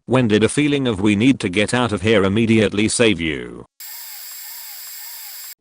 When did a feeling of we need to get out of here immediately save you?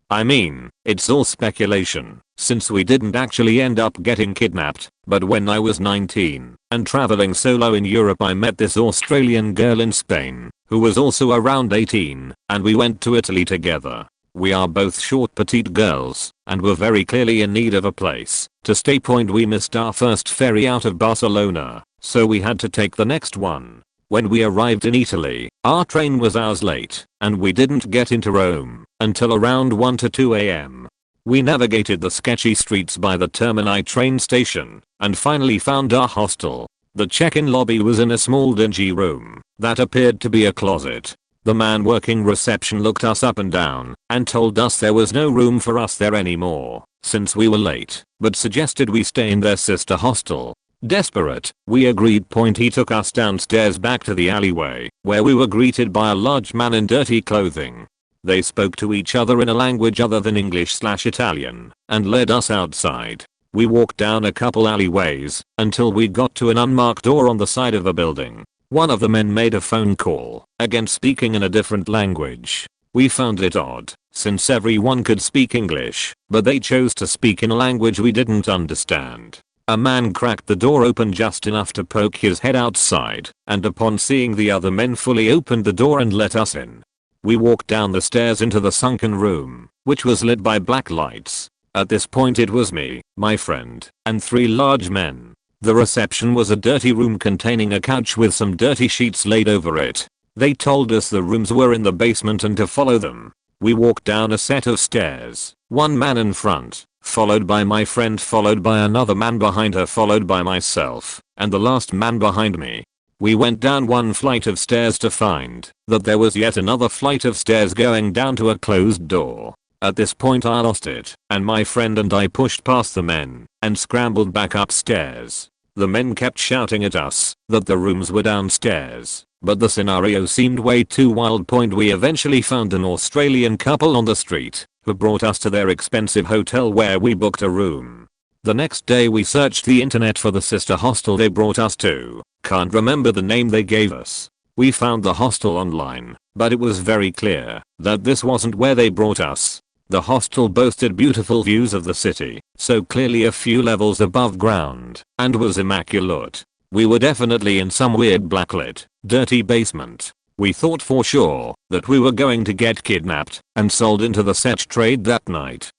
I mean, it's all speculation, since we didn't actually end up getting kidnapped, but when I was 19 and traveling solo in Europe I met this Australian girl in Spain, who was also around 18, and we went to Italy together. We are both short petite girls, and were very clearly in need of a place to stay. We missed our first ferry out of Barcelona, so we had to take the next one. When we arrived in Italy, our train was hours late, and we didn't get into Rome until around 1 to 2 am. We navigated the sketchy streets by the Termini train station, and finally found our hostel. The check-in lobby was in a small dingy room that appeared to be a closet. The man working reception looked us up and down, and told us there was no room for us there anymore, since we were late, but suggested we stay in their sister hostel. Desperate, we agreed. He took us downstairs back to the alleyway, where we were greeted by a large man in dirty clothing. They spoke to each other in a language other than English/Italian, and led us outside. We walked down a couple alleyways, until we got to an unmarked door on the side of a building. One of the men made a phone call, again speaking in a different language. We found it odd, since everyone could speak English, but they chose to speak in a language we didn't understand. A man cracked the door open just enough to poke his head outside, and upon seeing the other men fully opened the door and let us in. We walked down the stairs into the sunken room, which was lit by black lights. At this point it was me, my friend, and 3 large men. The reception was a dirty room containing a couch with some dirty sheets laid over it. They told us the rooms were in the basement and to follow them. We walked down a set of stairs, one man in front, followed by my friend, followed by another man behind her, followed by myself, and the last man behind me. We went down one flight of stairs to find that there was yet another flight of stairs going down to a closed door. At this point I lost it, and my friend and I pushed past the men and scrambled back upstairs. The men kept shouting at us that the rooms were downstairs, but the scenario seemed way too wild. We eventually found an Australian couple on the street who brought us to their expensive hotel where we booked a room. The next day we searched the internet for the sister hostel they brought us to. Can't remember the name they gave us. We found the hostel online, but it was very clear that this wasn't where they brought us. The hostel boasted beautiful views of the city, so clearly a few levels above ground, and was immaculate. We were definitely in some weird blacklit, dirty basement. We thought for sure that we were going to get kidnapped and sold into the sex trade that night.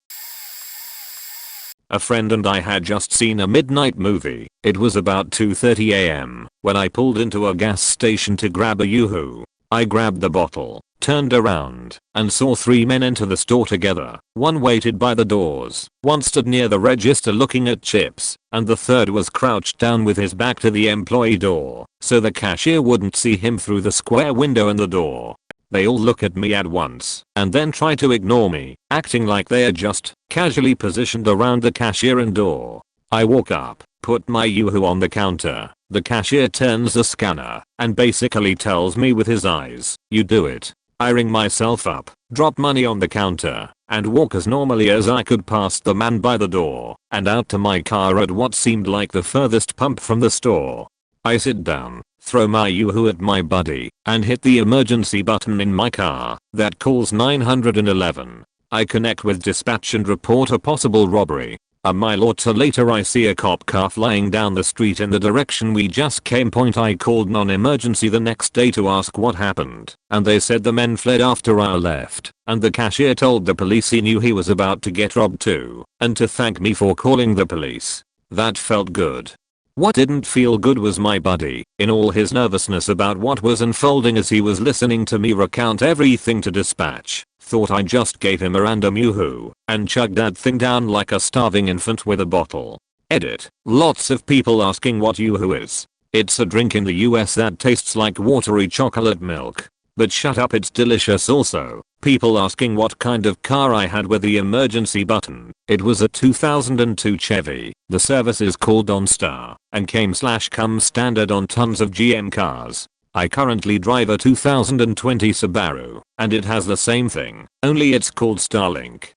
A friend and I had just seen a midnight movie. It was about 2:30 am when I pulled into a gas station to grab a yoo-hoo. I grabbed the bottle, turned around, and saw 3 men enter the store together. One waited by the doors, one stood near the register looking at chips, and the third was crouched down with his back to the employee door, so the cashier wouldn't see him through the square window in the door. They all look at me at once, and then try to ignore me, acting like they are just casually positioned around the cashier and door. I walk up, put my yoo-hoo on the counter. The cashier turns the scanner, and basically tells me with his eyes, "You do it." I ring myself up, drop money on the counter, and walk as normally as I could past the man by the door, and out to my car at what seemed like the furthest pump from the store. I sit down, throw my yoo-hoo at my buddy, and hit the emergency button in my car that calls 911. I connect with dispatch and report a possible robbery. A mile or two later I see a cop car flying down the street in the direction we just came. I called non-emergency the next day to ask what happened, and they said the men fled after I left, and the cashier told the police he knew he was about to get robbed too, and to thank me for calling the police. That felt good. What didn't feel good was my buddy, in all his nervousness about what was unfolding as he was listening to me recount everything to dispatch, thought I just gave him a random yoo-hoo, and chugged that thing down like a starving infant with a bottle. Edit. Lots of people asking what yoo-hoo is. It's a drink in the US that tastes like watery chocolate milk. But shut up, it's delicious also. People asking what kind of car I had with the emergency button. It was a 2002 Chevy. The service is called OnStar and came/comes standard on tons of GM cars. I currently drive a 2020 Subaru, and it has the same thing, only it's called Starlink.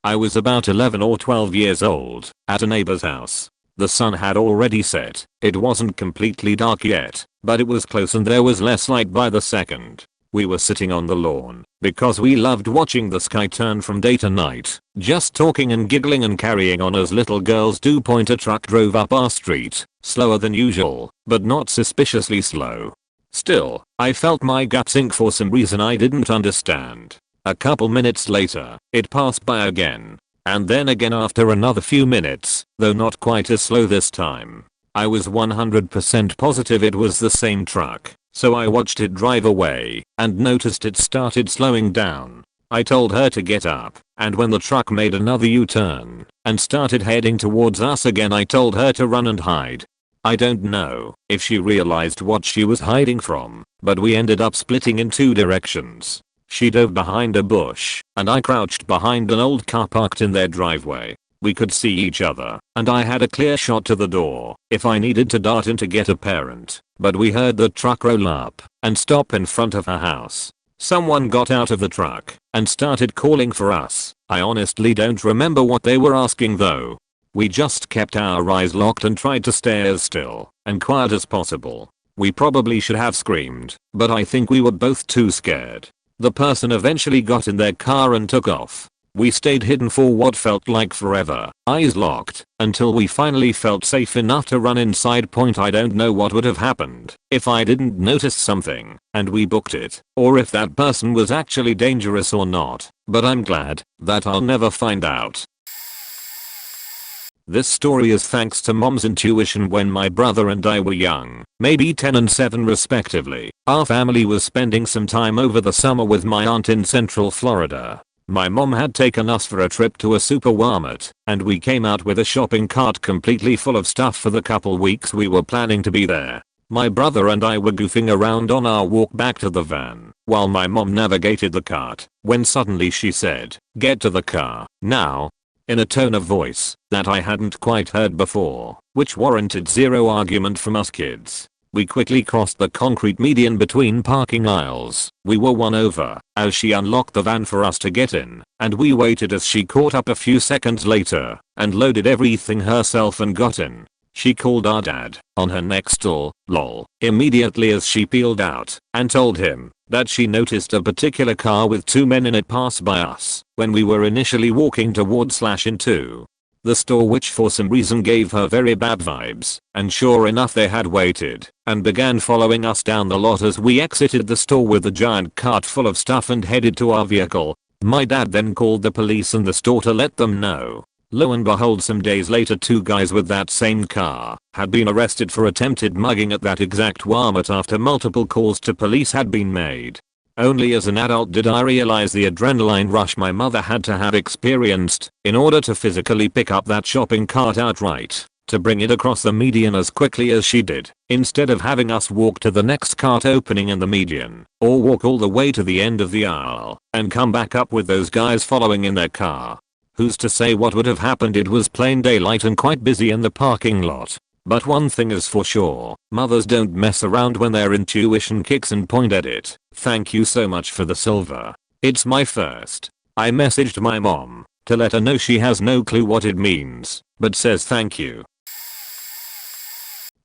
I was about 11 or 12 years old, at a neighbor's house. The sun had already set. It wasn't completely dark yet, but it was close and there was less light by the second. We were sitting on the lawn, because we loved watching the sky turn from day to night, just talking and giggling and carrying on as little girls do. A truck drove up our street, slower than usual, but not suspiciously slow. Still, I felt my gut sink for some reason I didn't understand. A couple minutes later, it passed by again. And then again after another few minutes, though not quite as slow this time. I was 100% positive it was the same truck, so I watched it drive away, and noticed it started slowing down. I told her to get up, and when the truck made another U-turn, and started heading towards us again I told her to run and hide. I don't know if she realized what she was hiding from, but we ended up splitting in two directions. She dove behind a bush, and I crouched behind an old car parked in their driveway. We could see each other, and I had a clear shot to the door if I needed to dart in to get a parent, but we heard the truck roll up and stop in front of her house. Someone got out of the truck and started calling for us. I honestly don't remember what they were asking though. We just kept our eyes locked and tried to stay as still and quiet as possible. We probably should have screamed, but I think we were both too scared. The person eventually got in their car and took off. We stayed hidden for what felt like forever, eyes locked, until we finally felt safe enough to run inside. I don't know what would have happened if I didn't notice something and we booked it, or if that person was actually dangerous or not, but I'm glad that I'll never find out. This story is thanks to mom's intuition. When my brother and I were young, maybe 10 and 7 respectively, our family was spending some time over the summer with my aunt in Central Florida. My mom had taken us for a trip to a super Walmart, and we came out with a shopping cart completely full of stuff for the couple weeks we were planning to be there. My brother and I were goofing around on our walk back to the van, while my mom navigated the cart, when suddenly she said, "Get to the car, now," in a tone of voice that I hadn't quite heard before, which warranted zero argument from us kids. We quickly crossed the concrete median between parking aisles. We were won over as she unlocked the van for us to get in, and we waited as she caught up a few seconds later and loaded everything herself and got in. She called our dad on her next stall, lol, immediately as she peeled out and told him that she noticed a particular car with 2 men in it pass by us when we were initially walking towards/into the store, which for some reason gave her very bad vibes, and sure enough they had waited and began following us down the lot as we exited the store with a giant cart full of stuff and headed to our vehicle. My dad then called the police and the store to let them know. Lo and behold, some days later 2 guys with that same car had been arrested for attempted mugging at that exact Walmart after multiple calls to police had been made. Only as an adult did I realize the adrenaline rush my mother had to have experienced in order to physically pick up that shopping cart outright, to bring it across the median as quickly as she did, instead of having us walk to the next cart opening in the median, or walk all the way to the end of the aisle and come back up with those guys following in their car. Who's to say what would have happened? It was plain daylight and quite busy in the parking lot. But one thing is for sure, mothers don't mess around when their intuition kicks and point at it. Thank you so much for the silver. It's my first. I messaged my mom to let her know she has no clue what it means, but says thank you.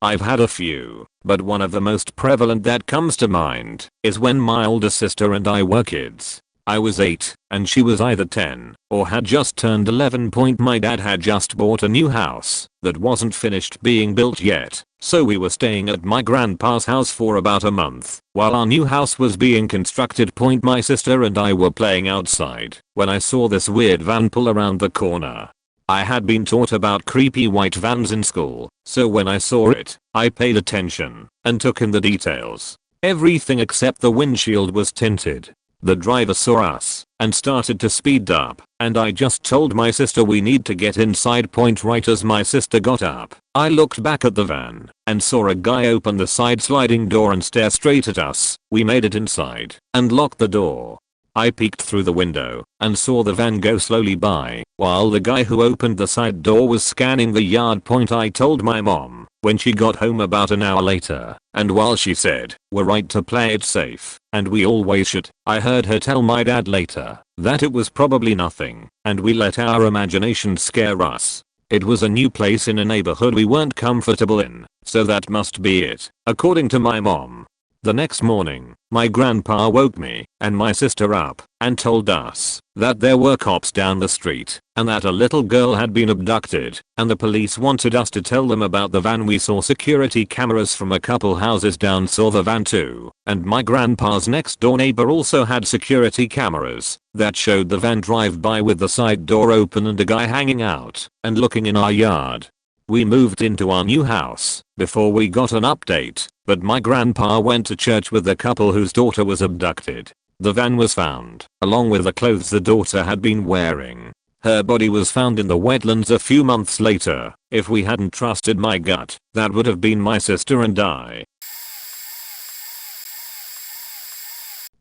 I've had a few, but one of the most prevalent that comes to mind is when my older sister and I were kids. I was 8 and she was either 10 or had just turned 11. My dad had just bought a new house that wasn't finished being built yet, so we were staying at my grandpa's house for about a month while our new house was being constructed. My sister and I were playing outside when I saw this weird van pull around the corner. I had been taught about creepy white vans in school, so when I saw it, I paid attention and took in the details. Everything except the windshield was tinted. The driver saw us and started to speed up, and I just told my sister we need to get inside. Right as my sister got up, I looked back at the van and saw a guy open the side sliding door and stare straight at us. We made it inside and locked the door. I peeked through the window and saw the van go slowly by while the guy who opened the side door was scanning the yard. I told my mom when she got home about an hour later, and while she said we're right to play it safe and we always should, I heard her tell my dad later that it was probably nothing and we let our imagination scare us. It was a new place in a neighborhood we weren't comfortable in, so that must be it, according to my mom. The next morning, my grandpa woke me and my sister up and told us that there were cops down the street and that a little girl had been abducted, and the police wanted us to tell them about the van. We saw security cameras from a couple houses down, saw the van too, and my grandpa's next door neighbor also had security cameras that showed the van drive by with the side door open and a guy hanging out and looking in our yard. We moved into our new house before we got an update, but my grandpa went to church with the couple whose daughter was abducted. The van was found, along with the clothes the daughter had been wearing. Her body was found in the wetlands a few months later. If we hadn't trusted my gut, that would have been my sister and I.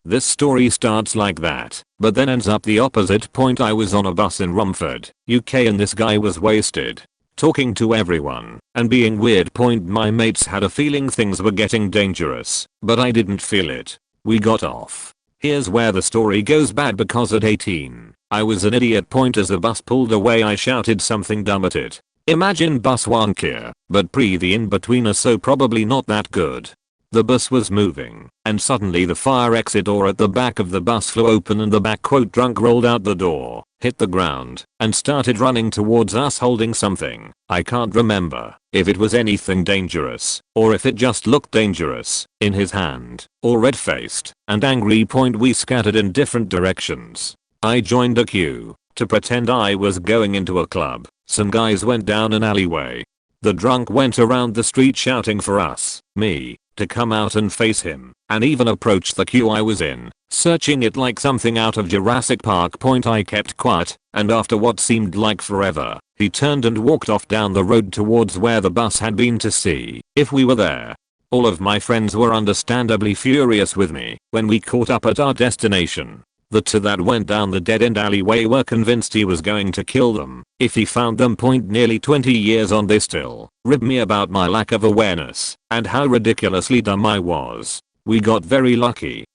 This story starts like that, but then ends up the opposite point. I was on a bus in Romford, UK, and this guy was wasted, talking to everyone and being weird. My mates had a feeling things were getting dangerous, but I didn't feel it. We got off. Here's where the story goes bad, because at 18, I was an idiot. As the bus pulled away, I shouted something dumb at it. Imagine bus wonkier, but pre the in-betweener, so probably not that good. The bus was moving, and suddenly the fire exit door at the back of the bus flew open and the back drunk rolled out the door, hit the ground, and started running towards us holding something. I can't remember if it was anything dangerous, or if it just looked dangerous, in his hand, or red-faced and angry. We scattered in different directions. I joined a queue to pretend I was going into a club. Some guys went down an alleyway. The drunk went around the street shouting for us, me, to come out and face him, and even approached the queue I was in, searching it like something out of Jurassic Park. I kept quiet, and after what seemed like forever, he turned and walked off down the road towards where the bus had been to see if we were there. All of my friends were understandably furious with me when we caught up at our destination. The two that went down the dead-end alleyway were convinced he was going to kill them if he found them. Nearly 20 years on, they still rib me about my lack of awareness and how ridiculously dumb I was. We got very lucky.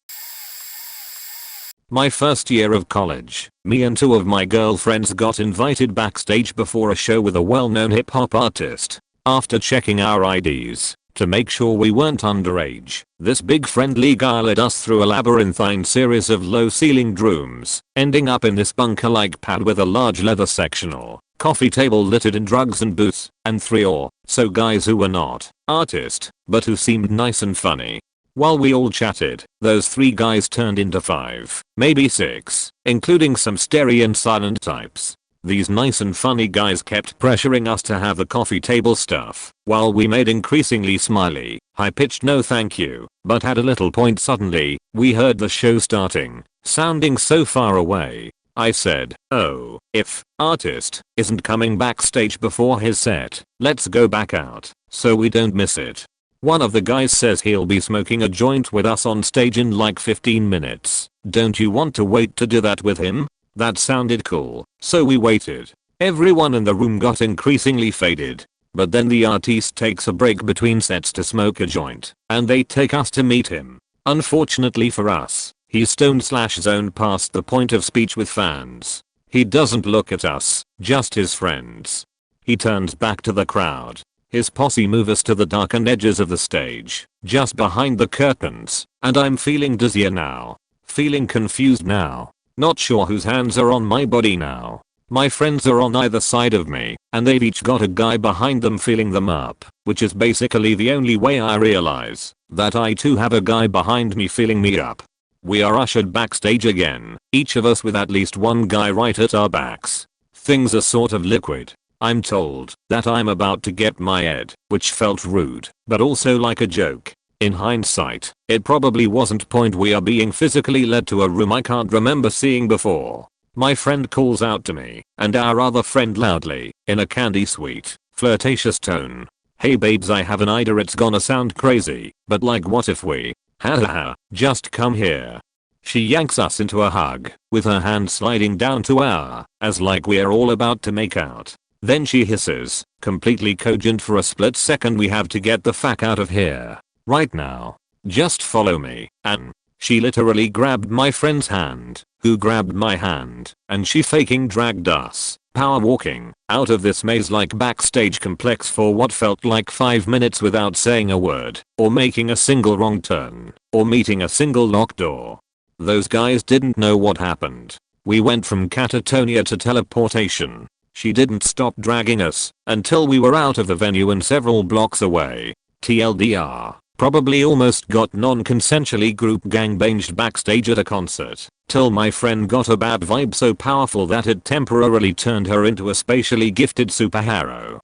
My first year of college, me and two of my girlfriends got invited backstage before a show with a well-known hip-hop artist. After checking our IDs to make sure we weren't underage, this big friendly guy led us through a labyrinthine series of low-ceilinged rooms, ending up in this bunker-like pad with a large leather sectional, coffee table littered in drugs and booze, and 3 or so guys who were not artists, but who seemed nice and funny. While we all chatted, those 3 guys turned into 5, maybe 6, including some stary and silent types. These nice and funny guys kept pressuring us to have the coffee table stuff, while we made increasingly smiley, high-pitched no thank you, but at a little point suddenly, we heard the show starting, sounding so far away. I said, "Oh, if artist isn't coming backstage before his set, let's go back out, so we don't miss it." One of the guys says he'll be smoking a joint with us on stage in like 15 minutes. Don't you want to wait to do that with him? That sounded cool, so we waited. Everyone in the room got increasingly faded. But then the artist takes a break between sets to smoke a joint, and they take us to meet him. Unfortunately for us, he's stoned/zoned past the point of speech with fans. He doesn't look at us, just his friends. He turns back to the crowd. His posse move us to the darkened edges of the stage, just behind the curtains, and I'm feeling dizzier now. Feeling confused now. Not sure whose hands are on my body now. My friends are on either side of me, and they've each got a guy behind them feeling them up, which is basically the only way I realize that I too have a guy behind me feeling me up. We are ushered backstage again, each of us with at least one guy right at our backs. Things are sort of liquid. I'm told that I'm about to get my head, which felt rude, but also like a joke. In hindsight, it probably wasn't. We are being physically led to a room I can't remember seeing before. My friend calls out to me, and our other friend loudly, in a candy sweet, flirtatious tone. "Hey babes, I have an idea. It's gonna sound crazy, but like what if we, haha, just come here." She yanks us into a hug, with her hand sliding down to our, as like we're all about to make out. Then she hisses, completely cogent for a split second, "We have to get the fuck out of here. Right now. Just follow me," and she literally grabbed my friend's hand, who grabbed my hand, and she faking dragged us power walking out of this maze-like backstage complex for what felt like 5 minutes without saying a word, or making a single wrong turn, or meeting a single locked door. Those guys didn't know what happened. We went from catatonia to teleportation. She didn't stop dragging us until we were out of the venue and several blocks away. TLDR, probably almost got non-consensually group gangbanged backstage at a concert, till my friend got a bad vibe so powerful that it temporarily turned her into a spatially gifted superhero.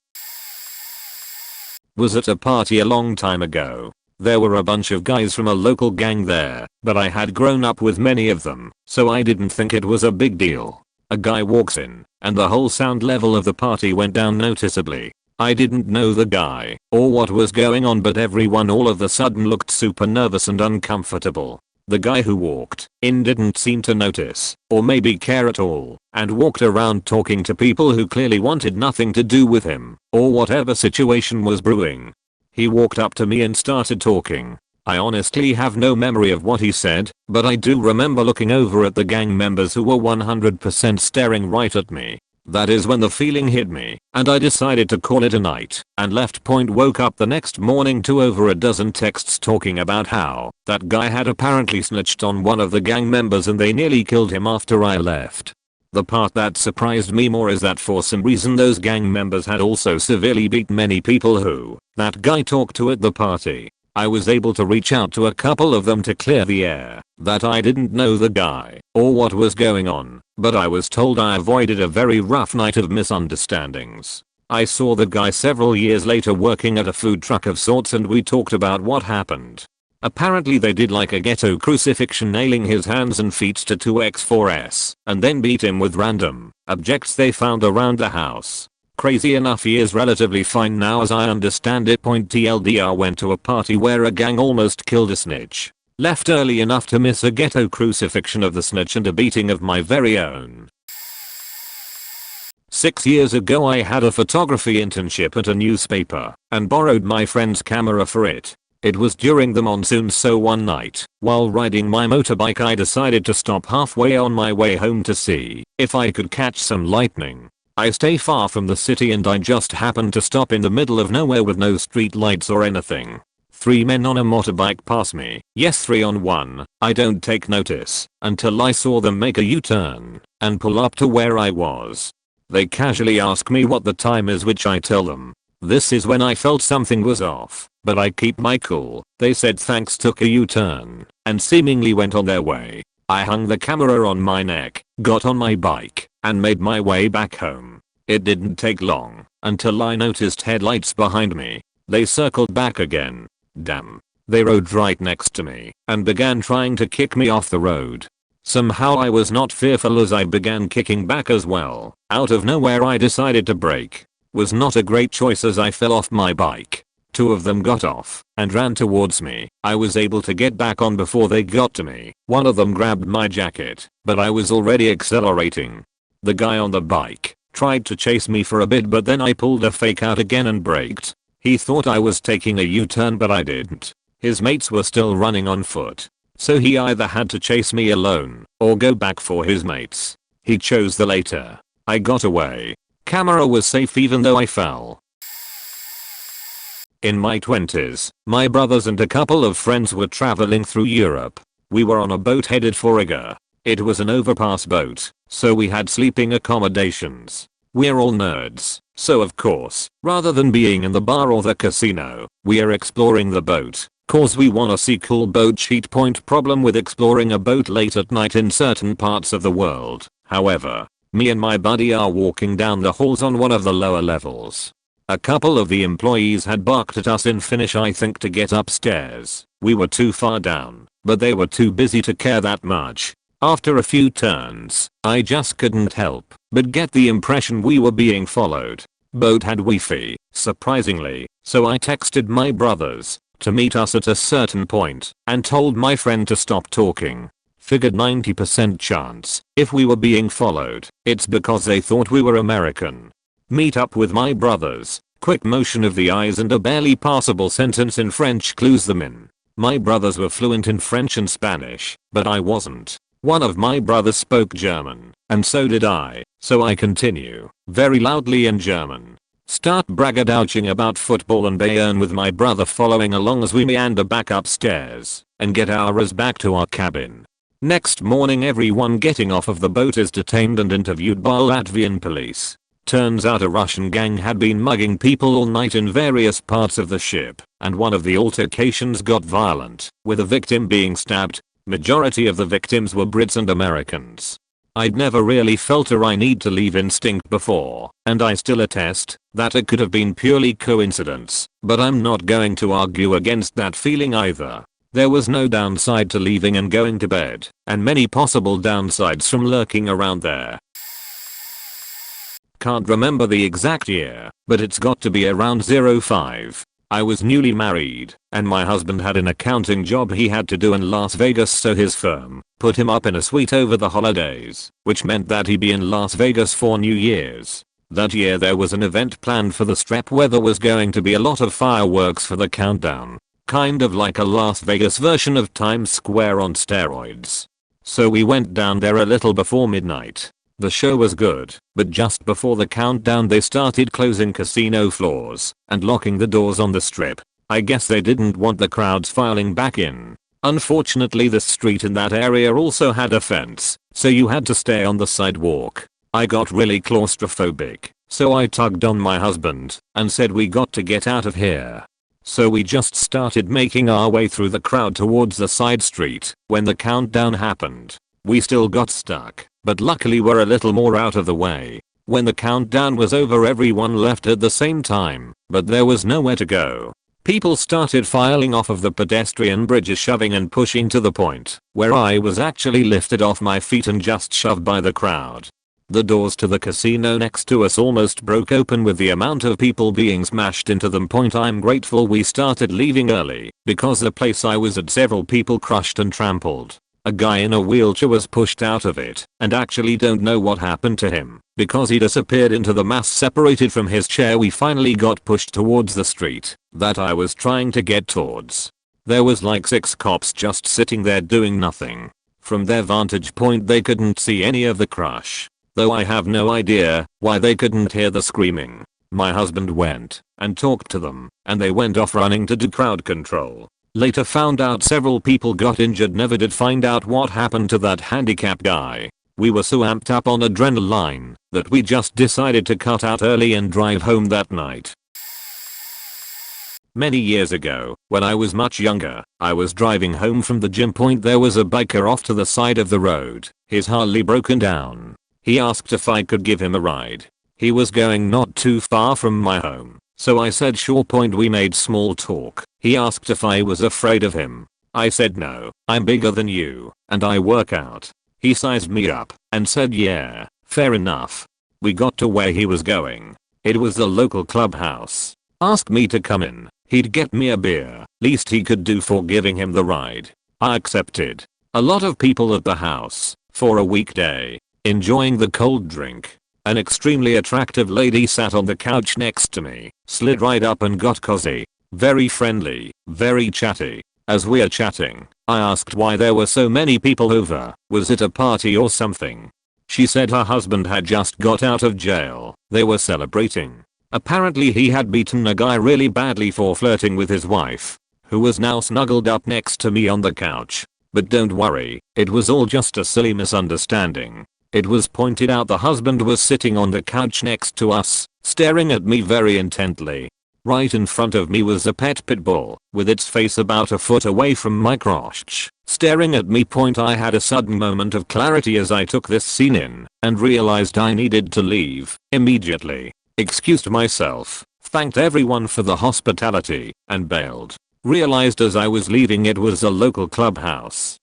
Was at a party a long time ago. There were a bunch of guys from a local gang there, but I had grown up with many of them, so I didn't think it was a big deal. A guy walks in, and the whole sound level of the party went down noticeably. I didn't know the guy, or what was going on, but everyone all of a sudden looked super nervous and uncomfortable. The guy who walked in didn't seem to notice, or maybe care at all, and walked around talking to people who clearly wanted nothing to do with him, or whatever situation was brewing. He walked up to me and started talking. I honestly have no memory of what he said, but I do remember looking over at the gang members who were 100% staring right at me. That is when the feeling hit me, and I decided to call it a night, and left. Woke up the next morning to over a dozen texts talking about how that guy had apparently snitched on one of the gang members and they nearly killed him after I left. The part that surprised me more is that for some reason those gang members had also severely beat many people who that guy talked to at the party. I was able to reach out to a couple of them to clear the air that I didn't know the guy or what was going on, but I was told I avoided a very rough night of misunderstandings. I saw the guy several years later working at a food truck of sorts and we talked about what happened. Apparently they did like a ghetto crucifixion, nailing his hands and feet to 2x4s and then beat him with random objects they found around the house. Crazy enough, he is relatively fine now as I understand it. TLDR went to a party where a gang almost killed a snitch. Left early enough to miss a ghetto crucifixion of the snitch and a beating of my very own. 6 years ago I had a photography internship at a newspaper and borrowed my friend's camera for it. It was during the monsoon, so one night, while riding my motorbike, I decided to stop halfway on my way home to see if I could catch some lightning. I stay far from the city and I just happened to stop in the middle of nowhere with no street lights or anything. 3 men on a motorbike pass me. Yes, 3 on 1. I don't take notice until I saw them make a U-turn and pull up to where I was. They casually ask me what the time is, which I tell them. This is when I felt something was off, but I keep my cool. They said thanks, took a U-turn, and seemingly went on their way. I hung the camera on my neck, got on my bike, and made my way back home. It didn't take long until I noticed headlights behind me. They circled back again. Damn. They rode right next to me and began trying to kick me off the road. Somehow I was not fearful as I began kicking back as well. Out of nowhere I decided to brake. Was not a great choice as I fell off my bike. 2 of them got off and ran towards me. I was able to get back on before they got to me. One of them grabbed my jacket, but I was already accelerating. The guy on the bike tried to chase me for a bit, but then I pulled a fake out again and braked. He thought I was taking a U-turn, but I didn't. His mates were still running on foot, so he either had to chase me alone or go back for his mates. He chose the latter. I got away. Camera was safe even though I fell. In my 20s, my brothers and a couple of friends were traveling through Europe. We were on a boat headed for Riga. It was an overpass boat, so we had sleeping accommodations. We're all nerds, so of course, rather than being in the bar or the casino, we are exploring the boat, cause we wanna see cool boat sheet. Problem with exploring a boat late at night in certain parts of the world, however. Me and my buddy are walking down the halls on one of the lower levels. A couple of the employees had barked at us in Finnish, I think, to get upstairs. We were too far down, but they were too busy to care that much. After a few turns, I just couldn't help but get the impression we were being followed. Boat had Wi-Fi, surprisingly, so I texted my brothers to meet us at a certain point and told my friend to stop talking. Figured 90% chance if we were being followed, it's because they thought we were American. Meet up with my brothers. Quick motion of the eyes and a barely passable sentence in French clues them in. My brothers were fluent in French and Spanish, but I wasn't. One of my brothers spoke German, and so did I, So I continue, very loudly in German. Start braggadouching about football and Bayern with my brother following along as we meander back upstairs and get ours back to our cabin. Next morning everyone getting off of the boat is detained and interviewed by Latvian police. Turns out a Russian gang had been mugging people all night in various parts of the ship, and one of the altercations got violent, with a victim being stabbed. Majority of the victims were Brits and Americans. I'd never really felt a I need to leave instinct before, and I still attest that it could have been purely coincidence, but I'm not going to argue against that feeling either. There was no downside to leaving and going to bed, and many possible downsides from lurking around there. Can't remember the exact year, but it's got to be around 05. I was newly married, and my husband had an accounting job he had to do in Las Vegas, so his firm put him up in a suite over the holidays, which meant that he'd be in Las Vegas for New Year's. That year there was an event planned for the Strip where there was going to be a lot of fireworks for the countdown. Kind of like a Las Vegas version of Times Square on steroids. So we went down there a little before midnight. The show was good, but just before the countdown they started closing casino floors and locking the doors on the Strip. I guess they didn't want the crowds filing back in. Unfortunately the street in that area also had a fence, so you had to stay on the sidewalk. I got really claustrophobic, so I tugged on my husband and said we got to get out of here. So we just started making our way through the crowd towards the side street when the countdown happened. We still got stuck, but luckily we're a little more out of the way. When the countdown was over everyone left at the same time, but there was nowhere to go. People started filing off of the pedestrian bridges, shoving and pushing to the point where I was actually lifted off my feet and just shoved by the crowd. The doors to the casino next to us almost broke open with the amount of people being smashed into them. I'm grateful we started leaving early, because the place I was at several people crushed and trampled. A guy in a wheelchair was pushed out of it, and actually don't know what happened to him, because he disappeared into the mass separated from his chair. We finally got pushed towards the street that I was trying to get towards. There was like 6 cops just sitting there doing nothing. From their vantage point they couldn't see any of the crush. Though I have no idea why they couldn't hear the screaming. My husband went and talked to them, and they went off running to do crowd control. Later found out several people got injured. Never did find out what happened to that handicapped guy. We were so amped up on adrenaline that we just decided to cut out early and drive home that night. Many years ago, when I was much younger, I was driving home from the gym. There was a biker off to the side of the road, his Harley broken down. He asked if I could give him a ride. He was going not too far from my home, so I said sure. We made small talk. He asked if I was afraid of him. I said no, I'm bigger than you, and I work out. He sized me up and said yeah, fair enough. We got to where he was going. It was the local clubhouse. Asked me to come in. He'd get me a beer, least he could do for giving him the ride. I accepted. A lot of people at the house, for a weekday, enjoying the cold drink. An extremely attractive lady sat on the couch next to me, slid right up and got cozy. Very friendly, very chatty. As we are chatting, I asked why there were so many people over. Was it a party or something? She said her husband had just got out of jail. They were celebrating. Apparently he had beaten a guy really badly for flirting with his wife, who was now snuggled up next to me on the couch. But don't worry, it was all just a silly misunderstanding. It was pointed out the husband was sitting on the couch next to us, staring at me very intently. Right in front of me was a pet pit bull, with its face about a foot away from my crotch, staring at me. I had a sudden moment of clarity as I took this scene in, and realized I needed to leave immediately. Excused myself, thanked everyone for the hospitality, and bailed. Realized as I was leaving it was a local clubhouse.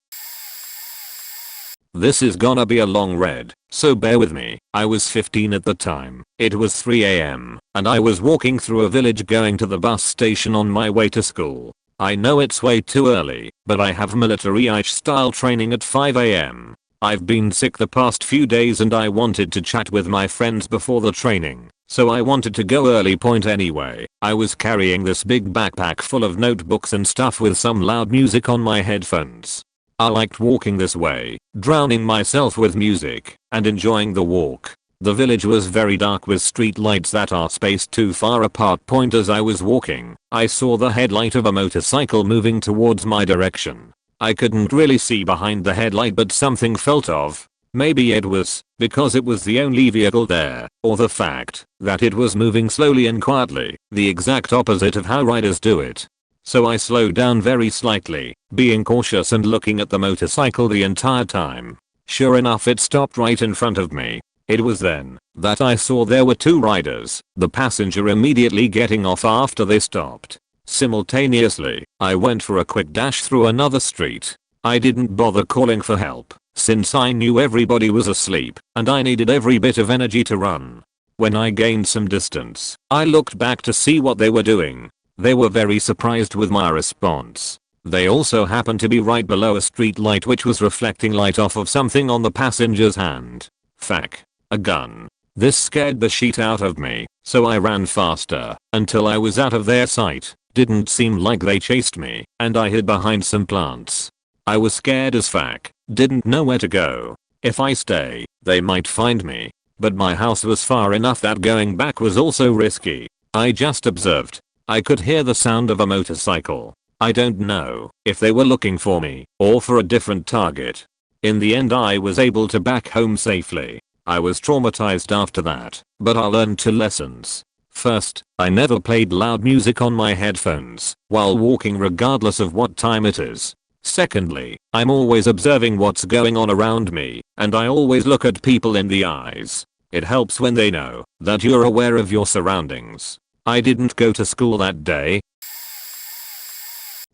This is gonna be a long read, so bear with me. I was 15 at the time. It was 3 AM, and I was walking through a village going to the bus station on my way to school. I know it's way too early, but I have military-ish style training at 5 AM. I've been sick the past few days and I wanted to chat with my friends before the training, so I wanted to go early. Anyway, I was carrying this big backpack full of notebooks and stuff with some loud music on my headphones. I liked walking this way, drowning myself with music, and enjoying the walk. The village was very dark with street lights that are spaced too far apart. As I was walking, I saw the headlight of a motorcycle moving towards my direction. I couldn't really see behind the headlight, but something felt off. Maybe it was because it was the only vehicle there, or the fact that it was moving slowly and quietly, the exact opposite of how riders do it. So I slowed down very slightly, being cautious and looking at the motorcycle the entire time. Sure enough, it stopped right in front of me. It was then that I saw there were two riders, the passenger immediately getting off after they stopped. Simultaneously, I went for a quick dash through another street. I didn't bother calling for help, since I knew everybody was asleep, and I needed every bit of energy to run. When I gained some distance, I looked back to see what they were doing. They were very surprised with my response. They also happened to be right below a street light which was reflecting light off of something on the passenger's hand. Fuck. A gun. This scared the shit out of me, so I ran faster until I was out of their sight. Didn't seem like they chased me, and I hid behind some plants. I was scared as fuck, didn't know where to go. If I stay, they might find me. But my house was far enough that going back was also risky. I just observed. I could hear the sound of a motorcycle. I don't know if they were looking for me or for a different target. In the end, I was able to back home safely. I was traumatized after that, but I learned two lessons. First, I never played loud music on my headphones while walking regardless of what time it is. Secondly, I'm always observing what's going on around me, and I always look at people in the eyes. It helps when they know that you're aware of your surroundings. I didn't go to school that day.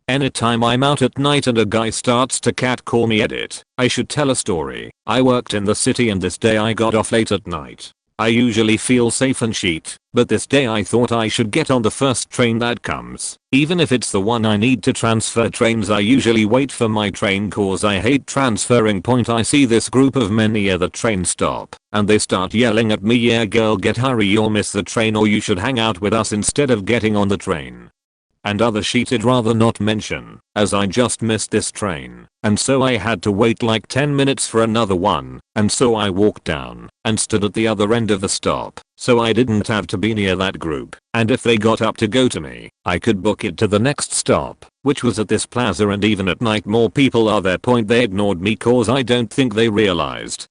Anytime I'm out at night and a guy starts to catcall me, I should tell a story. I worked in the city and this day I got off late at night. I usually feel safe and shit, but this day I thought I should get on the first train that comes. Even if it's the one I need to transfer trains, I usually wait for my train cause I hate transferring. I see this group of men near the train stop, and they start yelling at me, "Yeah girl, get hurry, you'll miss the train, or you should hang out with us instead of getting on the train." And other shit I'd rather not mention, as I just missed this train, and so I had to wait like 10 minutes for another one, and so I walked down and stood at the other end of the stop, so I didn't have to be near that group, and if they got up to go to me, I could book it to the next stop, which was at this plaza, and even at night more people are there. They ignored me cause I don't think they realized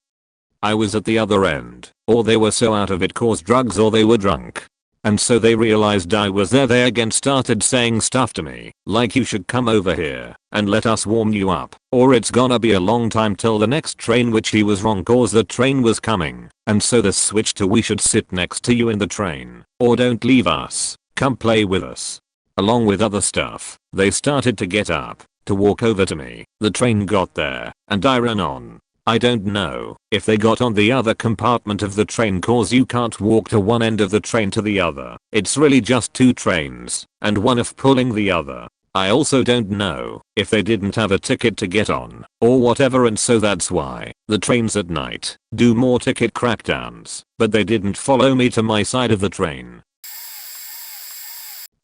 I was at the other end, or they were so out of it cause drugs, or they were drunk. And so they realized I was there. They again started saying stuff to me, like you should come over here and let us warm you up, or it's gonna be a long time till the next train, which he was wrong cause the train was coming, and so the switch to we should sit next to you in the train, or don't leave us, come play with us. Along with other stuff, they started to get up to walk over to me. The train got there, and I ran on. I don't know if they got on the other compartment of the train cause you can't walk to one end of the train to the other. It's really just two trains, and one of pulling the other. I also don't know if they didn't have a ticket to get on, or whatever, and so that's why the trains at night do more ticket crackdowns, but they didn't follow me to my side of the train.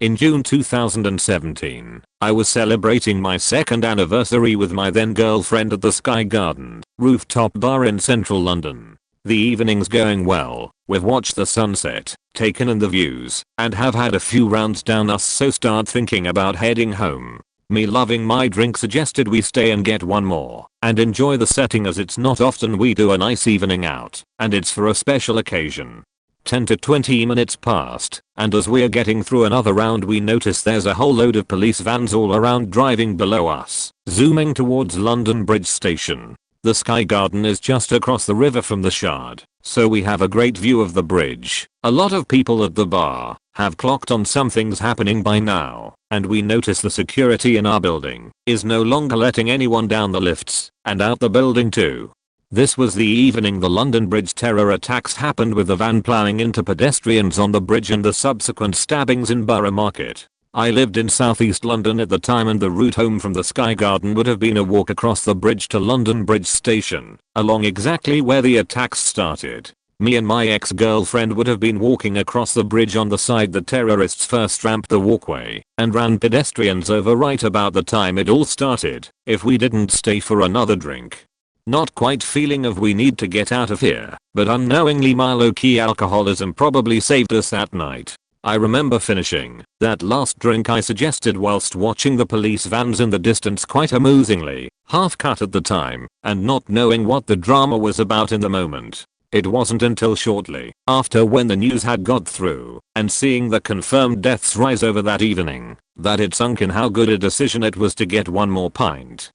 In June 2017, I was celebrating my second anniversary with my then girlfriend at the Sky Garden rooftop bar in central London. The evening's going well, we've watched the sunset, taken in the views, and have had a few rounds down us, so start thinking about heading home. Me loving my drink suggested we stay and get one more, and enjoy the setting, as it's not often we do a nice evening out, and it's for a special occasion. 10 to 20 minutes passed, and as we're getting through another round we notice there's a whole load of police vans all around driving below us, zooming towards London Bridge Station. The Sky Garden is just across the river from the Shard, so we have a great view of the bridge. A lot of people at the bar have clocked on something's happening by now, and we notice the security in our building is no longer letting anyone down the lifts and out the building too. This was the evening the London Bridge terror attacks happened, with the van plowing into pedestrians on the bridge and the subsequent stabbings in Borough Market. I lived in southeast London at the time, and the route home from the Sky Garden would have been a walk across the bridge to London Bridge Station, along exactly where the attacks started. Me and my ex-girlfriend would have been walking across the bridge on the side the terrorists first ramped the walkway and ran pedestrians over right about the time it all started, if we didn't stay for another drink. not quite feeling of we need to get out of here, but unknowingly my low-key alcoholism probably saved us that night. I remember finishing that last drink I suggested whilst watching the police vans in the distance quite amusingly, half cut at the time, and not knowing what the drama was about in the moment. It wasn't until shortly after when the news had got through and seeing the confirmed deaths rise over that evening that it sunk in how good a decision it was to get one more pint.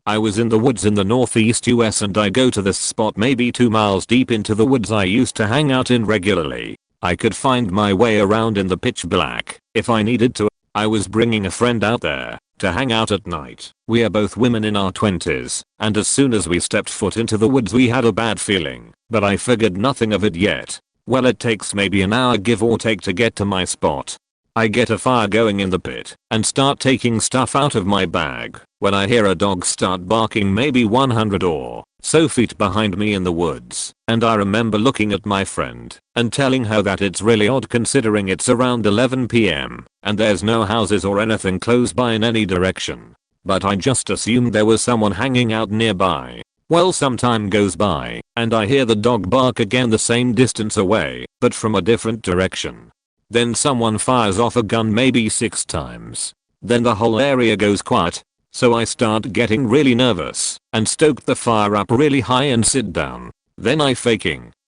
I was in the woods in the northeast US and I go to this spot maybe 2 miles deep into the woods I used to hang out in regularly. I could find my way around in the pitch black if I needed to. I was bringing a friend out there to hang out at night. We are both women in our 20s, and as soon as we stepped foot into the woods we had a bad feeling, but I figured nothing of it yet. Well, it takes maybe an hour give or take to get to my spot. I get a fire going in the pit and start taking stuff out of my bag when I hear a dog start barking maybe 100 or so feet behind me in the woods, and I remember looking at my friend and telling her that it's really odd considering it's around 11 PM and there's no houses or anything close by in any direction. But I just assumed there was someone hanging out nearby. Well, some time goes by and I hear the dog bark again the same distance away, but from a different direction. Then someone fires off a gun maybe 6 times. Then the whole area goes quiet. So I start getting really nervous and stoke the fire up really high and sit down. Then I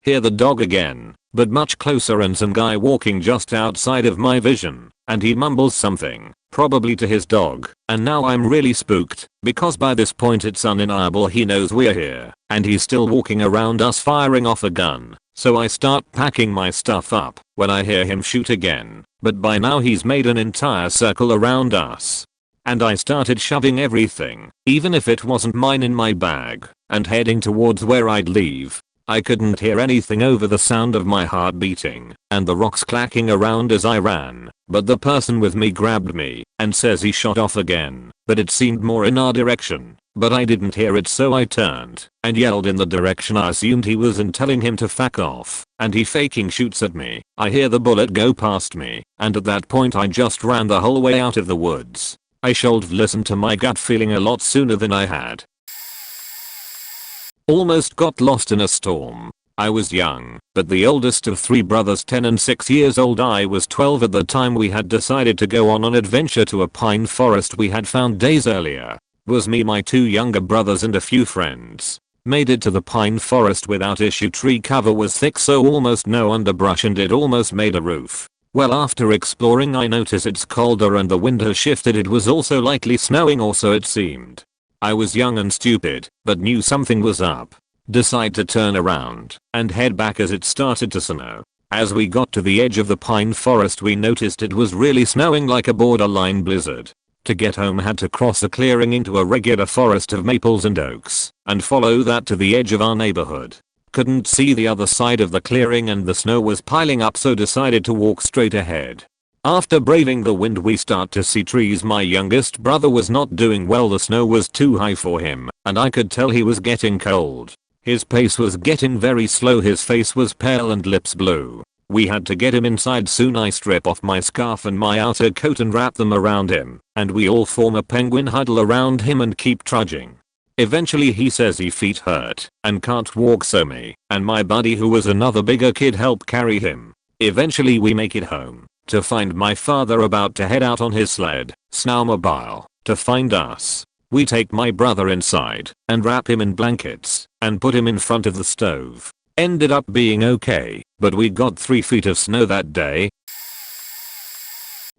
hear the dog again, but much closer and some guy walking just outside of my vision, and he mumbles something, probably to his dog, and now I'm really spooked, because by this point it's undeniable he knows we're here, and he's still walking around us firing off a gun. So I start packing my stuff up when I hear him shoot again, but by now he's made an entire circle around us. And I started shoving everything, even if it wasn't mine, in my bag, and heading towards where I'd leave. I couldn't hear anything over the sound of my heart beating and the rocks clacking around as I ran, but the person with me grabbed me and says he shot off again, but it seemed more in our direction, but I didn't hear it, so I turned and yelled in the direction I assumed he was in, telling him to fuck off, and he faking shoots at me. I hear the bullet go past me, and at that point I just ran the whole way out of the woods. I should have listened to my gut feeling a lot sooner than I had. Almost got lost in a storm. I was young, but the oldest of 3 brothers, 10 and 6 years old. I was 12 at the time. We had decided to go on an adventure to a pine forest we had found days earlier. It was me, my 2 younger brothers and a few friends. Made it to the pine forest without issue. Tree cover was thick, so almost no underbrush, and it almost made a roof. Well, after exploring I noticed it's colder and the wind has shifted. It was also likely snowing, or so it seemed. I was young and stupid, but knew something was up. Decide to turn around and head back as it started to snow. As we got to the edge of the pine forest we noticed it was really snowing, like a borderline blizzard. To get home had to cross a clearing into a regular forest of maples and oaks and follow that to the edge of our neighborhood. Couldn't see the other side of the clearing and the snow was piling up, so decided to walk straight ahead. After braving the wind we start to see trees. My youngest brother was not doing well. The snow was too high for him and I could tell he was getting cold. His pace was getting very slow. His face was pale and lips blue. We had to get him inside soon. I strip off my scarf and my outer coat and wrap them around him, and we all form a penguin huddle around him and keep trudging. Eventually he says his feet hurt and can't walk, so me and my buddy, who was another bigger kid, help carry him. Eventually we make it home to find my father about to head out on his sled, snowmobile, to find us. We take my brother inside and wrap him in blankets and put him in front of the stove. Ended up being okay, but we got 3 feet of snow that day.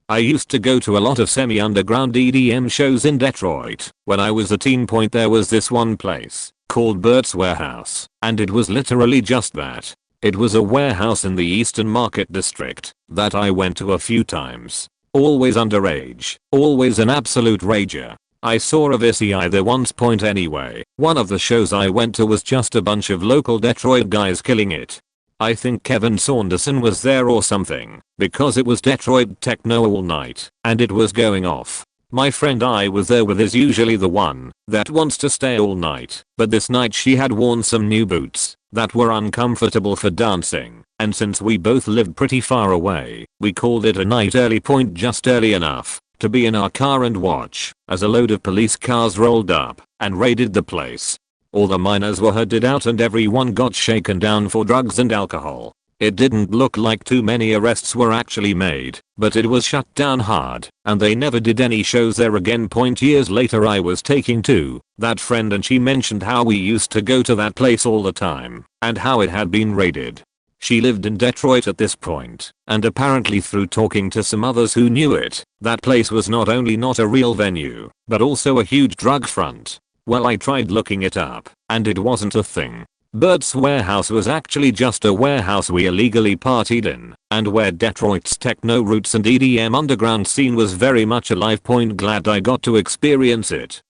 I used to go to a lot of semi-underground EDM shows in Detroit. When I was a teen, there was this one place called Bert's Warehouse, and it was literally just that. It was a warehouse in the Eastern Market District that I went to a few times. Always underage, always an absolute rager. I saw a VCI there once. Anyway, one of the shows I went to was just a bunch of local Detroit guys killing it. I think Kevin Saunderson was there or something, because it was Detroit techno all night, and it was going off. My friend I was there with is usually the one that wants to stay all night, but this night she had worn some new boots that were uncomfortable for dancing, and since we both lived pretty far away, we called it a night early. Just early enough to be in our car and watch as a load of police cars rolled up and raided the place. All the minors were herded out and everyone got shaken down for drugs and alcohol. It didn't look like too many arrests were actually made, but it was shut down hard, and they never did any shows there again. Years later I was taking to that friend and she mentioned how we used to go to that place all the time, and how it had been raided. She lived in Detroit at this point, and apparently through talking to some others who knew it, that place was not only not a real venue, but also a huge drug front. Well, I tried looking it up, and it wasn't a thing. Bert's warehouse was actually just a warehouse we illegally partied in, and where Detroit's techno roots and EDM underground scene was very much alive. Glad I got to experience it.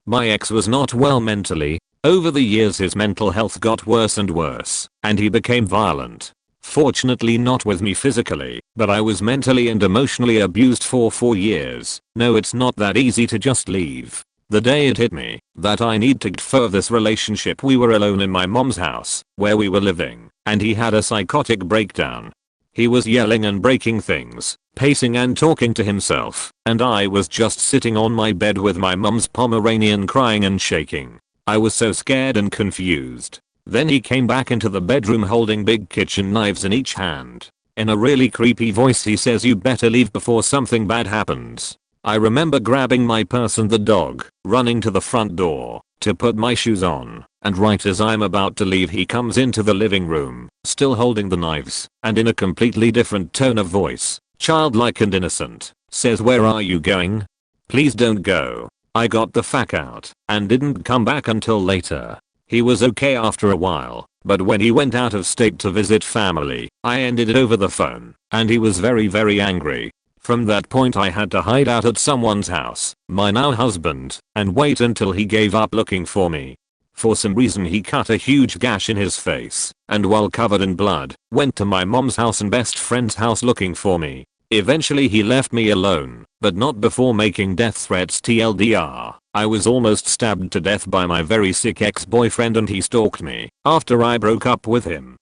My ex was not well mentally. Over the years his mental health got worse and worse, and he became violent. Fortunately not with me physically, but I was mentally and emotionally abused for 4 years. No, it's not that easy to just leave. The day it hit me that I need to get for this relationship, we were alone in my mom's house where we were living, and he had a psychotic breakdown. He was yelling and breaking things, pacing and talking to himself, and I was just sitting on my bed with my mom's Pomeranian crying and shaking. I was so scared and confused. Then he came back into the bedroom holding big kitchen knives in each hand. In a really creepy voice he says, "You better leave before something bad happens." I remember grabbing my purse and the dog, running to the front door to put my shoes on, and right as I'm about to leave he comes into the living room, still holding the knives, and in a completely different tone of voice, childlike and innocent, says, "Where are you going? Please don't go." I got the fuck out and didn't come back until later. He was okay after a while, but when he went out of state to visit family, I ended it over the phone, and he was very angry. From that point I had to hide out at someone's house, my now husband, and wait until he gave up looking for me. For some reason he cut a huge gash in his face, and while covered in blood, went to my mom's house and best friend's house looking for me. Eventually he left me alone, but not before making death threats. TLDR, I was almost stabbed to death by my very sick ex-boyfriend and he stalked me after I broke up with him.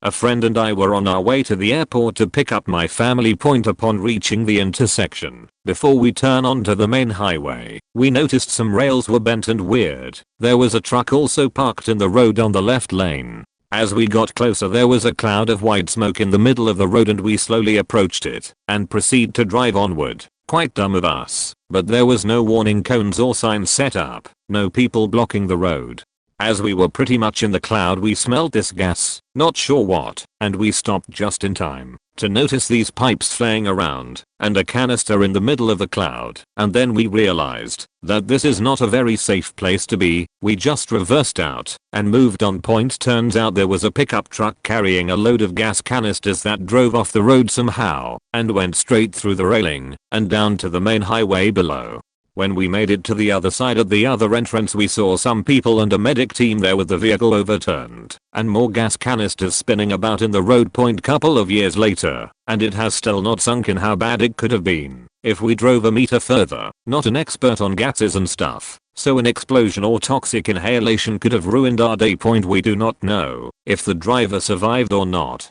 A friend and I were on our way to the airport to pick up my family. Upon reaching the intersection, before we turn onto the main highway, we noticed some rails were bent and weird. There was a truck also parked in the road on the left lane. As we got closer there was a cloud of white smoke in the middle of the road and we slowly approached it and proceed to drive onward. Quite dumb of us, but there was no warning cones or signs set up, no people blocking the road. As we were pretty much in the cloud we smelled this gas, not sure what, and we stopped just in time to notice these pipes flying around and a canister in the middle of the cloud, and then we realized that this is not a very safe place to be. We just reversed out and moved on. Turns out there was a pickup truck carrying a load of gas canisters that drove off the road somehow and went straight through the railing and down to the main highway below. When we made it to the other side at the other entrance we saw some people and a medic team there with the vehicle overturned and more gas canisters spinning about in the road. Couple of years later, and it has still not sunk in how bad it could have been if we drove a meter further. Not an expert on gases and stuff, so an explosion or toxic inhalation could have ruined our day. We do not know if the driver survived or not,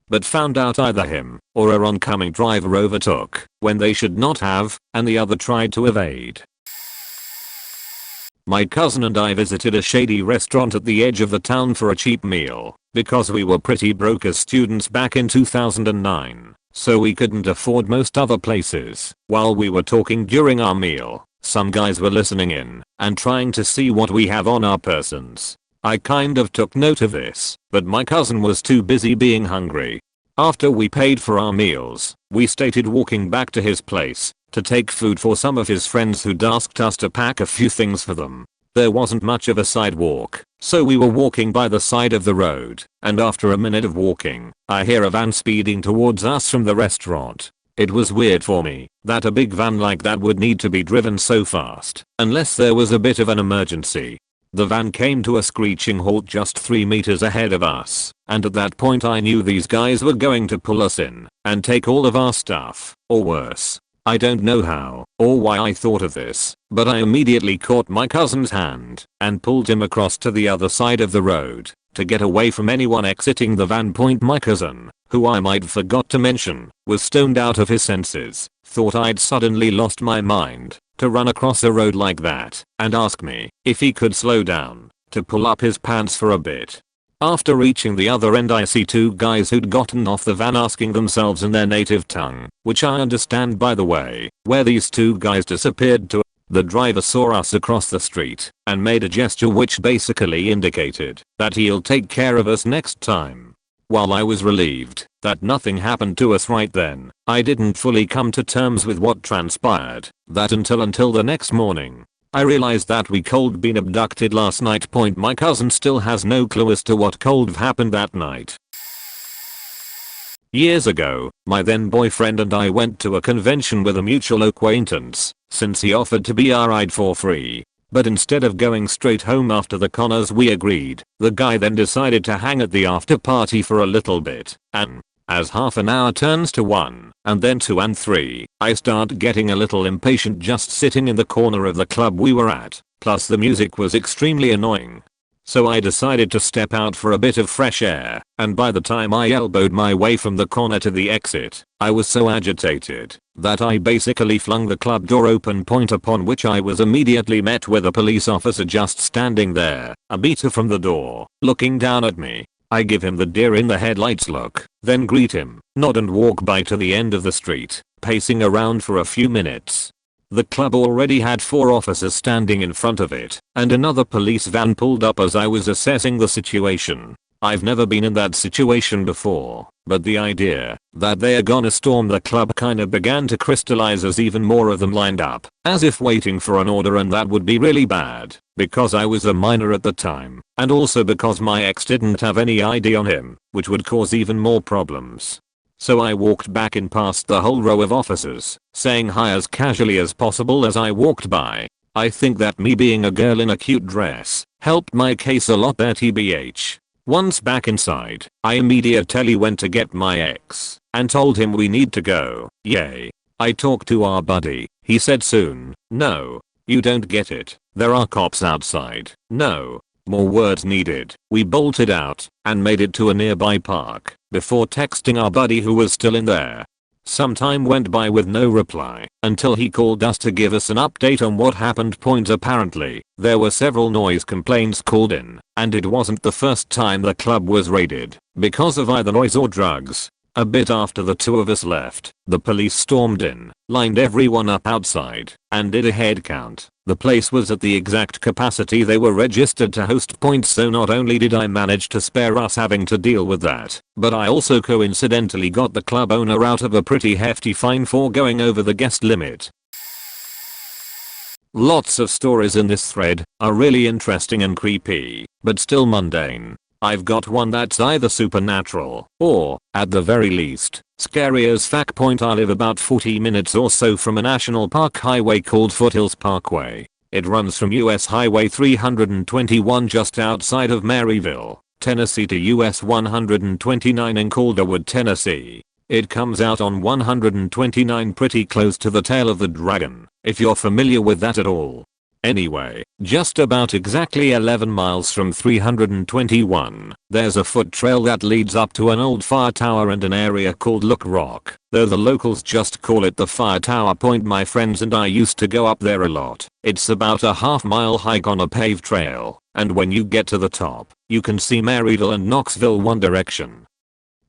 but found out either him or a oncoming driver overtook when they should not have, and the other tried to evade. My cousin and I visited a shady restaurant at the edge of the town for a cheap meal because we were pretty broke as students back in 2009, so we couldn't afford most other places. While we were talking during our meal, some guys were listening in and trying to see what we have on our persons. I kind of took note of this, but my cousin was too busy being hungry. After we paid for our meals, we started walking back to his place to take food for some of his friends who'd asked us to pack a few things for them. There wasn't much of a sidewalk, so we were walking by the side of the road, and after a minute of walking, I hear a van speeding towards us from the restaurant. It was weird for me that a big van like that would need to be driven so fast, unless there was a bit of an emergency. The van came to a screeching halt just 3 meters ahead of us, and at that point I knew these guys were going to pull us in and take all of our stuff, or worse. I don't know how or why I thought of this, but I immediately caught my cousin's hand and pulled him across to the other side of the road to get away from anyone exiting the van. My cousin, who I might forgot to mention, was stoned out of his senses, thought I'd suddenly lost my mind, to run across a road like that, and ask me if he could slow down, to pull up his pants for a bit. After reaching the other end I see two guys who'd gotten off the van asking themselves in their native tongue, which I understand by the way, where these two guys disappeared to. The driver saw us across the street and made a gesture which basically indicated that he'll take care of us next time. While I was relieved that nothing happened to us right then, I didn't fully come to terms with what transpired that until the next morning. I realized that we cold been abducted last night. My cousin still has no clue as to what cold happened that night. Years ago, my then boyfriend and I went to a convention with a mutual acquaintance, since he offered to be our ride for free. But instead of going straight home after the con as we agreed, the guy then decided to hang at the after party for a little bit, and as half an hour turns to 1, and then 2 and 3, I start getting a little impatient just sitting in the corner of the club we were at, plus the music was extremely annoying. So I decided to step out for a bit of fresh air, and by the time I elbowed my way from the corner to the exit, I was so agitated that I basically flung the club door open, upon which I was immediately met with a police officer just standing there, a meter from the door, looking down at me. I give him the deer in the headlights look, then greet him, nod and walk by to the end of the street, pacing around for a few minutes. The club already had 4 officers standing in front of it, and another police van pulled up as I was assessing the situation. I've never been in that situation before, but the idea that they're gonna storm the club kinda began to crystallize as even more of them lined up, as if waiting for an order, and that would be really bad, because I was a minor at the time, and also because my ex didn't have any ID on him, which would cause even more problems. So I walked back in past the whole row of officers, saying hi as casually as possible as I walked by. I think that me being a girl in a cute dress helped my case a lot there tbh. Once back inside, I immediately went to get my ex and told him we need to go. Yay. I talked to our buddy. He said soon. No, you don't get it. There are cops outside. No. More words needed. We bolted out and made it to a nearby park before texting our buddy who was still in there. Some time went by with no reply until he called us to give us an update on what happened. Apparently, there were several noise complaints called in, and it wasn't the first time the club was raided because of either noise or drugs. A bit after the two of us left, the police stormed in, lined everyone up outside, and did a head count. The place was at the exact capacity they were registered to host. So not only did I manage to spare us having to deal with that, but I also coincidentally got the club owner out of a pretty hefty fine for going over the guest limit. Lots of stories in this thread are really interesting and creepy, but still mundane. I've got one that's either supernatural or, at the very least, scary as fuck. I live about 40 minutes or so from a national park highway called Foothills Parkway. It runs from US Highway 321 just outside of Maryville, Tennessee to US 129 in Calderwood, Tennessee. It comes out on 129 pretty close to the tail of the dragon, if you're familiar with that at all. Anyway, just about exactly 11 miles from 321, there's a foot trail that leads up to an old fire tower and an area called Look Rock, though the locals just call it the fire tower. My friends and I used to go up there a lot. It's about a half-mile hike on a paved trail, and when you get to the top, you can see Maryville and Knoxville one direction,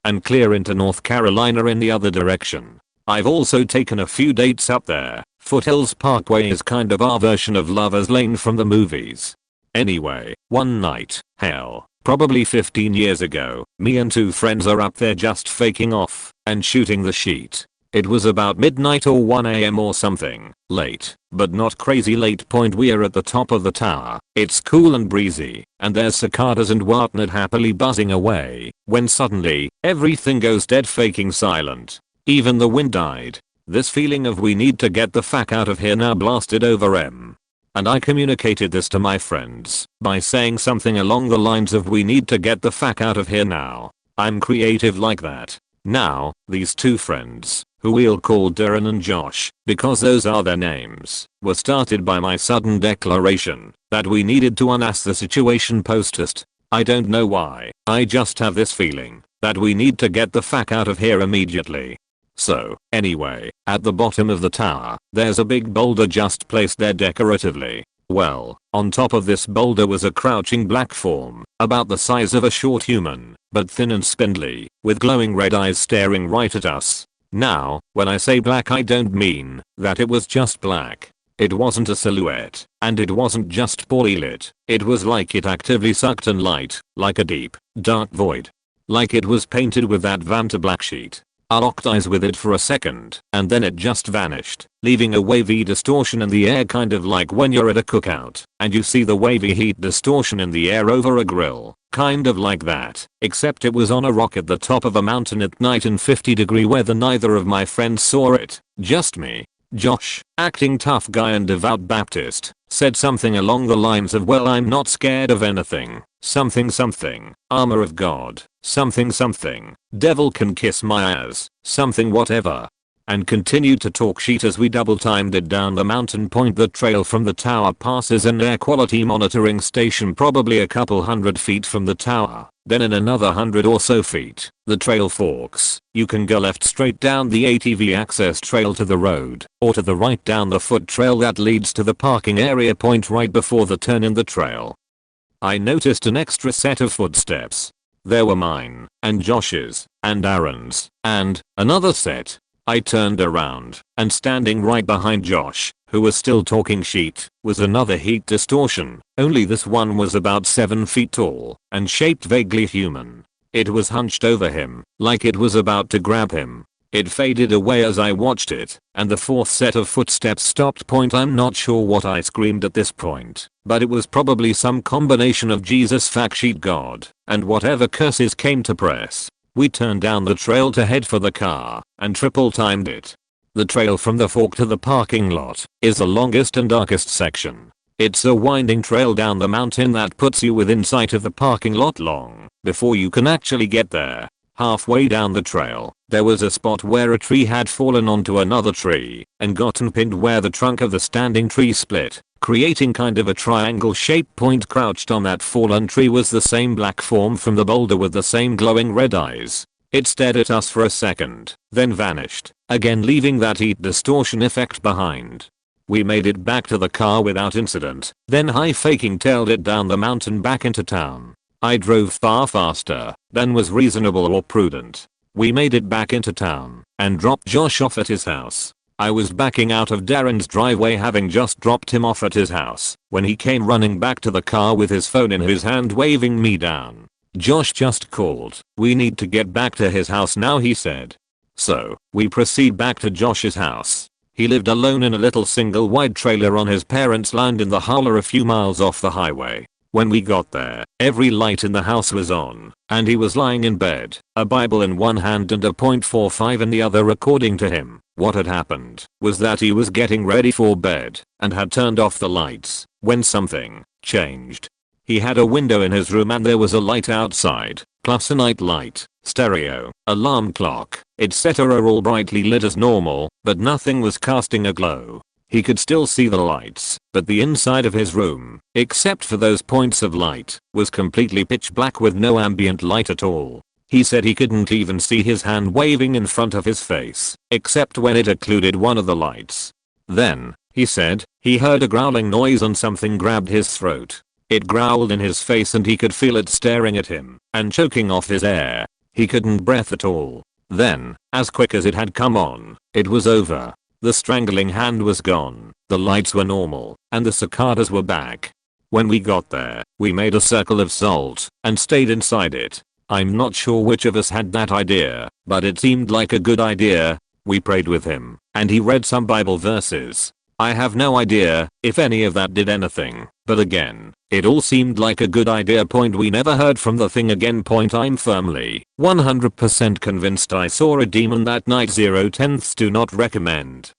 and clear into North Carolina in the other direction. I've also taken a few dates up there. Foothills Parkway is kind of our version of Lover's Lane from the movies. Anyway, one night, hell, probably 15 years ago, me and 2 friends are up there just faking off and shooting the sheet. It was about midnight or 1 AM or something, late, but not crazy late. We're at the top of the tower, it's cool and breezy, and there's cicadas and whatnot happily buzzing away, when suddenly, everything goes dead faking silent. Even the wind died. This feeling of we need to get the fuck out of here now blasted over M. And I communicated this to my friends by saying something along the lines of we need to get the fuck out of here now. I'm creative like that. Now, these 2 friends, who we'll call Darren and Josh, because those are their names, were started by my sudden declaration that we needed to unass the situation postest. I don't know why, I just have this feeling that we need to get the fuck out of here immediately. So, anyway, at the bottom of the tower, there's a big boulder just placed there decoratively. Well, on top of this boulder was a crouching black form, about the size of a short human, but thin and spindly, with glowing red eyes staring right at us. Now, when I say black I don't mean that it was just black. It wasn't a silhouette, and it wasn't just poorly lit. It was like it actively sucked in light, like a deep, dark void. Like it was painted with that Vanta black sheet. I locked eyes with it for a second, and then it just vanished, leaving a wavy distortion in the air, kind of like when you're at a cookout, and you see the wavy heat distortion in the air over a grill. Kind of like that, except it was on a rock at the top of a mountain at night in 50-degree weather. Neither of my friends saw it, just me. Josh, acting tough guy and devout Baptist, said something along the lines of, well, I'm not scared of anything. Something something, armor of God, something something, devil can kiss my ass, something whatever. And continued to talk shit as we double timed it down the mountain point. The trail from the tower passes an air quality monitoring station probably a couple hundred feet from the tower. Then in another 100 or so feet, the trail forks. You can go left straight down the ATV access trail to the road, or to the right down the foot trail that leads to the parking area point right before the turn in the trail. I noticed an extra set of footsteps. There were mine, and Josh's, and Aaron's, and another set. I turned around, and standing right behind Josh, who was still talking shit, was another heat distortion, only this one was about 7 feet tall, and shaped vaguely human. It was hunched over him, like it was about to grab him. It faded away as I watched it, and the fourth set of footsteps stopped. I'm not sure what I screamed at this point, but it was probably some combination of Jesus fact sheet God, and whatever curses came to press. We turned down the trail to head for the car, and triple timed it. The trail from the fork to the parking lot is the longest and darkest section. It's a winding trail down the mountain that puts you within sight of the parking lot long before you can actually get there. Halfway down the trail, there was a spot where a tree had fallen onto another tree and gotten pinned where the trunk of the standing tree split, creating kind of a triangle shape. Crouched on that fallen tree was the same black form from the boulder with the same glowing red eyes. It stared at us for a second, then vanished, again leaving that heat distortion effect behind. We made it back to the car without incident, then high faking tailed it down the mountain back into town. I drove far faster than was reasonable or prudent. We made it back into town and dropped Josh off at his house. I was backing out of Darren's driveway having just dropped him off at his house when he came running back to the car with his phone in his hand waving me down. Josh just called. We need to get back to his house now, he said. So, we proceed back to Josh's house. He lived alone in a little single wide trailer on his parents' land in the holler a few miles off the highway. When we got there, every light in the house was on, and he was lying in bed, a Bible in one hand and a .45 in the other. According to him, what had happened was that he was getting ready for bed and had turned off the lights when something changed. He had a window in his room and there was a light outside, plus a night light, stereo, alarm clock, etc. all brightly lit as normal, but nothing was casting a glow. He could still see the lights, but the inside of his room, except for those points of light, was completely pitch black with no ambient light at all. He said he couldn't even see his hand waving in front of his face, except when it occluded one of the lights. Then, he said, he heard a growling noise and something grabbed his throat. It growled in his face and he could feel it staring at him and choking off his air. He couldn't breathe at all. Then, as quick as it had come on, it was over. The strangling hand was gone, the lights were normal, and the cicadas were back. When we got there, we made a circle of salt and stayed inside it. I'm not sure which of us had that idea, but it seemed like a good idea. We prayed with him, and he read some Bible verses. I have no idea if any of that did anything, but again, it all seemed like a good idea. We never heard from the thing again. I'm firmly 100% convinced I saw a demon that night. 0/10 do not recommend.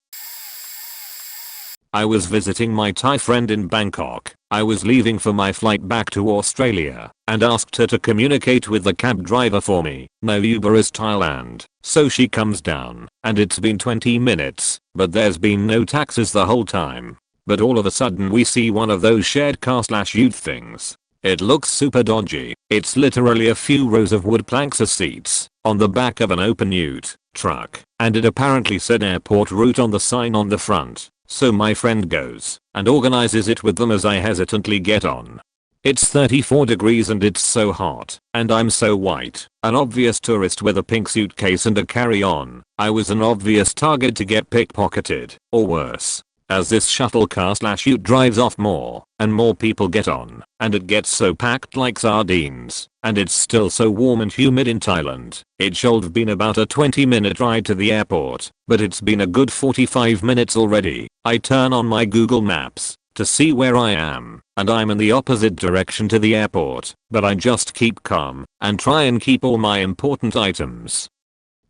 I was visiting my Thai friend in Bangkok. I was leaving for my flight back to Australia and asked her to communicate with the cab driver for me. No Uber is Thailand, so she comes down and it's been 20 minutes, but there's been no taxis the whole time. But all of a sudden we see one of those shared car/ute things. It looks super dodgy. It's literally a few rows of wood planks as seats on the back of an open ute truck, and it apparently said airport route on the sign on the front. So my friend goes and organizes it with them as I hesitantly get on. It's 34 degrees and it's so hot, and I'm so white, an obvious tourist with a pink suitcase and a carry-on. I was an obvious target to get pickpocketed, or worse. As this shuttle car / ute drives off more and more people get on, and it gets so packed like sardines, and it's still so warm and humid in Thailand. It should have been about a 20-minute ride to the airport, but it's been a good 45 minutes already. I turn on my Google Maps to see where I am, and I'm in the opposite direction to the airport, but I just keep calm and try and keep all my important items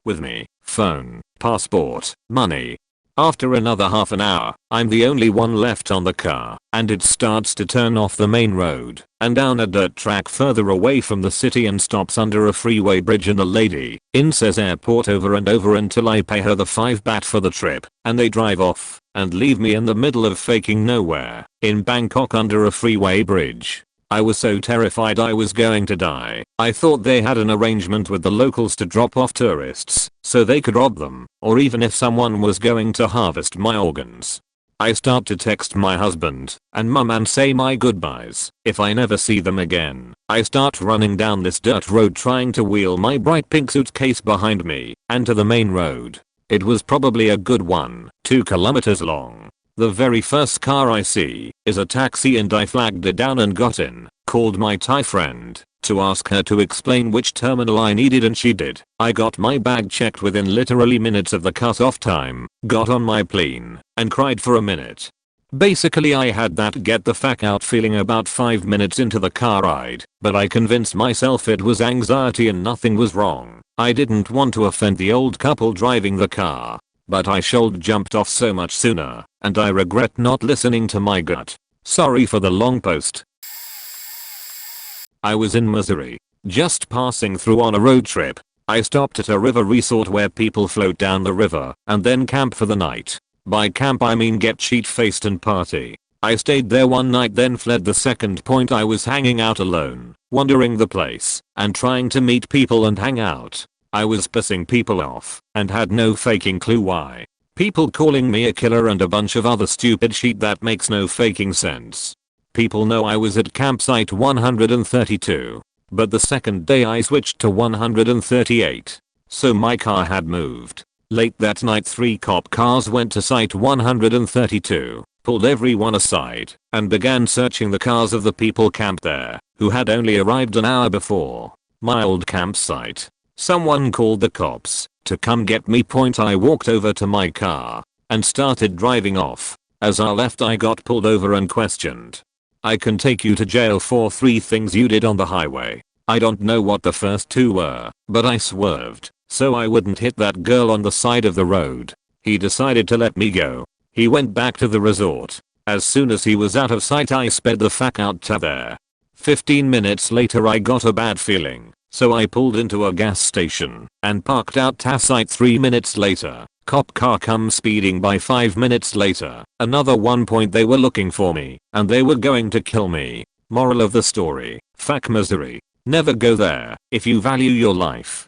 with me: phone, passport, money. After another half an hour, I'm the only one left on the car, and it starts to turn off the main road and down a dirt track further away from the city and stops under a freeway bridge, and the lady in says airport over and over until I pay her the 5 baht for the trip, and they drive off and leave me in the middle of faking nowhere in Bangkok under a freeway bridge. I was so terrified I was going to die. I thought they had an arrangement with the locals to drop off tourists so they could rob them, or even if someone was going to harvest my organs. I start to text my husband and mum and say my goodbyes if I never see them again. I start running down this dirt road trying to wheel my bright pink suitcase behind me and to the main road. It was probably a good 1-2 kilometers long. The very first car I see is a taxi, and I flagged it down and got in, called my Thai friend to ask her to explain which terminal I needed, and she did. I got my bag checked within literally minutes of the cut-off time, got on my plane, and cried for a minute. Basically I had that get the fuck out feeling about 5 minutes into the car ride, but I convinced myself it was anxiety and nothing was wrong. I didn't want to offend the old couple driving the car, but I should jumped off so much sooner, and I regret not listening to my gut. Sorry for the long post. I was in Missouri, just passing through on a road trip. I stopped at a river resort where people float down the river and then camp for the night. By camp I mean get sheet-faced and party. I stayed there one night, then fled the second point. I was hanging out alone, wandering the place, and trying to meet people and hang out. I was pissing people off and had no faking clue why. People calling me a killer and a bunch of other stupid shit that makes no faking sense. People know I was at campsite 132, but the second day I switched to 138. So my car had moved. Late that night 3 cop cars went to site 132, pulled everyone aside, and began searching the cars of the people camped there, who had only arrived an hour before. My old campsite. Someone called the cops to come get me. I walked over to my car and started driving off. As I left I got pulled over and questioned. I can take you to jail for 3 things you did on the highway. I don't know what the first 2 were, but I swerved so I wouldn't hit that girl on the side of the road. He decided to let me go. He went back to the resort. As soon as he was out of sight I sped the fuck out to there. 15 minutes later I got a bad feeling, so I pulled into a gas station and parked out to site. 3 minutes later, cop car comes speeding by. 5 minutes later, another 1 point. They were looking for me and they were going to kill me. Moral of the story: fuck Missouri. Never go there if you value your life.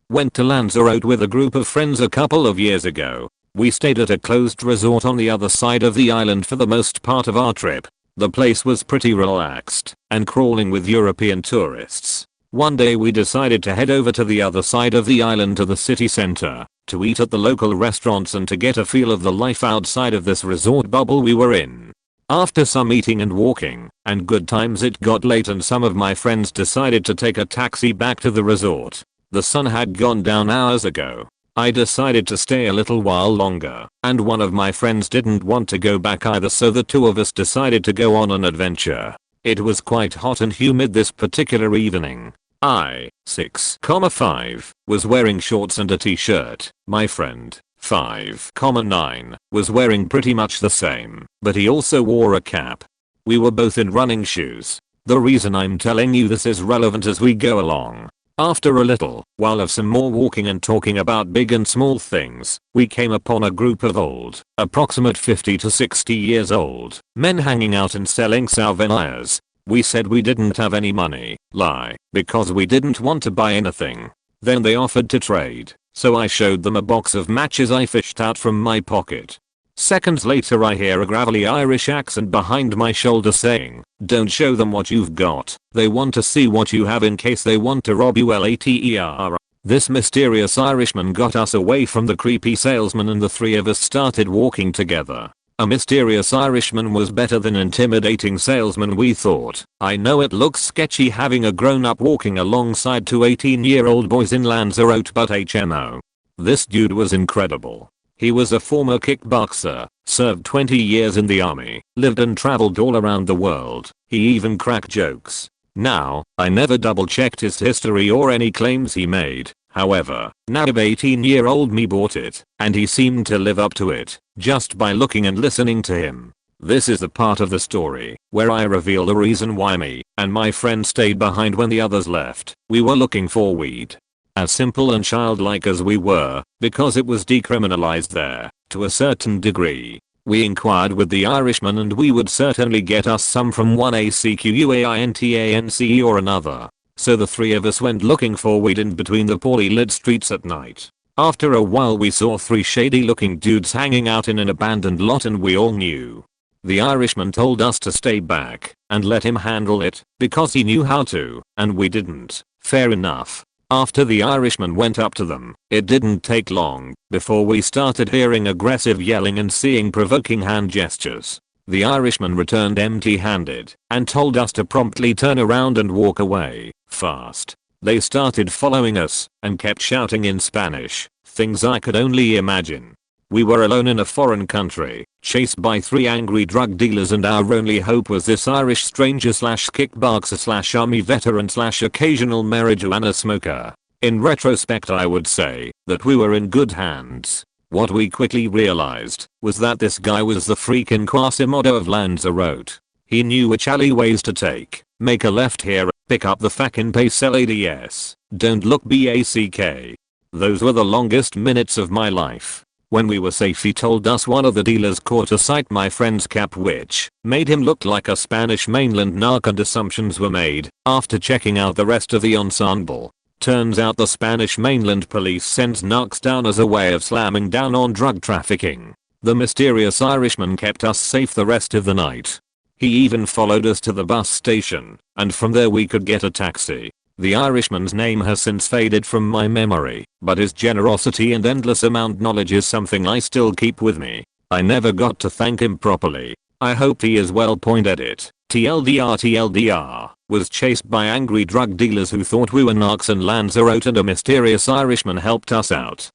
Went to Lanzarote with a group of friends a couple of years ago. We stayed at a closed resort on the other side of the island for the most part of our trip. The place was pretty relaxed and crawling with European tourists. One day we decided to head over to the other side of the island to the city center to eat at the local restaurants and to get a feel of the life outside of this resort bubble we were in. After some eating and walking and good times, it got late and some of my friends decided to take a taxi back to the resort. The sun had gone down hours ago. I decided to stay a little while longer, and one of my friends didn't want to go back either, so the 2 of us decided to go on an adventure. It was quite hot and humid this particular evening. I, 6,5, was wearing shorts and a t-shirt. My friend, 5,9, was wearing pretty much the same, but he also wore a cap. We were both in running shoes. The reason I'm telling you this is relevant as we go along. After a little while of some more walking and talking about big and small things, we came upon a group of old approximate 50 to 60 years old, men hanging out and selling souvenirs. We said we didn't have any money, lie, because we didn't want to buy anything. Then they offered to trade, so I showed them a box of matches I fished out from my pocket. Seconds later I hear a gravelly Irish accent behind my shoulder saying, "Don't show them what you've got, they want to see what you have in case they want to rob you later." This mysterious Irishman got us away from the creepy salesman and the three of us started walking together. A mysterious Irishman was better than intimidating salesman, we thought. I know it looks sketchy having a grown-up walking alongside two 18-year-old boys in Lanzarote, but HMO. This dude was incredible. He was a former kickboxer, served 20 years in the army, lived and traveled all around the world. He even cracked jokes. Now, I never double-checked his history or any claims he made. However, naive 18-year-old me bought it, and he seemed to live up to it, just by looking and listening to him. This is the part of the story where I reveal the reason why me and my friend stayed behind when the others left. We were looking for weed. As simple and childlike as we were, because it was decriminalized there, to a certain degree. We inquired with the Irishman and we would certainly get us some from one ACQUAINTANCE or another. So the three of us went looking for weed in between the poorly lit streets at night. After a while we saw three shady looking dudes hanging out in an abandoned lot and we all knew. The Irishman told us to stay back and let him handle it because he knew how to, and we didn't. Fair enough. After the Irishman went up to them, it didn't take long before we started hearing aggressive yelling and seeing provoking hand gestures. The Irishman returned empty-handed and told us to promptly turn around and walk away, fast. They started following us and kept shouting in Spanish, things I could only imagine. We were alone in a foreign country, chased by three angry drug dealers, and our only hope was this Irish stranger slash kickboxer slash army veteran slash occasional marijuana smoker. In retrospect I would say that we were in good hands. What we quickly realized was that this guy was the freaking Quasimodo of Lanzarote. He knew which alleyways to take, make a left here, pick up the fucking pace LADS, don't look BACK. Those were the longest minutes of my life. When we were safe he told us one of the dealers caught a sight my friend's cap which made him look like a Spanish mainland narc, and assumptions were made after checking out the rest of the ensemble. Turns out the Spanish mainland police sends narcs down as a way of slamming down on drug trafficking. The mysterious Irishman kept us safe the rest of the night. He even followed us to the bus station, and from there we could get a taxi. The Irishman's name has since faded from my memory, but his generosity and endless amount knowledge is something I still keep with me. I never got to thank him properly. I hope he is well. Edit. TLDR was chased by angry drug dealers who thought we were narcs in Lanzarote, and a mysterious Irishman helped us out.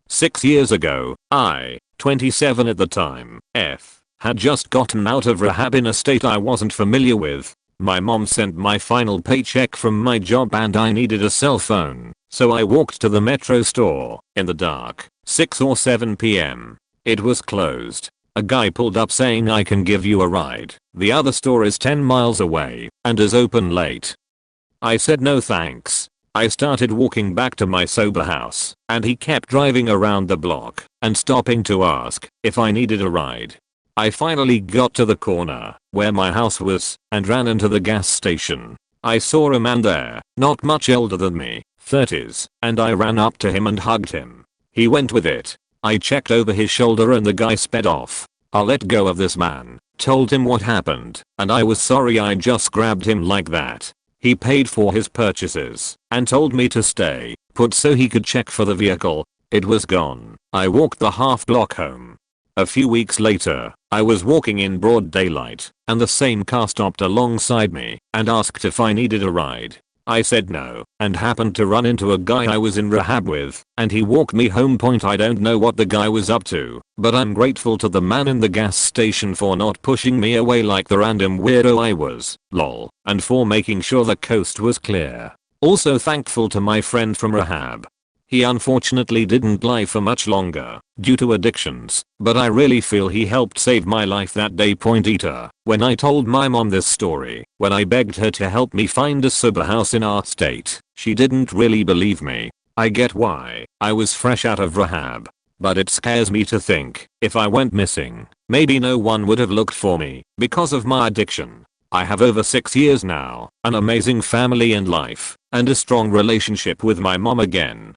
6 years ago, I, 27 at the time, had just gotten out of rehab in a state I wasn't familiar with. My mom sent my final paycheck from my job and I needed a cell phone, so I walked to the Metro store in the dark, 6 or 7 p.m. It was closed. A guy pulled up saying, "I can give you a ride. The other store is 10 miles away and is open late." I said no thanks. I started walking back to my sober house and he kept driving around the block and stopping to ask if I needed a ride. I finally got to the corner where my house was and ran into the gas station. I saw a man there, not much older than me, 30s, and I ran up to him and hugged him. He went with it. I checked over his shoulder and the guy sped off. I let go of this man, told him what happened, and I was sorry I just grabbed him like that. He paid for his purchases and told me to stay put so he could check for the vehicle. It was gone. I walked the half block home. A few weeks later, I was walking in broad daylight and the same car stopped alongside me and asked if I needed a ride. I said no and happened to run into a guy I was in rehab with, and he walked me home. I don't know what the guy was up to, but I'm grateful to the man in the gas station for not pushing me away like the random weirdo I was, lol, and for making sure the coast was clear. Also thankful to my friend from rehab. He unfortunately didn't live for much longer due to addictions, but I really feel he helped save my life that day. Eater. When I told my mom this story, when I begged her to help me find a sober house in our state, she didn't really believe me. I get why. I was fresh out of rehab. But it scares me to think, if I went missing, maybe no one would have looked for me because of my addiction. I have over 6 years now, an amazing family and life, and a strong relationship with my mom again.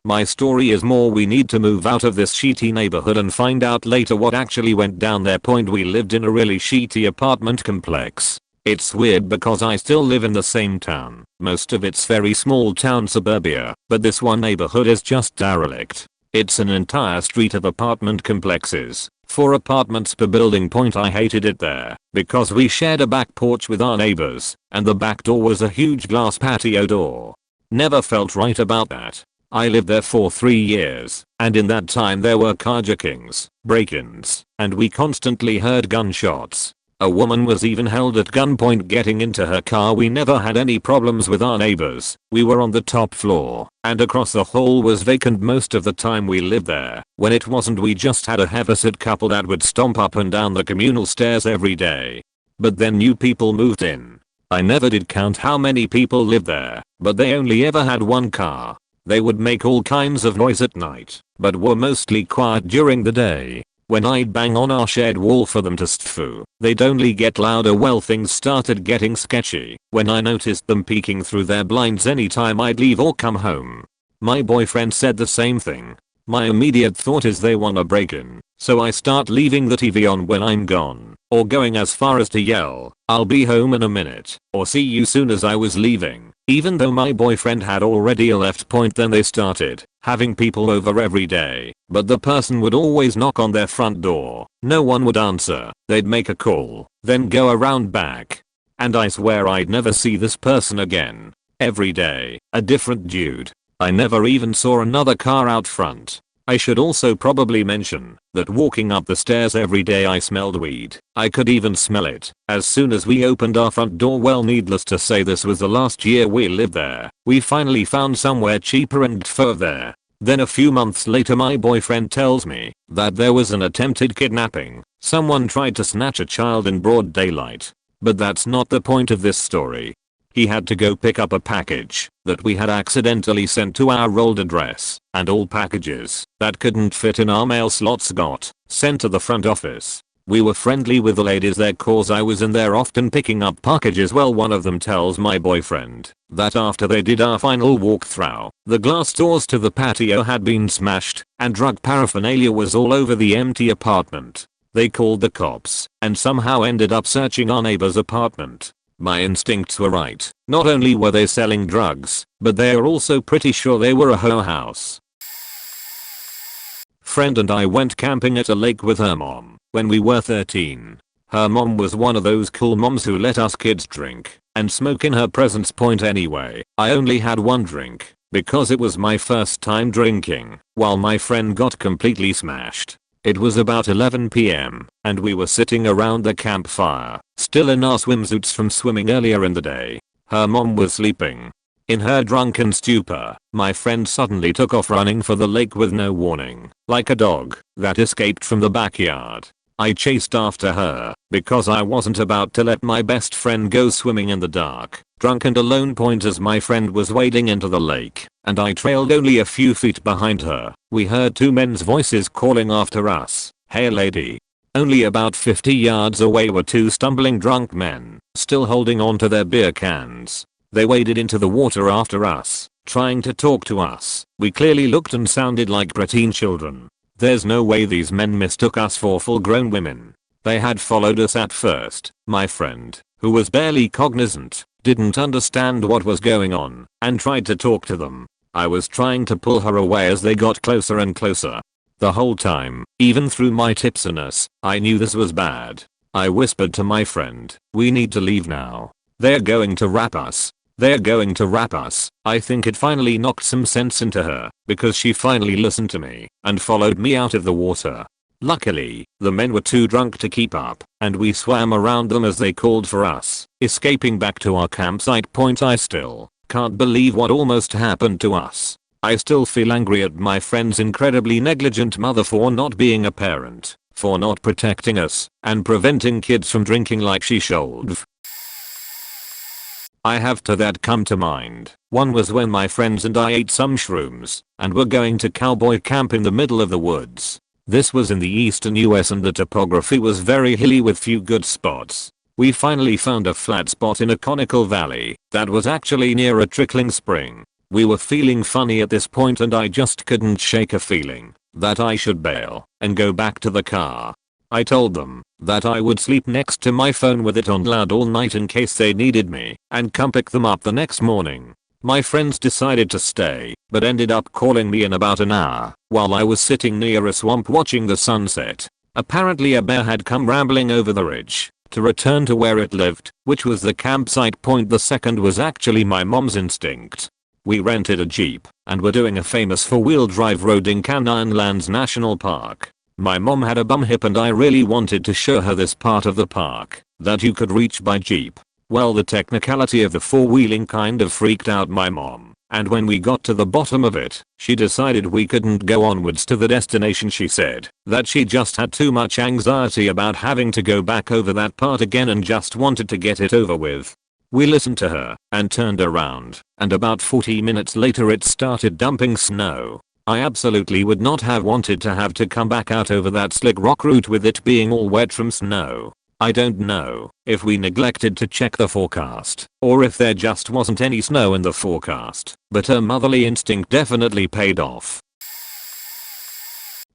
My story is more we need to move out of this shitty neighborhood and find out later what actually went down there. We lived in a really shitty apartment complex. It's weird because I still live in the same town. Most of it's very small town suburbia, but this one neighborhood is just derelict. It's an entire street of apartment complexes. 4 apartments per building. I hated it there because we shared a back porch with our neighbors, and the back door was a huge glass patio door. Never felt right about that. I lived there for 3 years, and in that time there were carjackings, break-ins, and we constantly heard gunshots. A woman was even held at gunpoint getting into her car. We never had any problems with our neighbors. We were on the top floor, and across the hall was vacant most of the time we lived there. When it wasn't, we just had a heavyset couple that would stomp up and down the communal stairs every day. But then new people moved in. I never did count how many people lived there, but they only ever had 1 car. They would make all kinds of noise at night, but were mostly quiet during the day. When I'd bang on our shared wall for them to stfu, they'd only get louder. Well, things started getting sketchy when I noticed them peeking through their blinds anytime I'd leave or come home. My boyfriend said the same thing. My immediate thought is they wanna break in, so I start leaving the TV on when I'm gone, or going as far as to yell, "I'll be home in a minute," or "see you soon" as I was leaving. Even though my boyfriend had already left. Then they started having people over every day, but the person would always knock on their front door. No one would answer. They'd make a call, then go around back. And I swear I'd never see this person again. Every day, a different dude. I never even saw another car out front. I should also probably mention that walking up the stairs every day I smelled weed. I could even smell it as soon as we opened our front door. Well, needless to say, this was the last year we lived there. We finally found somewhere cheaper and there. Then a few months later my boyfriend tells me that there was an attempted kidnapping. Someone tried to snatch a child in broad daylight. But that's not the point of this story. He had to go pick up a package that we had accidentally sent to our old address, and all packages that couldn't fit in our mail slots got sent to the front office. We were friendly with the ladies there cause I was in there often picking up packages. Well, one of them tells my boyfriend that after they did our final walkthrough, the glass doors to the patio had been smashed and drug paraphernalia was all over the empty apartment. They called the cops and somehow ended up searching our neighbor's apartment. My instincts were right. Not only were they selling drugs, but they are also pretty sure they were a hoe house. Friend and I went camping at a lake with her mom when we were 13. Her mom was one of those cool moms who let us kids drink and smoke in her presence. Anyway, I only had 1 drink because it was my first time drinking, while my friend got completely smashed. It was about 11 PM, and we were sitting around the campfire, still in our swimsuits from swimming earlier in the day. Her mom was sleeping. In her drunken stupor, my friend suddenly took off running for the lake with no warning, like a dog that escaped from the backyard. I chased after her because I wasn't about to let my best friend go swimming in the dark, drunk and alone. As my friend was wading into the lake, and I trailed only a few feet behind her, we heard 2 men's voices calling after us, "Hey lady." Only about 50 yards away were 2 stumbling drunk men, still holding on to their beer cans. They waded into the water after us, trying to talk to us. We clearly looked and sounded like preteen children. There's no way these men mistook us for full-grown women. They had followed us at first. My friend, who was barely cognizant, didn't understand what was going on and tried to talk to them. I was trying to pull her away as they got closer and closer. The whole time, even through my tipsiness, I knew this was bad. I whispered to my friend, "We need to leave now. They're going to wrap us. They're going to wrap us." I think it finally knocked some sense into her because she finally listened to me and followed me out of the water. Luckily, the men were too drunk to keep up, and we swam around them as they called for us, escaping back to our campsite. I still can't believe what almost happened to us. I still feel angry at my friend's incredibly negligent mother for not being a parent, for not protecting us, and preventing kids from drinking like she should. I have two that come to mind. One was when my friends and I ate some shrooms and were going to cowboy camp in the middle of the woods. This was in the eastern US and the topography was very hilly with few good spots. We finally found a flat spot in a conical valley that was actually near a trickling spring. We were feeling funny at this point and I just couldn't shake a feeling that I should bail and go back to the car. I told them that I would sleep next to my phone with it on loud all night in case they needed me and come pick them up the next morning. My friends decided to stay but ended up calling me in about an hour while I was sitting near a swamp watching the sunset. Apparently a bear had come rambling over the ridge to return to where it lived, which was the campsite point. The second was actually my mom's instinct. We rented a Jeep and were doing a famous four-wheel drive road in Canyonlands National Park. My mom had a bum hip and I really wanted to show her this part of the park that you could reach by Jeep. Well, the technicality of the four-wheeling kind of freaked out my mom, and when we got to the bottom of it, she decided we couldn't go onwards to the destination. She said that she just had too much anxiety about having to go back over that part again and just wanted to get it over with. We listened to her and turned around, and about 40 minutes later it started dumping snow. I absolutely would not have wanted to have to come back out over that slick rock route with it being all wet from snow. I don't know if we neglected to check the forecast or if there just wasn't any snow in the forecast, but her motherly instinct definitely paid off.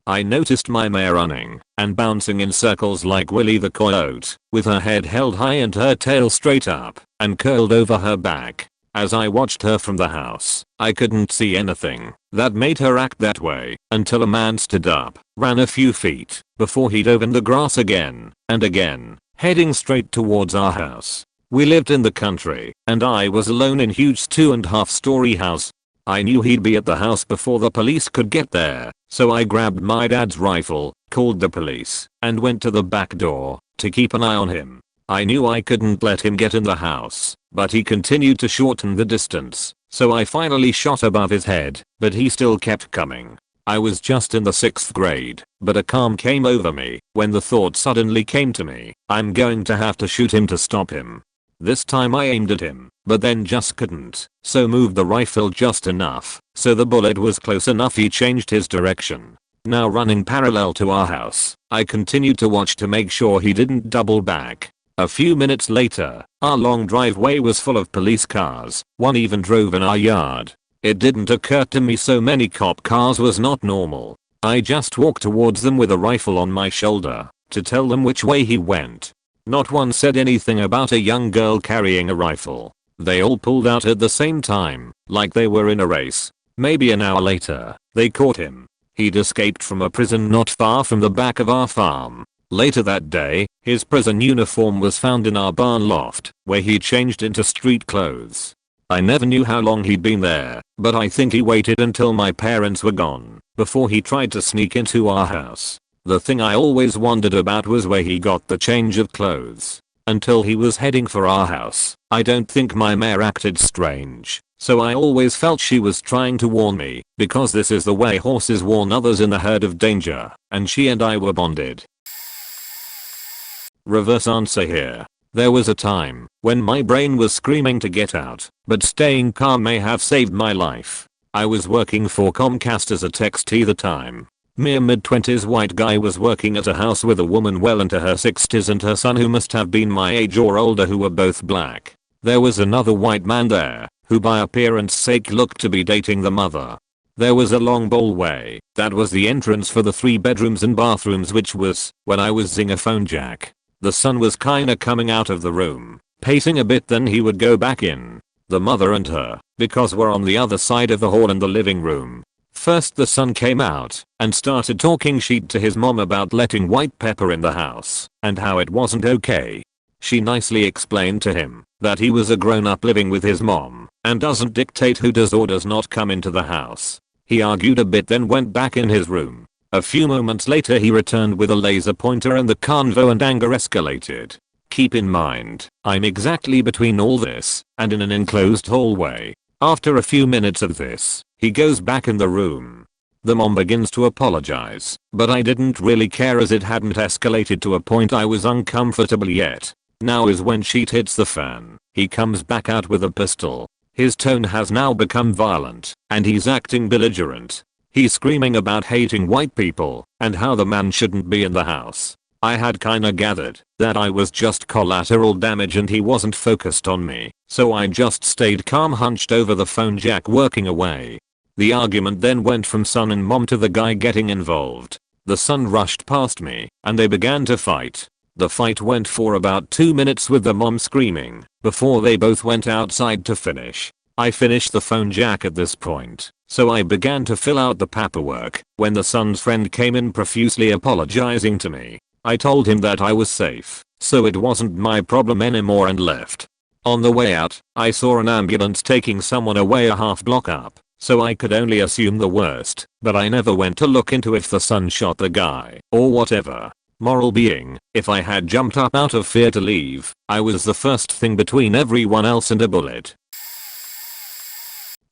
I noticed my mare running and bouncing in circles like Willy the Coyote, with her head held high and her tail straight up and curled over her back. As I watched her from the house, I couldn't see anything that made her act that way until a man stood up, ran a few feet before he dove in the grass again and again, heading straight towards our house. We lived in the country and I was alone in huge 2.5-story house. I knew he'd be at the house before the police could get there, so I grabbed my dad's rifle, called the police, and went to the back door to keep an eye on him. I knew I couldn't let him get in the house, but he continued to shorten the distance, so I finally shot above his head, but he still kept coming. I was just in the 6th grade, but a calm came over me when the thought suddenly came to me, I'm going to have to shoot him to stop him. This time I aimed at him, but then just couldn't, so moved the rifle just enough, so the bullet was close enough he changed his direction. Now running parallel to our house, I continued to watch to make sure he didn't double back. A few minutes later, our long driveway was full of police cars, one even drove in our yard. It didn't occur to me so many cop cars was not normal. I just walked towards them with a rifle on my shoulder to tell them which way he went. Not one said anything about a young girl carrying a rifle. They all pulled out at the same time, like they were in a race. Maybe an hour later, they caught him. He'd escaped from a prison not far from the back of our farm. Later that day, his prison uniform was found in our barn loft, where he changed into street clothes. I never knew how long he'd been there, but I think he waited until my parents were gone before he tried to sneak into our house. The thing I always wondered about was where he got the change of clothes. Until he was heading for our house, I don't think my mare acted strange, so I always felt she was trying to warn me, because this is the way horses warn others in the herd of danger, and she and I were bonded. Reverse answer here. There was a time when my brain was screaming to get out, but staying calm may have saved my life. I was working for Comcast as a textee the time. Mere mid-20s white guy was working at a house with a woman well into her 60s and her son who must have been my age or older who were both black. There was another white man there, who by appearance sake looked to be dating the mother. There was a long hallway that was the entrance for the 3 bedrooms and bathrooms, which was when I was zing a phone jack. The son was kinda coming out of the room, pacing a bit, then he would go back in. The mother and her, because we're on the other side of the hall in the living room. First the son came out and started talking shit to his mom about letting white pepper in the house and how it wasn't okay. She nicely explained to him that he was a grown-up living with his mom and doesn't dictate who does or does not come into the house. He argued a bit, then went back in his room. A few moments later he returned with a laser pointer and the convo and anger escalated. Keep in mind, I'm exactly between all this and in an enclosed hallway. After a few minutes of this, he goes back in the room. The mom begins to apologize, but I didn't really care as it hadn't escalated to a point I was uncomfortable yet. Now is when shit hits the fan. He comes back out with a pistol. His tone has now become violent, and he's acting belligerent. He's screaming about hating white people, and how the man shouldn't be in the house. I had kinda gathered that I was just collateral damage and he wasn't focused on me, so I just stayed calm, hunched over the phone jack, working away. The argument then went from son and mom to the guy getting involved. The son rushed past me, and they began to fight. The fight went for about 2 minutes with the mom screaming, before they both went outside to finish. I finished the phone jack at this point, so I began to fill out the paperwork when the son's friend came in profusely apologizing to me. I told him that I was safe, so it wasn't my problem anymore, and left. On the way out, I saw an ambulance taking someone away a half block up, so I could only assume the worst, but I never went to look into if the son shot the guy or whatever. Moral being, if I had jumped up out of fear to leave, I was the first thing between everyone else and a bullet.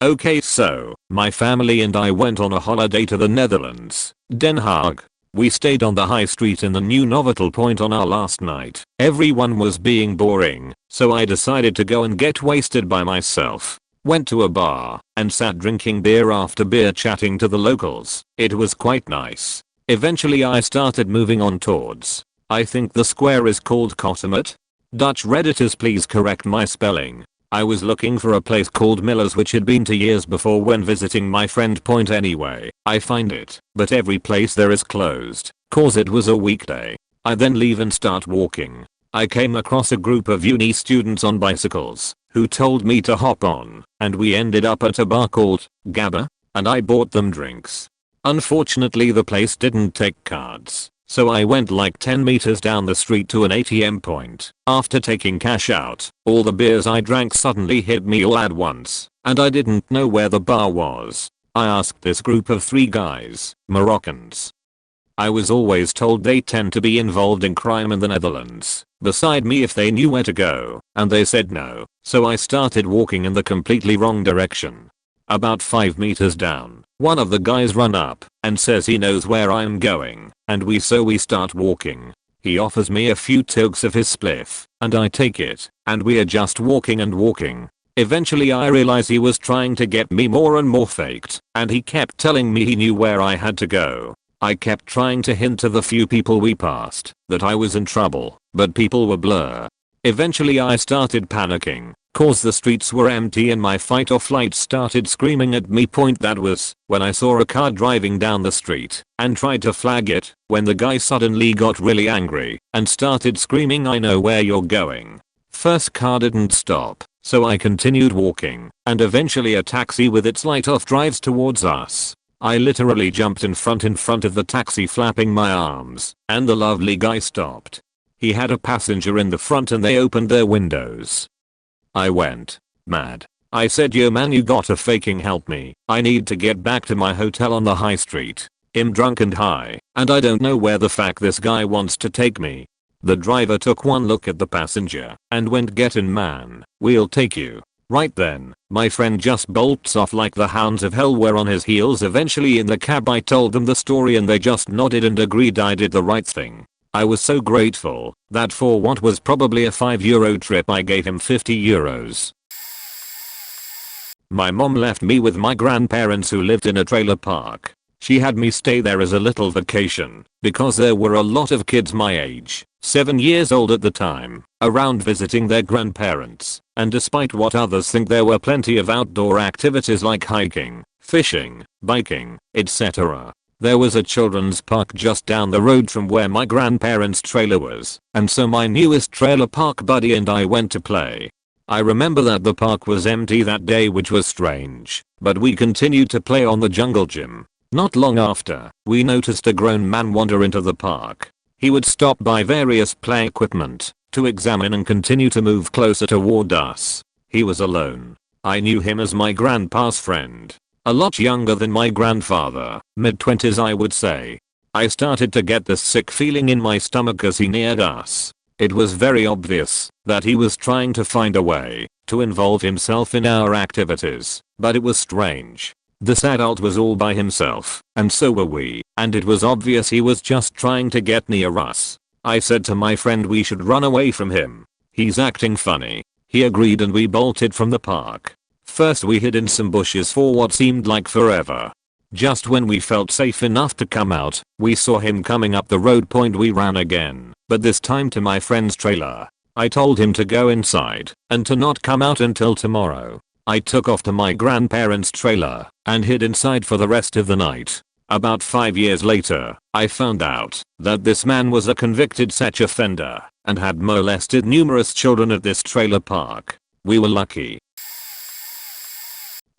Okay, so my family and I went on a holiday to the Netherlands, Den Haag. We stayed on the high street in the new Novotel Point on our last night. Everyone was being boring, so I decided to go and get wasted by myself. Went to a bar and sat drinking beer after beer, chatting to the locals. It was quite nice. Eventually I started moving on towards, I think the square is called Kottermet. Dutch Redditors, please correct my spelling. I was looking for a place called Miller's, which had been to years before when visiting my friend Point. Anyway, I find it, but every place there is closed, cause it was a weekday. I then leave and start walking. I came across a group of uni students on bicycles, who told me to hop on, and we ended up at a bar called Gabba, and I bought them drinks. Unfortunately the place didn't take cards, so I went like 10 meters down the street to an ATM point. After taking cash out, all the beers I drank suddenly hit me all at once, and I didn't know where the bar was. I asked this group of 3 guys, Moroccans. I was always told they tend to be involved in crime in the Netherlands, beside me if they knew where to go, and they said no, so I started walking in the completely wrong direction. About 5 meters down, one of the guys run up and says he knows where I'm going, and we start walking. He offers me a few togs of his spliff, and I take it, and we are just walking and walking. Eventually I realize he was trying to get me more and more faked, and he kept telling me he knew where I had to go. I kept trying to hint to the few people we passed that I was in trouble, but people were blur. Eventually I started panicking, cause the streets were empty and my fight or flight started screaming at me. Point that was when I saw a car driving down the street and tried to flag it, when the guy suddenly got really angry and started screaming, "I know where you're going." First car didn't stop, so I continued walking, and eventually a taxi with its light off drives towards us. I literally jumped in front of the taxi, flapping my arms, and the lovely guy stopped. He had a passenger in the front and they opened their windows. I went mad. I said, "Yo man, you gotta faking help me. I need to get back to my hotel on the high street. I'm drunk and high, and I don't know where the fuck this guy wants to take me." The driver took one look at the passenger and went, "Get in man, we'll take you." Right then, my friend just bolts off like the hounds of hell were on his heels. Eventually in the cab I told them the story and they just nodded and agreed I did the right thing. I was so grateful that for what was probably a €5 trip I gave him €50. My mom left me with my grandparents who lived in a trailer park. She had me stay there as a little vacation because there were a lot of kids my age, 7 years old at the time, around visiting their grandparents, and despite what others think, there were plenty of outdoor activities like hiking, fishing, biking, etc. There was a children's park just down the road from where my grandparents' trailer was, and so my newest trailer park buddy and I went to play. I remember that the park was empty that day, which was strange, but we continued to play on the jungle gym. Not long after, we noticed a grown man wander into the park. He would stop by various play equipment to examine and continue to move closer toward us. He was alone. I knew him as my grandpa's friend. A lot younger than my grandfather, mid-20s I would say. I started to get this sick feeling in my stomach as he neared us. It was very obvious that he was trying to find a way to involve himself in our activities, but it was strange. This adult was all by himself, and so were we, and it was obvious he was just trying to get near us. I said to my friend we should run away from him. He's acting funny. He agreed and we bolted from the park. First we hid in some bushes for what seemed like forever. Just when we felt safe enough to come out, we saw him coming up the road. We ran again, but this time to my friend's trailer. I told him to go inside and to not come out until tomorrow. I took off to my grandparents' trailer and hid inside for the rest of the night. About 5 years later, I found out that this man was a convicted sex offender and had molested numerous children at this trailer park. We were lucky.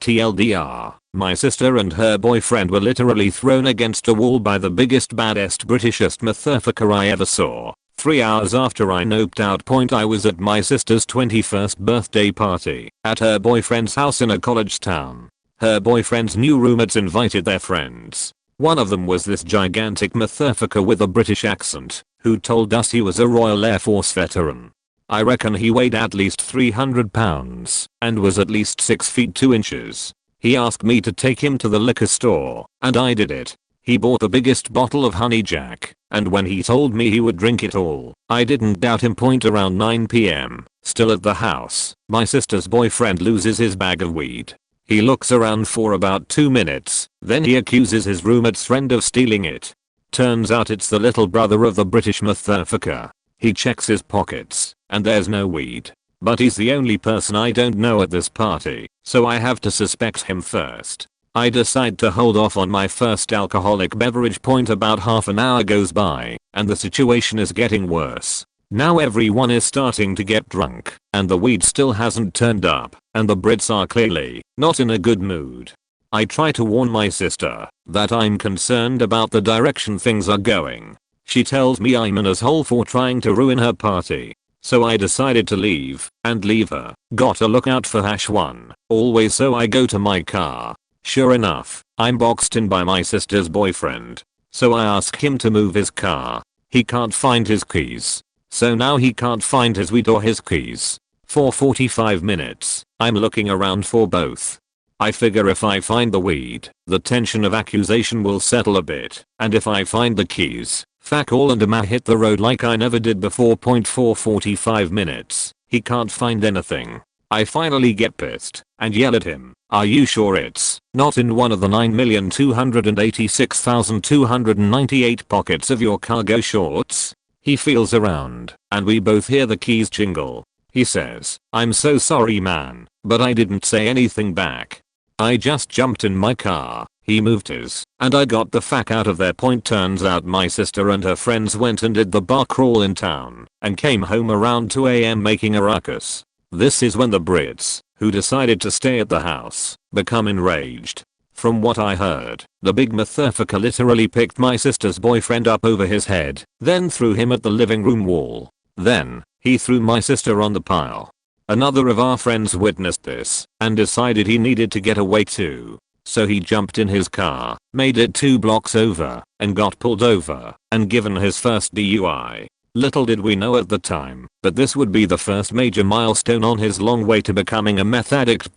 TLDR, my sister and her boyfriend were literally thrown against a wall by the biggest baddest Britishest motherfucker I ever saw. 3 hours after I noped out. I was at my sister's 21st birthday party at her boyfriend's house in a college town. Her boyfriend's new roommates invited their friends. One of them was this gigantic motherfucker with a British accent who told us he was a Royal Air Force veteran. I reckon he weighed at least 300 pounds and was at least 6 feet 2 inches. He asked me to take him to the liquor store and I did it. He bought the biggest bottle of Honey Jack, and when he told me he would drink it all, I didn't doubt him. Around 9 PM, still at the house, my sister's boyfriend loses his bag of weed. He looks around for about 2 minutes, then he accuses his roommate's friend of stealing it. Turns out it's the little brother of the British motherfucker. He checks his pockets, and there's no weed. But he's the only person I don't know at this party, so I have to suspect him first. I decide to hold off on my first alcoholic beverage. About half an hour goes by, and the situation is getting worse. Now everyone is starting to get drunk, and the weed still hasn't turned up, and the Brits are clearly not in a good mood. I try to warn my sister that I'm concerned about the direction things are going. She tells me I'm an asshole for trying to ruin her party. So I decided to leave and leave her. Gotta look out for #1 always. So I go to my car. Sure enough, I'm boxed in by my sister's boyfriend. So I ask him to move his car. He can't find his keys. So now he can't find his weed or his keys. For 45 minutes, I'm looking around for both. I figure if I find the weed, the tension of accusation will settle a bit. And if I find the keys, fuck all and I'ma hit the road like I never did before. For 45 minutes, he can't find anything. I finally get pissed and yell at him, "Are you sure it's not in one of the 9,286,298 pockets of your cargo shorts?" He feels around and we both hear the keys jingle. He says, "I'm so sorry man," but I didn't say anything back. I just jumped in my car. He moved his, and I got the fuck out of there. Turns out my sister and her friends went and did the bar crawl in town and came home around 2 AM making a ruckus. This is when the Brits, who decided to stay at the house, become enraged. From what I heard, the big motherfucker literally picked my sister's boyfriend up over his head, then threw him at the living room wall. Then, he threw my sister on the pile. Another of our friends witnessed this and decided he needed to get away too. So he jumped in his car, made it 2 blocks over, and got pulled over and given his first DUI. Little did we know at the time, but this would be the first major milestone on his long way to becoming a meth addict.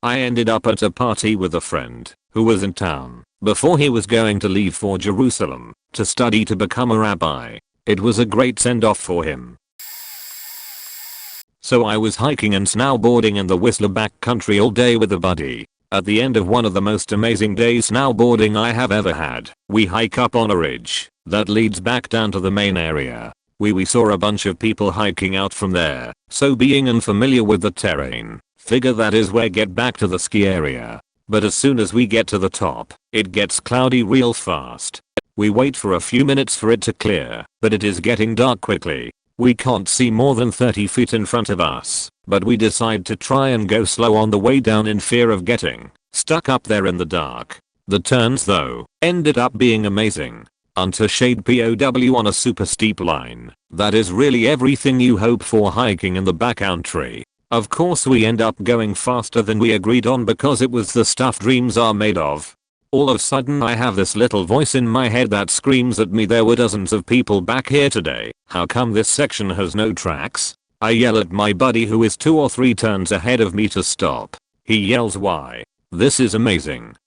I ended up at a party with a friend who was in town before he was going to leave for Jerusalem to study to become a rabbi. It was a great send-off for him. So I was hiking and snowboarding in the Whistler backcountry all day with a buddy. At the end of one of the most amazing days snowboarding I have ever had, we hike up on a ridge that leads back down to the main area. We saw a bunch of people hiking out from there, so being unfamiliar with the terrain, figure that is where get back to the ski area. But as soon as we get to the top, it gets cloudy real fast. We wait for a few minutes for it to clear, but it is getting dark quickly. We can't see more than 30 feet in front of us, but we decide to try and go slow on the way down in fear of getting stuck up there in the dark. The turns though, ended up being amazing. Onto shade POW on a super steep line. That is really everything you hope for hiking in the backcountry. Of course we end up going faster than we agreed on because it was the stuff dreams are made of. All of a sudden I have this little voice in my head that screams at me, "There were dozens of people back here today. How come this section has no tracks?" I yell at my buddy who is 2 or 3 turns ahead of me to stop. He yells, "Why? This is amazing."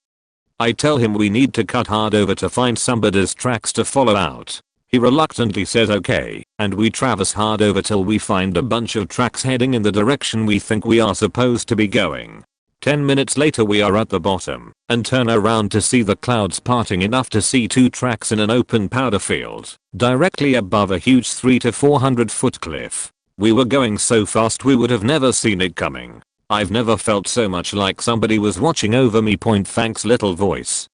I tell him we need to cut hard over to find somebody's tracks to follow out. He reluctantly says okay, and we traverse hard over till we find a bunch of tracks heading in the direction we think we are supposed to be going. 10 minutes later we are at the bottom and turn around to see the clouds parting enough to see 2 tracks in an open powder field directly above a huge 300 to 400 foot cliff. We were going so fast we would have never seen it coming. I've never felt so much like somebody was watching over me. Thanks little voice.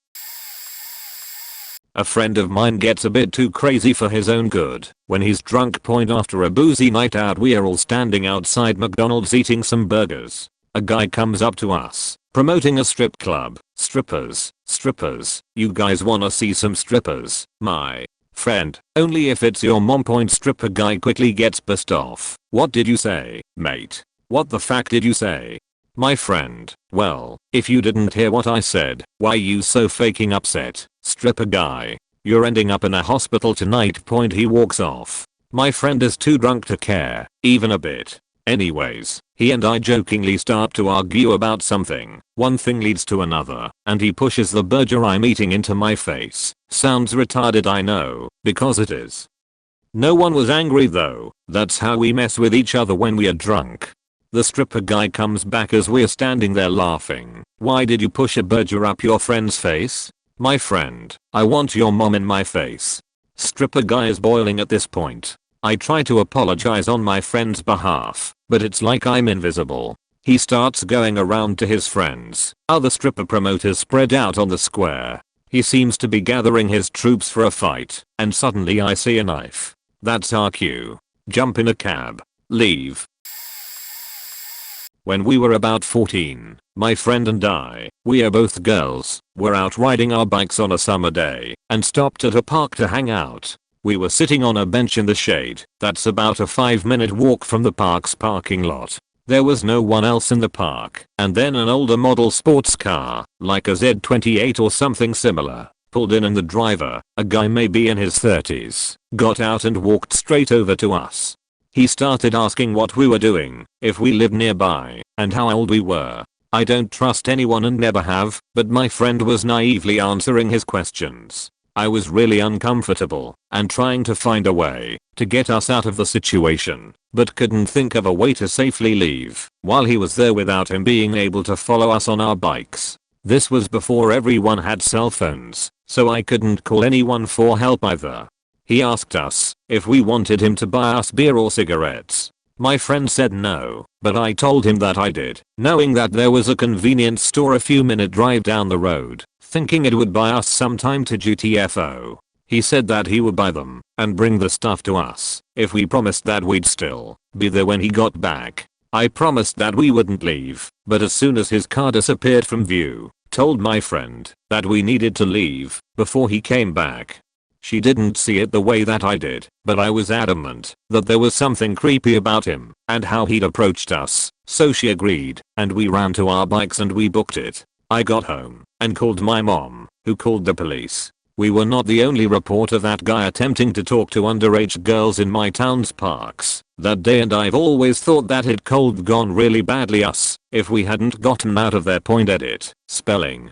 A friend of mine gets a bit too crazy for his own good when he's drunk. After a boozy night out we are all standing outside McDonald's eating some burgers. A guy comes up to us, promoting a strip club. Strippers, strippers, you guys wanna see some strippers? My friend, only if it's your mom. Stripper guy quickly gets pissed off. What did you say, mate? What the fuck did you say? My friend, well, if you didn't hear what I said, why you so faking upset? Stripper guy, you're ending up in a hospital tonight. He walks off. My friend is too drunk to care, even a bit. Anyways, he and I jokingly start to argue about something. One thing leads to another, and he pushes the burger I'm eating into my face. Sounds retarded, I know, because it is. No one was angry though. That's how we mess with each other when we are drunk. The stripper guy comes back as we're standing there laughing. Why did you push a burger up your friend's face? My friend, I want your mom in my face. Stripper guy is boiling at this point. I try to apologize on my friend's behalf, but it's like I'm invisible. He starts going around to his friends. Other stripper promoters spread out on the square. He seems to be gathering his troops for a fight, and suddenly I see a knife. That's our cue. Jump in a cab. Leave. When we were about 14, my friend and I, we are both girls, were out riding our bikes on a summer day and stopped at a park to hang out. We were sitting on a bench in the shade. That's about a 5-minute walk from the park's parking lot. There was no one else in the park, and then an older model sports car, like a Z28 or something similar, pulled in and the driver, a guy maybe in his 30s, got out and walked straight over to us. He started asking what we were doing, if we lived nearby, and how old we were. I don't trust anyone and never have, but my friend was naively answering his questions. I was really uncomfortable and trying to find a way to get us out of the situation, but couldn't think of a way to safely leave while he was there without him being able to follow us on our bikes. This was before everyone had cell phones, so I couldn't call anyone for help either. He asked us if we wanted him to buy us beer or cigarettes. My friend said no, but I told him that I did, knowing that there was a convenience store a few minute drive down the road, thinking it would buy us some time to GTFO. He said that he would buy them and bring the stuff to us if we promised that we'd still be there when he got back. I promised that we wouldn't leave, but as soon as his car disappeared from view, told my friend that we needed to leave before he came back. She didn't see it the way that I did, but I was adamant that there was something creepy about him and how he'd approached us, so she agreed, and we ran to our bikes and we booked it. I got home and called my mom, who called the police. We were not the only report of that guy attempting to talk to underage girls in my town's parks that day, and I've always thought that it could gone really badly us if we hadn't gotten out of there. Edit. Spelling.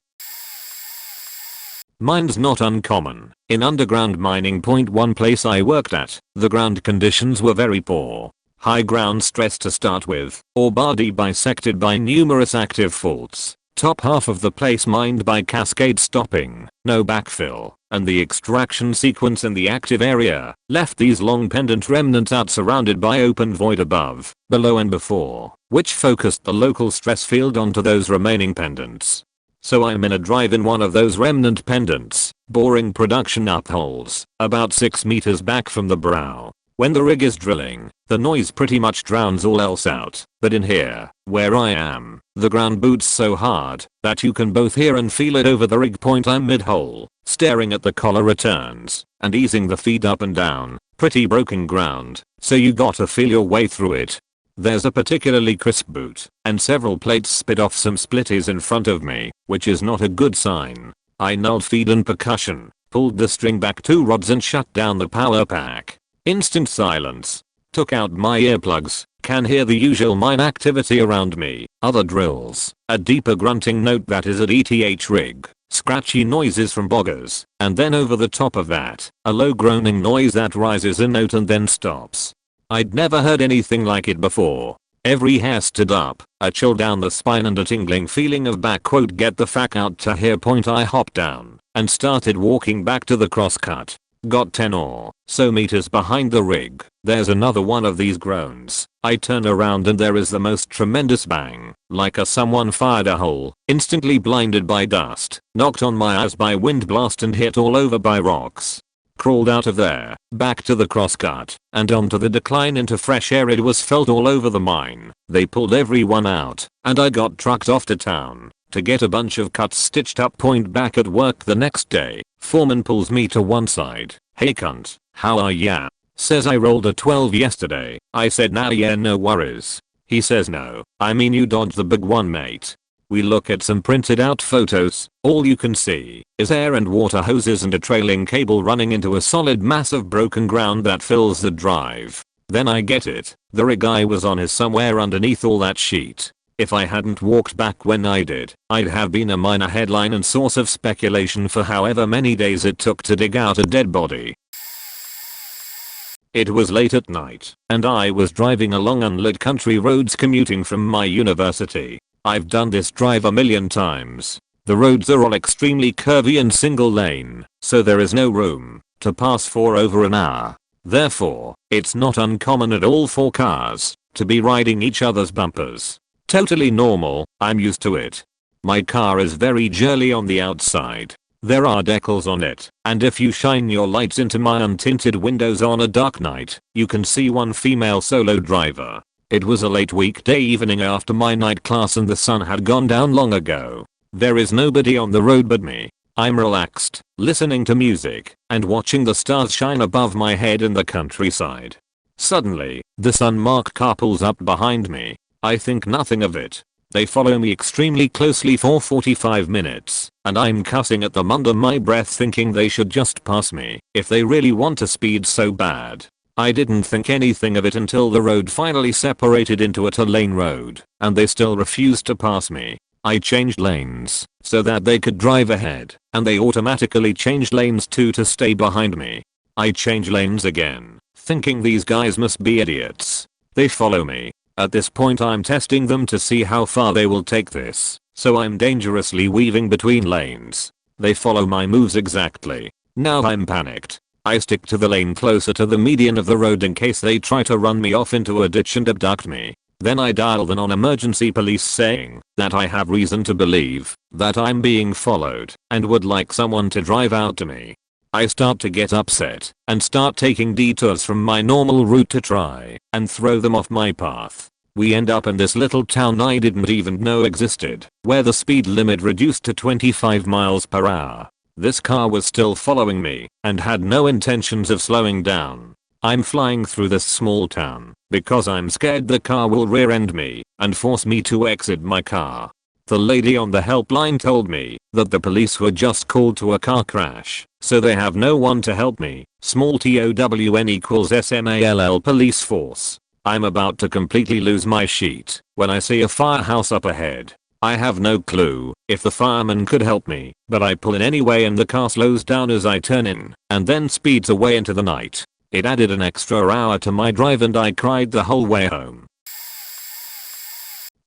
Mine's not uncommon. In underground mining. One place I worked at, the ground conditions were very poor. High ground stress to start with, ore body bisected by numerous active faults. Top half of the place mined by cascade stopping, no backfill, and the extraction sequence in the active area left these long pendant remnants out surrounded by open void above, below and before, which focused the local stress field onto those remaining pendants. So I'm in a drive in one of those remnant pendants, boring production up holes, about 6 meters back from the brow. When the rig is drilling, the noise pretty much drowns all else out, but in here, where I am, the ground boots so hard that you can both hear and feel it over the rig. I'm mid-hole, staring at the collar returns, and easing the feed up and down, pretty broken ground, so you gotta feel your way through it. There's a particularly crisp boot, and several plates spit off some splitties in front of me, which is not a good sign. I nulled feed and percussion, pulled the string back 2 rods and shut down the power pack. Instant silence. Took out my earplugs, can hear the usual mine activity around me, other drills, a deeper grunting note that is at ETH rig, scratchy noises from boggers, and then over the top of that, a low groaning noise that rises a note and then stops. I'd never heard anything like it before. Every hair stood up, a chill down the spine and a tingling feeling of back quote get the fuck out to here point. I hopped down and started walking back to the crosscut. Got 10 or so meters behind the rig. There's another one of these groans. I turn around and there is the most tremendous bang, like someone fired a hole, instantly blinded by dust, knocked on my eyes by wind blast and hit all over by rocks. Crawled out of there, back to the crosscut, and onto the decline into fresh air. It was felt all over the mine. They pulled everyone out, and I got trucked off to town to get a bunch of cuts stitched up. Point back at work the next day, foreman pulls me to one side. "Hey cunt, how are ya?" Says I rolled a 12 yesterday. I said nah yeah no worries. He says no, I mean you dodged the big one mate. We look at some printed out photos. All you can see is air and water hoses and a trailing cable running into a solid mass of broken ground that fills the drive. Then I get it. The rig guy was on his somewhere underneath all that sheet. If I hadn't walked back when I did, I'd have been a minor headline and source of speculation for however many days it took to dig out a dead body. It was late at night, and I was driving along unlit country roads commuting from my university. I've done this drive a million times. The roads are all extremely curvy and single lane, so there is no room to pass for over an hour. Therefore, it's not uncommon at all for cars to be riding each other's bumpers. Totally normal, I'm used to it. My car is very girly on the outside. There are decals on it, and if you shine your lights into my untinted windows on a dark night, you can see one female solo driver. It was a late weekday evening after my night class and the sun had gone down long ago. There is nobody on the road but me. I'm relaxed, listening to music, and watching the stars shine above my head in the countryside. Suddenly, this unmarked car pulls up behind me. I think nothing of it. They follow me extremely closely for 45 minutes, and I'm cussing at them under my breath thinking they should just pass me if they really want to speed so bad. I didn't think anything of it until the road finally separated into a two-lane road, and they still refused to pass me. I changed lanes so that they could drive ahead, and they automatically changed lanes too to stay behind me. I changed lanes again, thinking these guys must be idiots. They follow me. At this point I'm testing them to see how far they will take this, so I'm dangerously weaving between lanes. They follow my moves exactly. Now I'm panicked. I stick to the lane closer to the median of the road in case they try to run me off into a ditch and abduct me. Then I dial the non-emergency police saying that I have reason to believe that I'm being followed and would like someone to drive out to me. I start to get upset and start taking detours from my normal route to try and throw them off my path. We end up in this little town I didn't even know existed, where the speed limit reduced to 25 miles per hour. This car was still following me and had no intentions of slowing down. I'm flying through this small town because I'm scared the car will rear-end me and force me to exit my car. The lady on the helpline told me that the police were just called to a car crash, so they have no one to help me. Small TOWN equals SMALL police force. I'm about to completely lose my shit when I see a firehouse up ahead. I have no clue if the fireman could help me, but I pull in anyway and the car slows down as I turn in and then speeds away into the night. It added an extra hour to my drive and I cried the whole way home.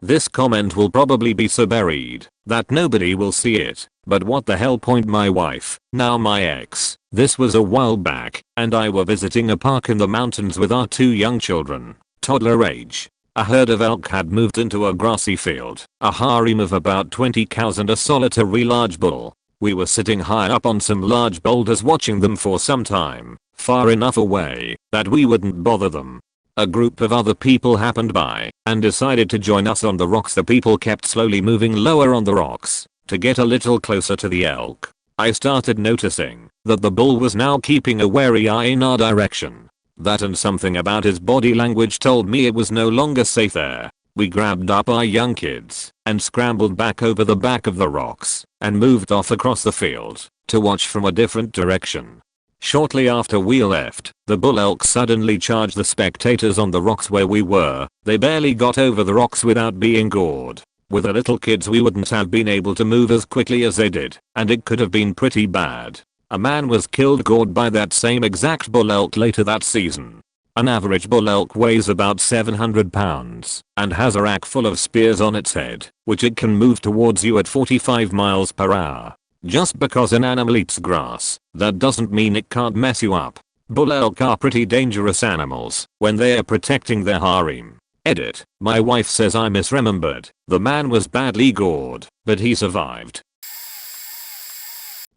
This comment will probably be so buried that nobody will see it, but what the hell point my wife, now my ex. This was a while back and I were visiting a park in the mountains with our 2 young children, toddler age. A herd of elk had moved into a grassy field, a harem of about 20 cows and a solitary large bull. We were sitting high up on some large boulders watching them for some time, far enough away that we wouldn't bother them. A group of other people happened by and decided to join us on the rocks. The people kept slowly moving lower on the rocks to get a little closer to the elk. I started noticing that the bull was now keeping a wary eye in our direction. That and something about his body language told me it was no longer safe there. We grabbed up our young kids and scrambled back over the back of the rocks and moved off across the field to watch from a different direction. Shortly after we left, the bull elk suddenly charged the spectators on the rocks where we were. They barely got over the rocks without being gored. With the little kids we wouldn't have been able to move as quickly as they did, and it could have been pretty bad. A man was killed gored by that same exact bull elk later that season. An average bull elk weighs about 700 pounds and has a rack full of spears on its head, which it can move towards you at 45 miles per hour. Just because an animal eats grass, that doesn't mean it can't mess you up. Bull elk are pretty dangerous animals when they are protecting their harem. Edit. My wife says I misremembered. The man was badly gored, but he survived.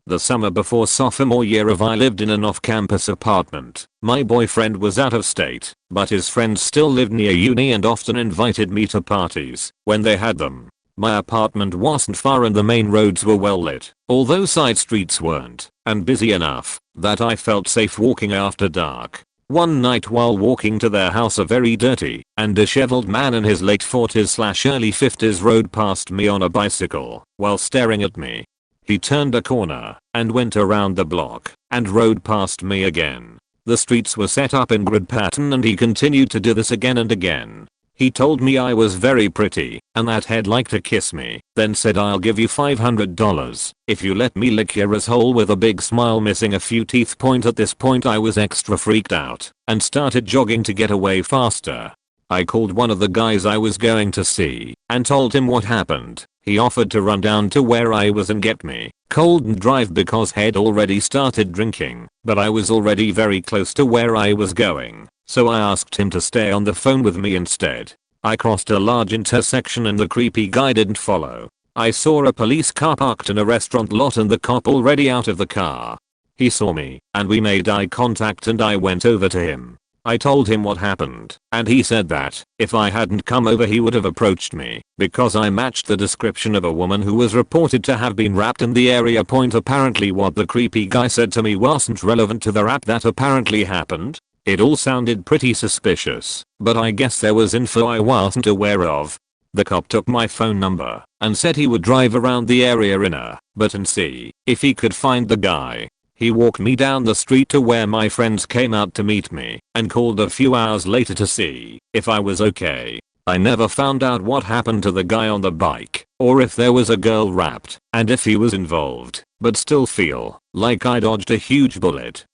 The summer before sophomore year of I lived in an off-campus apartment. My boyfriend was out of state, but his friends still lived near uni and often invited me to parties when they had them. My apartment wasn't far and the main roads were well lit, although side streets weren't, and busy enough that I felt safe walking after dark. One night while walking to their house, a very dirty and disheveled man in his late 40s/early 50s rode past me on a bicycle while staring at me. He turned a corner and went around the block and rode past me again. The streets were set up in grid pattern and he continued to do this again and again. He told me I was very pretty and that he'd like to kiss me, then said I'll give you $500 if you let me lick your asshole with a big smile missing a few teeth. At this point I was extra freaked out and started jogging to get away faster. I called one of the guys I was going to see and told him what happened. He offered to run down to where I was and get me cold and drive because he'd already started drinking, but I was already very close to where I was going, so I asked him to stay on the phone with me instead. I crossed a large intersection and the creepy guy didn't follow. I saw a police car parked in a restaurant lot and the cop already out of the car. He saw me and we made eye contact and I went over to him. I told him what happened and he said that if I hadn't come over he would have approached me because I matched the description of a woman who was reported to have been raped in the area. Apparently what the creepy guy said to me wasn't relevant to the rap that apparently happened. It all sounded pretty suspicious, but I guess there was info I wasn't aware of. The cop took my phone number and said he would drive around the area in a but and see if he could find the guy. He walked me down the street to where my friends came out to meet me and called a few hours later to see if I was okay. I never found out what happened to the guy on the bike or if there was a girl raped and if he was involved, but still feel like I dodged a huge bullet.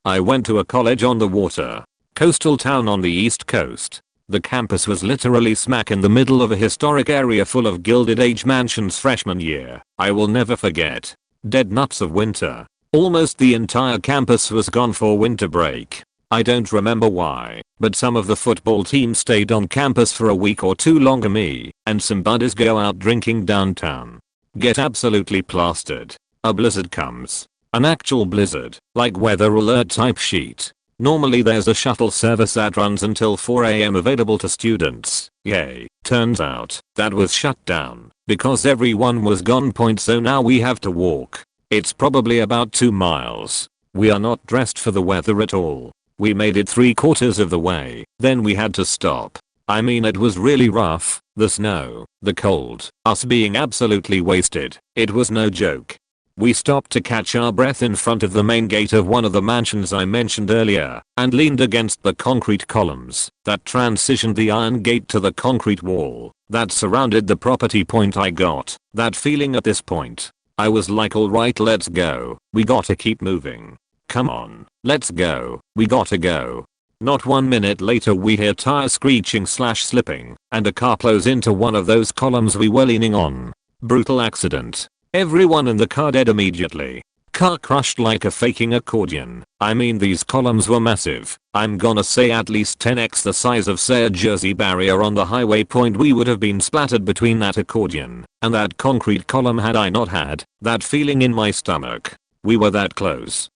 I went to a college on the water, coastal town on the east coast. The campus was literally smack in the middle of a historic area full of Gilded Age mansions. Freshman year, I will never forget. Dead nuts of winter. Almost the entire campus was gone for winter break. I don't remember why, but some of the football team stayed on campus for a week or two longer. Me and some buddies go out drinking downtown. Get absolutely plastered. A blizzard comes. An actual blizzard, like weather alert type sheet. Normally there's a shuttle service that runs until 4 AM available to students. Yay. Turns out that was shut down because everyone was gone. So now we have to walk. It's probably about 2 miles. We are not dressed for the weather at all. We made it 3/4 of the way, then we had to stop. I mean it was really rough. The snow, the cold, us being absolutely wasted. It was no joke. We stopped to catch our breath in front of the main gate of one of the mansions I mentioned earlier and leaned against the concrete columns that transitioned the iron gate to the concrete wall that surrounded the property. I got that feeling at this point. I was like, alright, let's go. We gotta keep moving. Come on, let's go. We gotta go. Not 1 minute later we hear tires screeching/slipping and a car plows into one of those columns we were leaning on. Brutal accident. Everyone in the car dead immediately. Car crushed like a faking accordion. I mean these columns were massive. I'm gonna say at least 10x the size of say a Jersey barrier on the highway. We would have been splattered between that accordion and that concrete column had I not had that feeling in my stomach. We were that close.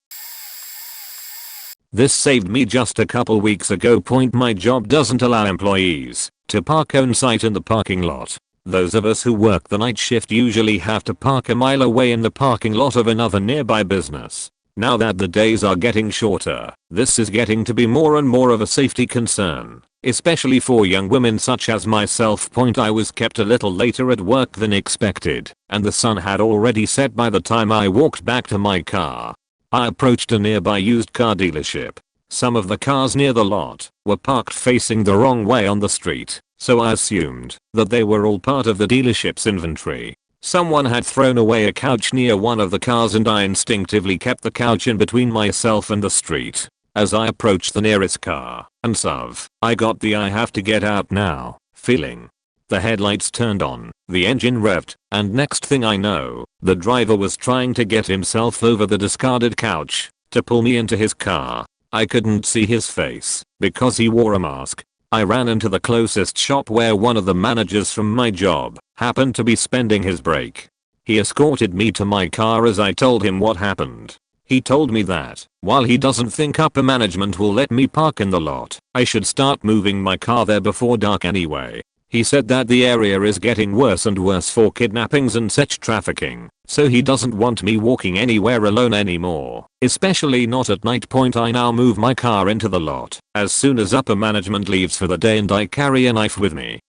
This saved me just a couple weeks ago. My job doesn't allow employees to park on site in the parking lot. Those of us who work the night shift usually have to park a mile away in the parking lot of another nearby business. Now that the days are getting shorter, this is getting to be more and more of a safety concern, especially for young women such as myself. I was kept a little later at work than expected, and the sun had already set by the time I walked back to my car. I approached a nearby used car dealership. Some of the cars near the lot were parked facing the wrong way on the street, so I assumed that they were all part of the dealership's inventory. Someone had thrown away a couch near one of the cars and I instinctively kept the couch in between myself and the street. As I approached the nearest car and SUV, I got the "I have to get out now" feeling. The headlights turned on, the engine revved, and next thing I know, the driver was trying to get himself over the discarded couch to pull me into his car. I couldn't see his face because he wore a mask. I ran into the closest shop where one of the managers from my job happened to be spending his break. He escorted me to my car as I told him what happened. He told me that, while he doesn't think upper management will let me park in the lot, I should start moving my car there before dark anyway. He said that the area is getting worse and worse for kidnappings and sex trafficking, so he doesn't want me walking anywhere alone anymore, especially not at night. I now move my car into the lot as soon as upper management leaves for the day and I carry a knife with me.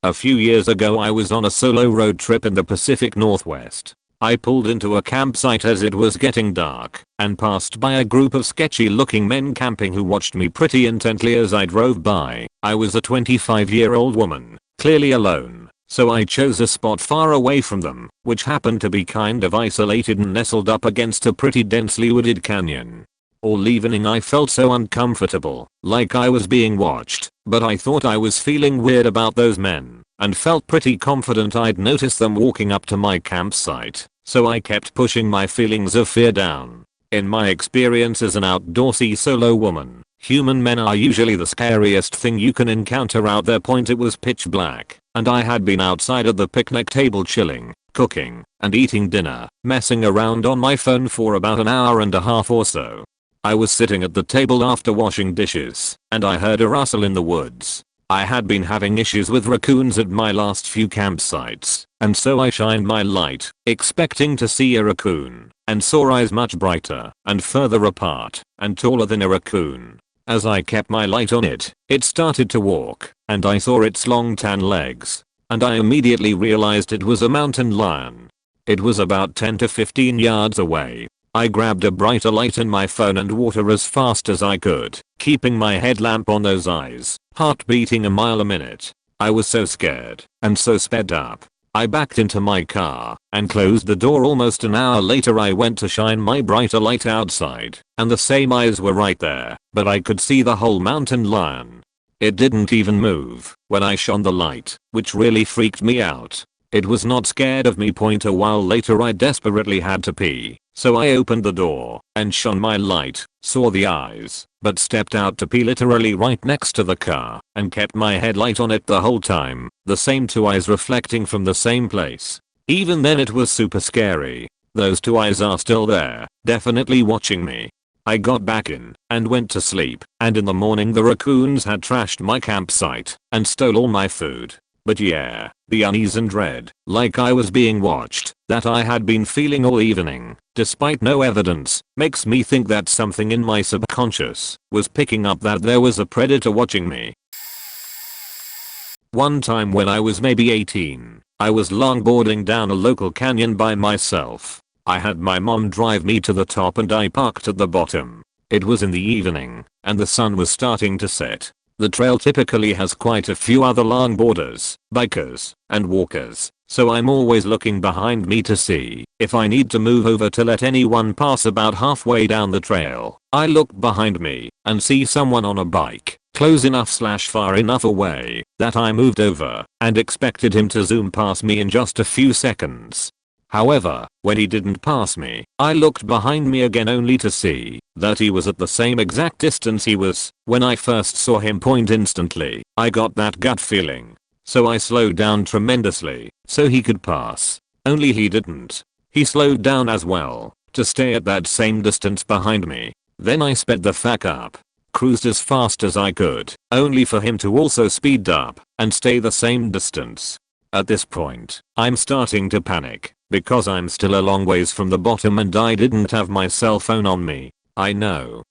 A few years ago I was on a solo road trip in the Pacific Northwest. I pulled into a campsite as it was getting dark and passed by a group of sketchy looking men camping who watched me pretty intently as I drove by. I was a 25-year-old woman, clearly alone, so I chose a spot far away from them, which happened to be kind of isolated and nestled up against a pretty densely wooded canyon. All evening I felt so uncomfortable, like I was being watched, but I thought I was feeling weird about those men, and felt pretty confident I'd noticed them walking up to my campsite, so I kept pushing my feelings of fear down. In my experience as an outdoorsy solo woman, human men are usually the scariest thing you can encounter out there. It was pitch black, and I had been outside at the picnic table chilling, cooking, and eating dinner, messing around on my phone for about an hour and a half or so. I was sitting at the table after washing dishes, and I heard a rustle in the woods. I had been having issues with raccoons at my last few campsites, and so I shined my light, expecting to see a raccoon, and saw eyes much brighter and further apart and taller than a raccoon. As I kept my light on it, it started to walk, and I saw its long tan legs, and I immediately realized it was a mountain lion. It was about 10 to 15 yards away. I grabbed a brighter light and my phone and water as fast as I could, keeping my headlamp on those eyes, heart beating a mile a minute. I was so scared and so sped up. I backed into my car and closed the door. Almost an hour later I went to shine my brighter light outside, and the same eyes were right there, but I could see the whole mountain lion. It didn't even move when I shone the light, which really freaked me out. It was not scared of me. A while later I desperately had to pee, so I opened the door and shone my light, saw the eyes, but stepped out to pee literally right next to the car and kept my headlight on it the whole time, the same two eyes reflecting from the same place. Even then it was super scary. Those two eyes are still there, definitely watching me. I got back in and went to sleep, and in the morning the raccoons had trashed my campsite and stole all my food. But yeah, the unease and dread, like I was being watched, that I had been feeling all evening, despite no evidence, makes me think that something in my subconscious was picking up that there was a predator watching me. One time when I was maybe 18, I was longboarding down a local canyon by myself. I had my mom drive me to the top and I parked at the bottom. It was in the evening, and the sun was starting to set. The trail typically has quite a few other longboarders, bikers, and walkers, so I'm always looking behind me to see if I need to move over to let anyone pass. About halfway down the trail, I look behind me and see someone on a bike, close enough / far enough away that I moved over and expected him to zoom past me in just a few seconds. However, when he didn't pass me, I looked behind me again only to see that he was at the same exact distance he was when I first saw him. Instantly, I got that gut feeling. So I slowed down tremendously so he could pass. Only he didn't. He slowed down as well to stay at that same distance behind me. Then I sped the fuck up, cruised as fast as I could, only for him to also speed up and stay the same distance. At this point, I'm starting to panic because I'm still a long ways from the bottom and I didn't have my cell phone on me. I know.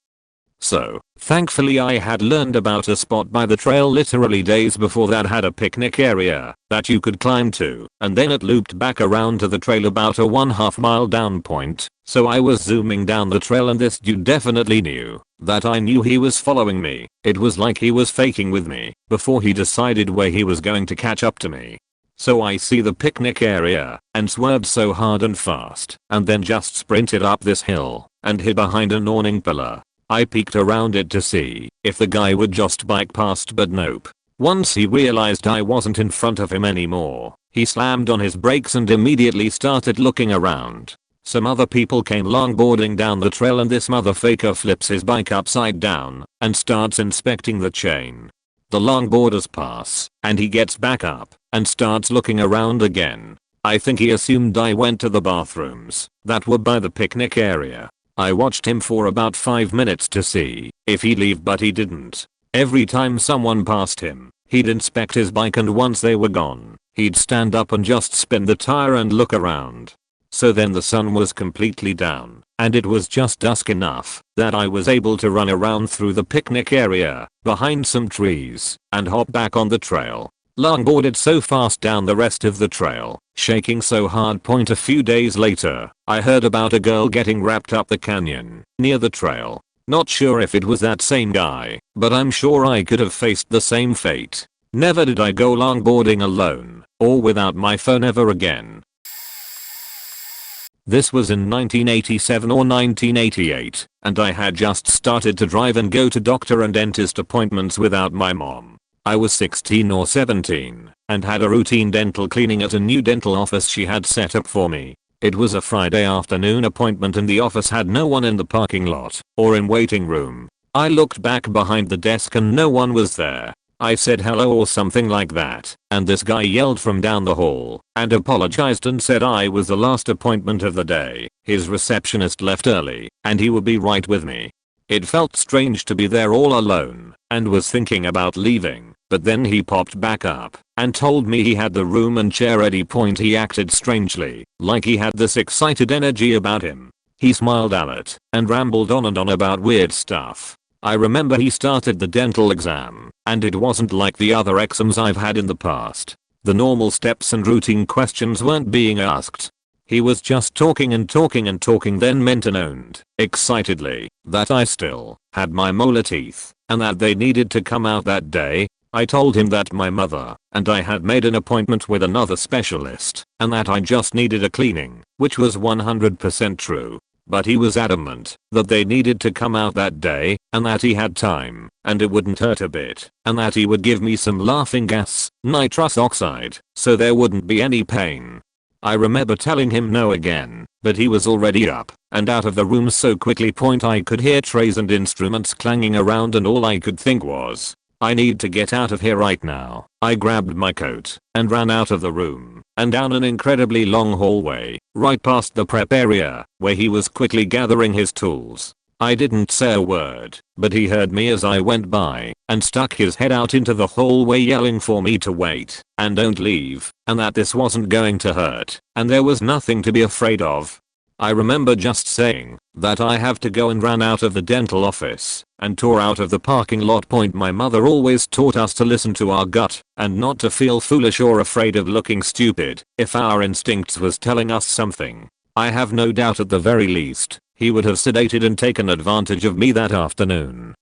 So, thankfully I had learned about a spot by the trail literally days before that had a picnic area that you could climb to, and then it looped back around to the trail about a 1/2 mile down point. So I was zooming down the trail and this dude definitely knew that I knew he was following me. It was like he was faking with me before he decided where he was going to catch up to me. So I see the picnic area and swerved so hard and fast and then just sprinted up this hill and hid behind an awning pillar. I peeked around it to see if the guy would just bike past, but nope. Once he realized I wasn't in front of him anymore, he slammed on his brakes and immediately started looking around. Some other people came longboarding down the trail and this motherfucker flips his bike upside down and starts inspecting the chain. The longboarders pass and he gets back up and starts looking around again. I think he assumed I went to the bathrooms that were by the picnic area. I watched him for about 5 minutes to see if he'd leave, but he didn't. Every time someone passed him, he'd inspect his bike, and once they were gone, he'd stand up and just spin the tire and look around. So then the sun was completely down, and it was just dusk enough that I was able to run around through the picnic area, behind some trees, and hop back on the trail. Longboarded so fast down the rest of the trail, shaking so hard. A few days later, I heard about a girl getting wrapped up the canyon near the trail. Not sure if it was that same guy, but I'm sure I could have faced the same fate. Never did I go longboarding alone or without my phone ever again. This was in 1987 or 1988, and I had just started to drive and go to doctor and dentist appointments without my mom. I was 16 or 17 and had a routine dental cleaning at a new dental office she had set up for me. It was a Friday afternoon appointment and the office had no one in the parking lot or in waiting room. I looked back behind the desk and no one was there. I said hello or something like that, and this guy yelled from down the hall and apologized and said I was the last appointment of the day. His receptionist left early and he would be right with me. It felt strange to be there all alone and was thinking about leaving, but then he popped back up and told me he had the room and chair ready. He acted strangely, like he had this excited energy about him. He smiled at it and rambled on and on about weird stuff. I remember he started the dental exam, and it wasn't like the other exams I've had in the past. The normal steps and routine questions weren't being asked. He was just talking and talking and talking, then meant and owned excitedly that I still had my molar teeth and that they needed to come out that day. I told him that my mother and I had made an appointment with another specialist and that I just needed a cleaning, which was 100% true. But he was adamant that they needed to come out that day and that he had time and it wouldn't hurt a bit and that he would give me some laughing gas, nitrous oxide, so there wouldn't be any pain. I remember telling him no again, but he was already up and out of the room so quickly. I could hear trays and instruments clanging around and all I could think was, I need to get out of here right now. I grabbed my coat and ran out of the room and down an incredibly long hallway, right past the prep area, where he was quickly gathering his tools. I didn't say a word, but he heard me as I went by and stuck his head out into the hallway yelling for me to wait and don't leave and that this wasn't going to hurt and there was nothing to be afraid of. I remember just saying that I have to go and ran out of the dental office and tore out of the parking lot. My mother always taught us to listen to our gut and not to feel foolish or afraid of looking stupid if our instincts was telling us something. I have no doubt at the very least he would have sedated and taken advantage of me that afternoon.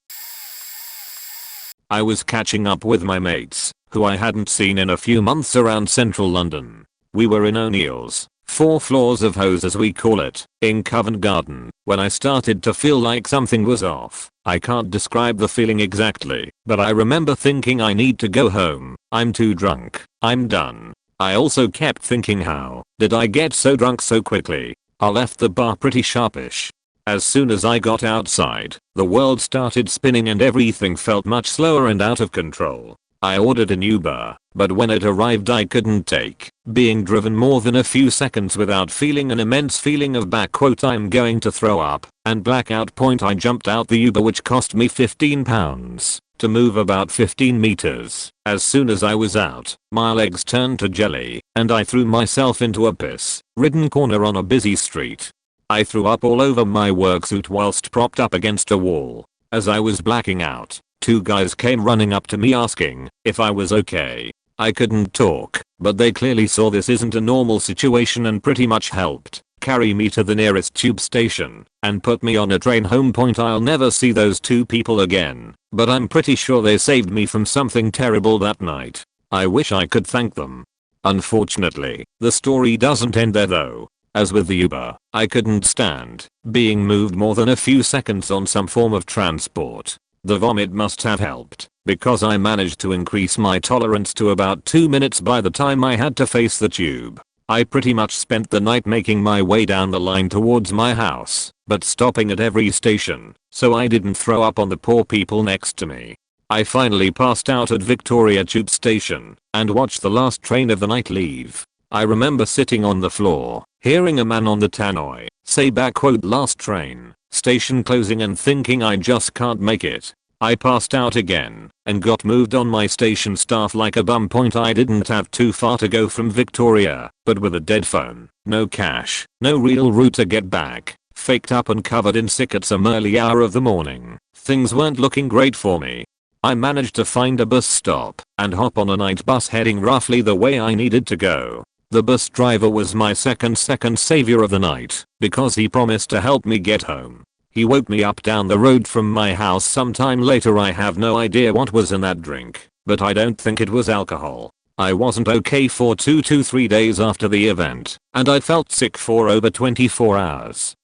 I was catching up with my mates, who I hadn't seen in a few months, around central London. We were in O'Neill's, 4 floors of hose as we call it, in Covent Garden, when I started to feel like something was off. I can't describe the feeling exactly, but I remember thinking I need to go home. I'm too drunk. I'm done. I also kept thinking, how did I get so drunk so quickly? I left the bar pretty sharpish. As soon as I got outside, the world started spinning and everything felt much slower and out of control. I ordered an Uber, but when it arrived I couldn't take being driven more than a few seconds without feeling an immense feeling of I'm going to throw up and blackout. I jumped out the Uber, which cost me £15 to move about 15 meters. As soon as I was out, my legs turned to jelly and I threw myself into a piss-ridden corner on a busy street. I threw up all over my work suit whilst propped up against a wall. As I was blacking out, two guys came running up to me asking if I was okay. I couldn't talk, but they clearly saw this isn't a normal situation and pretty much helped carry me to the nearest tube station and put me on a train home. I'll never see those two people again, but I'm pretty sure they saved me from something terrible that night. I wish I could thank them. Unfortunately, the story doesn't end there though. As with the Uber, I couldn't stand being moved more than a few seconds on some form of transport. The vomit must have helped, because I managed to increase my tolerance to about 2 minutes by the time I had to face the tube. I pretty much spent the night making my way down the line towards my house, but stopping at every station, so I didn't throw up on the poor people next to me. I finally passed out at Victoria Tube Station and watched the last train of the night leave. I remember sitting on the floor, hearing a man on the tannoy say "last train, station closing" and thinking I just can't make it. I passed out again and got moved on my station staff like a bum. I didn't have too far to go from Victoria, but with a dead phone, no cash, no real route to get back, faked up and covered in sick at some early hour of the morning, things weren't looking great for me. I managed to find a bus stop and hop on a night bus heading roughly the way I needed to go. The bus driver was my second savior of the night because he promised to help me get home. He woke me up down the road from my house sometime later. I have no idea what was in that drink, but I don't think it was alcohol. I wasn't okay for 2 to 3 days after the event, and I felt sick for over 24 hours.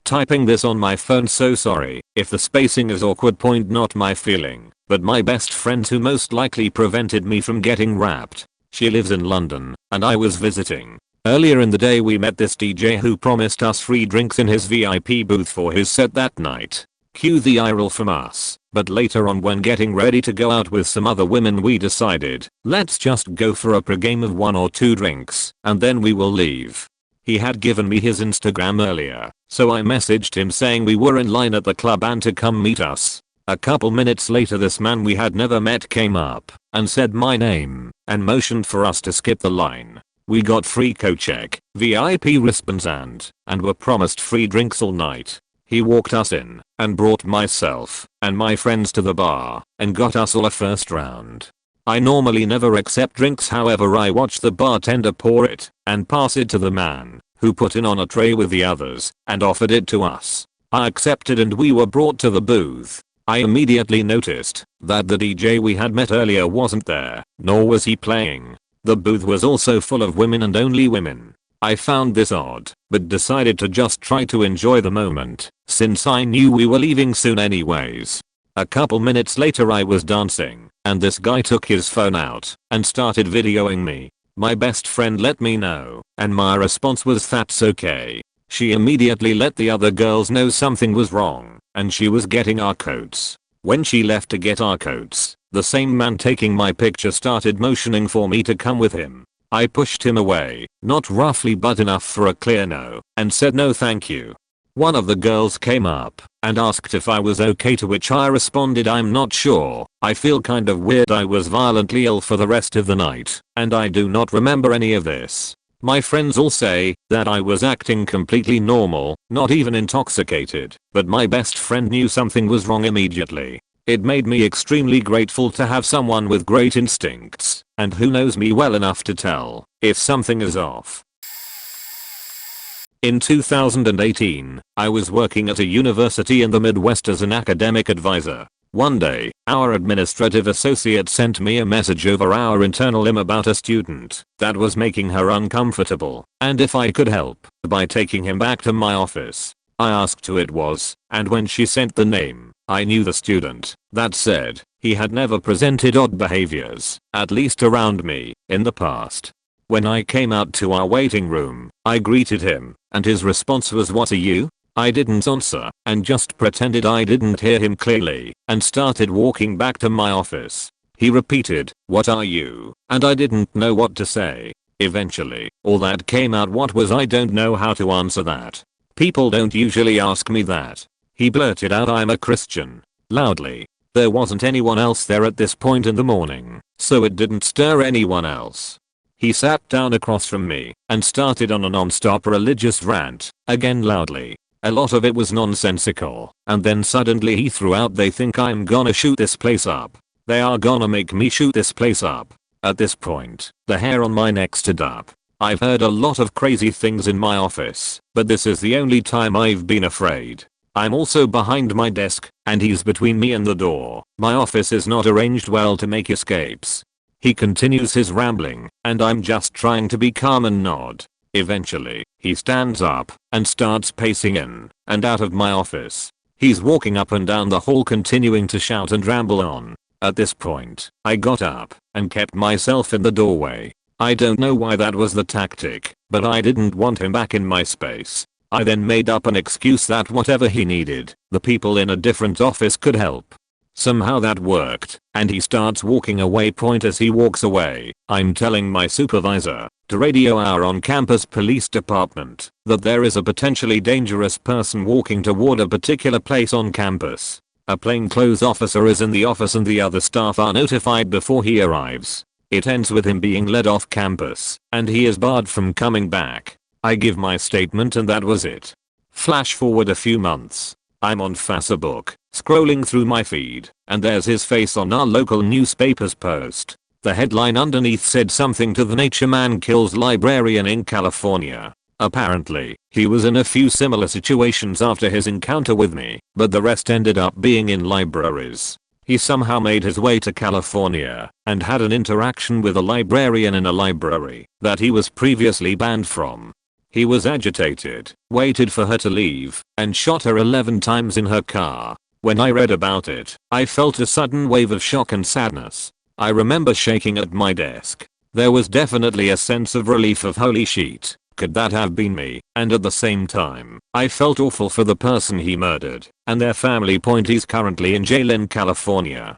Typing this on my phone, so sorry if the spacing is awkward. Not my feeling, but my best friend who most likely prevented me from getting wrapped. She lives in London, and I was visiting. Earlier in the day we met this DJ who promised us free drinks in his VIP booth for his set that night. Cue the eye roll from us, but later on when getting ready to go out with some other women we decided, let's just go for a pre-game of 1 or 2 drinks, and then we will leave. He had given me his Instagram earlier, so I messaged him saying we were in line at the club and to come meet us. A couple minutes later this man we had never met came up and said my name and motioned for us to skip the line. We got free co-check, VIP wristbands and were promised free drinks all night. He walked us in and brought myself and my friends to the bar and got us all a first round. I normally never accept drinks, however I watched the bartender pour it and pass it to the man, who put it on a tray with the others and offered it to us. I accepted and we were brought to the booth. I immediately noticed that the DJ we had met earlier wasn't there, nor was he playing. The booth was also full of women and only women. I found this odd, but decided to just try to enjoy the moment, since I knew we were leaving soon anyways. A couple minutes later I was dancing, and this guy took his phone out and started videoing me. My best friend let me know, and my response was "That's okay." She immediately let the other girls know something was wrong, and she was getting our coats. When she left to get our coats, the same man taking my picture started motioning for me to come with him. I pushed him away, not roughly but enough for a clear no, and said no thank you. One of the girls came up and asked if I was okay, to which I responded I'm not sure, I feel kind of weird. I was violently ill for the rest of the night, and I do not remember any of this. My friends all say that I was acting completely normal, not even intoxicated, but my best friend knew something was wrong immediately. It made me extremely grateful to have someone with great instincts and who knows me well enough to tell if something is off. In 2018, I was working at a university in the Midwest as an academic advisor. One day, our administrative associate sent me a message over our internal IM about a student that was making her uncomfortable, and if I could help by taking him back to my office. I asked who it was, and when she sent the name, I knew the student. That said, he had never presented odd behaviors, at least around me, in the past. When I came out to our waiting room, I greeted him, and his response was "What are you?" I didn't answer, and just pretended I didn't hear him clearly, and started walking back to my office. He repeated, "What are you?" and I didn't know what to say. Eventually, all that came out. What was I don't know how to answer that. People don't usually ask me that. He blurted out "I'm a Christian," loudly. There wasn't anyone else there at this point in the morning, so it didn't stir anyone else. He sat down across from me and started on a non-stop religious rant, again loudly. A lot of it was nonsensical, and then suddenly he threw out, "They think I'm gonna shoot this place up. They are gonna make me shoot this place up." At this point, the hair on my neck stood up. I've heard a lot of crazy things in my office, but this is the only time I've been afraid. I'm also behind my desk, and he's between me and the door. My office is not arranged well to make escapes. He continues his rambling, and I'm just trying to be calm and nod. Eventually, he stands up and starts pacing in and out of my office. He's walking up and down the hall, continuing to shout and ramble on. At this point, I got up and kept myself in the doorway. I don't know why that was the tactic, but I didn't want him back in my space. I then made up an excuse that whatever he needed, the people in a different office could help. Somehow that worked, and he starts walking away. As he walks away, I'm telling my supervisor to radio our on-campus police department that there is a potentially dangerous person walking toward a particular place on campus. A plainclothes officer is in the office and the other staff are notified before he arrives. It ends with him being led off campus, and he is barred from coming back. I give my statement and that was it. Flash forward a few months. I'm on Facebook, scrolling through my feed, and there's his face on our local newspaper's post. The headline underneath said something to the nature "Man kills librarian in California." Apparently, he was in a few similar situations after his encounter with me, but the rest ended up being in libraries. He somehow made his way to California and had an interaction with a librarian in a library that he was previously banned from. He was agitated, waited for her to leave, and shot her 11 times in her car. When I read about it, I felt a sudden wave of shock and sadness. I remember shaking at my desk. There was definitely a sense of relief of holy shit, could that have been me? And at the same time, I felt awful for the person he murdered and their family. He's currently in jail in California.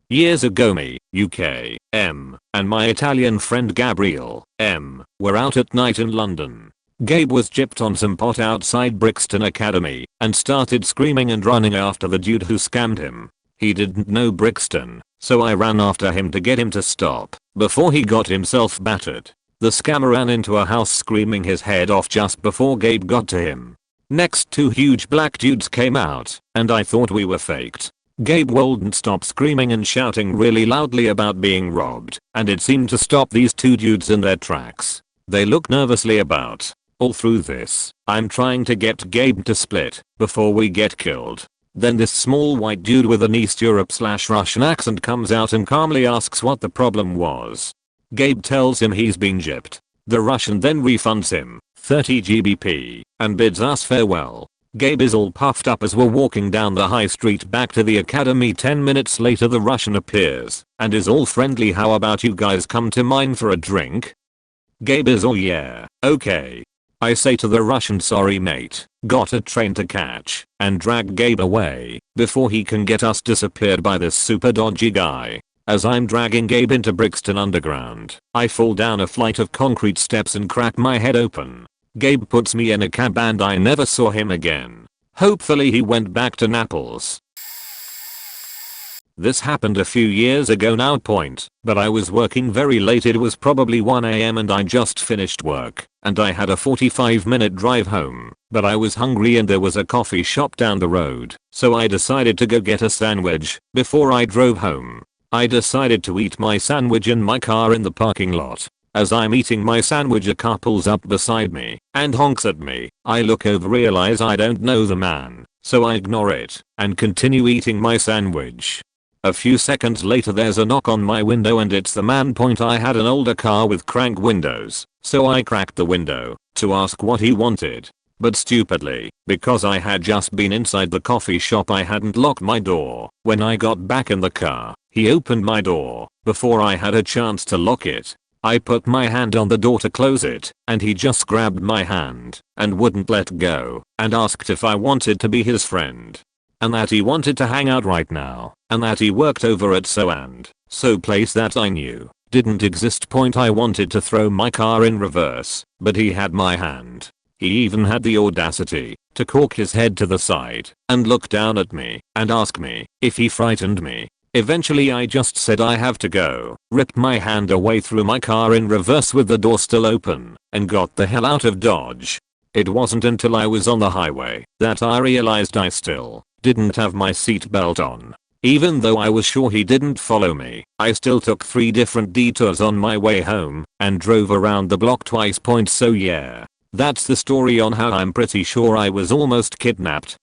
Years ago, me, UK, M, and my Italian friend Gabriel, M, were out at night in London. Gabe was gypped on some pot outside Brixton Academy and started screaming and running after the dude who scammed him. He didn't know Brixton, so I ran after him to get him to stop before he got himself battered. The scammer ran into a house screaming his head off just before Gabe got to him. Next, 2 huge black dudes came out, and I thought we were faked. Gabe wouldn't stop screaming and shouting really loudly about being robbed, and it seemed to stop these 2 dudes in their tracks. They looked nervously about. All through this, I'm trying to get Gabe to split before we get killed. Then this small white dude with an East Europe/Russian accent comes out and calmly asks what the problem was. Gabe tells him he's been gypped. The Russian then refunds him 30 GBP and bids us farewell. Gabe is all puffed up as we're walking down the high street back to the academy. 10 minutes later the Russian appears and is all friendly. "How about you guys come to mine for a drink?" Gabe is all "Yeah, okay." I say to the Russian, "Sorry mate, got a train to catch," and drag Gabe away before he can get us disappeared by this super dodgy guy. As I'm dragging Gabe into Brixton Underground, I fall down a flight of concrete steps and crack my head open. Gabe puts me in a cab and I never saw him again. Hopefully he went back to Naples. This happened a few years ago now, but I was working very late. It was probably 1 AM and I just finished work, and I had a 45-minute drive home, but I was hungry and there was a coffee shop down the road, so I decided to go get a sandwich before I drove home. I decided to eat my sandwich in my car in the parking lot. As I'm eating my sandwich, a car pulls up beside me and honks at me. I look over, realize I don't know the man, so I ignore it and continue eating my sandwich. A few seconds later there's a knock on my window and it's the man. I had an older car with crank windows, so I cracked the window to ask what he wanted. But stupidly, because I had just been inside the coffee shop, I hadn't locked my door. When I got back in the car, he opened my door before I had a chance to lock it. I put my hand on the door to close it, and he just grabbed my hand and wouldn't let go and asked if I wanted to be his friend. And that he wanted to hang out right now, and that he worked over at so place that I knew didn't exist. I wanted to throw my car in reverse, but he had my hand. He even had the audacity to cock his head to the side and look down at me and ask me if he frightened me. Eventually I just said I have to go, ripped my hand away, threw my car in reverse with the door still open, and got the hell out of Dodge. It wasn't until I was on the highway that I realized I still didn't have my seatbelt on. Even though I was sure he didn't follow me, I still took 3 different detours on my way home and drove around the block twice. So yeah, that's the story on how I'm pretty sure I was almost kidnapped.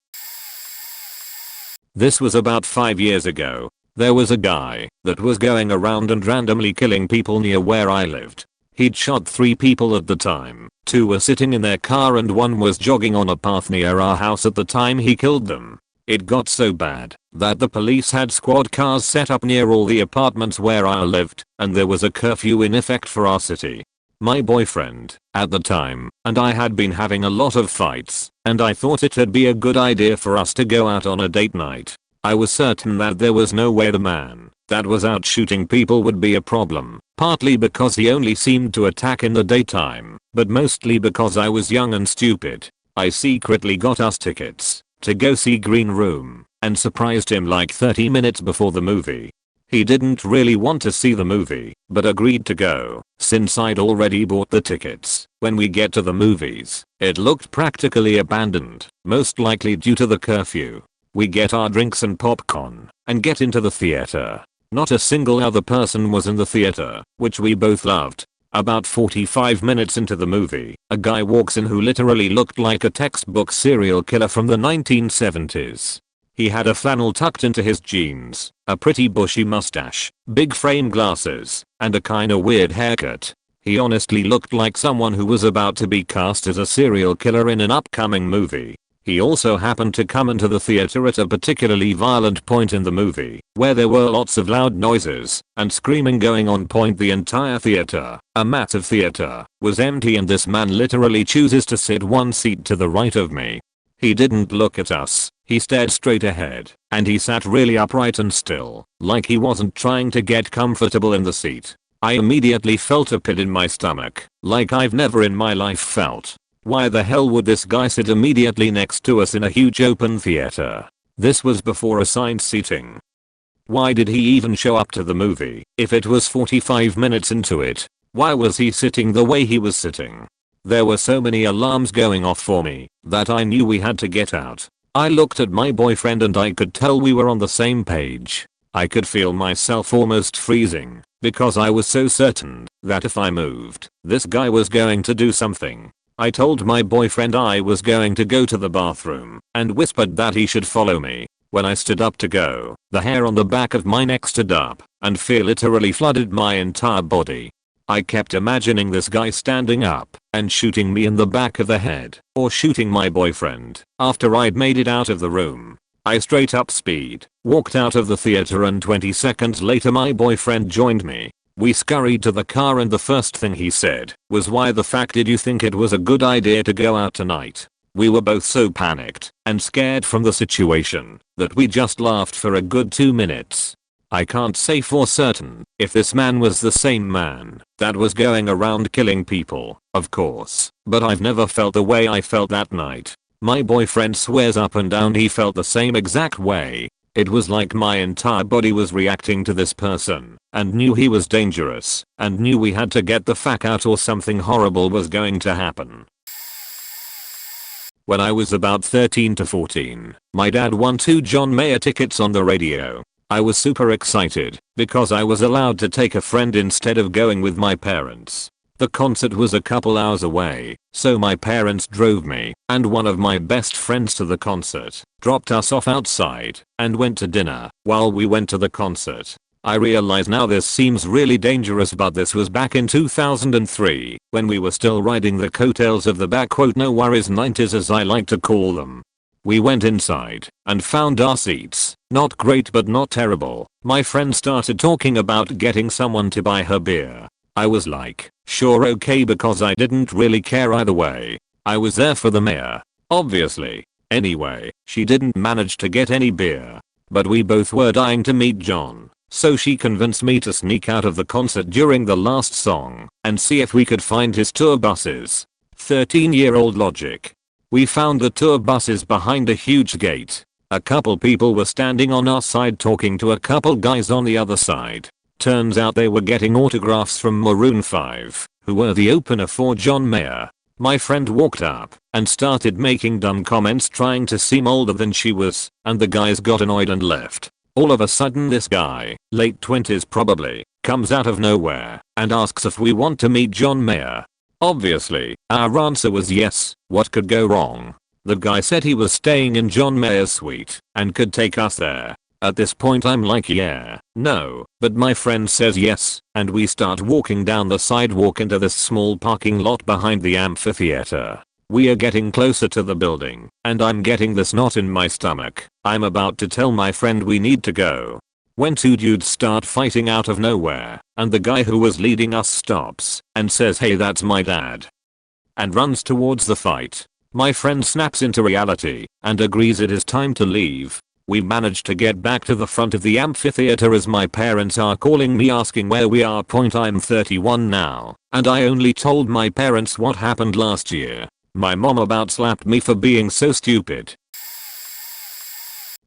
This was about 5 years ago. There was a guy that was going around and randomly killing people near where I lived. He'd shot 3 people at the time. 2 were sitting in their car and 1 was jogging on a path near our house at the time he killed them. It got so bad that the police had squad cars set up near all the apartments where I lived, and there was a curfew in effect for our city. My boyfriend, at the time, and I had been having a lot of fights, and I thought it'd be a good idea for us to go out on a date night. I was certain that there was no way the man that was out shooting people would be a problem, partly because he only seemed to attack in the daytime, but mostly because I was young and stupid. I secretly got us tickets to go see Green Room and surprised him like 30 minutes before the movie. He didn't really want to see the movie, but agreed to go since I'd already bought the tickets. When we get to the movies, it looked practically abandoned, most likely due to the curfew. We get our drinks and popcorn and get into the theater. Not a single other person was in the theater, which we both loved. About 45 minutes into the movie, a guy walks in who literally looked like a textbook serial killer from the 1970s. He had a flannel tucked into his jeans, a pretty bushy mustache, big frame glasses, and a kinda weird haircut. He honestly looked like someone who was about to be cast as a serial killer in an upcoming movie. He also happened to come into the theater at a particularly violent point in the movie, where there were lots of loud noises and screaming going on. The entire theater, a massive theater, was empty and this man literally chooses to sit 1 seat to the right of me. He didn't look at us, he stared straight ahead, and he sat really upright and still, like he wasn't trying to get comfortable in the seat. I immediately felt a pit in my stomach, like I've never in my life felt. Why the hell would this guy sit immediately next to us in a huge open theater? This was before assigned seating. Why did he even show up to the movie if it was 45 minutes into it? Why was he sitting the way he was sitting? There were so many alarms going off for me that I knew we had to get out. I looked at my boyfriend and I could tell we were on the same page. I could feel myself almost freezing because I was so certain that if I moved, this guy was going to do something. I told my boyfriend I was going to go to the bathroom and whispered that he should follow me. When I stood up to go, the hair on the back of my neck stood up and fear literally flooded my entire body. I kept imagining this guy standing up and shooting me in the back of the head or shooting my boyfriend after I'd made it out of the room. I straight up speed walked out of the theater and 20 seconds later my boyfriend joined me. We scurried to the car and the first thing he said was, "Why the fuck did you think it was a good idea to go out tonight?" We were both so panicked and scared from the situation that we just laughed for a good 2 minutes. I can't say for certain if this man was the same man that was going around killing people, of course, but I've never felt the way I felt that night. My boyfriend swears up and down he felt the same exact way. It was like my entire body was reacting to this person and knew he was dangerous and knew we had to get the fuck out or something horrible was going to happen. When I was about 13 to 14, my dad won 2 John Mayer tickets on the radio. I was super excited because I was allowed to take a friend instead of going with my parents. The concert was a couple hours away, so my parents drove me and one of my best friends to the concert, dropped us off outside, and went to dinner while we went to the concert. I realize now this seems really dangerous, but this was back in 2003 when we were still riding the coattails of the no worries 90s as I like to call them. We went inside and found our seats. Not great but not terrible. My friend started talking about getting someone to buy her beer. I was like, sure, okay, because I didn't really care either way. I was there for the mayor, obviously. Anyway, she didn't manage to get any beer, but we both were dying to meet John, so she convinced me to sneak out of the concert during the last song and see if we could find his tour buses. 13-year-old logic. We found the tour buses behind a huge gate. A couple people were standing on our side talking to a couple guys on the other side. Turns out they were getting autographs from Maroon 5, who were the opener for John Mayer. My friend walked up and started making dumb comments trying to seem older than she was, and the guys got annoyed and left. All of a sudden this guy, late 20s probably, comes out of nowhere and asks if we want to meet John Mayer. Obviously, our answer was yes. What could go wrong? The guy said he was staying in John Mayer's suite and could take us there. At this point I'm like yeah, no, but my friend says yes, and we start walking down the sidewalk into this small parking lot behind the amphitheater. We are getting closer to the building, and I'm getting this knot in my stomach. I'm about to tell my friend we need to go, when two dudes start fighting out of nowhere, and the guy who was leading us stops and says hey that's my dad, and runs towards the fight. My friend snaps into reality and agrees it is time to leave. We manage to get back to the front of the amphitheater as my parents are calling me asking where we are. I'm 31 now, and I only told my parents what happened last year. My mom about slapped me for being so stupid.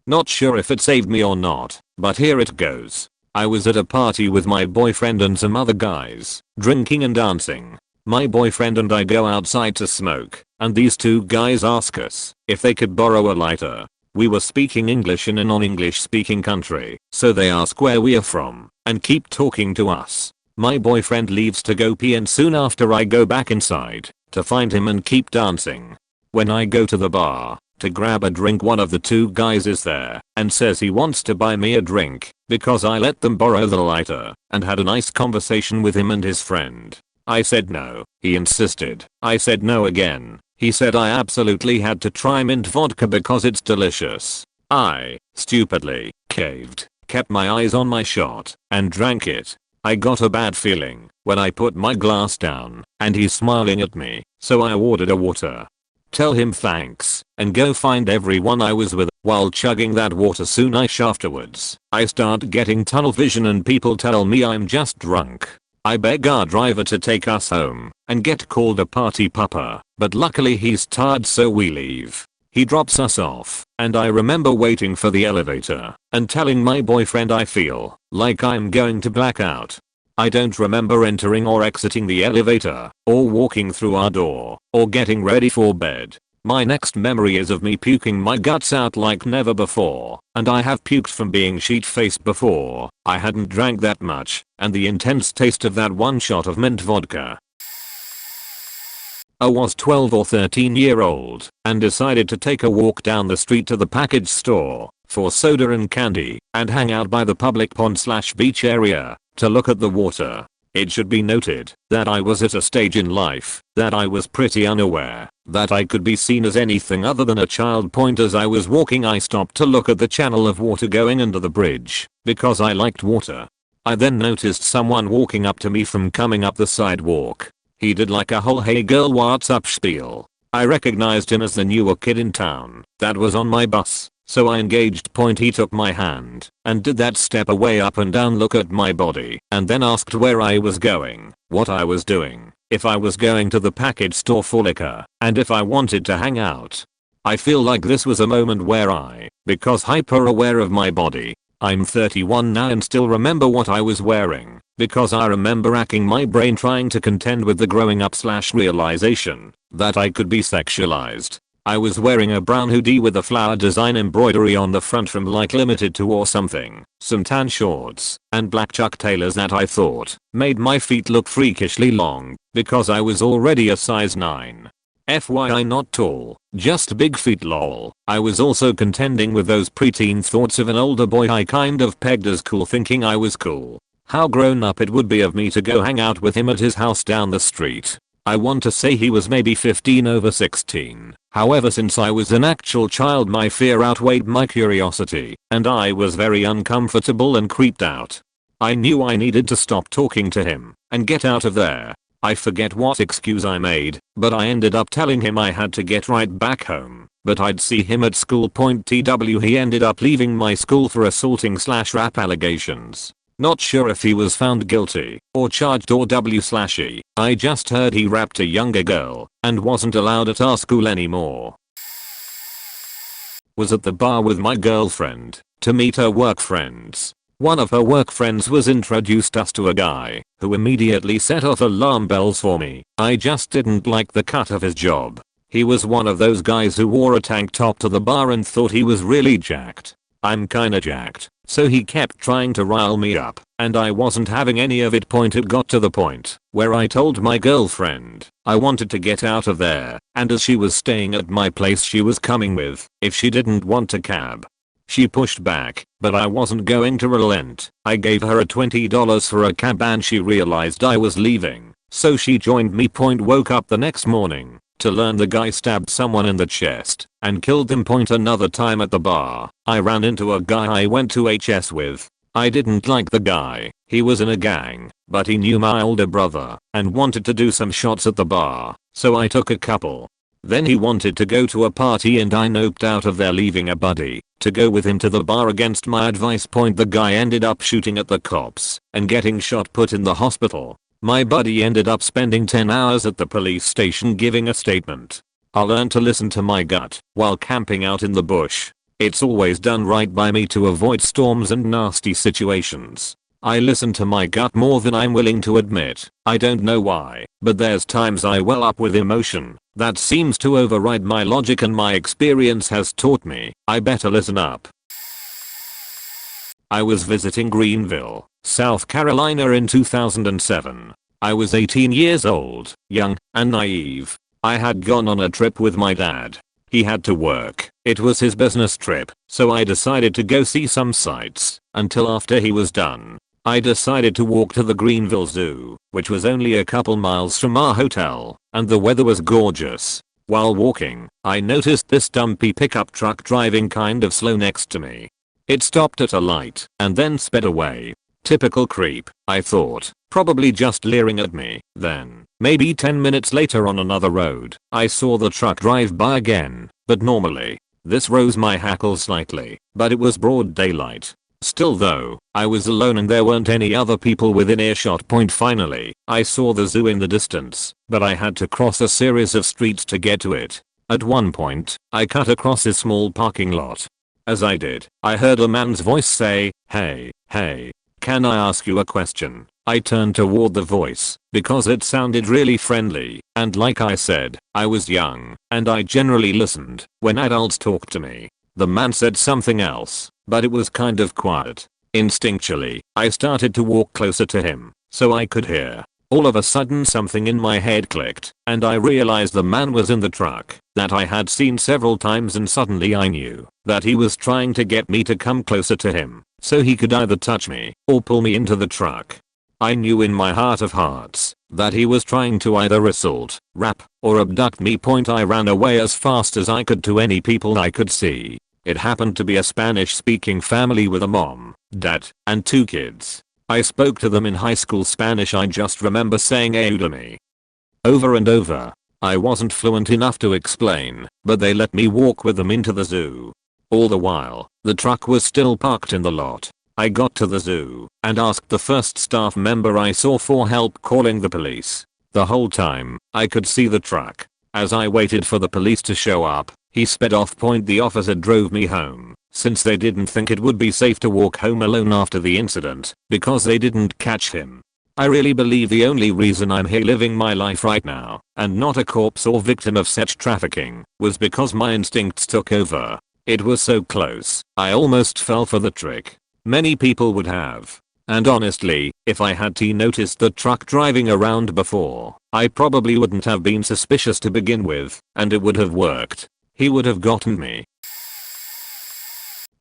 Not sure if it saved me or not, but here it goes. I was at a party with my boyfriend and some other guys, drinking and dancing. My boyfriend and I go outside to smoke, and these two guys ask us if they could borrow a lighter. We were speaking English in a non-English speaking country, so they ask where we are from and keep talking to us. My boyfriend leaves to go pee and soon after I go back inside to find him and keep dancing. When I go to the bar to grab a drink, one of the two guys is there and says he wants to buy me a drink because I let them borrow the lighter and had a nice conversation with him and his friend. I said no. He insisted. I said no again. He said I absolutely had to try mint vodka because it's delicious. I, stupidly, caved, kept my eyes on my shot, and drank it. I got a bad feeling when I put my glass down, and he's smiling at me, so I ordered a water. Tell him thanks, and go find everyone I was with. While chugging that water soonish afterwards, I start getting tunnel vision and people tell me I'm just drunk. I beg our driver to take us home and get called a party pupper, but luckily he's tired so we leave. He drops us off, and I remember waiting for the elevator and telling my boyfriend I feel like I'm going to black out. I don't remember entering or exiting the elevator, or walking through our door, or getting ready for bed. My next memory is of me puking my guts out like never before, and I have puked from being sheet-faced before. I hadn't drank that much, and the intense taste of that one shot of mint vodka. I was 12 or 13-year-old and decided to take a walk down the street to the package store for soda and candy and hang out by the public pond/beach area to look at the water. It should be noted that I was at a stage in life that I was pretty unaware that I could be seen as anything other than a child. As I was walking I stopped to look at the channel of water going under the bridge because I liked water. I then noticed someone walking up to me from coming up the sidewalk. He did like a whole "hey girl what's up" spiel. I recognized him as the newer kid in town that was on my bus. So I engaged. He took my hand and did that step away up and down look at my body and then asked where I was going, what I was doing, if I was going to the package store for liquor, and if I wanted to hang out. I feel like this was a moment where I, because hyper aware of my body, I'm 31 now and still remember what I was wearing, because I remember racking my brain trying to contend with the growing up/realization that I could be sexualized. I was wearing a brown hoodie with a flower design embroidery on the front from like Limited to or something, some tan shorts, and black Chuck Taylors that I thought made my feet look freakishly long because I was already a size 9. FYI not tall, just big feet lol. I was also contending with those preteen thoughts of an older boy I kind of pegged as cool, thinking I was cool. How grown up it would be of me to go hang out with him at his house down the street. I want to say he was maybe 15 over 16. However, since I was an actual child my fear outweighed my curiosity, and I was very uncomfortable and creeped out. I knew I needed to stop talking to him and get out of there. I forget what excuse I made, but I ended up telling him I had to get right back home, but I'd see him at school. TW he ended up leaving my school for assaulting/rap allegations. Not sure if he was found guilty or charged or W/E. I just heard he rapped a younger girl and wasn't allowed at our school anymore. Was at the bar with my girlfriend to meet her work friends. One of her work friends was introduced us to a guy who immediately set off alarm bells for me. I just didn't like the cut of his job. He was one of those guys who wore a tank top to the bar and thought he was really jacked. I'm kinda jacked, so he kept trying to rile me up, and I wasn't having any of it. It got to the point where I told my girlfriend I wanted to get out of there, and as she was staying at my place she was coming with if she didn't want a cab. She pushed back, but I wasn't going to relent. I gave her a $20 for a cab and she realized I was leaving, so she joined me. Woke up the next morning to learn the guy stabbed someone in the chest and killed them. Another time at the bar, I ran into a guy I went to HS with. I didn't like the guy. He was in a gang, but he knew my older brother and wanted to do some shots at the bar, so I took a couple. Then he wanted to go to a party and I noped out of there, leaving a buddy to go with him to the bar against my advice. The guy ended up shooting at the cops and getting shot, put in the hospital. My buddy ended up spending 10 hours at the police station giving a statement. I learned to listen to my gut while camping out in the bush. It's always done right by me to avoid storms and nasty situations. I listen to my gut more than I'm willing to admit. I don't know why, but there's times I well up with emotion that seems to override my logic, and my experience has taught me I better listen up. I was visiting Greenville, South Carolina in 2007. I was 18 years old, young and naive. I had gone on a trip with my dad. He had to work. It was his business trip, so I decided to go see some sights until after he was done. I decided to walk to the Greenville Zoo, which was only a couple miles from our hotel, and the weather was gorgeous. While walking, I noticed this dumpy pickup truck driving kind of slow next to me. It stopped at a light and then sped away. Typical creep, I thought, probably just leering at me. Then, maybe 10 minutes later on another road, I saw the truck drive by again, but normally. This rose my hackles slightly, but it was broad daylight. Still though, I was alone and there weren't any other people within earshot. Finally, I saw the zoo in the distance, but I had to cross a series of streets to get to it. At one point, I cut across a small parking lot. As I did, I heard a man's voice say, "Hey, can I ask you a question?" I turned toward the voice because it sounded really friendly, and like I said, I was young, and I generally listened when adults talked to me. The man said something else, but it was kind of quiet. Instinctually, I started to walk closer to him so I could hear. All of a sudden something in my head clicked, and I realized the man was in the truck that I had seen several times, and suddenly I knew that he was trying to get me to come closer to him so he could either touch me or pull me into the truck. I knew in my heart of hearts that he was trying to either assault, rap, or abduct me. I ran away as fast as I could to any people I could see. It happened to be a Spanish-speaking family with a mom, dad, and 2 kids. I spoke to them in high school Spanish. I just remember saying "ayúdame" over and over. I wasn't fluent enough to explain, but they let me walk with them into the zoo. All the while, the truck was still parked in the lot. I got to the zoo and asked the first staff member I saw for help calling the police. The whole time, I could see the truck. As I waited for the police to show up, he sped off. The officer drove me home, since they didn't think it would be safe to walk home alone after the incident, because they didn't catch him. I really believe the only reason I'm here living my life right now, and not a corpse or victim of sex trafficking, was because my instincts took over. It was so close, I almost fell for the trick. Many people would have. And honestly, if I had noticed the truck driving around before, I probably wouldn't have been suspicious to begin with, and it would have worked. He would have gotten me.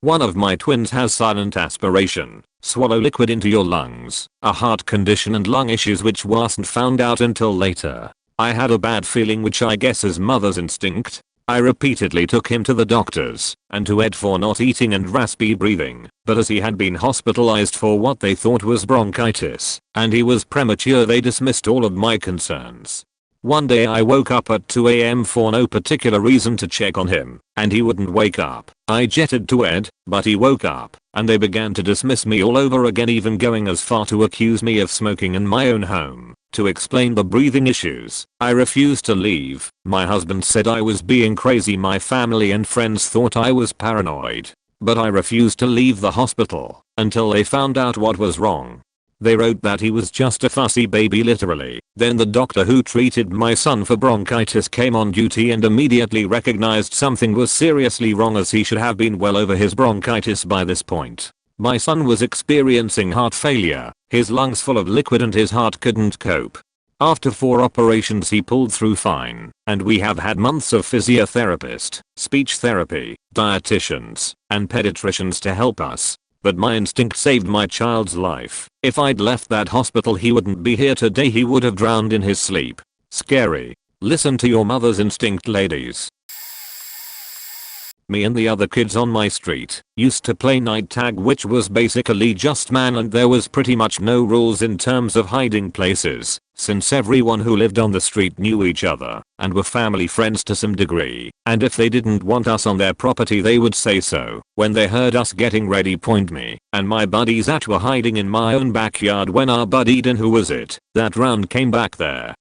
One of my twins has silent aspiration, swallow liquid into your lungs, a heart condition and lung issues which wasn't found out until later. I had a bad feeling, which I guess is mother's instinct. I repeatedly took him to the doctors and to Ed for not eating and raspy breathing, but as he had been hospitalized for what they thought was bronchitis and he was premature, they dismissed all of my concerns. One day I woke up at 2 AM for no particular reason to check on him, and he wouldn't wake up. I jetted to Ed, but he woke up, and they began to dismiss me all over again, even going as far to accuse me of smoking in my own home. To explain the breathing issues, I refused to leave. My husband said I was being crazy. My family and friends thought I was paranoid. but I refused to leave the hospital until they found out what was wrong. They wrote that he was just a fussy baby literally. Then the doctor who treated my son for bronchitis came on duty and immediately recognized something was seriously wrong as he should have been well over his bronchitis by this point. My son was experiencing heart failure, his lungs full of liquid and his heart couldn't cope. After 4 operations he pulled through fine, and we have had months of physiotherapist, speech therapy, dietitians, and pediatricians to help us. But my instinct saved my child's life. If I'd left that hospital he wouldn't be here today, he would have drowned in his sleep. Scary. Listen to your mother's instinct, ladies. Me and the other kids on my street used to play night tag, which was basically just man, and there was pretty much no rules in terms of hiding places, since everyone who lived on the street knew each other and were family friends to some degree, and if they didn't want us on their property they would say so. When they heard us getting ready, me and my buddy Zach were hiding in my own backyard when our buddy Dan, who was it that round, came back there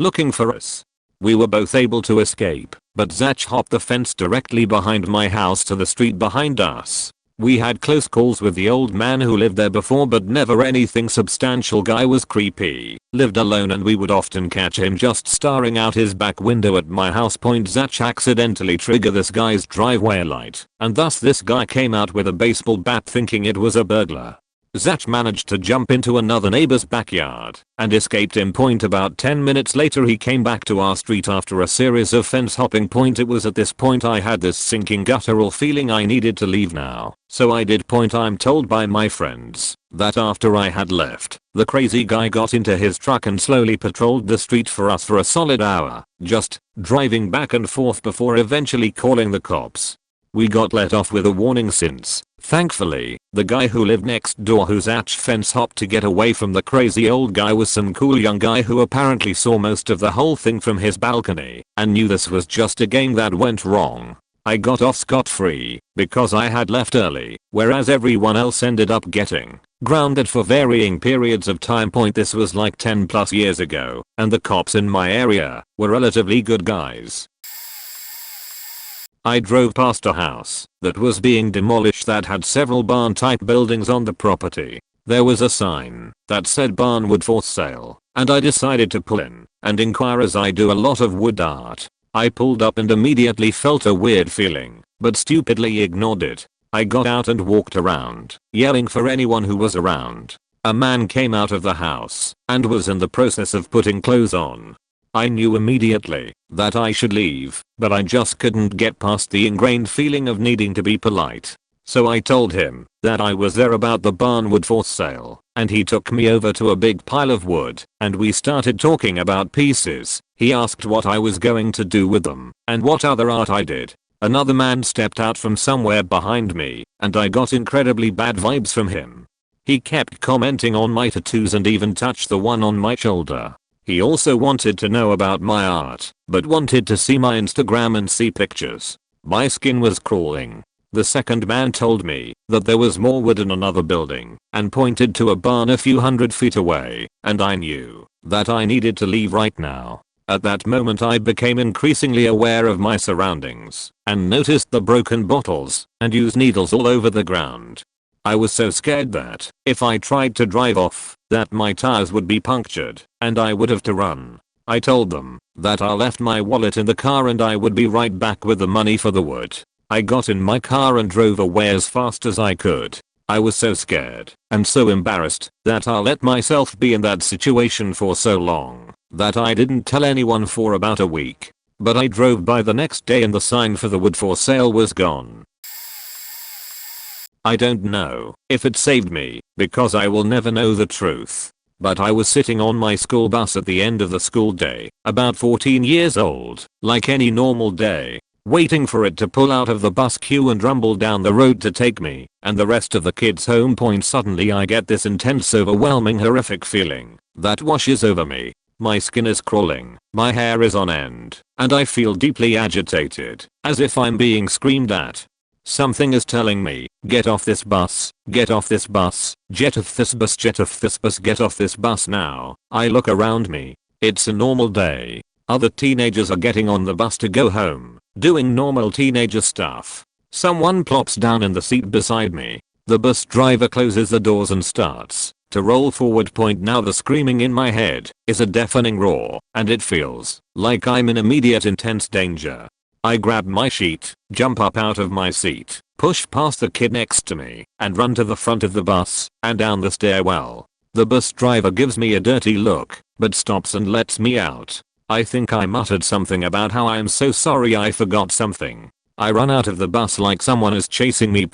looking for us. We were both able to escape, but Zach hopped the fence directly behind my house to the street behind us. We had close calls with the old man who lived there before, but never anything substantial. Guy was creepy, lived alone, and we would often catch him just staring out his back window at my house. Zach accidentally triggered this guy's driveway light, and thus this guy came out with a baseball bat thinking it was a burglar. Zach managed to jump into another neighbor's backyard and escaped him. About 10 minutes later he came back to our street after a series of fence hopping. It was at this point I had this sinking guttural feeling I needed to leave now, so I did. I'm told by my friends that after I had left, the crazy guy got into his truck and slowly patrolled the street for us for a solid hour, just driving back and forth before eventually calling the cops. We got let off with a warning since, thankfully, the guy who lived next door whose fence hopped to get away from the crazy old guy was some cool young guy who apparently saw most of the whole thing from his balcony and knew this was just a game that went wrong. I got off scot-free because I had left early, whereas everyone else ended up getting grounded for varying periods of time. This was like 10 plus years ago, and the cops in my area were relatively good guys. I drove past a house that was being demolished that had several barn type buildings on the property. There was a sign that said barnwood for sale, and I decided to pull in and inquire as I do a lot of wood art. I pulled up and immediately felt a weird feeling, but stupidly ignored it. I got out and walked around, yelling for anyone who was around. A man came out of the house and was in the process of putting clothes on. I knew immediately that I should leave, but I just couldn't get past the ingrained feeling of needing to be polite. So I told him that I was there about the barnwood for sale, and he took me over to a big pile of wood, and we started talking about pieces. He asked what I was going to do with them, and what other art I did. Another man stepped out from somewhere behind me, and I got incredibly bad vibes from him. He kept commenting on my tattoos and even touched the one on my shoulder. He also wanted to know about my art, but wanted to see my Instagram and see pictures. My skin was crawling. The second man told me that there was more wood in another building and pointed to a barn a few hundred feet away, and I knew that I needed to leave right now. At that moment I became increasingly aware of my surroundings and noticed the broken bottles and used needles all over the ground. I was so scared that if I tried to drive off, that my tires would be punctured and I would have to run. I told them that I left my wallet in the car and I would be right back with the money for the wood. I got in my car and drove away as fast as I could. I was so scared and so embarrassed that I let myself be in that situation for so long that I didn't tell anyone for about a week. But I drove by the next day and the sign for the wood for sale was gone. I don't know if it saved me, because I will never know the truth. But I was sitting on my school bus at the end of the school day, about 14 years old, like any normal day, waiting for it to pull out of the bus queue and rumble down the road to take me and the rest of the kids home. Suddenly I get this intense, overwhelming, horrific feeling that washes over me. My skin is crawling, my hair is on end, and I feel deeply agitated, as if I'm being screamed at. Something is telling me, get off this bus, get off this bus, jet off this bus, jet off this bus, get off this bus now. I look around me. It's a normal day. Other teenagers are getting on the bus to go home, doing normal teenager stuff. Someone plops down in the seat beside me. The bus driver closes the doors and starts to roll forward. Now the screaming in my head is a deafening roar, and it feels like I'm in immediate intense danger. I grab my sheet, jump up out of my seat, push past the kid next to me, and run to the front of the bus and down the stairwell. The bus driver gives me a dirty look, but stops and lets me out. I think I muttered something about how I am so sorry I forgot something. I run out of the bus like someone is chasing me.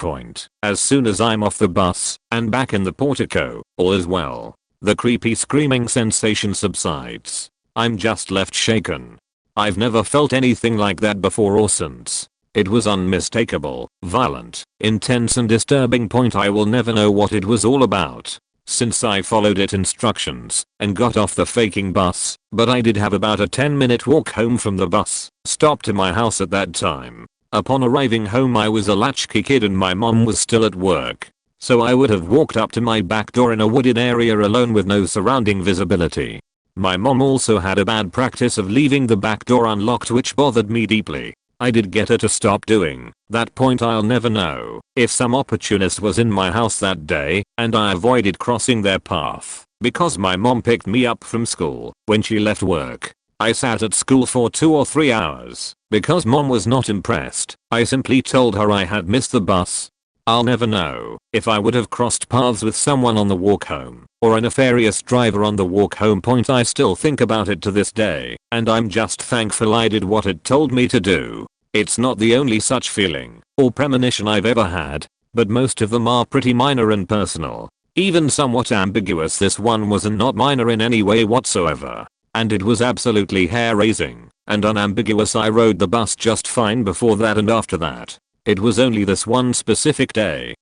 As soon as I'm off the bus and back in the portico, all is well. The creepy screaming sensation subsides. I'm just left shaken. I've never felt anything like that before or since. It was unmistakable, violent, intense and disturbing. I will never know what it was all about, since I followed its instructions and got off the faking bus, but I did have about a 10-minute walk home from the bus stop to my house at that time. Upon arriving home I was a latchkey kid and my mom was still at work, so I would have walked up to my back door in a wooded area alone with no surrounding visibility. My mom also had a bad practice of leaving the back door unlocked, which bothered me deeply. I did get her to stop doing that. I'll never know if some opportunist was in my house that day and I avoided crossing their path because my mom picked me up from school when she left work. I sat at school for 2 or 3 hours because mom was not impressed. I simply told her I had missed the bus. I'll never know if I would have crossed paths with someone on the walk home or a nefarious driver on the walk home. I still think about it to this day, and I'm just thankful I did what it told me to do. It's not the only such feeling or premonition I've ever had, but most of them are pretty minor and personal, even somewhat ambiguous. This one was not minor in any way whatsoever, and it was absolutely hair-raising and unambiguous. I rode the bus just fine before that and after that. It was only this one specific day.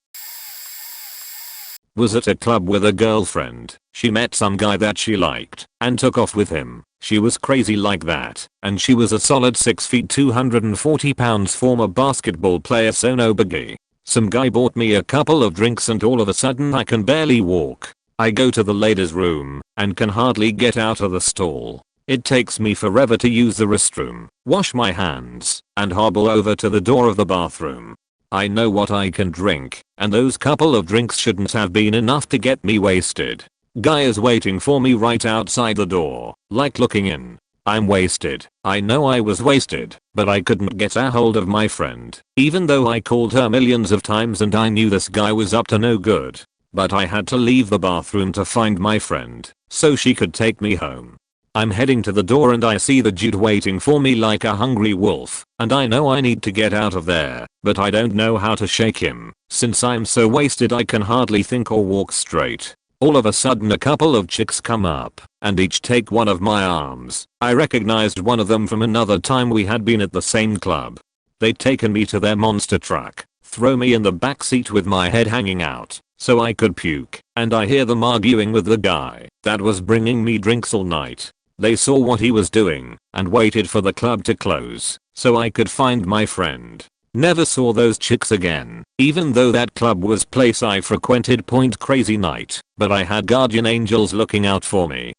Was at a club with a girlfriend. She met some guy that she liked and took off with him. She was crazy like that, and she was a solid 6 feet 240 pounds former basketball player, so no biggie. Some guy bought me a couple of drinks and all of a sudden I can barely walk. I go to the ladies' room and can hardly get out of the stall. It takes me forever to use the restroom, wash my hands, and hobble over to the door of the bathroom. I know what I can drink, and those couple of drinks shouldn't have been enough to get me wasted. Guy is waiting for me right outside the door, like looking in. I'm wasted. I know I was wasted, but I couldn't get a hold of my friend, even though I called her millions of times and I knew this guy was up to no good. But I had to leave the bathroom to find my friend, so she could take me home. I'm heading to the door and I see the dude waiting for me like a hungry wolf, and I know I need to get out of there, but I don't know how to shake him, since I'm so wasted I can hardly think or walk straight. All of a sudden a couple of chicks come up and each take one of my arms. I recognized one of them from another time we had been at the same club. They'd taken me to their monster truck, throw me in the back seat with my head hanging out so I could puke, and I hear them arguing with the guy that was bringing me drinks all night. They saw what he was doing and waited for the club to close so I could find my friend. Never saw those chicks again, even though that club was place I frequented. Crazy night, but I had guardian angels looking out for me.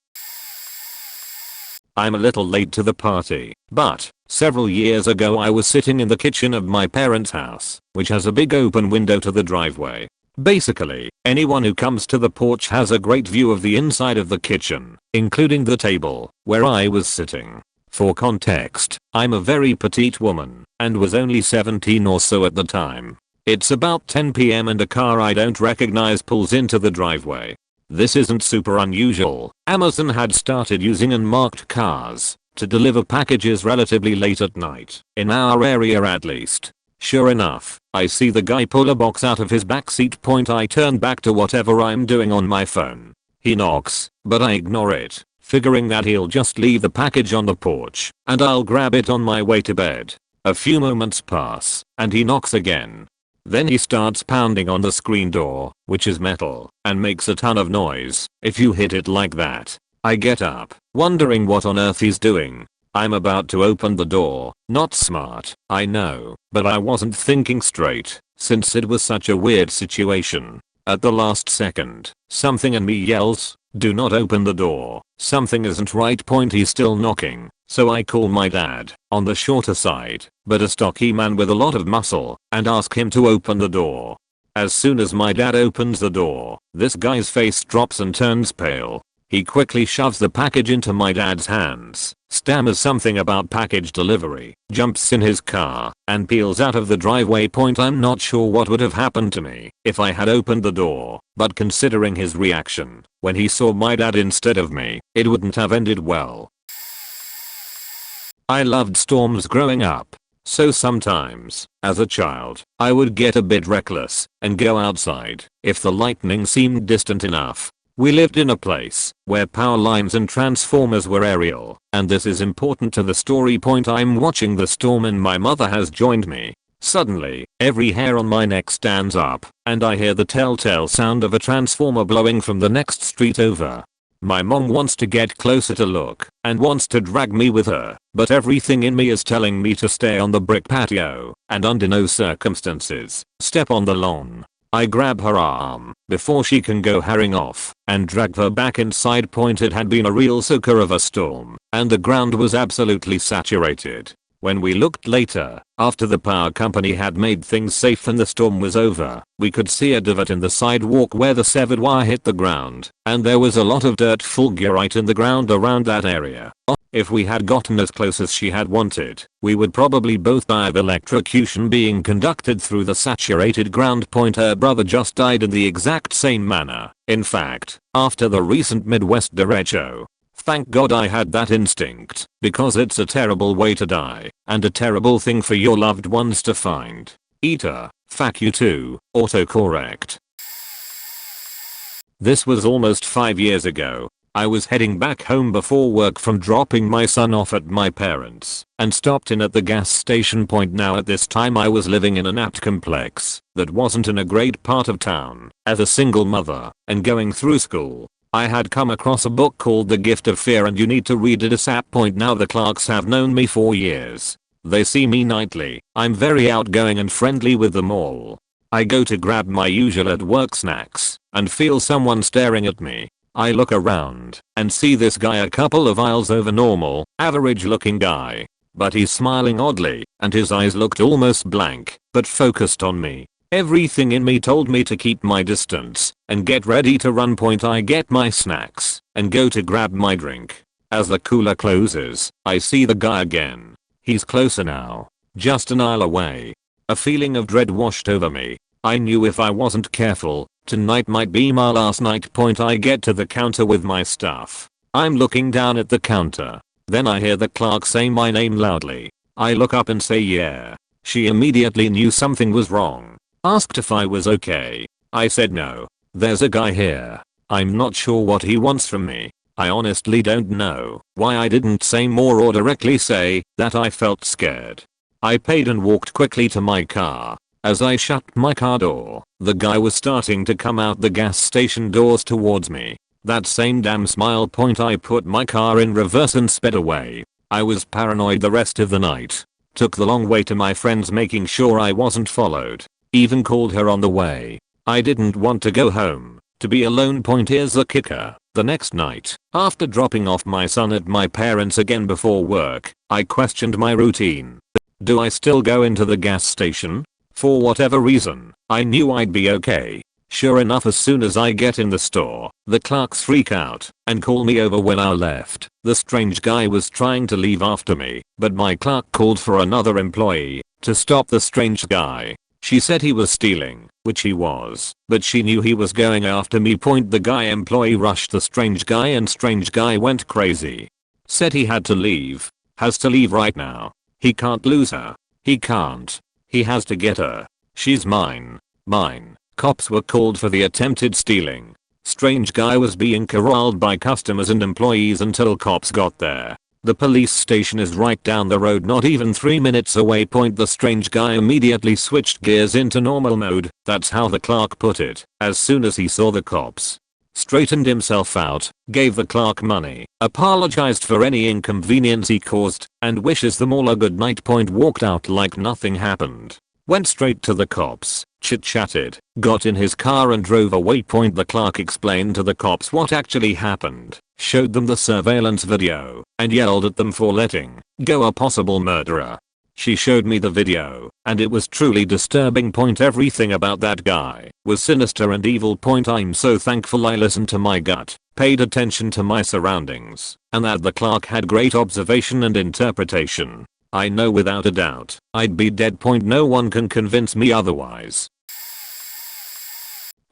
I'm a little late to the party, but several years ago I was sitting in the kitchen of my parents' house, which has a big open window to the driveway. Basically, anyone who comes to the porch has a great view of the inside of the kitchen, including the table where I was sitting. For context, I'm a very petite woman and was only 17 or so at the time. It's about 10 PM and a car I don't recognize pulls into the driveway. This isn't super unusual. Amazon had started using unmarked cars to deliver packages relatively late at night, in our area at least. Sure enough, I see the guy pull a box out of his backseat. I turn back to whatever I'm doing on my phone. He knocks, but I ignore it, figuring that he'll just leave the package on the porch and I'll grab it on my way to bed. A few moments pass and he knocks again. Then he starts pounding on the screen door, which is metal and makes a ton of noise if you hit it like that. I get up, wondering what on earth he's doing. I'm about to open the door. Not smart, I know, but I wasn't thinking straight since it was such a weird situation. At the last second, something in me yells, "Do not open the door. Something isn't right." He's still knocking, So I call my dad, on the shorter side, but a stocky man with a lot of muscle, and ask him to open the door. As soon as my dad opens the door, this guy's face drops and turns pale. He quickly shoves the package into my dad's hands, stammers something about package delivery, jumps in his car, and peels out of the driveway. I'm not sure what would have happened to me if I had opened the door, but considering his reaction when he saw my dad instead of me, it wouldn't have ended well. I loved storms growing up. So sometimes, as a child, I would get a bit reckless and go outside if the lightning seemed distant enough. We lived in a place where power lines and transformers were aerial, and this is important to the story. I'm watching the storm and my mother has joined me. Suddenly, every hair on my neck stands up, and I hear the telltale sound of a transformer blowing from the next street over. My mom wants to get closer to look and wants to drag me with her, but everything in me is telling me to stay on the brick patio and under no circumstances step on the lawn. I grab her arm before she can go herring off and drag her back inside. It had been a real soaker of a storm, and the ground was absolutely saturated. When we looked later, after the power company had made things safe and the storm was over, we could see a divot in the sidewalk where the severed wire hit the ground, and there was a lot of dirt fulgurite in the ground around that area. If we had gotten as close as she had wanted, we would probably both die of electrocution being conducted through the saturated ground. Her brother just died in the exact same manner. In fact, after the recent Midwest derecho. Thank God I had that instinct, because it's a terrible way to die, and a terrible thing for your loved ones to find. Eater, fuck you too, autocorrect. This was almost 5 years ago. I was heading back home before work from dropping my son off at my parents' and stopped in at the gas station. Now at this time I was living in an apt complex that wasn't in a great part of town. As a single mother and going through school, I had come across a book called The Gift of Fear and you need to read it ASAP. Now the clerks have known me for years. They see me nightly. I'm very outgoing and friendly with them all. I go to grab my usual at work snacks and feel someone staring at me. I look around and see this guy a couple of aisles over normal, average looking guy. But he's smiling oddly and his eyes looked almost blank, but focused on me. Everything in me told me to keep my distance and get ready to run. I get my snacks and go to grab my drink. As the cooler closes, I see the guy again. He's closer now, just an aisle away. A feeling of dread washed over me. I knew if I wasn't careful, tonight might be my last night. I get to the counter with my stuff. I'm looking down at the counter. Then I hear the clerk say my name loudly. I look up and say yeah. She immediately knew something was wrong. Asked if I was okay. I said no. There's a guy here. I'm not sure what he wants from me. I honestly don't know why I didn't say more or directly say that I felt scared. I paid and walked quickly to my car. As I shut my car door, the guy was starting to come out the gas station doors towards me. That same damn smile. I put my car in reverse and sped away. I was paranoid the rest of the night. Took the long way to my friend's making sure I wasn't followed. Even called her on the way. I didn't want to go home to be alone. Here's the kicker. The next night, after dropping off my son at my parents' again before work, I questioned my routine. Do I still go into the gas station? For whatever reason, I knew I'd be okay. Sure enough, as soon as I get in the store, the clerks freak out and call me over. When I left, the strange guy was trying to leave after me, but my clerk called for another employee to stop the strange guy. She said he was stealing, which he was, but she knew he was going after me. The guy employee rushed the strange guy and strange guy went crazy. Said he had to leave. Has to leave right now. He can't lose her. He can't. He has to get her. She's mine. Mine. Cops were called for the attempted stealing. Strange guy was being corralled by customers and employees until cops got there. The police station is right down the road, not even 3 minutes away. The strange guy immediately switched gears into normal mode. That's how the clerk put it. As soon as he saw the cops, straightened himself out, gave the clerk money, apologized for any inconvenience he caused, and wishes them all a good night. Walked out like nothing happened. Went straight to the cops. chit-chatted, got in his car and drove away. The clerk explained to the cops what actually happened, showed them the surveillance video, and yelled at them for letting go a possible murderer. She showed me the video, and it was truly disturbing. Everything about that guy was sinister and evil. I'm so thankful I listened to my gut, paid attention to my surroundings, and that the clerk had great observation and interpretation. I know without a doubt I'd be dead. No one can convince me otherwise.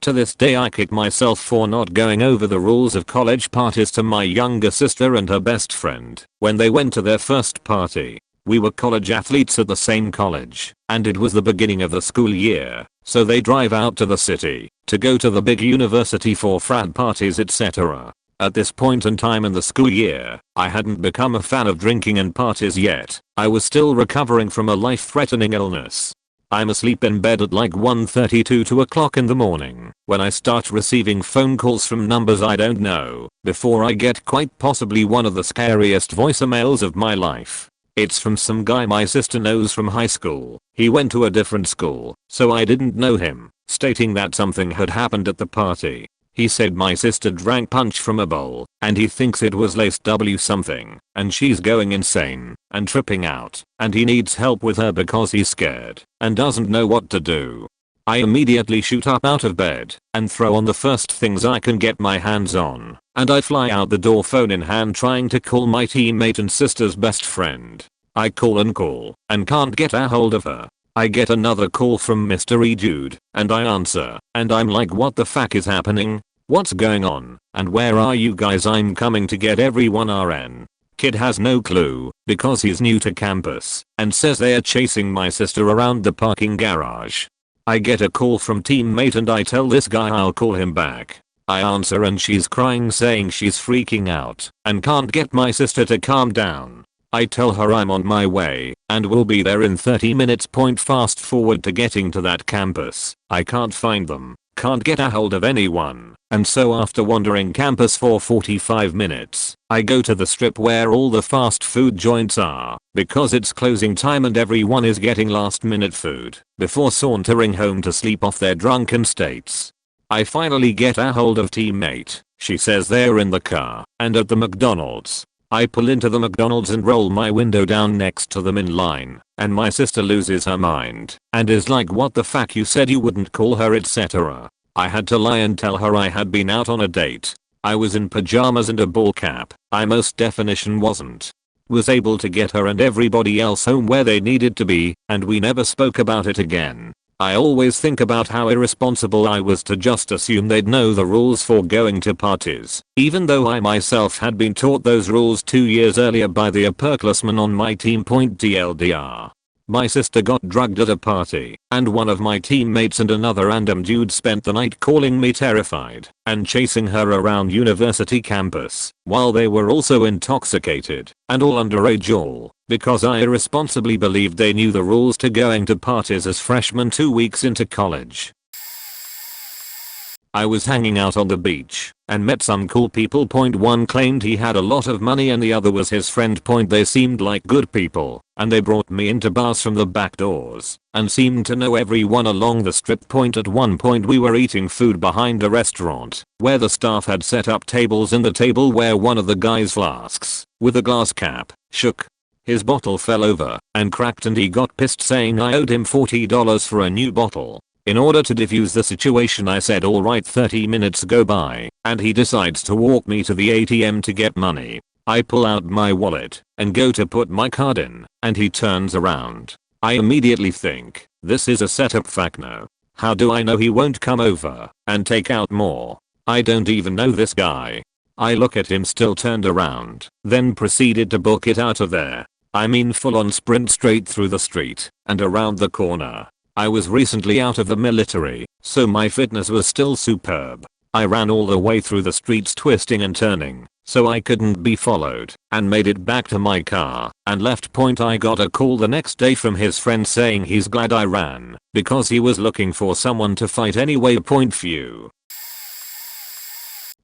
To this day I kick myself for not going over the rules of college parties to my younger sister and her best friend when they went to their first party. We were college athletes at the same college, and it was the beginning of the school year, so they drive out to the city to go to the big university for frat parties, etc. At this point in time in the school year, I hadn't become a fan of drinking and parties yet. I was still recovering from a life-threatening illness. I'm asleep in bed at like 1:32, 2 o'clock in the morning when I start receiving phone calls from numbers I don't know before I get quite possibly one of the scariest voicemails of my life. It's from some guy my sister knows from high school. He went to a different school, so I didn't know him, stating that something had happened at the party. He said my sister drank punch from a bowl, and he thinks it was laced W something, and she's going insane and tripping out, and he needs help with her because he's scared and doesn't know what to do. I immediately shoot up out of bed and throw on the first things I can get my hands on, and I fly out the door, phone in hand, trying to call my teammate and sister's best friend. I call and can't get a hold of her. I get another call from Mystery Dude, and I answer, and I'm like, what the fuck is happening? What's going on? And where are you guys? I'm coming to get everyone. RN. Kid has no clue because he's new to campus and says they are chasing my sister around the parking garage. I get a call from teammate and I tell this guy I'll call him back. I answer and she's crying, saying she's freaking out and can't get my sister to calm down. I tell her I'm on my way and will be there in 30 minutes. Fast forward to getting to that campus. I can't find them, can't get a hold of anyone, and so after wandering campus for 45 minutes, I go to the strip where all the fast food joints are because it's closing time and everyone is getting last minute food before sauntering home to sleep off their drunken states. I finally get a hold of teammate. She says they're in the car and at the McDonald's. I pull into the McDonald's and roll my window down next to them in line, and my sister loses her mind and is like, what the fuck, you said you wouldn't call her, etc. I had to lie and tell her I had been out on a date. I was in pajamas and a ball cap. I most definition wasn't. Was able to get her and everybody else home where they needed to be, and we never spoke about it again. I always think about how irresponsible I was to just assume they'd know the rules for going to parties, even though I myself had been taught those rules 2 years earlier by the upperclassman on my team. TLDR. My sister got drugged at a party, and one of my teammates and another random dude spent the night calling me terrified and chasing her around university campus while they were also intoxicated and all underage, all because I irresponsibly believed they knew the rules to going to parties as freshmen 2 weeks into college. I was hanging out on the beach and met some cool people. One claimed he had a lot of money and the other was his friend. They seemed like good people and they brought me into bars from the back doors and seemed to know everyone along the strip. At one point we were eating food behind a restaurant where the staff had set up tables, and the table where one of the guy's flasks with a glass cap shook. His bottle fell over and cracked and he got pissed, saying I owed him $40 for a new bottle. In order to defuse the situation I said alright. 30 minutes go by and he decides to walk me to the ATM to get money. I pull out my wallet and go to put my card in and he turns around. I immediately think, this is a setup. Fuck no. How do I know he won't come over and take out more? I don't even know this guy. I look at him still turned around, then proceeded to book it out of there. I mean full on sprint straight through the street and around the corner. I was recently out of the military, so my fitness was still superb. I ran all the way through the streets twisting and turning, so I couldn't be followed, and made it back to my car and left. I got a call the next day from his friend saying he's glad I ran because he was looking for someone to fight anyway. Few.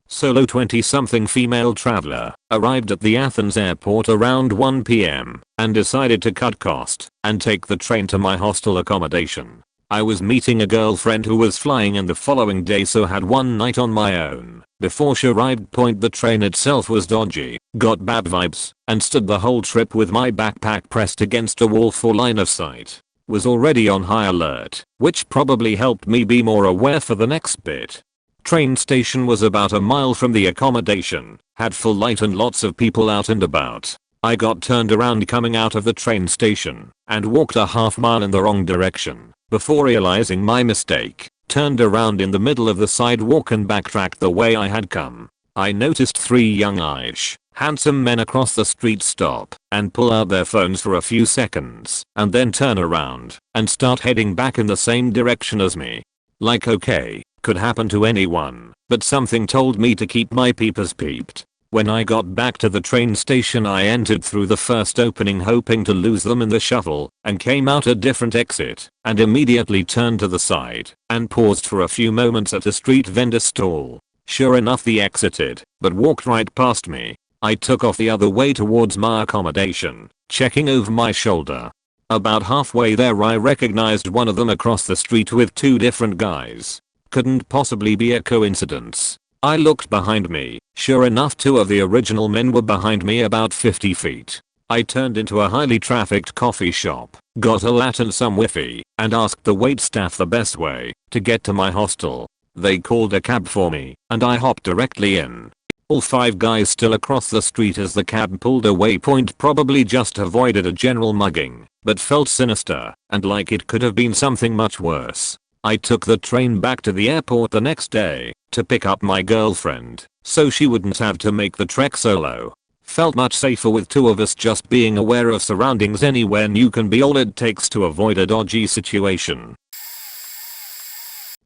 Solo 20-something female traveler arrived at the Athens airport around 1 PM and decided to cut cost and take the train to my hostel accommodation. I was meeting a girlfriend who was flying in the following day, so had one night on my own. Before she arrived, the train itself was dodgy, got bad vibes, and stood the whole trip with my backpack pressed against a wall for line of sight. Was already on high alert, which probably helped me be more aware for the next bit. Train station was about a mile from the accommodation, had full light and lots of people out and about. I got turned around coming out of the train station and walked a half mile in the wrong direction before realizing my mistake, turned around in the middle of the sidewalk and backtracked the way I had come. I noticed 3 young-ish, handsome men across the street stop and pull out their phones for a few seconds and then turn around and start heading back in the same direction as me. Like, okay, could happen to anyone, but something told me to keep my peepers peeped. When I got back to the train station, I entered through the first opening hoping to lose them in the shuffle and came out a different exit and immediately turned to the side and paused for a few moments at a street vendor stall. Sure enough, they exited but walked right past me. I took off the other way towards my accommodation, checking over my shoulder. About halfway there I recognized one of them across the street with 2 different guys. Couldn't possibly be a coincidence. I looked behind me. Sure enough, 2 of the original men were behind me about 50 feet. I turned into a highly trafficked coffee shop, got a latte and some whiffy, and asked the waitstaff the best way to get to my hostel. They called a cab for me, and I hopped directly in. All 5 guys still across the street as the cab pulled away. Probably just avoided a general mugging, but felt sinister and like it could have been something much worse. I took the train back to the airport the next day to pick up my girlfriend so she wouldn't have to make the trek solo. Felt much safer with 2 of us. Just being aware of surroundings anywhere new can be all it takes to avoid a dodgy situation.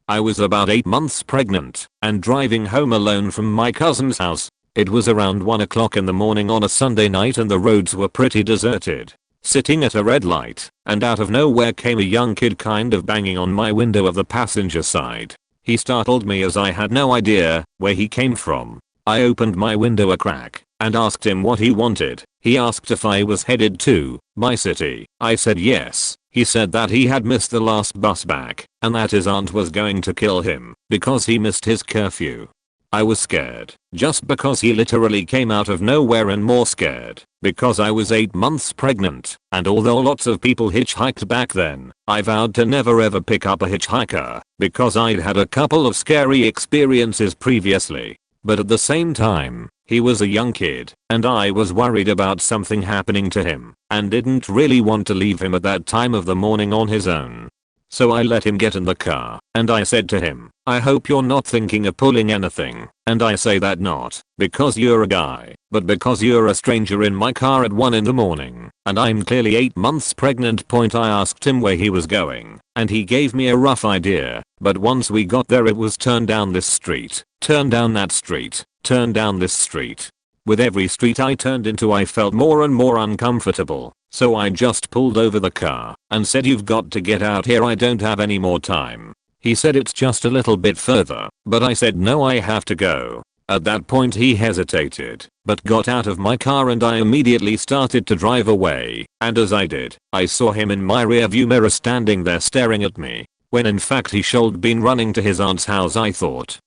I was about 8 months pregnant and driving home alone from my cousin's house. It was around 1 o'clock in the morning on a Sunday night and the roads were pretty deserted. Sitting at a red light, and out of nowhere came a young kid kind of banging on my window of the passenger side. He startled me as I had no idea where he came from. I opened my window a crack and asked him what he wanted. He asked if I was headed to my city. I said yes. He said that he had missed the last bus back and that his aunt was going to kill him because he missed his curfew. I was scared just because he literally came out of nowhere, and more scared because I was 8 months pregnant, and although lots of people hitchhiked back then, I vowed to never ever pick up a hitchhiker because I'd had a couple of scary experiences previously. But at the same time, he was a young kid and I was worried about something happening to him and didn't really want to leave him at that time of the morning on his own. So I let him get in the car and I said to him, I hope you're not thinking of pulling anything. And I say that not because you're a guy, but because you're a stranger in my car at 1 in the morning and I'm clearly 8 months pregnant. I asked him where he was going and he gave me a rough idea, but once we got there it was turn down this street, turn down that street, turn down this street. With every street I turned into I felt more and more uncomfortable. So I just pulled over the car and said, you've got to get out here, I don't have any more time. He said it's just a little bit further, but I said no, I have to go. At that point he hesitated, but got out of my car and I immediately started to drive away, and as I did, I saw him in my rearview mirror standing there staring at me, when in fact he should been running to his aunt's house. I thought.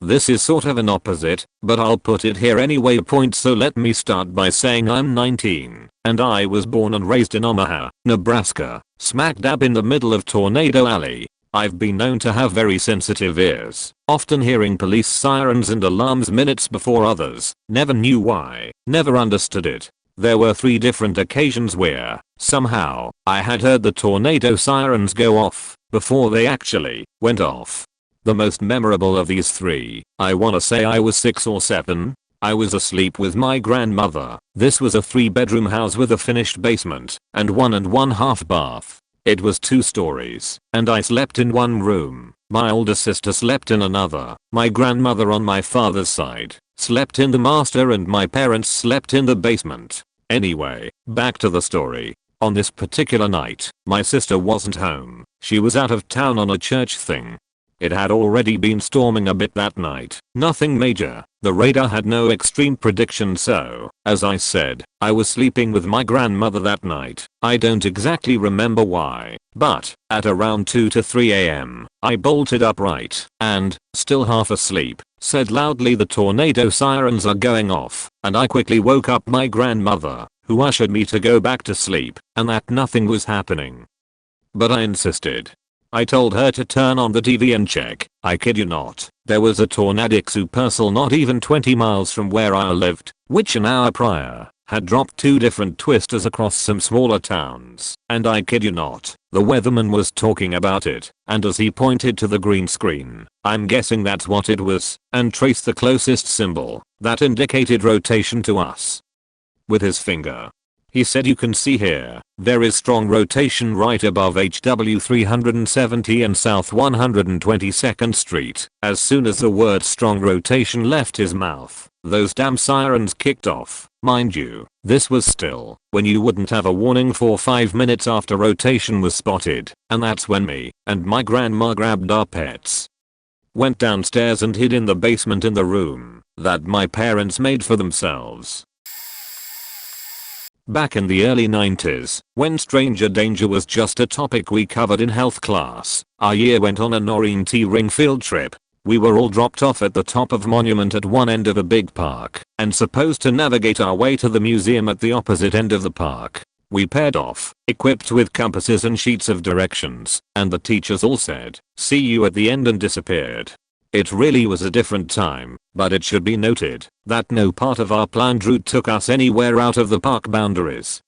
This is sort of an opposite, but I'll put it here anyway. So let me start by saying I'm 19, and I was born and raised in Omaha, Nebraska, smack dab in the middle of Tornado Alley. I've been known to have very sensitive ears, often hearing police sirens and alarms minutes before others. Never knew why, never understood it. There were 3 different occasions where, somehow, I had heard the tornado sirens go off before they actually went off. The most memorable of these 3, I wanna say I was 6 or 7. I was asleep with my grandmother. This was a 3-bedroom house with a finished basement and 1.5 bath. It was 2 stories, and I slept in one room. My older sister slept in another. My grandmother on my father's side slept in the master and my parents slept in the basement. Anyway, back to the story. On this particular night, my sister wasn't home. She was out of town on a church thing. It had already been storming a bit that night. Nothing major. The radar had no extreme prediction, so, as I said, I was sleeping with my grandmother that night. I don't exactly remember why, but at around 2 to 3 am, I bolted upright and, still half asleep, said loudly, "The tornado sirens are going off," and I quickly woke up my grandmother, who ushered me to go back to sleep, and that nothing was happening. But I insisted. I told her to turn on the TV and check. I kid you not, there was a tornadic supercell not even 20 miles from where I lived, which an hour prior had dropped 2 different twisters across some smaller towns. And I kid you not, the weatherman was talking about it, and as he pointed to the green screen, I'm guessing that's what it was, and traced the closest symbol that indicated rotation to us with his finger. He said, "You can see here, there is strong rotation right above HW 370 and South 122nd Street." As soon as the word strong rotation left his mouth, those damn sirens kicked off. Mind you, this was still when you wouldn't have a warning for 5 minutes after rotation was spotted, and that's when me and my grandma grabbed our pets, went downstairs and hid in the basement in the room that my parents made for themselves. Back in the early 90s, when stranger danger was just a topic we covered in health class, our year went on an orienteering field trip. We were all dropped off at the top of Monument at one end of a big park and supposed to navigate our way to the museum at the opposite end of the park. We paired off, equipped with compasses and sheets of directions, and the teachers all said, "See you at the end," and disappeared. It really was a different time, but it should be noted that no part of our planned route took us anywhere out of the park boundaries.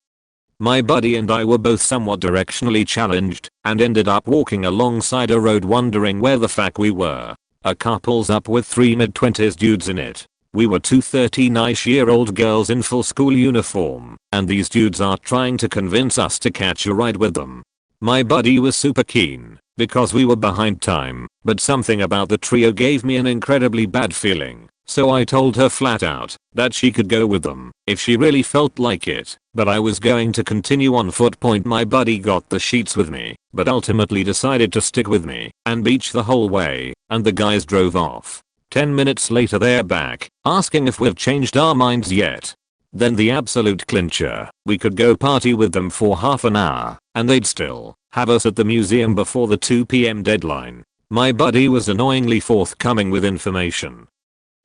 My buddy and I were both somewhat directionally challenged and ended up walking alongside a road wondering where the fuck we were. A car pulls up with 3 mid-20s dudes in it. We were 2 30-ish-year-old girls in full school uniform, and these dudes are trying to convince us to catch a ride with them. My buddy was super keen because we were behind time, but something about the trio gave me an incredibly bad feeling, so I told her flat out that she could go with them if she really felt like it, but I was going to continue on foot. My buddy got the sheets with me, but ultimately decided to stick with me and beach the whole way, and the guys drove off. 10 minutes later they're back, asking if we've changed our minds yet. Then the absolute clincher, we could go party with them for half an hour, and they'd still have us at the museum before the 2 PM deadline. My buddy was annoyingly forthcoming with information.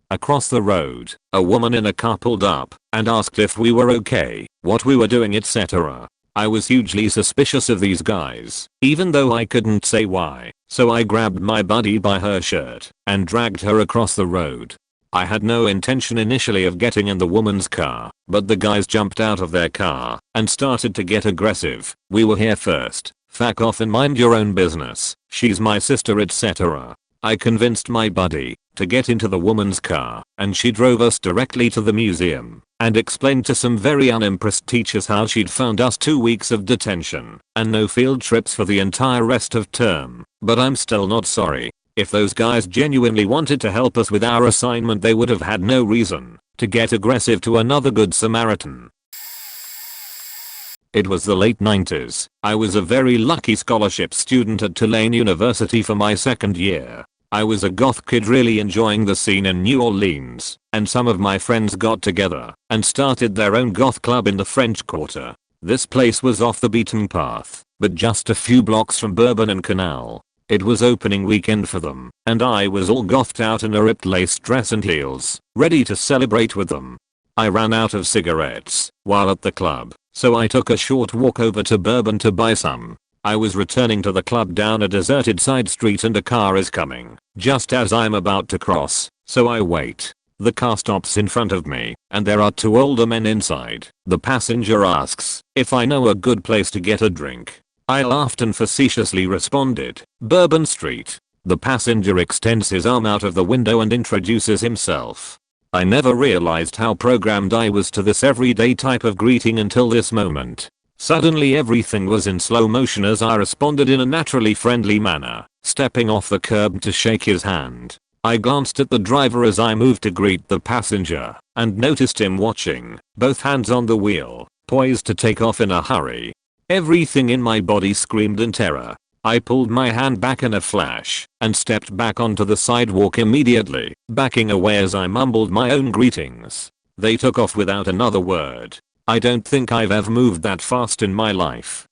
Across the road, a woman in a car pulled up and asked if we were okay, what we were doing, etc. I was hugely suspicious of these guys, even though I couldn't say why, so I grabbed my buddy by her shirt and dragged her across the road. I had no intention initially of getting in the woman's car, but the guys jumped out of their car and started to get aggressive. "We were here first. Fuck off and mind your own business. She's my sister," etc. I convinced my buddy to get into the woman's car, and she drove us directly to the museum and explained to some very unimpressed teachers how she'd found us 2 weeks of detention and no field trips for the entire rest of term. But I'm still not sorry. If those guys genuinely wanted to help us with our assignment, they would have had no reason to get aggressive to another good Samaritan. It was the late 90s. I was a very lucky scholarship student at Tulane University for my second year. I was a goth kid really enjoying the scene in New Orleans, and some of my friends got together and started their own goth club in the French Quarter. This place was off the beaten path, but just a few blocks from Bourbon and Canal. It was opening weekend for them, and I was all gothed out in a ripped lace dress and heels, ready to celebrate with them. I ran out of cigarettes while at the club, so I took a short walk over to Bourbon to buy some. I was returning to the club down a deserted side street and a car is coming just as I'm about to cross, so I wait. The car stops in front of me, and there are 2 older men inside. The passenger asks if I know a good place to get a drink. I laughed and facetiously responded, "Bourbon Street." The passenger extends his arm out of the window and introduces himself. I never realized how programmed I was to this everyday type of greeting until this moment. Suddenly everything was in slow motion as I responded in a naturally friendly manner, stepping off the curb to shake his hand. I glanced at the driver as I moved to greet the passenger, and noticed him watching, both hands on the wheel, poised to take off in a hurry. Everything in my body screamed in terror. I pulled my hand back in a flash and stepped back onto the sidewalk immediately, backing away as I mumbled my own greetings. They took off without another word. I don't think I've ever moved that fast in my life.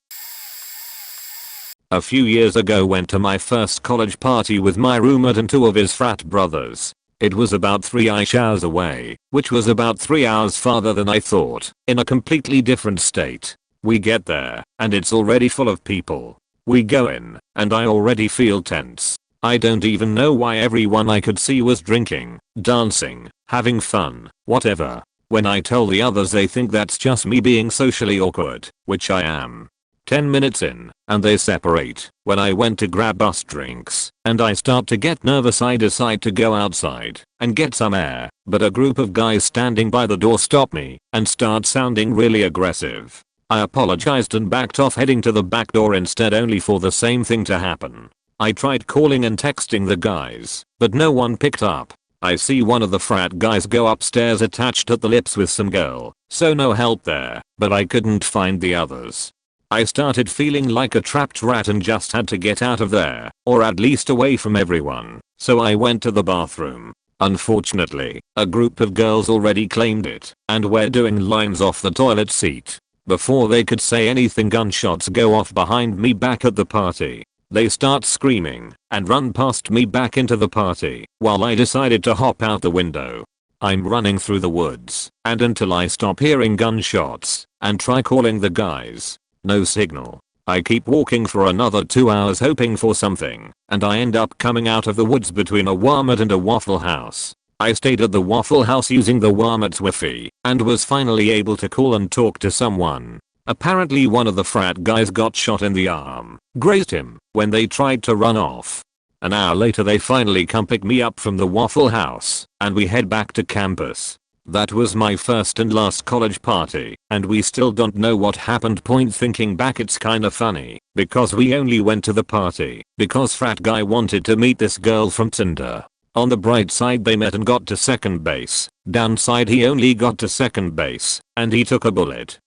A few years ago went to my first college party with my roommate and 2 of his frat brothers. It was about 3 hours away, which was about 3 hours farther than I thought, in a completely different state. We get there, and it's already full of people. We go in, and I already feel tense. I don't even know why everyone I could see was drinking, dancing, having fun, whatever. When I tell the others they think that's just me being socially awkward, which I am. 10 minutes in, and they separate. When I went to grab us drinks, and I start to get nervous, I decide to go outside and get some air, but a group of guys standing by the door stop me and start sounding really aggressive. I apologized and backed off, heading to the back door instead, only for the same thing to happen. I tried calling and texting the guys, but no one picked up. I see one of the frat guys go upstairs attached at the lips with some girl, so no help there, but I couldn't find the others. I started feeling like a trapped rat and just had to get out of there, or at least away from everyone, so I went to the bathroom. Unfortunately, a group of girls already claimed it, and were doing lines off the toilet seat. Before they could say anything, gunshots go off behind me back at the party. They start screaming and run past me back into the party while I decided to hop out the window. I'm running through the woods and until I stop hearing gunshots and try calling the guys. No signal. I keep walking for another 2 hours hoping for something, and I end up coming out of the woods between a Walmart and a Waffle House. I stayed at the Waffle House using the Walmart's Wi-Fi and was finally able to call and talk to someone. Apparently one of the frat guys got shot in the arm, grazed him, when they tried to run off. An hour later they finally come pick me up from the Waffle House, and we head back to campus. That was my first and last college party, and we still don't know what happened. Thinking back, it's kinda funny, because we only went to the party because frat guy wanted to meet this girl from Tinder. On the bright side, they met and got to second base. Downside, he only got to second base, and he took a bullet.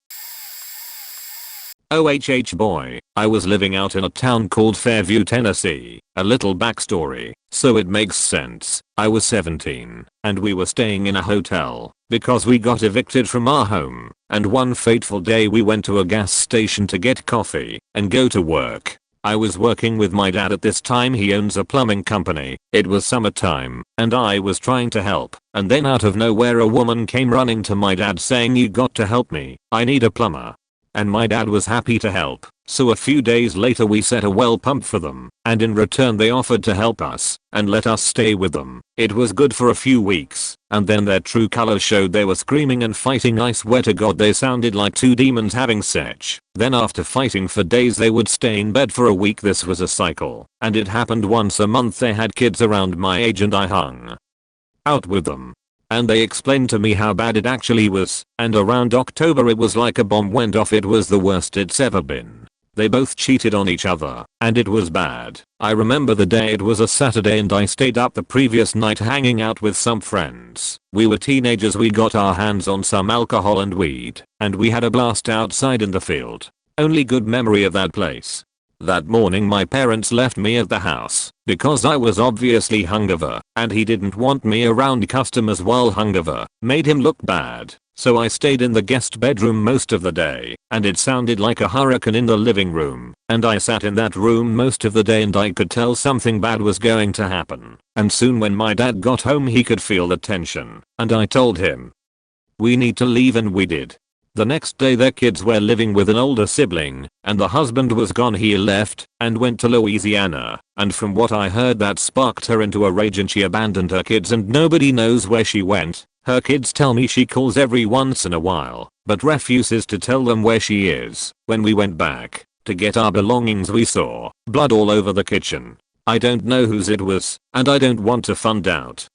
OHH boy, I was living out in a town called Fairview, Tennessee. A little backstory, so it makes sense. I was 17, and we were staying in a hotel, because we got evicted from our home, and one fateful day we went to a gas station to get coffee, and go to work. I was working with my dad at this time. He owns a plumbing company. It was summertime, and I was trying to help, and then out of nowhere a woman came running to my dad saying, "You got to help me, I need a plumber." And my dad was happy to help, so a few days later we set a well pump for them, and in return they offered to help us, and let us stay with them. It was good for a few weeks, and then their true colors showed. They were screaming and fighting. I swear to God they sounded like 2 demons having sex. Then after fighting for days they would stay in bed for a week. This was a cycle, and it happened once a month. They had kids around my age and I hung out with them. And they explained to me how bad it actually was, and around October it was like a bomb went off. It was the worst it's ever been. They both cheated on each other, and it was bad. I remember the day. It was a Saturday and I stayed up the previous night hanging out with some friends. We were teenagers. We got our hands on some alcohol and weed, and we had a blast outside in the field. Only good memory of that place. That morning my parents left me at the house because I was obviously hungover, and he didn't want me around customers while hungover. Made him look bad. So I stayed in the guest bedroom most of the day, and it sounded like a hurricane in the living room, and I sat in that room most of the day, and I could tell something bad was going to happen. And soon when my dad got home he could feel the tension, and I told him, "We need to leave," and we did. The next day their kids were living with an older sibling, and the husband was gone. He left and went to Louisiana, and from what I heard that sparked her into a rage and she abandoned her kids and nobody knows where she went. Her kids tell me she calls every once in a while, but refuses to tell them where she is. When we went back to get our belongings we saw blood all over the kitchen. I don't know whose it was, and I don't want to find out.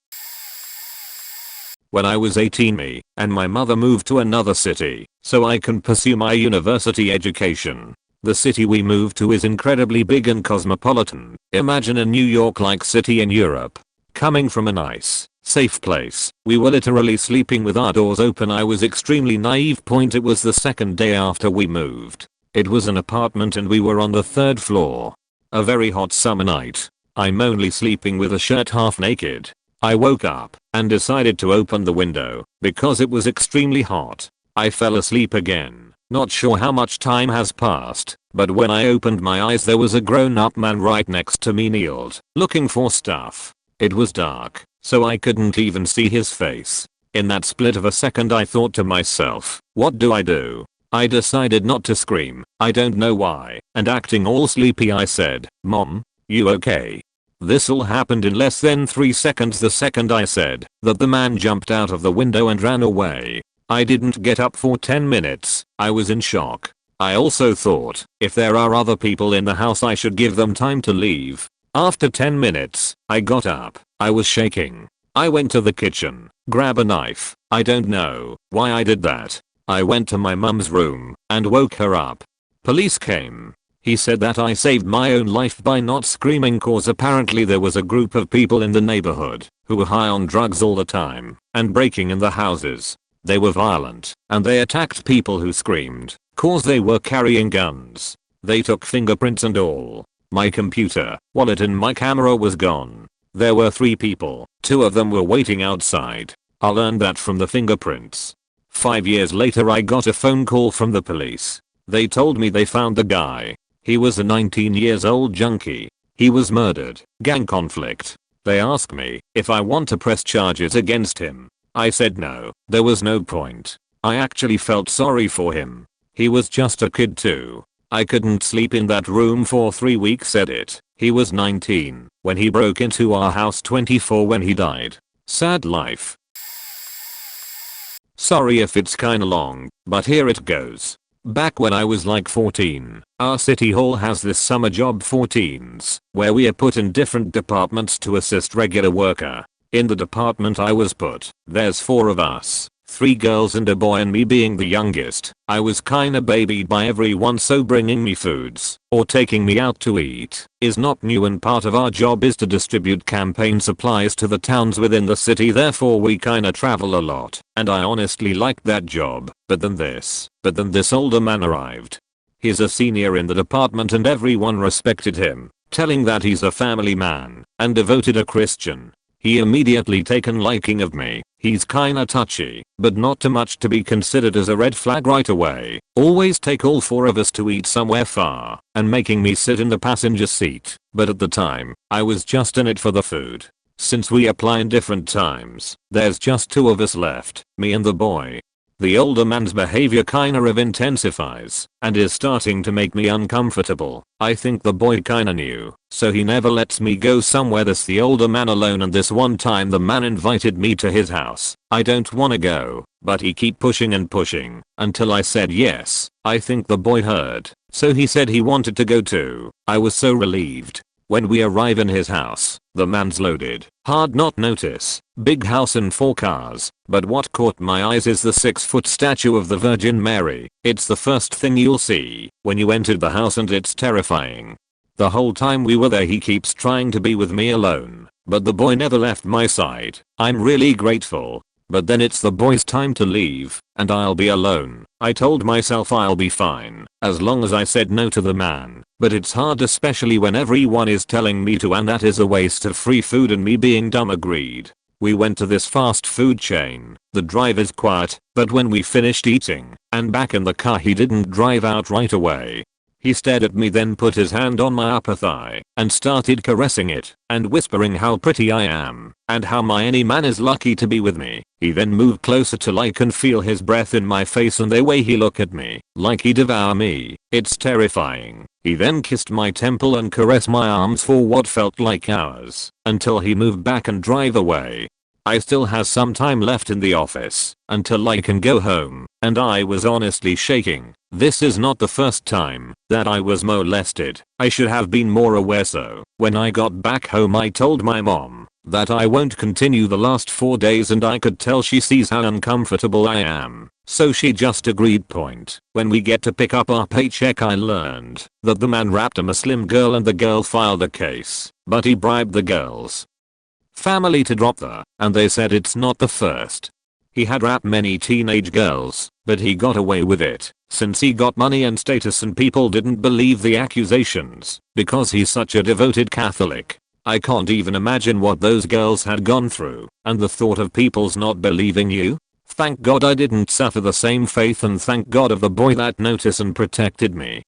When I was 18 me and my mother moved to another city so I can pursue my university education. The city we moved to is incredibly big and cosmopolitan. Imagine a New York-like city in Europe. Coming from a nice, safe place, we were literally sleeping with our doors open. I was extremely naive. It was the second day after we moved. It was an apartment and we were on the 3rd floor. A very hot summer night. I'm only sleeping with a shirt half naked. I woke up and decided to open the window because it was extremely hot. I fell asleep again. Not sure how much time has passed, but when I opened my eyes there was a grown-up man right next to me kneeled, looking for stuff. It was dark, so I couldn't even see his face. In that split of a second I thought to myself, what do I do? I decided not to scream, I don't know why, and acting all sleepy I said, "Mom, you okay?" This all happened in less than 3 seconds. The second I said that, the man jumped out of the window and ran away. I didn't get up for 10 minutes. I was in shock. I also thought, if there are other people in the house I should give them time to leave. After 10 minutes, I got up. I was shaking. I went to the kitchen, grab a knife. I don't know why I did that. I went to my mum's room and woke her up. Police came. He said that I saved my own life by not screaming cause apparently there was a group of people in the neighborhood who were high on drugs all the time and breaking in the houses. They were violent and they attacked people who screamed cause they were carrying guns. They took fingerprints and all. My computer, wallet and my camera was gone. There were 3 people, 2 of them were waiting outside. I learned that from the fingerprints. 5 years later I got a phone call from the police. They told me they found the guy. He was a 19-year-old junkie. He was murdered. Gang conflict. They asked me if I want to press charges against him. I said no, there was no point. I actually felt sorry for him. He was just a kid too. I couldn't sleep in that room for 3 weeks. Edit. He was 19 when he broke into our house, 24 when he died. Sad life. Sorry if it's kinda long, but here it goes. Back when I was like 14, our city hall has this summer job for teens, where we are put in different departments to assist regular worker. In the department I was put, there's 4 of us, 3 girls and a boy, and me being the youngest, I was kinda babied by everyone, so bringing me foods or taking me out to eat is not new, and part of our job is to distribute campaign supplies to the towns within the city. Therefore we kinda travel a lot, and I honestly liked that job. But then this older man arrived. He's a senior in the department and everyone respected him, telling that he's a family man and devoted a Christian. He immediately taken liking of me. He's kinda touchy, but not too much to be considered as a red flag right away. Always take all 4 of us to eat somewhere far and making me sit in the passenger seat. But at the time, I was just in it for the food. Since we apply in different times, there's just 2 of us left, me and the boy. The older man's behavior kinda intensifies and is starting to make me uncomfortable. I think the boy kinda knew, so he never lets me go somewhere this the older man alone, and this one time the man invited me to his house. I don't wanna go, but he keep pushing and pushing until I said yes. I think the boy heard, so he said he wanted to go too. I was so relieved. When we arrive in his house, the man's loaded. Hard not notice. Big house and 4 cars. But what caught my eyes is the 6-foot statue of the Virgin Mary. It's the first thing you'll see when you enter the house, and it's terrifying. The whole time we were there he keeps trying to be with me alone, but the boy never left my side. I'm really grateful. But then it's the boy's time to leave, and I'll be alone. I told myself I'll be fine, as long as I said no to the man. But it's hard, especially when everyone is telling me to, and that is a waste of free food, and me being dumb agreed. We went to this fast food chain. The driver's quiet, but when we finished eating and back in the car he didn't drive out right away. He stared at me, then put his hand on my upper thigh and started caressing it and whispering how pretty I am and how my any man is lucky to be with me. He then moved closer till I can feel his breath in my face, and the way he look at me, like he devour me, it's terrifying. He then kissed my temple and caressed my arms for what felt like hours until he moved back and drive away. I still has some time left in the office until I can go home, and I was honestly shaking. This is not the first time that I was molested. I should have been more aware, so when I got back home I told my mom that I won't continue the last 4 days, and I could tell she sees how uncomfortable I am. So she just agreed. When we get to pick up our paycheck I learned that the man rapped a Muslim girl and the girl filed a case, but he bribed the girl's family to drop her, and they said it's not the first He had raped many teenage girls, but he got away with it since he got money and status and people didn't believe the accusations because he's such a devoted Catholic. I can't even imagine what those girls had gone through and the thought of people's not believing you. Thank God I didn't suffer the same fate and thank God of the boy that noticed and protected me.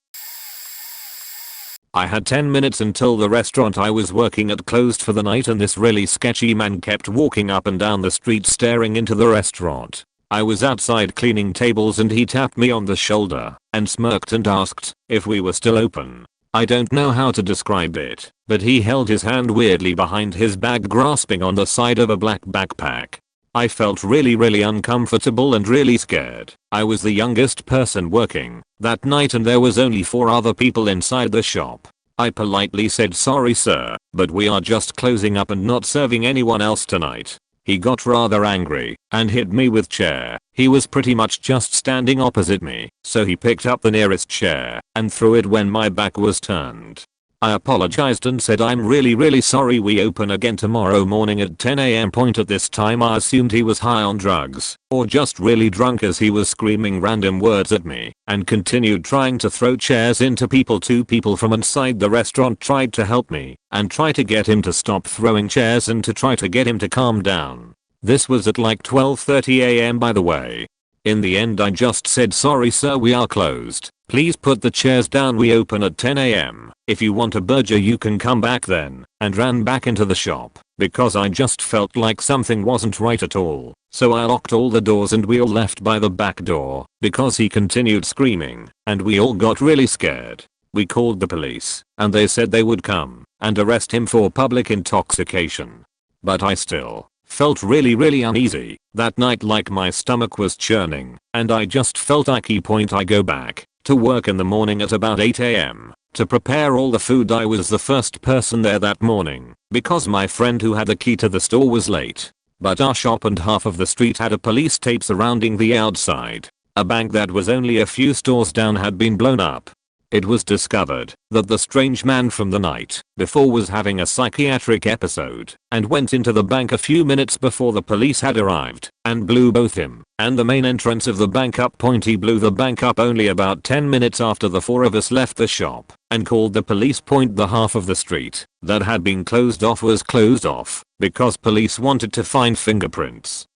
I had 10 minutes until the restaurant I was working at closed for the night and this really sketchy man kept walking up and down the street staring into the restaurant. I was outside cleaning tables and he tapped me on the shoulder and smirked and asked if we were still open. I don't know how to describe it, but he held his hand weirdly behind his back grasping on the side of a black backpack. I felt really uncomfortable and really scared. I was the youngest person working that night and there was only 4 other people inside the shop. I politely said sorry sir, but we are just closing up and not serving anyone else tonight. He got rather angry and hit me with chair. He was pretty much just standing opposite me, so he picked up the nearest chair and threw it when my back was turned. I apologized and said I'm really sorry, we open again tomorrow morning at 10 AM. At this time I assumed he was high on drugs or just really drunk as he was screaming random words at me and continued trying to throw chairs into people. 2 people from inside the restaurant tried to help me and try to get him to stop throwing chairs and to try to get him to calm down. This was at like 12:30 AM by the way. In the end I just said sorry sir, we are closed. Please put the chairs down, we open at 10 AM. If you want a burger you can come back then, and ran back into the shop because I just felt like something wasn't right at all. So I locked all the doors and we all left by the back door because he continued screaming and we all got really scared. We called the police and they said they would come and arrest him for public intoxication. But I still felt really uneasy that night, like my stomach was churning and I just felt icky. I go back to work in the morning at about 8 AM to prepare all the food. I was the first person there that morning because my friend who had the key to the store was late. But our shop and half of the street had a police tape surrounding the outside. A bank that was only a few stores down had been blown up. It was discovered that the strange man from the night before was having a psychiatric episode and went into the bank a few minutes before the police had arrived and blew both him and the main entrance of the bank up. He blew the bank up only about 10 minutes after the 4 of us left the shop and called the police. The half of the street that had been closed off was closed off because police wanted to find fingerprints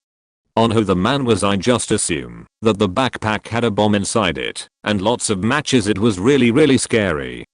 on who the man was. I just assume that the backpack had a bomb inside it and lots of matches. It was really scary.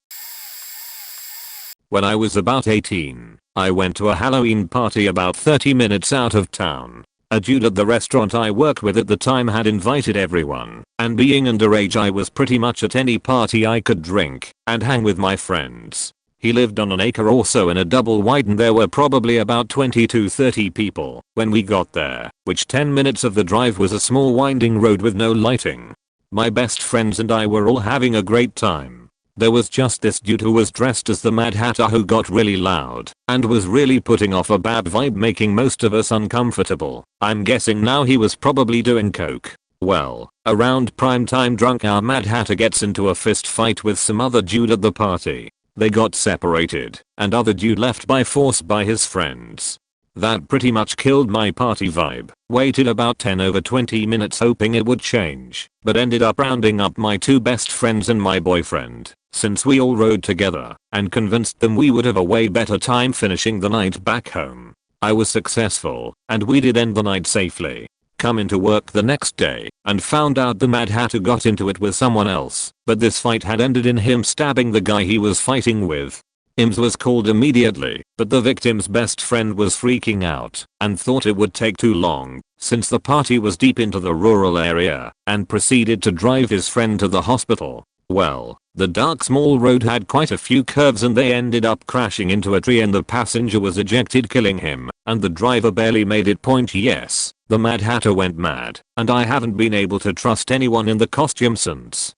When I was about 18, I went to a Halloween party about 30 minutes out of town. A dude at the restaurant I worked with at the time had invited everyone, and being underage I was pretty much at any party I could drink and hang with my friends. He lived on an acre or so in a double wide and there were probably about 20 to 30 people when we got there, which 10 minutes of the drive was a small winding road with no lighting. My best friends and I were all having a great time. There was just this dude who was dressed as the Mad Hatter who got really loud and was really putting off a bad vibe, making most of us uncomfortable. I'm guessing now he was probably doing coke. Well, around prime time drunk our Mad Hatter gets into a fist fight with some other dude at the party. They got separated and other dude left by force by his friends. That pretty much killed my party vibe. Waited about 10 over 20 minutes hoping it would change, but ended up rounding up my 2 best friends and my boyfriend since we all rode together and convinced them we would have a way better time finishing the night back home. I was successful and we did end the night safely. Come into work the next day and found out the Mad Hatter got into it with someone else, but this fight had ended in him stabbing the guy he was fighting with. IMS was called immediately, but the victim's best friend was freaking out and thought it would take too long since the party was deep into the rural area and proceeded to drive his friend to the hospital. Well, the dark small road had quite a few curves and they ended up crashing into a tree and the passenger was ejected, killing him, and the driver barely made it. Yes, the Mad Hatter went mad and I haven't been able to trust anyone in the costume since.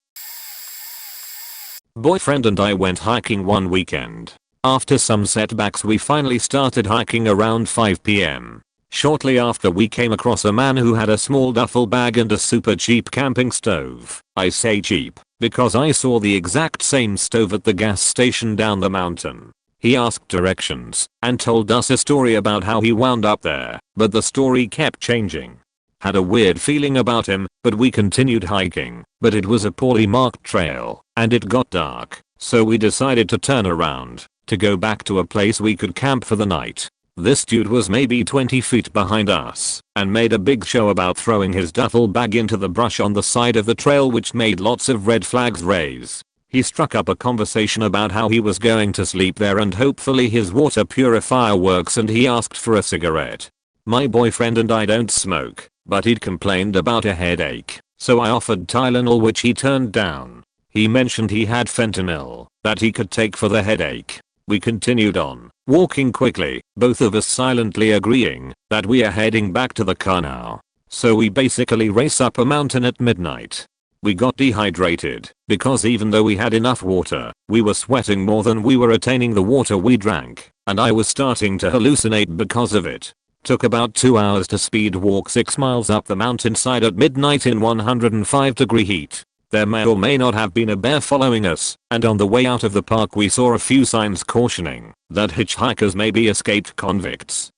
Boyfriend and I went hiking one weekend. After some setbacks we finally started hiking around 5 PM. Shortly after we came across a man who had a small duffel bag and a super cheap camping stove. I say cheap because I saw the exact same stove at the gas station down the mountain. He asked directions and told us a story about how he wound up there, but the story kept changing. had a weird feeling about him, but we continued hiking. But it was a poorly marked trail, and it got dark, so we decided to turn around, to go back to a place we could camp for the night. This dude was maybe 20 feet behind us, and made a big show about throwing his duffel bag into the brush on the side of the trail, which made lots of red flags raise. He struck up a conversation about how he was going to sleep there and hopefully his water purifier works, and he asked for a cigarette. My boyfriend and I don't smoke, but he'd complained about a headache, so I offered Tylenol, which he turned down. He mentioned he had fentanyl that he could take for the headache. We continued on, walking quickly, both of us silently agreeing that we are heading back to the car now. So we basically race up a mountain at midnight. We got dehydrated because even though we had enough water, we were sweating more than we were attaining the water we drank, and I was starting to hallucinate because of it. Took about 2 hours to speed walk 6 miles up the mountainside at midnight in 105-degree heat. There may or may not have been a bear following us, and on the way out of the park we saw a few signs cautioning that hitchhikers may be escaped convicts.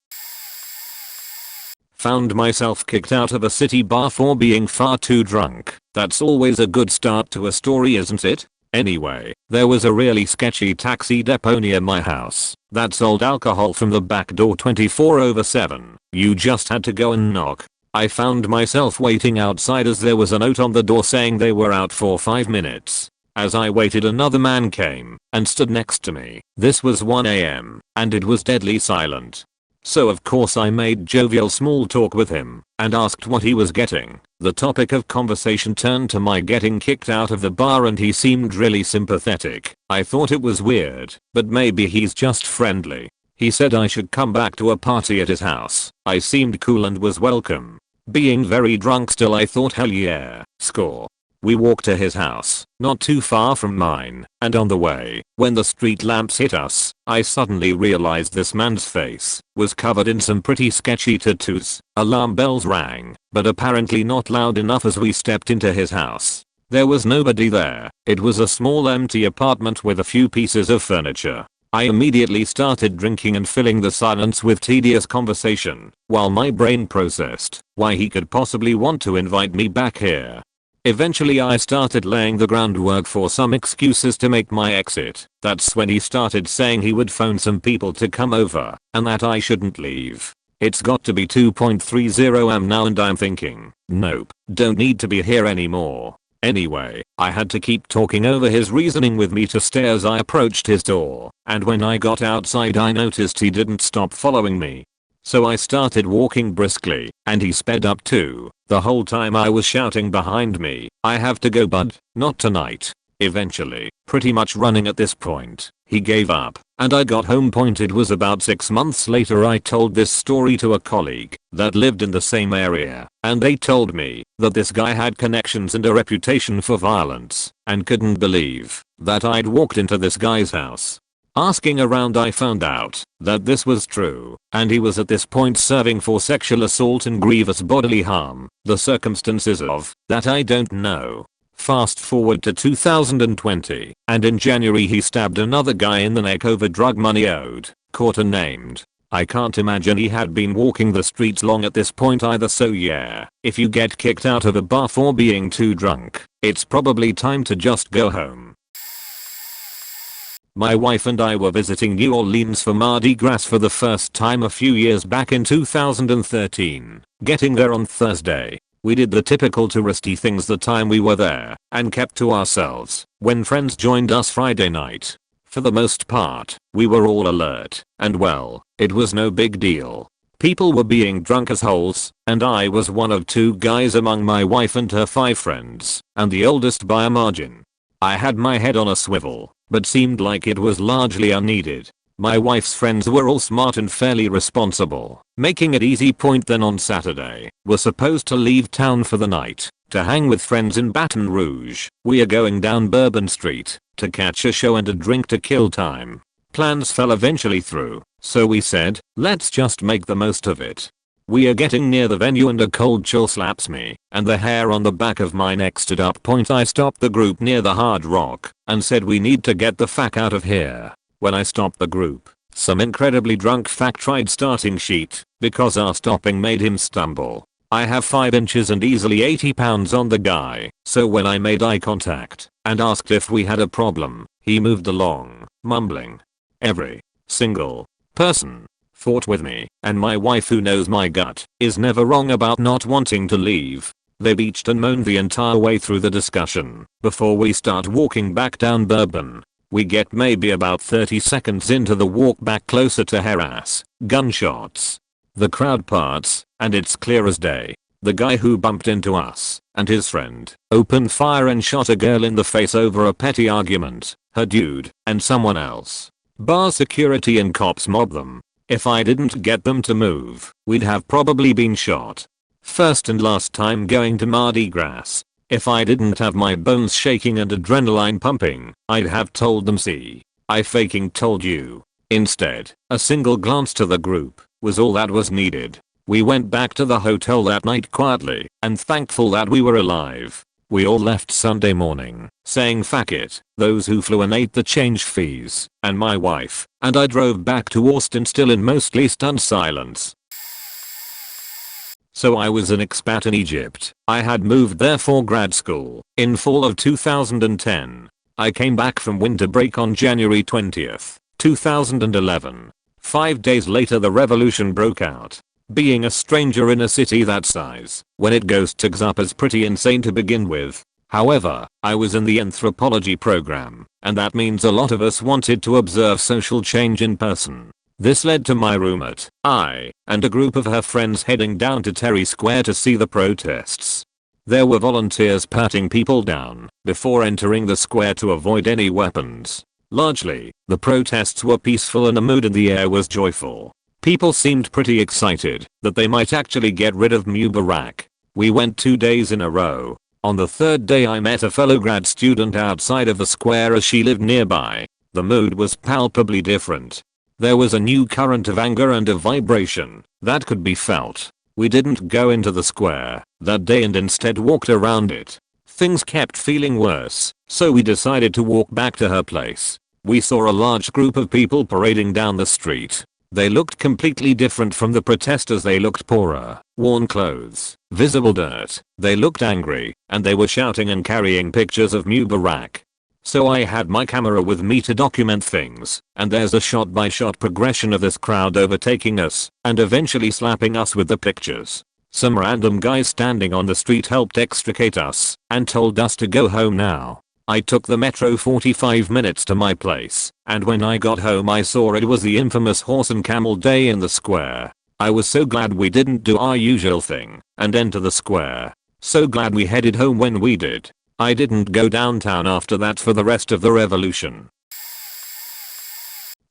Found myself kicked out of a city bar for being far too drunk. That's always a good start to a story, isn't it? Anyway, there was a really sketchy taxi depot near my house that sold alcohol from the back door 24/7. You just had to go and knock. I found myself waiting outside as there was a note on the door saying they were out for 5 minutes. As I waited, another man came and stood next to me. This was 1 AM and it was deadly silent. So of course I made jovial small talk with him and asked what he was getting. The topic of conversation turned to my getting kicked out of the bar and he seemed really sympathetic. I thought it was weird, but maybe he's just friendly. He said I should come back to a party at his house. I seemed cool and was welcome. Being very drunk still, I thought hell yeah, score. We walked to his house, not too far from mine, and on the way, when the street lamps hit us, I suddenly realized this man's face was covered in some pretty sketchy tattoos. Alarm bells rang, but apparently not loud enough as we stepped into his house. There was nobody there. It was a small empty apartment with a few pieces of furniture. I immediately started drinking and filling the silence with tedious conversation, while my brain processed why he could possibly want to invite me back here. Eventually I started laying the groundwork for some excuses to make my exit. That's when he started saying he would phone some people to come over, and that I shouldn't leave. It's got to be 2:30 am now and I'm thinking, nope, don't need to be here anymore. Anyway, I had to keep talking over his reasoning with me to stay as I approached his door, and when I got outside I noticed he didn't stop following me. So I started walking briskly, and he sped up too. The whole time I was shouting behind me, I have to go bud, not tonight. Eventually, pretty much running at this point, he gave up, and I got home. It was about 6 months later I told this story to a colleague that lived in the same area, and they told me that this guy had connections and a reputation for violence, and couldn't believe that I'd walked into this guy's house. Asking around I found out that this was true, and he was at this point serving for sexual assault and grievous bodily harm. The circumstances of that I don't know. Fast forward to 2020, and in January he stabbed another guy in the neck over drug money owed, caught and named. I can't imagine he had been walking the streets long at this point either, so yeah, if you get kicked out of a bar for being too drunk, it's probably time to just go home. My wife and I were visiting New Orleans for Mardi Gras for the first time a few years back in 2013. Getting there on Thursday, we did the typical touristy things the time we were there, and kept to ourselves when friends joined us Friday night. For the most part, we were all alert, and well, it was no big deal. People were being drunk as holes, and I was one of 2 guys among my wife and her 5 friends, and the oldest by a margin. I had my head on a swivel, but seemed like it was largely unneeded. My wife's friends were all smart and fairly responsible, making it easy. Then on Saturday, we're supposed to leave town for the night, to hang with friends in Baton Rouge. We are going down Bourbon Street, to catch a show and a drink to kill time. Plans fell eventually through, so we said, let's just make the most of it. We are getting near the venue and a cold chill slaps me, and the hair on the back of my neck stood up. I stopped the group near the Hard Rock, and said we need to get the fuck out of here. When I stopped the group, some incredibly drunk fuck tried starting shit, because our stopping made him stumble. I have 5 inches and easily 80 pounds on the guy, so when I made eye contact and asked if we had a problem, he moved along, mumbling. Every single person fought with me, and my wife, who knows my gut, is never wrong about not wanting to leave. They bitched and moaned the entire way through the discussion. Before we start walking back down Bourbon, we get maybe about 30 seconds into the walk back closer to harass. Gunshots. The crowd parts, and it's clear as day. The guy who bumped into us and his friend opened fire and shot a girl in the face over a petty argument. Her dude and someone else. Bar security and cops mobbed them. If I didn't get them to move, we'd have probably been shot. First and last time going to Mardi Gras. If I didn't have my bones shaking and adrenaline pumping, I'd have told them, see, I faking told you. Instead, a single glance to the group was all that was needed. We went back to the hotel that night quietly and thankful that we were alive. We all left Sunday morning, saying fuck it, those who flew and ate the change fees, and my wife and I drove back to Austin still in mostly stunned silence. So I was an expat in Egypt. I had moved there for grad school in fall of 2010. I came back from winter break on January 20th, 2011. 5 days later the revolution broke out. Being a stranger in a city that size, when it goes tgs up, is pretty insane to begin with. However, I was in the anthropology program, and that means a lot of us wanted to observe social change in person. This led to my roommate, I, and a group of her friends heading down to Terry Square to see the protests. There were volunteers patting people down before entering the square to avoid any weapons. Largely, the protests were peaceful and the mood in the air was joyful. People seemed pretty excited that they might actually get rid of Mubarak. We went 2 days in a row. On the third day I met a fellow grad student outside of the square as she lived nearby. The mood was palpably different. There was a new current of anger and a vibration that could be felt. We didn't go into the square that day and instead walked around it. Things kept feeling worse, so we decided to walk back to her place. We saw a large group of people parading down the street. They looked completely different from the protesters. They looked poorer, worn clothes, visible dirt. They looked angry, and they were shouting and carrying pictures of Mubarak. So I had my camera with me to document things, and there's a shot-by-shot progression of this crowd overtaking us, and eventually slapping us with the pictures. Some random guy standing on the street helped extricate us, and told us to go home now. I took the metro 45 minutes to my place, and when I got home I saw it was the infamous horse and camel day in the square. I was so glad we didn't do our usual thing and enter the square. So glad we headed home when we did. I didn't go downtown after that for the rest of the revolution.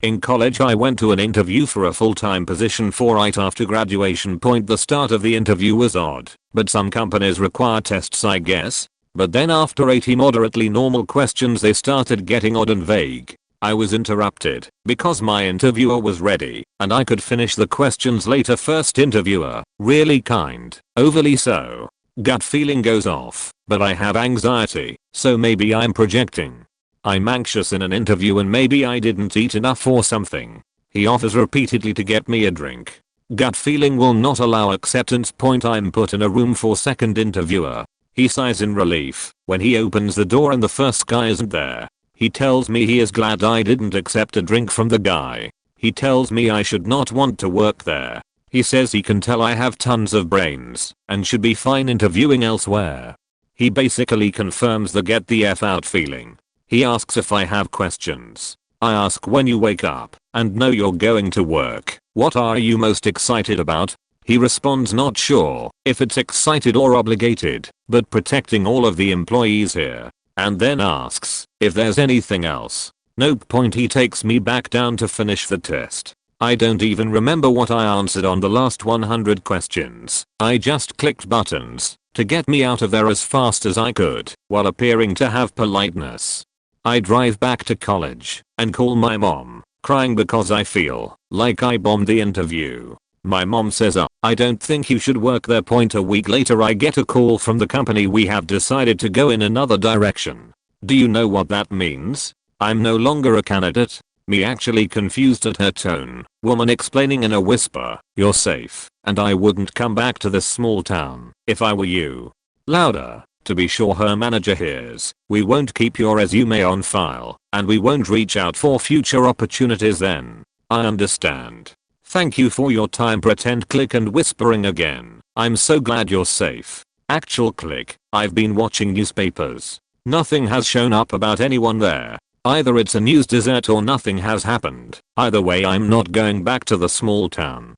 In college I went to an interview for a full-time position right after graduation. The start of the interview was odd, but some companies require tests, I guess. But then after 80 moderately normal questions they started getting odd and vague. I was interrupted because my interviewer was ready and I could finish the questions later. First interviewer, really kind, overly so. Gut feeling goes off, but I have anxiety, so maybe I'm projecting. I'm anxious in an interview and maybe I didn't eat enough or something. He offers repeatedly to get me a drink. Gut feeling will not allow acceptance. I'm put in a room for second interviewer. He sighs in relief when he opens the door and the first guy isn't there. He tells me he is glad I didn't accept a drink from the guy. He tells me I should not want to work there. He says he can tell I have tons of brains and should be fine interviewing elsewhere. He basically confirms the get the F out feeling. He asks if I have questions. I ask, when you wake up and know you're going to work, what are you most excited about? He responds, not sure if it's excited or obligated, but protecting all of the employees here. And then asks if there's anything else. Nope. He takes me back down to finish the test. I don't even remember what I answered on the last 100 questions. I just clicked buttons to get me out of there as fast as I could while appearing to have politeness. I drive back to college and call my mom, crying because I feel like I bombed the interview. My mom says, I don't think you should work there. A week later I get a call from the company. We have decided to go in another direction. Do you know what that means? I'm no longer a candidate. Me actually confused at her tone. Woman explaining in a whisper, "You're safe, and I wouldn't come back to this small town if I were you." Louder. "To be sure her manager hears, we won't keep your resume on file, and we won't reach out for future opportunities then." I understand. Thank you for your time. Pretend click and whispering again. "I'm so glad you're safe." Actual click. "I've been watching newspapers. Nothing has shown up about anyone there. Either it's a news desert or nothing has happened. Either way I'm not going back to the small town."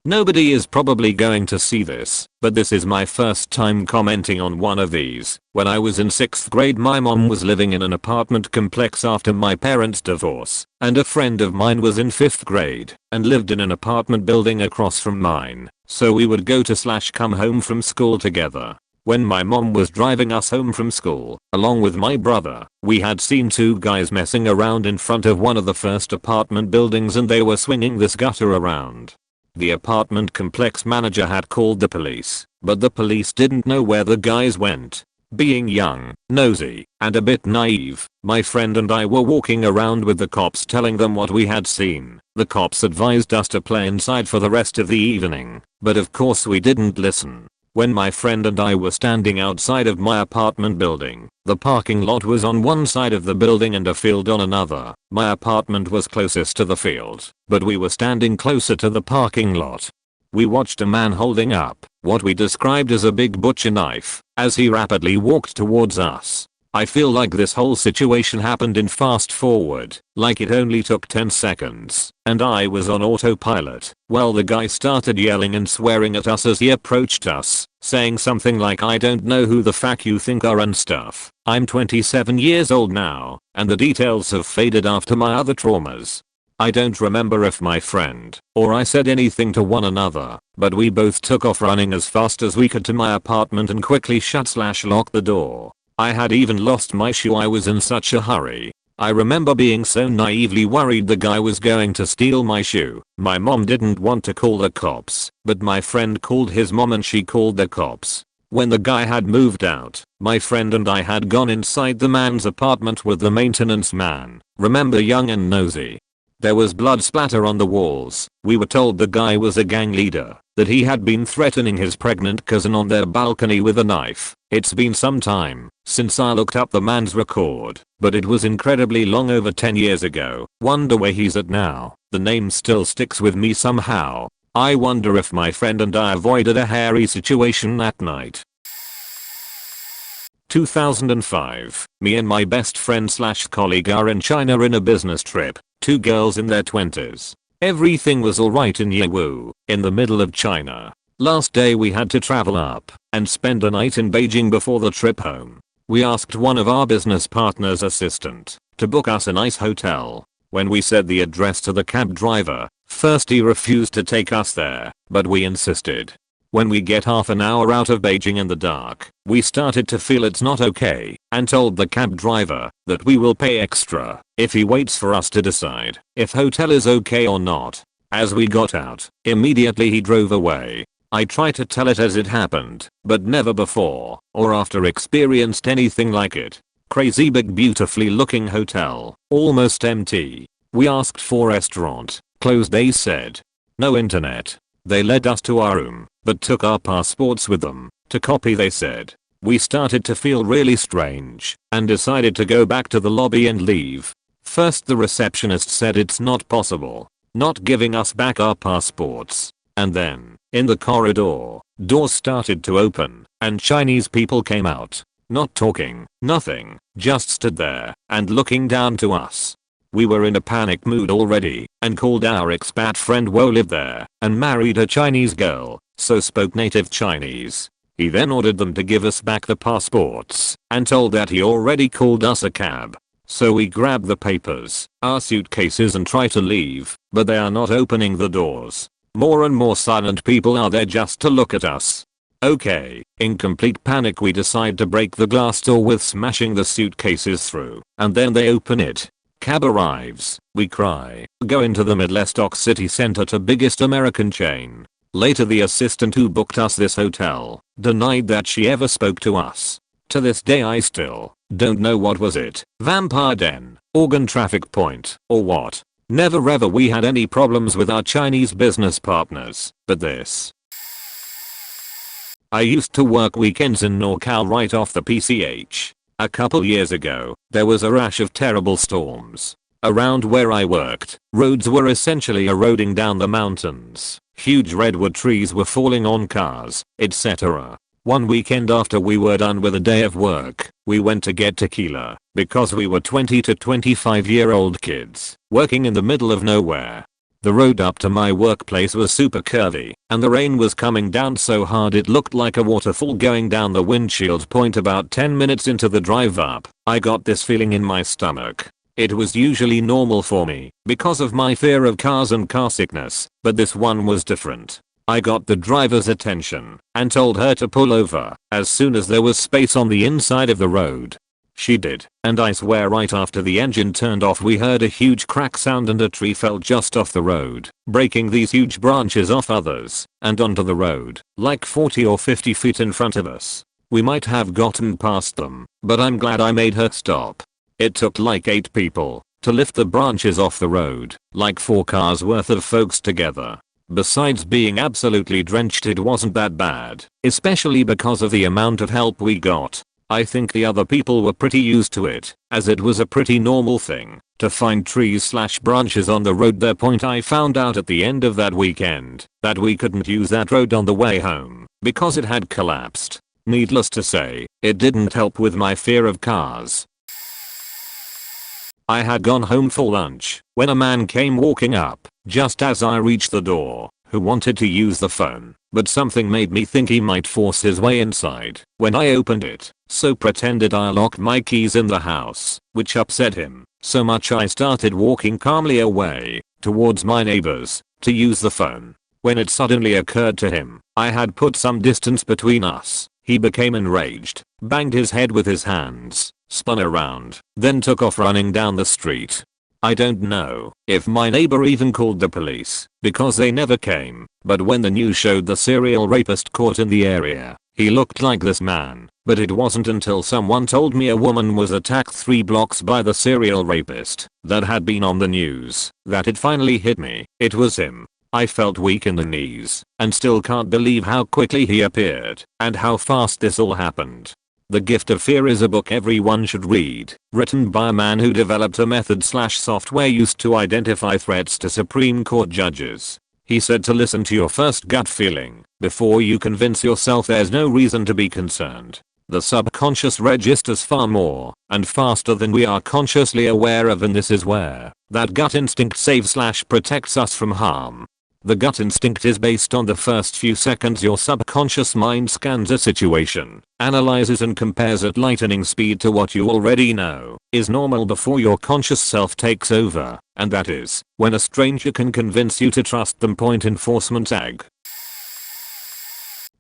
Nobody is probably going to see this, but this is my first time commenting on one of these. When I was in 6th grade my mom was living in an apartment complex after my parents' divorce, and a friend of mine was in 5th grade and lived in an apartment building across from mine, so we would go to / come home from school together. When my mom was driving us home from school, along with my brother, we had seen two guys messing around in front of one of the first apartment buildings and they were swinging this gutter around. The apartment complex manager had called the police, but the police didn't know where the guys went. Being young, nosy, and a bit naive, my friend and I were walking around with the cops telling them what we had seen. The cops advised us to play inside for the rest of the evening, but of course we didn't listen. When my friend and I were standing outside of my apartment building, the parking lot was on one side of the building and a field on another. My apartment was closest to the field, but we were standing closer to the parking lot. We watched a man holding up what we described as a big butcher knife as he rapidly walked towards us. I feel like this whole situation happened in fast forward, like it only took 10 seconds, and I was on autopilot. Well, the guy started yelling and swearing at us as he approached us, saying something like "I don't know who the fuck you think are" and stuff. I'm 27 years old now, and the details have faded after my other traumas. I don't remember if my friend or I said anything to one another, but we both took off running as fast as we could to my apartment and quickly shut/locked the door. I had even lost my shoe. I was in such a hurry. I remember being so naively worried the guy was going to steal my shoe. My mom didn't want to call the cops, but my friend called his mom and she called the cops. When the guy had moved out, my friend and I had gone inside the man's apartment with the maintenance man. Remember, young and nosy. There was blood splatter on the walls. We were told the guy was a gang leader, that he had been threatening his pregnant cousin on their balcony with a knife. It's been some time since I looked up the man's record, but it was incredibly long, over 10 years ago. Wonder where he's at now. The name still sticks with me somehow. I wonder if my friend and I avoided a hairy situation that night. 2005. Me and my best friend/colleague are in China in a business trip. Two girls in their 20s. Everything was alright in Yiwu, in the middle of China. Last day we had to travel up and spend a night in Beijing before the trip home. We asked one of our business partner's assistant to book us a nice hotel. When we said the address to the cab driver, first he refused to take us there, but we insisted. When we get half an hour out of Beijing in the dark, we started to feel it's not okay and told the cab driver that we will pay extra if he waits for us to decide if hotel is okay or not. As we got out, immediately he drove away. I tried to tell it as it happened, but never before or after experienced anything like it. Crazy big beautifully looking hotel, almost empty. We asked for restaurant, closed they said. No internet. They led us to our room, but took our passports with them to copy they said. We started to feel really strange and decided to go back to the lobby and leave. First the receptionist said it's not possible, not giving us back our passports. And then, in the corridor, doors started to open and Chinese people came out. Not talking, nothing, just stood there and looking down to us. We were in a panic mood already and called our expat friend who lived there and married a Chinese girl, so spoke native Chinese. He then ordered them to give us back the passports and told that he already called us a cab. So we grabbed the papers, our suitcases and try to leave, but they are not opening the doors. More and more silent people are there just to look at us. Okay, in complete panic we decide to break the glass door with smashing the suitcases through, and then they open it. Cab arrives, we cry, go into the Midlestock city center to biggest American chain. Later the assistant who booked us this hotel denied that she ever spoke to us. To this day I still don't know what was it, vampire den, organ traffic point, or what. Never ever we had any problems with our Chinese business partners, but this. I used to work weekends in NorCal right off the PCH. A couple years ago, there was a rash of terrible storms. Around where I worked, roads were essentially eroding down the mountains. Huge redwood trees were falling on cars, etc. One weekend after we were done with a day of work, we went to get tequila, because we were 20 to 25-year-old kids, working in the middle of nowhere. The road up to my workplace was super curvy, and the rain was coming down so hard it looked like a waterfall going down the windshield point. About 10 minutes into the drive up, I got this feeling in my stomach. It was usually normal for me, because of my fear of cars and car sickness, but this one was different. I got the driver's attention, and told her to pull over, as soon as there was space on the inside of the road. She did, and I swear right after the engine turned off we heard a huge crack sound and a tree fell just off the road, breaking these huge branches off others, and onto the road, like 40 or 50 feet in front of us. We might have gotten past them, but I'm glad I made her stop. It took like 8 people to lift the branches off the road, like 4 cars worth of folks together. Besides being absolutely drenched, it wasn't that bad, especially because of the amount of help we got. I think the other people were pretty used to it, as it was a pretty normal thing to find trees/branches on the road. Their point I found out at the end of that weekend that we couldn't use that road on the way home because it had collapsed. Needless to say, it didn't help with my fear of cars. I had gone home for lunch when a man came walking up just as I reached the door, who wanted to use the phone, but something made me think he might force his way inside when I opened it, so pretended I locked my keys in the house, which upset him so much I started walking calmly away towards my neighbors to use the phone. When it suddenly occurred to him I had put some distance between us, he became enraged, banged his head with his hands, spun around, then took off running down the street. I don't know if my neighbor even called the police, because they never came, but when the news showed the serial rapist caught in the area, he looked like this man. But it wasn't until someone told me a woman was attacked 3 blocks by the serial rapist that had been on the news that it finally hit me. It was him. I felt weak in the knees and still can't believe how quickly he appeared and how fast this all happened. The Gift of Fear is a book everyone should read, written by a man who developed a method/software used to identify threats to Supreme Court judges. He said to listen to your first gut feeling before you convince yourself there's no reason to be concerned. The subconscious registers far more and faster than we are consciously aware of, and this is where that gut instinct saves/protects us from harm. The gut instinct is based on the first few seconds your subconscious mind scans a situation, analyzes and compares at lightning speed to what you already know is normal before your conscious self takes over, and that is when a stranger can convince you to trust them. Point enforcement ag.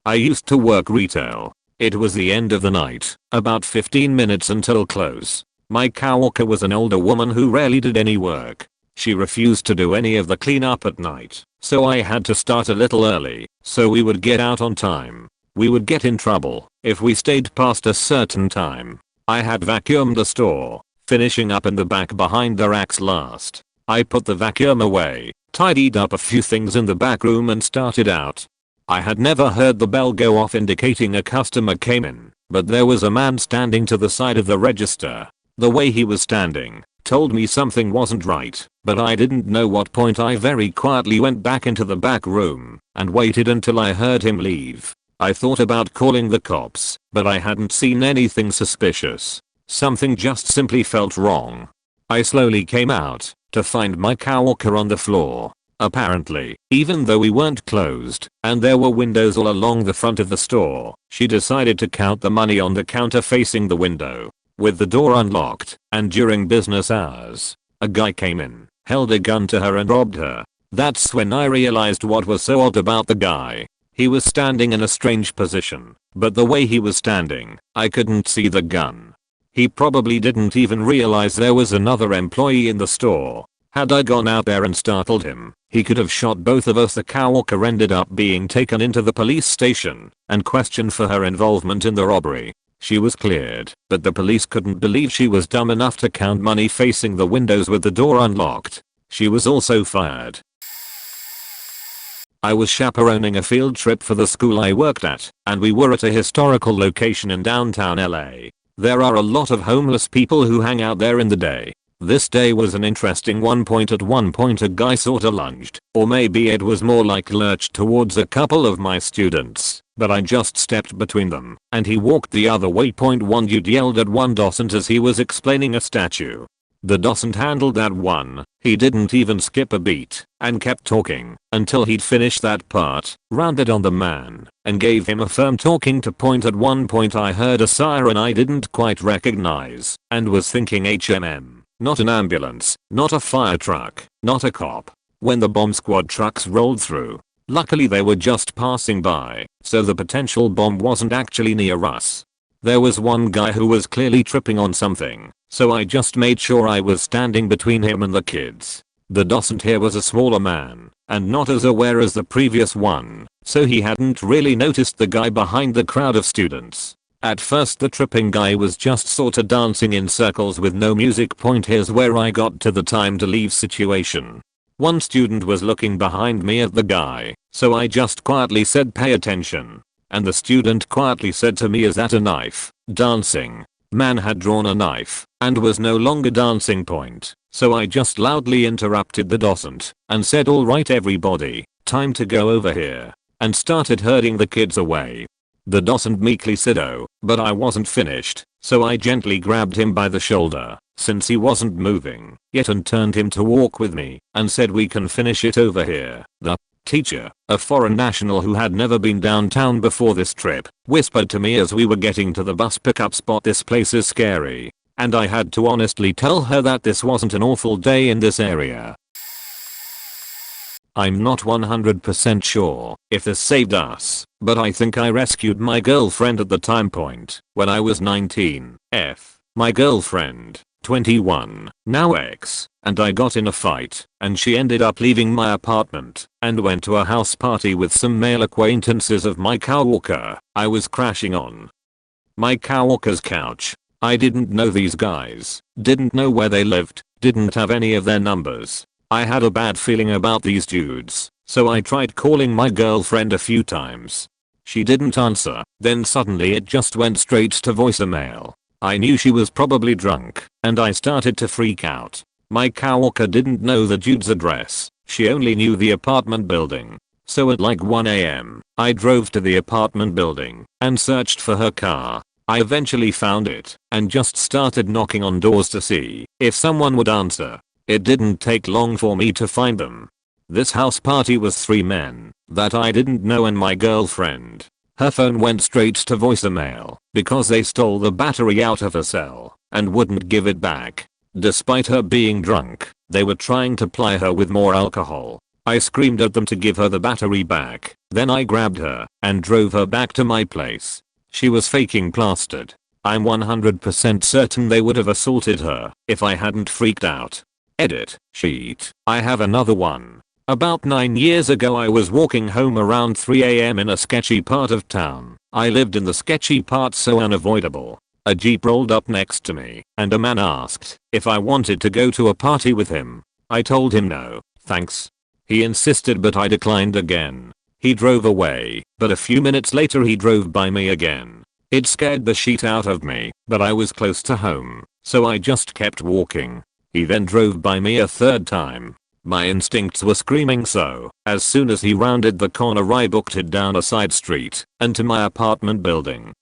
I used to work retail. It was the end of the night, about 15 minutes until close. My coworker was an older woman who rarely did any work. She refused to do any of the cleanup at night, so I had to start a little early so we would get out on time. We would get in trouble if we stayed past a certain time. I had vacuumed the store, finishing up in the back behind the racks last. I put the vacuum away, tidied up a few things in the back room and started out. I had never heard the bell go off indicating a customer came in, but there was a man standing to the side of the register. The way he was standing told me something wasn't right, but I didn't know what. Point I very quietly went back into the back room and waited until I heard him leave. I thought about calling the cops, but I hadn't seen anything suspicious. Something just simply felt wrong. I slowly came out to find my coworker on the floor. Apparently, even though we weren't closed and there were windows all along the front of the store, she decided to count the money on the counter facing the window, with the door unlocked, and during business hours, a guy came in, held a gun to her and robbed her. That's when I realized what was so odd about the guy. He was standing in a strange position, but the way he was standing, I couldn't see the gun. He probably didn't even realize there was another employee in the store. Had I gone out there and startled him, he could have shot both of us. The coworker ended up being taken into the police station and questioned for her involvement in the robbery. She was cleared, but the police couldn't believe she was dumb enough to count money facing the windows with the door unlocked. She was also fired. I was chaperoning a field trip for the school I worked at, and we were at a historical location in downtown LA. There are a lot of homeless people who hang out there in the day. This day was an interesting one. At one point a guy sorta lunged, or maybe it was more like lurched towards a couple of my students, but I just stepped between them, and he walked the other way. One dude yelled at one docent as he was explaining a statue. The docent handled that one. He didn't even skip a beat, and kept talking until he'd finished that part, rounded on the man, and gave him a firm talking to. At one point I heard a siren I didn't quite recognize, and was thinking HMM. Not an ambulance, not a fire truck, not a cop. When the bomb squad trucks rolled through, luckily they were just passing by, so the potential bomb wasn't actually near us. There was one guy who was clearly tripping on something, so I just made sure I was standing between him and the kids. The docent here was a smaller man, and not as aware as the previous one, so he hadn't really noticed the guy behind the crowd of students. At first the tripping guy was just sorta dancing in circles with no music. Here's where I got to the time to leave situation. One student was looking behind me at the guy, so I just quietly said pay attention. And the student quietly said to me, is that a knife? Dancing. Man had drawn a knife, and was no longer dancing. So I just loudly interrupted the docent, and said alright everybody, time to go over here, and started herding the kids away. The docent meekly said oh, but I wasn't finished, so I gently grabbed him by the shoulder, since he wasn't moving yet, and turned him to walk with me, and said we can finish it over here. The teacher, a foreign national who had never been downtown before this trip, whispered to me as we were getting to the bus pickup spot, this place is scary. And I had to honestly tell her that this wasn't an awful day in this area. I'm not 100% sure if this saved us, but I think I rescued my girlfriend at the time when I was 19. My girlfriend, 21, now ex, and I got in a fight, and she ended up leaving my apartment and went to a house party with some male acquaintances of my coworker. I was crashing on my coworker's couch. I didn't know these guys, didn't know where they lived, didn't have any of their numbers. I had a bad feeling about these dudes, so I tried calling my girlfriend a few times. She didn't answer, then suddenly it just went straight to voicemail. I knew she was probably drunk, and I started to freak out. My coworker didn't know the dude's address, she only knew the apartment building. So at like 1 AM, I drove to the apartment building and searched for her car. I eventually found it, and just started knocking on doors to see if someone would answer. It didn't take long for me to find them. This house party was 3 men that I didn't know and my girlfriend. Her phone went straight to voicemail because they stole the battery out of her cell and wouldn't give it back. Despite her being drunk, they were trying to ply her with more alcohol. I screamed at them to give her the battery back. Then I grabbed her and drove her back to my place. She was faking plastered. I'm 100% certain they would have assaulted her if I hadn't freaked out. Edit sheet. I have another one. About 9 years ago I was walking home around 3 AM in a sketchy part of town. I lived in the sketchy part, so unavoidable. A Jeep rolled up next to me, and a man asked if I wanted to go to a party with him. I told him no, thanks. He insisted, but I declined again. He drove away, but a few minutes later he drove by me again. It scared the shit out of me, but I was close to home, so I just kept walking. He then drove by me a third time. My instincts were screaming, so as soon as he rounded the corner I booked it down a side street and to my apartment building.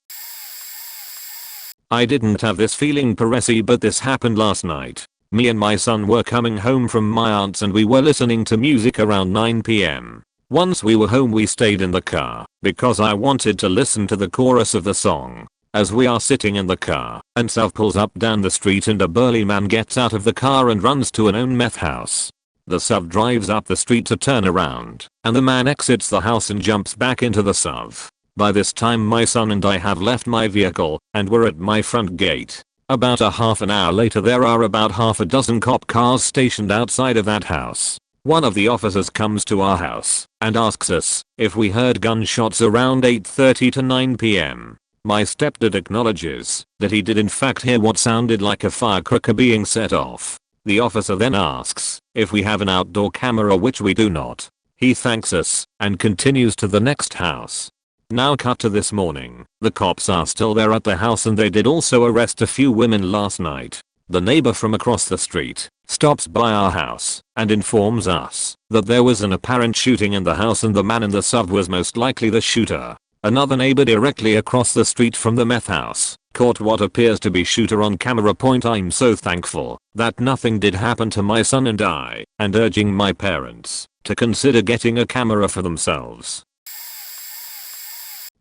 I didn't have this feeling Peresi, but this happened last night. Me and my son were coming home from my aunt's and we were listening to music around 9 PM. Once we were home we stayed in the car because I wanted to listen to the chorus of the song. As we are sitting in the car, and Sav pulls up down the street and a burly man gets out of the car and runs to an own meth house. The Sav drives up the street to turn around, and the man exits the house and jumps back into the Sav. By this time my son and I have left my vehicle and were at my front gate. About a half an hour later there are about half a dozen cop cars stationed outside of that house. One of the officers comes to our house and asks us if we heard gunshots around 8:30 to 9 PM. My stepdad acknowledges that he did in fact hear what sounded like a firecracker being set off. The officer then asks if we have an outdoor camera, which we do not. He thanks us and continues to the next house. Now cut to this morning. The cops are still there at the house, and they did also arrest a few women last night. The neighbor from across the street stops by our house and informs us that there was an apparent shooting in the house and the man in the sub was most likely the shooter. Another neighbor directly across the street from the meth house caught what appears to be shooter on camera. I'm so thankful that nothing did happen to my son and I, and urging my parents to consider getting a camera for themselves.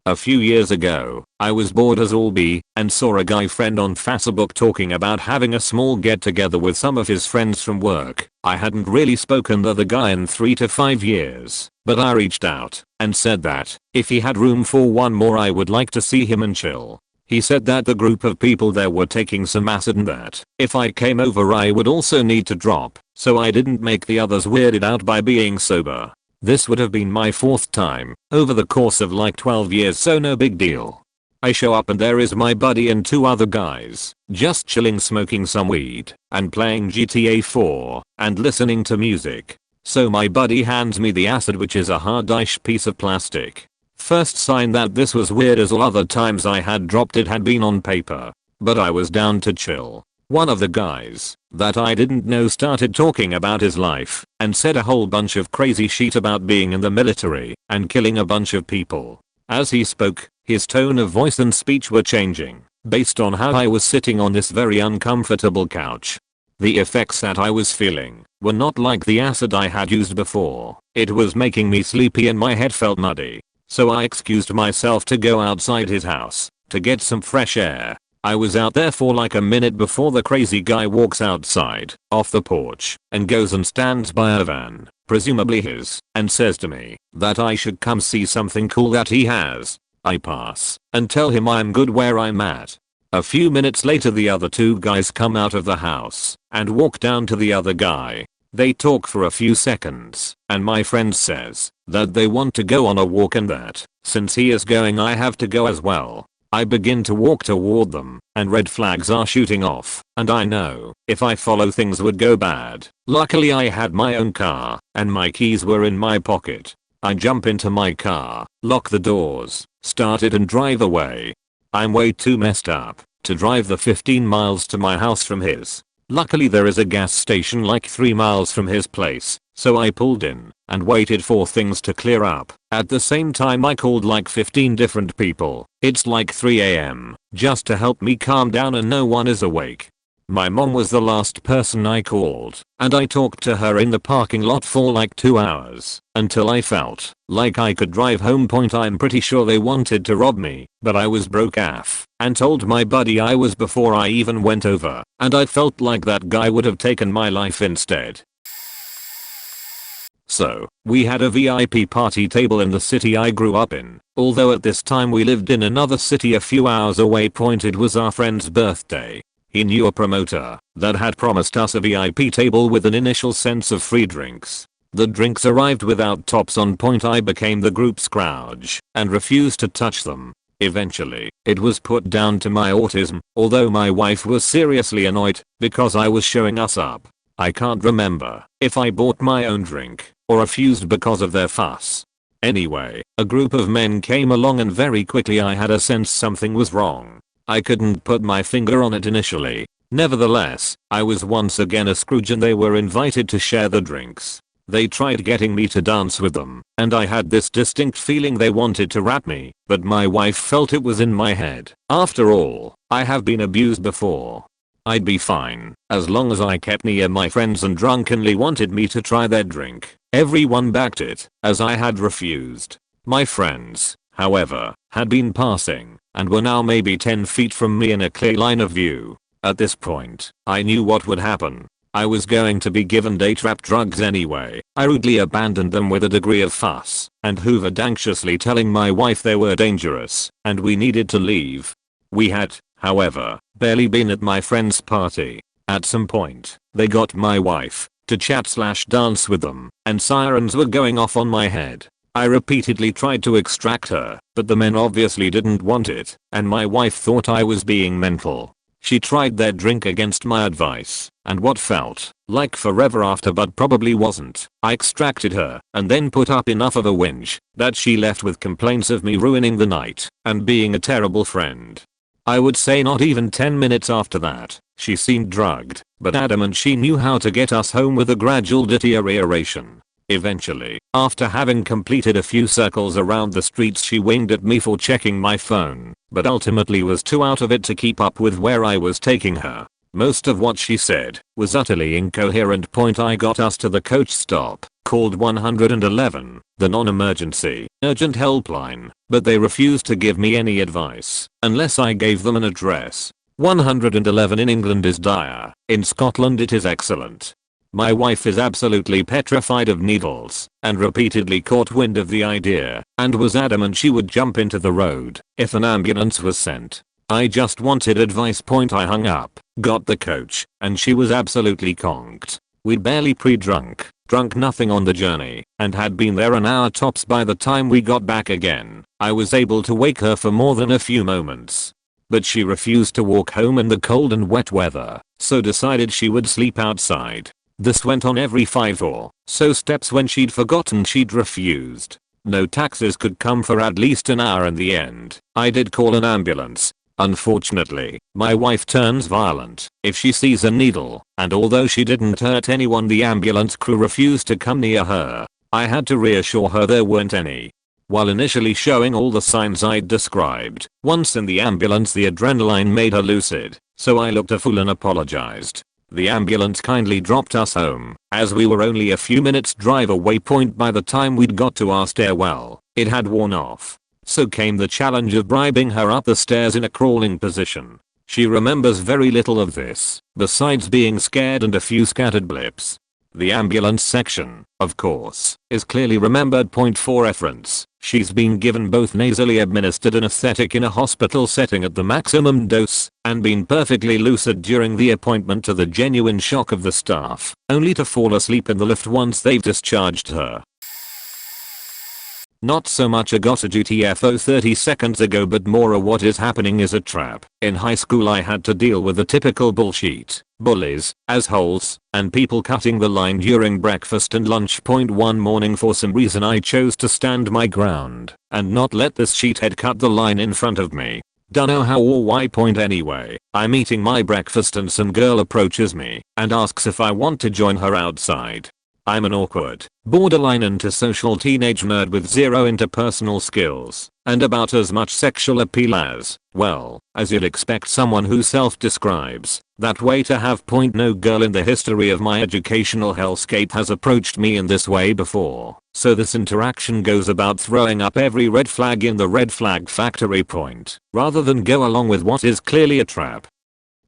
A few years ago, I was bored as all be and saw a guy friend on Facebook talking about having a small get together with some of his friends from work. I hadn't really spoken to the guy in 3 to 5 years, but I reached out and said that if he had room for one more I would like to see him and chill. He said that the group of people there were taking some acid and that if I came over I would also need to drop, so I didn't make the others weirded out by being sober. This would have been my 4th time over the course of like 12 years, so no big deal. I show up and there is my buddy and 2 other guys just chilling, smoking some weed and playing GTA 4 and listening to music. So my buddy hands me the acid, which is a hard-ish piece of plastic. First sign that this was weird, as all other times I had dropped it had been on paper. But I was down to chill. One of the guys that I didn't know started talking about his life and said a whole bunch of crazy shit about being in the military and killing a bunch of people. As he spoke, his tone of voice and speech were changing based on how I was sitting on this very uncomfortable couch. The effects that I was feeling were not like the acid I had used before. It was making me sleepy and my head felt muddy. So I excused myself to go outside his house to get some fresh air. I was out there for like a minute before the crazy guy walks outside off the porch and goes and stands by a van, presumably his, and says to me that I should come see something cool that he has. I pass and tell him I'm good where I'm at. A few minutes later the other 2 guys come out of the house and walk down to the other guy. They talk for a few seconds and my friend says that they want to go on a walk and that since he is going I have to go as well. I begin to walk toward them and red flags are shooting off, and I know if I follow things would go bad. Luckily I had my own car and my keys were in my pocket. I jump into my car, lock the doors, start it and drive away. I'm way too messed up to drive the 15 miles to my house from his. Luckily there is a gas station like 3 miles from his place, so I pulled in and waited for things to clear up. At the same time I called like 15 different people. It's like 3 AM just to help me calm down and no one is awake. My mom was the last person I called and I talked to her in the parking lot for like 2 hours until I felt like I could drive home. I'm pretty sure they wanted to rob me, but I was broke AF and told my buddy I was before I even went over, and I felt like that guy would have taken my life instead. So, we had a VIP party table in the city I grew up in, although at this time we lived in another city a few hours away. It was our friend's birthday. He knew a promoter that had promised us a VIP table with an initial sense of free drinks. The drinks arrived without tops on. I became the group's grouch and refused to touch them. Eventually, it was put down to my autism, although my wife was seriously annoyed because I was showing us up. I can't remember if I bought my own drink or refused because of their fuss. Anyway, a group of men came along and very quickly I had a sense something was wrong. I couldn't put my finger on it initially. Nevertheless, I was once again a Scrooge and they were invited to share the drinks. They tried getting me to dance with them, and I had this distinct feeling they wanted to rap me, but my wife felt it was in my head. After all, I have been abused before. I'd be fine as long as I kept near my friends and drunkenly wanted me to try their drink. Everyone backed it, as I had refused. My friends, however, had been passing and were now maybe 10 feet from me in a clear line of view. At this point, I knew what would happen. I was going to be given date-wrapped drugs anyway. I rudely abandoned them with a degree of fuss and hoovered anxiously, telling my wife they were dangerous and we needed to leave. We had, however, barely been at my friend's party. At some point, they got my wife to chat/dance with them and sirens were going off on my head. I repeatedly tried to extract her, but the men obviously didn't want it, and my wife thought I was being mental. She tried their drink against my advice, and what felt like forever after but probably wasn't, I extracted her and then put up enough of a whinge that she left with complaints of me ruining the night and being a terrible friend. I would say not even 10 minutes after that, she seemed drugged, but adamant she knew how to get us home with a gradual deterioration. Eventually, after having completed a few circles around the streets, she winged at me for checking my phone, but ultimately was too out of it to keep up with where I was taking her. Most of what she said was utterly incoherent. I got us to the coach stop, called 111, the non-emergency urgent helpline, but they refused to give me any advice unless I gave them an address. 111 in England is dire, in Scotland it is excellent. My wife is absolutely petrified of needles and repeatedly caught wind of the idea and was adamant she would jump into the road if an ambulance was sent. I just wanted advice. I hung up, got the coach, and she was absolutely conked. We'd barely drunk nothing on the journey, and had been there an hour tops by the time we got back again. I was able to wake her for more than a few moments. But she refused to walk home in the cold and wet weather, so decided she would sleep outside. This went on every 5 or so steps. When she'd forgotten, she'd refused. No taxis could come for at least an hour. In the end, I did call an ambulance. Unfortunately, my wife turns violent if she sees a needle, and although she didn't hurt anyone, the ambulance crew refused to come near her. I had to reassure her there weren't any. While initially showing all the signs I'd described, once in the ambulance the adrenaline made her lucid, so I looked a fool and apologized. The ambulance kindly dropped us home, as we were only a few minutes drive away. By the time we'd got to our stairwell, it had worn off. So came the challenge of bribing her up the stairs in a crawling position. She remembers very little of this, besides being scared and a few scattered blips. The ambulance section, of course, is clearly remembered. For reference, she's been given both nasally administered anesthetic in a hospital setting at the maximum dose, and been perfectly lucid during the appointment, to the genuine shock of the staff, only to fall asleep in the lift once they've discharged her. Not so much a got a GTFO 30 seconds ago, but more a what is happening is a trap. In high school I had to deal with the typical bullshit, bullies, assholes, and people cutting the line during breakfast and lunch. One morning, for some reason I chose to stand my ground and not let this sheethead cut the line in front of me. Dunno how or why. Anyway, I'm eating my breakfast and some girl approaches me and asks if I want to join her outside. I'm an awkward, borderline antisocial teenage nerd with zero interpersonal skills and about as much sexual appeal as, well, as you'd expect someone who self-describes that way to have. No girl in the history of my educational hellscape has approached me in this way before, so this interaction goes about throwing up every red flag in the red flag factory rather than go along with what is clearly a trap.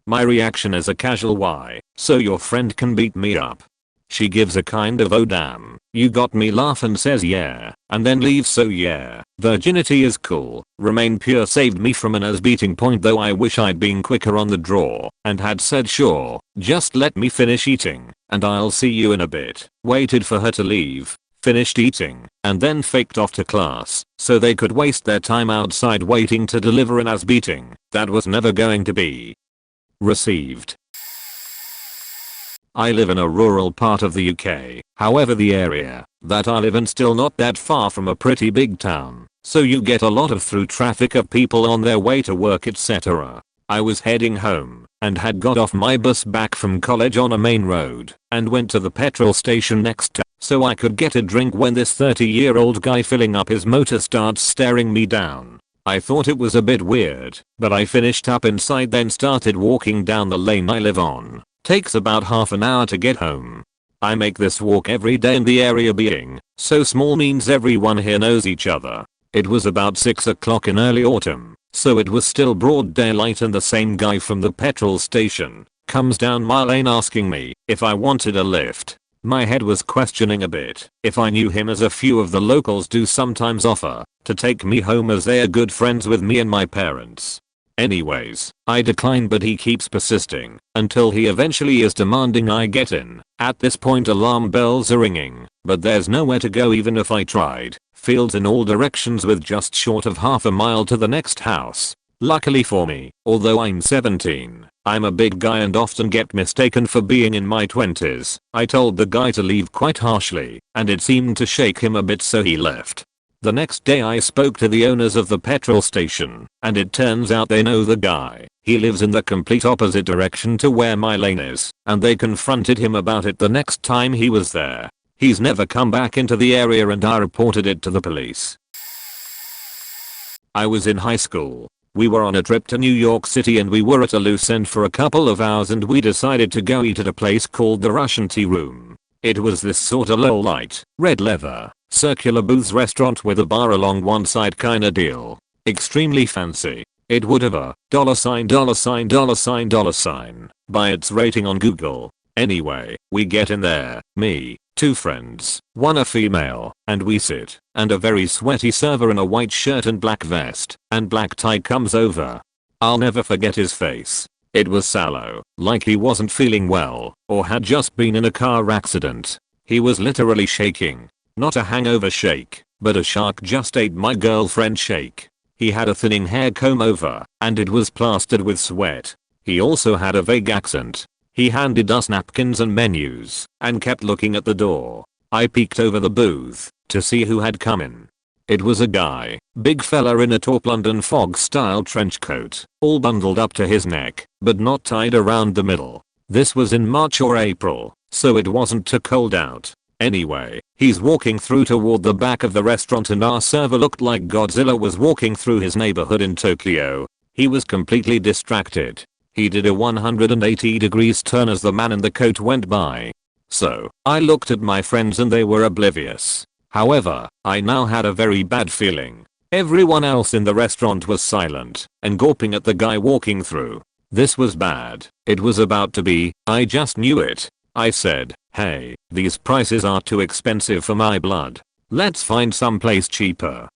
My reaction is a casual "why, so your friend can beat me up?" She gives a kind of "oh damn, you got me" laugh and says "yeah," and then leaves. So yeah, virginity is cool. Remain pure saved me from an ass beating. Though I wish I'd been quicker on the draw and had said "sure, just let me finish eating and I'll see you in a bit." Waited for her to leave, finished eating, and then faked off to class so they could waste their time outside waiting to deliver an ass beating that was never going to be received. I live in a rural part of the UK, however the area that I live in still not that far from a pretty big town, so you get a lot of through traffic of people on their way to work, etc. I was heading home and had got off my bus back from college on a main road and went to the petrol station next to so I could get a drink when this 30-year-old guy filling up his motor starts staring me down. I thought it was a bit weird, but I finished up inside then started walking down the lane I live on. Takes about half an hour to get home. I make this walk every day and the area being so small means everyone here knows each other. It was about 6 o'clock in early autumn, so it was still broad daylight, and the same guy from the petrol station comes down my lane asking me if I wanted a lift. My head was questioning a bit if I knew him, as a few of the locals do sometimes offer to take me home as they are good friends with me and my parents. Anyways, I decline, but he keeps persisting until he eventually is demanding I get in. At this point alarm bells are ringing, but there's nowhere to go even if I tried. fields in all directions with just short of half a mile to the next house. Luckily for me, although I'm 17, I'm a big guy and often get mistaken for being in my 20s. I told the guy to leave quite harshly, and it seemed to shake him a bit, so he left. The next day I spoke to the owners of the petrol station, and it turns out they know the guy. He lives in the complete opposite direction to where my lane is, and they confronted him about it the next time he was there. He's never come back into the area, and I reported it to the police. I was in high school. We were on a trip to New York City and we were at a loose end for a couple of hours, and we decided to go eat at a place called the Russian Tea Room. It was this sorta low light, red leather, circular booths restaurant with a bar along one side kinda deal. Extremely fancy. It would have a $$ by its rating on Google. Anyway, we get in there, me, 2 friends, one a female, and we sit, and a very sweaty server in a white shirt and black vest and black tie comes over. I'll never forget his face. It was sallow, like he wasn't feeling well, or had just been in a car accident. He was literally shaking. Not a hangover shake, but a shark just ate my girlfriend shake. He had a thinning hair comb over, and it was plastered with sweat. He also had a vague accent. He handed us napkins and menus, and kept looking at the door. I peeked over the booth, to see who had come in. It was a guy, big fella in a taut London fog style trench coat, all bundled up to his neck, but not tied around the middle. This was in March or April, so it wasn't too cold out. Anyway, he's walking through toward the back of the restaurant, and our server looked like Godzilla was walking through his neighborhood in Tokyo. He was completely distracted. He did a 180 degrees turn as the man in the coat went by. So, I looked at my friends and they were oblivious. However, I now had a very bad feeling. Everyone else in the restaurant was silent and gawping at the guy walking through. This was bad. It was about to be. I just knew it. I said, "Hey, these prices are too expensive for my blood. Let's find someplace cheaper."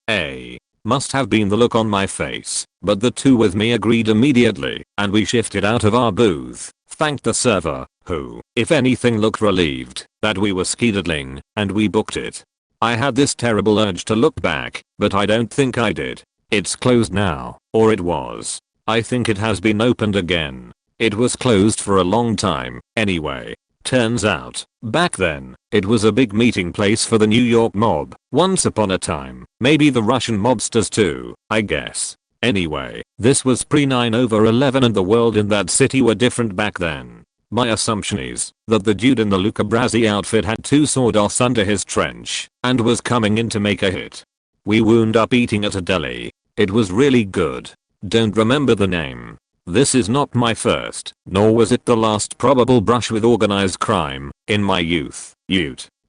Must have been the look on my face, but the two with me agreed immediately, and we shifted out of our booth, thanked the server, who, if anything, looked relieved that we were skedaddling, and we booked it. I had this terrible urge to look back, but I don't think I did. It's closed now, or it was. I think it has been opened again. It was closed for a long time, anyway. Turns out, back then, it was a big meeting place for the New York mob. Once upon a time, maybe the Russian mobsters too, I guess. Anyway, this was pre-9/11 and the world in that city were different back then. My assumption is that the dude in the Luca Brasi outfit had 2 sawdust under his trench and was coming in to make a hit. We wound up eating at a deli. It was really good. Don't remember the name. This is not my first, nor was it the last probable brush with organized crime in my youth.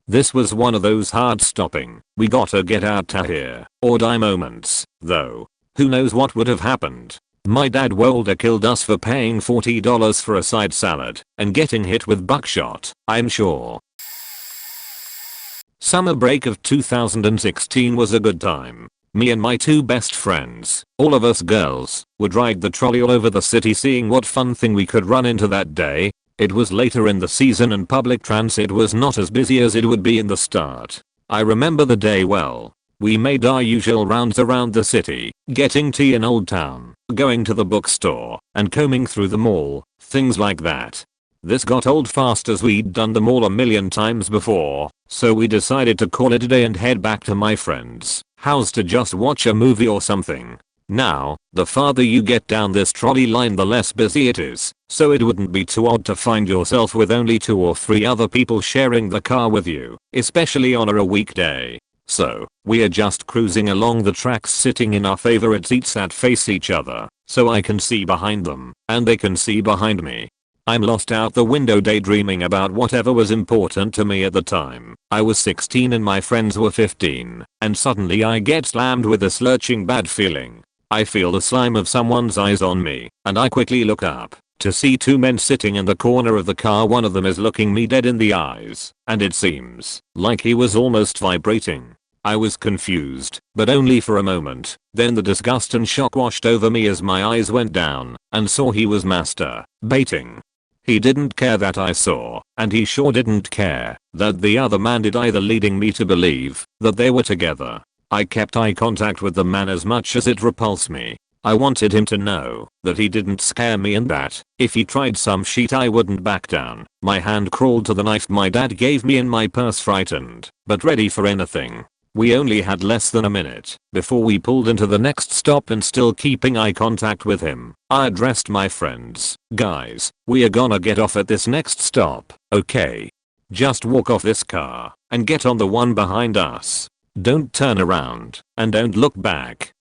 This was one of those hard stopping, we gotta get out to here, or die moments, though. Who knows what would have happened. My dad woulda killed us for paying $40 for a side salad and getting hit with buckshot, I'm sure. Summer break of 2016 was a good time. Me and my 2 best friends, all of us girls, would ride the trolley all over the city seeing what fun thing we could run into that day. It was later in the season and public transit was not as busy as it would be in the start. I remember the day well. We made our usual rounds around the city, getting tea in Old Town, going to the bookstore, and combing through the mall, things like that. This got old fast as we'd done them all a million times before, so we decided to call it a day and head back to my friend's house to just watch a movie or something. Now, the farther you get down this trolley line the less busy it is, so it wouldn't be too odd to find yourself with only 2 or 3 other people sharing the car with you, especially on a weekday. So, we are just cruising along the tracks sitting in our favorite seats that face each other, so I can see behind them, and they can see behind me. I'm lost out the window daydreaming about whatever was important to me at the time. I was 16 and my friends were 15, and suddenly I get slammed with this lurching bad feeling. I feel the slime of someone's eyes on me, and I quickly look up to see 2 men sitting in the corner of the car. One of them is looking me dead in the eyes, and it seems like he was almost vibrating. I was confused, but only for a moment. Then the disgust and shock washed over me as my eyes went down and saw he was masturbating. He didn't care that I saw, and he sure didn't care that the other man did either, leading me to believe that they were together. I kept eye contact with the man as much as it repulsed me. I wanted him to know that he didn't scare me and that if he tried some shit I wouldn't back down. My hand crawled to the knife my dad gave me in my purse, frightened but ready for anything. We only had less than a minute before we pulled into the next stop, and still keeping eye contact with him, I addressed my friends. Guys, we are gonna get off at this next stop, okay? Just walk off this car and get on the one behind us. Don't turn around and don't look back.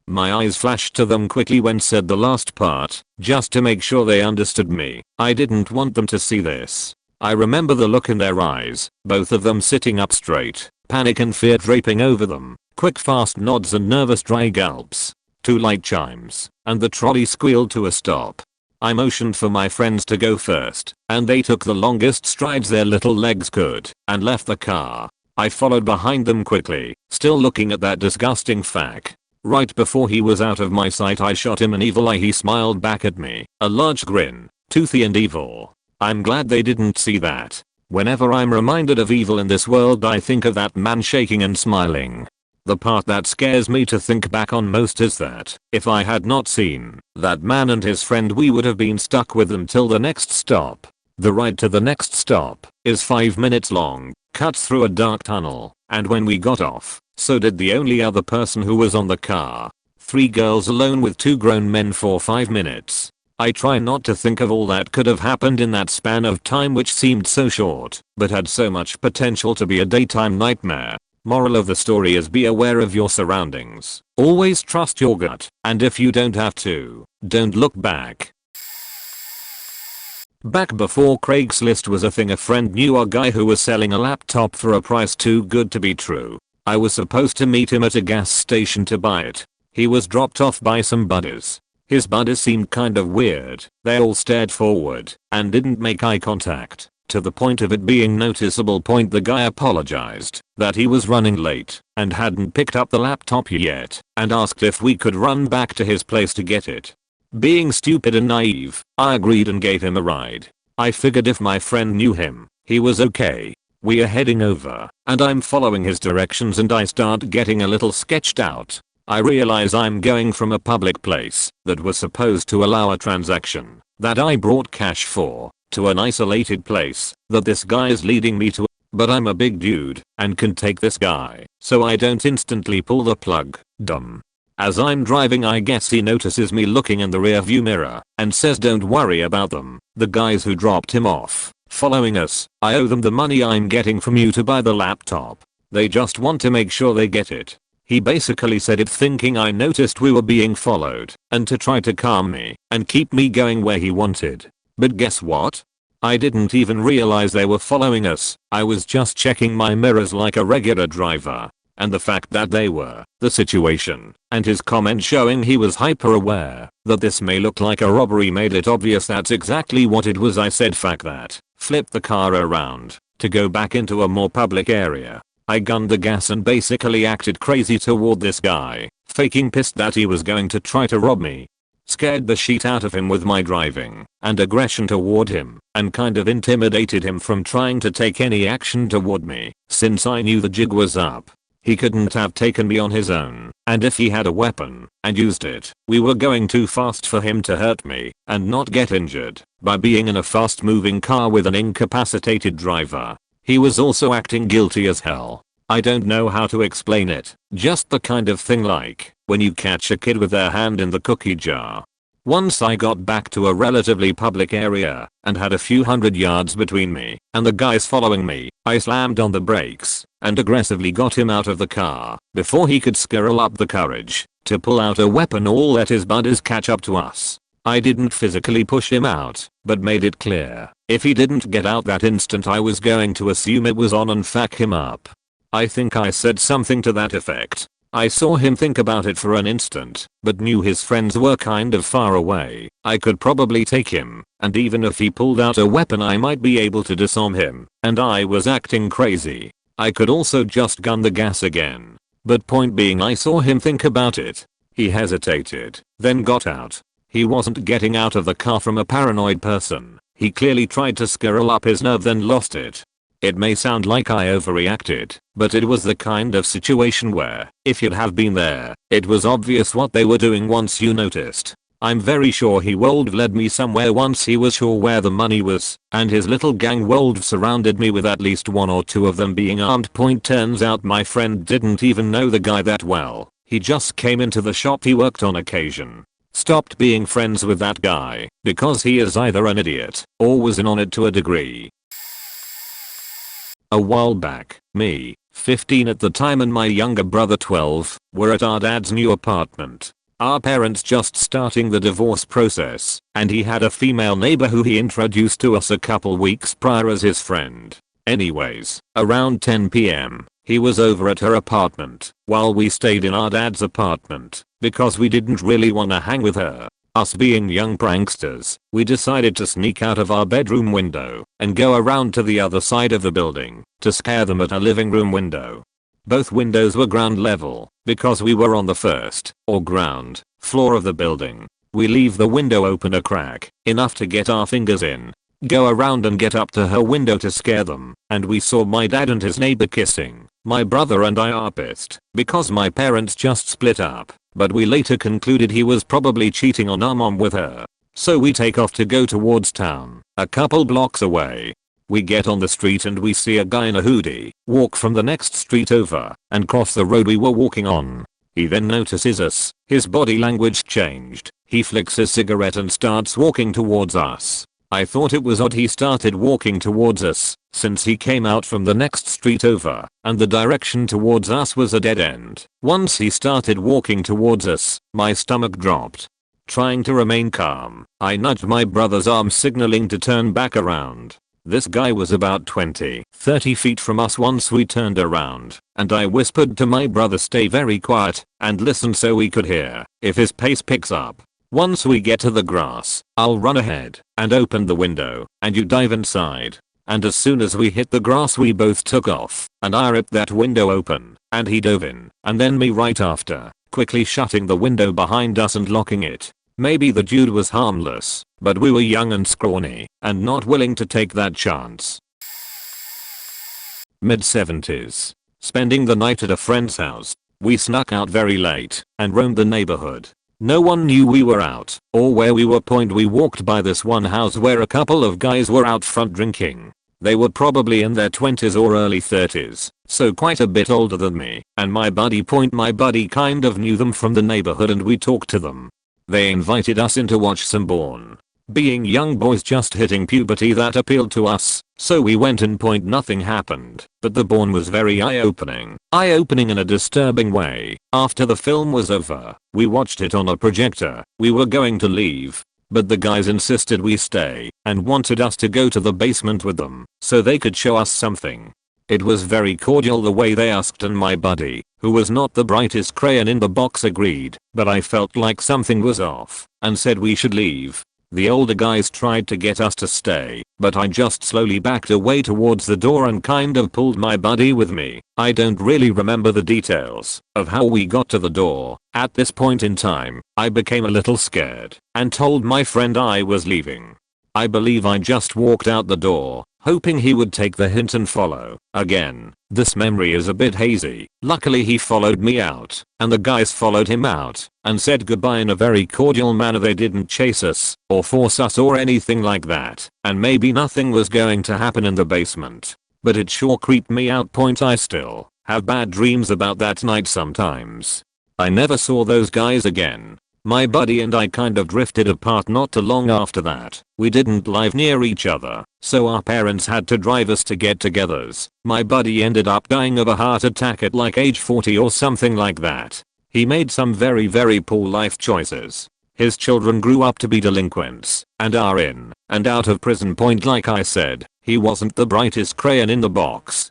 My eyes flashed to them quickly when said the last part, just to make sure they understood me. I didn't want them to see this. I remember the look in their eyes, both of them sitting up straight, panic and fear draping over them, quick fast nods and nervous dry gulps. 2 light chimes, and the trolley squealed to a stop. I motioned for my friends to go first, and they took the longest strides their little legs could, and left the car. I followed behind them quickly, still looking at that disgusting fuck. Right before he was out of my sight I shot him an evil eye. He smiled back at me, a large grin, toothy and evil. I'm glad they didn't see that. Whenever I'm reminded of evil in this world I think of that man shaking and smiling. The part that scares me to think back on most is that if I had not seen that man and his friend we would have been stuck with them till the next stop. The ride to the next stop is 5 minutes long, cuts through a dark tunnel, and when we got off, so did the only other person who was on the car. 3 girls alone with 2 grown men for 5 minutes. I try not to think of all that could have happened in that span of time, which seemed so short, but had so much potential to be a daytime nightmare. Moral of the story is be aware of your surroundings. Always trust your gut, and if you don't have to, don't look back. Back before Craigslist was a thing, a friend knew a guy who was selling a laptop for a price too good to be true. I was supposed to meet him at a gas station to buy it. He was dropped off by some buddies. His buddies seemed kind of weird. They all stared forward and didn't make eye contact, to the point of it being noticeable. The guy apologized that he was running late and hadn't picked up the laptop yet, and asked if we could run back to his place to get it. Being stupid and naive, I agreed and gave him a ride. I figured if my friend knew him, he was okay. We are heading over, and I'm following his directions, and I start getting a little sketched out. I realize I'm going from a public place that was supposed to allow a transaction that I brought cash for, to an isolated place that this guy is leading me to. But I'm a big dude and can take this guy, so I don't instantly pull the plug. Dumb. As I'm driving, I guess he notices me looking in the rearview mirror and says don't worry about them, the guys who dropped him off, following us. I owe them the money I'm getting from you to buy the laptop. They just want to make sure they get it. He basically said it thinking I noticed we were being followed, and to try to calm me and keep me going where he wanted. But guess what? I didn't even realize they were following us. I was just checking my mirrors like a regular driver. And the fact that they were, the situation, and his comment showing he was hyper aware that this may look like a robbery made it obvious that's exactly what it was. I said fuck that, flipped the car around to go back into a more public area. I gunned the gas and basically acted crazy toward this guy, faking pissed that he was going to try to rob me. Scared the shit out of him with my driving and aggression toward him, and kind of intimidated him from trying to take any action toward me, since I knew the jig was up. He couldn't have taken me on his own, and if he had a weapon and used it, we were going too fast for him to hurt me and not get injured by being in a fast moving car with an incapacitated driver. He was also acting guilty as hell. I don't know how to explain it, just the kind of thing like when you catch a kid with their hand in the cookie jar. Once I got back to a relatively public area and had a few hundred yards between me and the guys following me, I slammed on the brakes and aggressively got him out of the car before he could scurry up the courage to pull out a weapon or let his buddies catch up to us. I didn't physically push him out, but made it clear if he didn't get out that instant I was going to assume it was on and fuck him up. I think I said something to that effect. I saw him think about it for an instant, but knew his friends were kind of far away. I could probably take him, and even if he pulled out a weapon I might be able to disarm him, and I was acting crazy. I could also just gun the gas again. But point being, I saw him think about it. He hesitated, then got out. He wasn't getting out of the car from a paranoid person. He clearly tried to scurry up his nerve then lost it. It may sound like I overreacted, but it was the kind of situation where, if you'd have been there, it was obvious what they were doing once you noticed. I'm very sure he would have led me somewhere once he was sure where the money was, and his little gang would have surrounded me with at least one or two of them being armed. Turns out my friend didn't even know the guy that well. He just came into the shop he worked on occasion. Stopped being friends with that guy because he is either an idiot or was in on it to a degree. A while back, me, 15 at the time, and my younger brother 12, were at our dad's new apartment. Our parents just starting the divorce process, and he had a female neighbor who he introduced to us a couple weeks prior as his friend. Anyways, around 10 PM, he was over at her apartment while we stayed in our dad's apartment because we didn't really wanna hang with her. Us being young pranksters, we decided to sneak out of our bedroom window and go around to the other side of the building to scare them at our living room window. Both windows were ground level because we were on the first, or ground, floor of the building. We leave the window open a crack, enough to get our fingers in, go around and get up to her window to scare them, and we saw my dad and his neighbor kissing. My brother and I are pissed because my parents just split up, but we later concluded he was probably cheating on our mom with her. So we take off to go towards town, a couple blocks away. We get on the street and we see a guy in a hoodie walk from the next street over and cross the road we were walking on. He then notices us, his body language changed, he flicks his cigarette and starts walking towards us. I thought it was odd he started walking towards us, since he came out from the next street over, and the direction towards us was a dead end. Once he started walking towards us, my stomach dropped. Trying to remain calm, I nudged my brother's arm signaling to turn back around. This guy was about 20-30 feet from us once we turned around, and I whispered to my brother stay very quiet and listen so we could hear if his pace picks up. Once we get to the grass, I'll run ahead and open the window and you dive inside. And as soon as we hit the grass we both took off and I ripped that window open and he dove in and then me right after, quickly shutting the window behind us and locking it. Maybe the dude was harmless, but we were young and scrawny and not willing to take that chance. Mid-70s. Spending the night at a friend's house. We snuck out very late and roamed the neighborhood. No one knew we were out or where we were. We walked by this one house where a couple of guys were out front drinking. They were probably in their 20s or early 30s, so quite a bit older than me and my buddy. My buddy kind of knew them from the neighborhood and we talked to them. They invited us in to watch some porn. Being young boys just hitting puberty, that appealed to us, so we went and nothing happened, but the porn was very eye-opening. Eye-opening in a disturbing way. After the film was over, we watched it on a projector. We were going to leave, but the guys insisted we stay and wanted us to go to the basement with them so they could show us something. It was very cordial the way they asked, and my buddy, who was not the brightest crayon in the box, agreed, but I felt like something was off and said we should leave. The older guys tried to get us to stay, but I just slowly backed away towards the door and kind of pulled my buddy with me. I don't really remember the details of how we got to the door. At this point in time, I became a little scared and told my friend I was leaving. I believe I just walked out the door, hoping he would take the hint and follow. Again, this memory is a bit hazy. Luckily he followed me out, and the guys followed him out and said goodbye in a very cordial manner. They didn't chase us or force us or anything like that, and maybe nothing was going to happen in the basement, but it sure creeped me out. I still have bad dreams about that night sometimes. I never saw those guys again. My buddy and I kind of drifted apart not too long after that. We didn't live near each other, so our parents had to drive us to get-togethers. My buddy ended up dying of a heart attack at like age 40 or something like that. He made some very poor life choices. His children grew up to be delinquents and are in and out of prison. Like I said, he wasn't the brightest crayon in the box.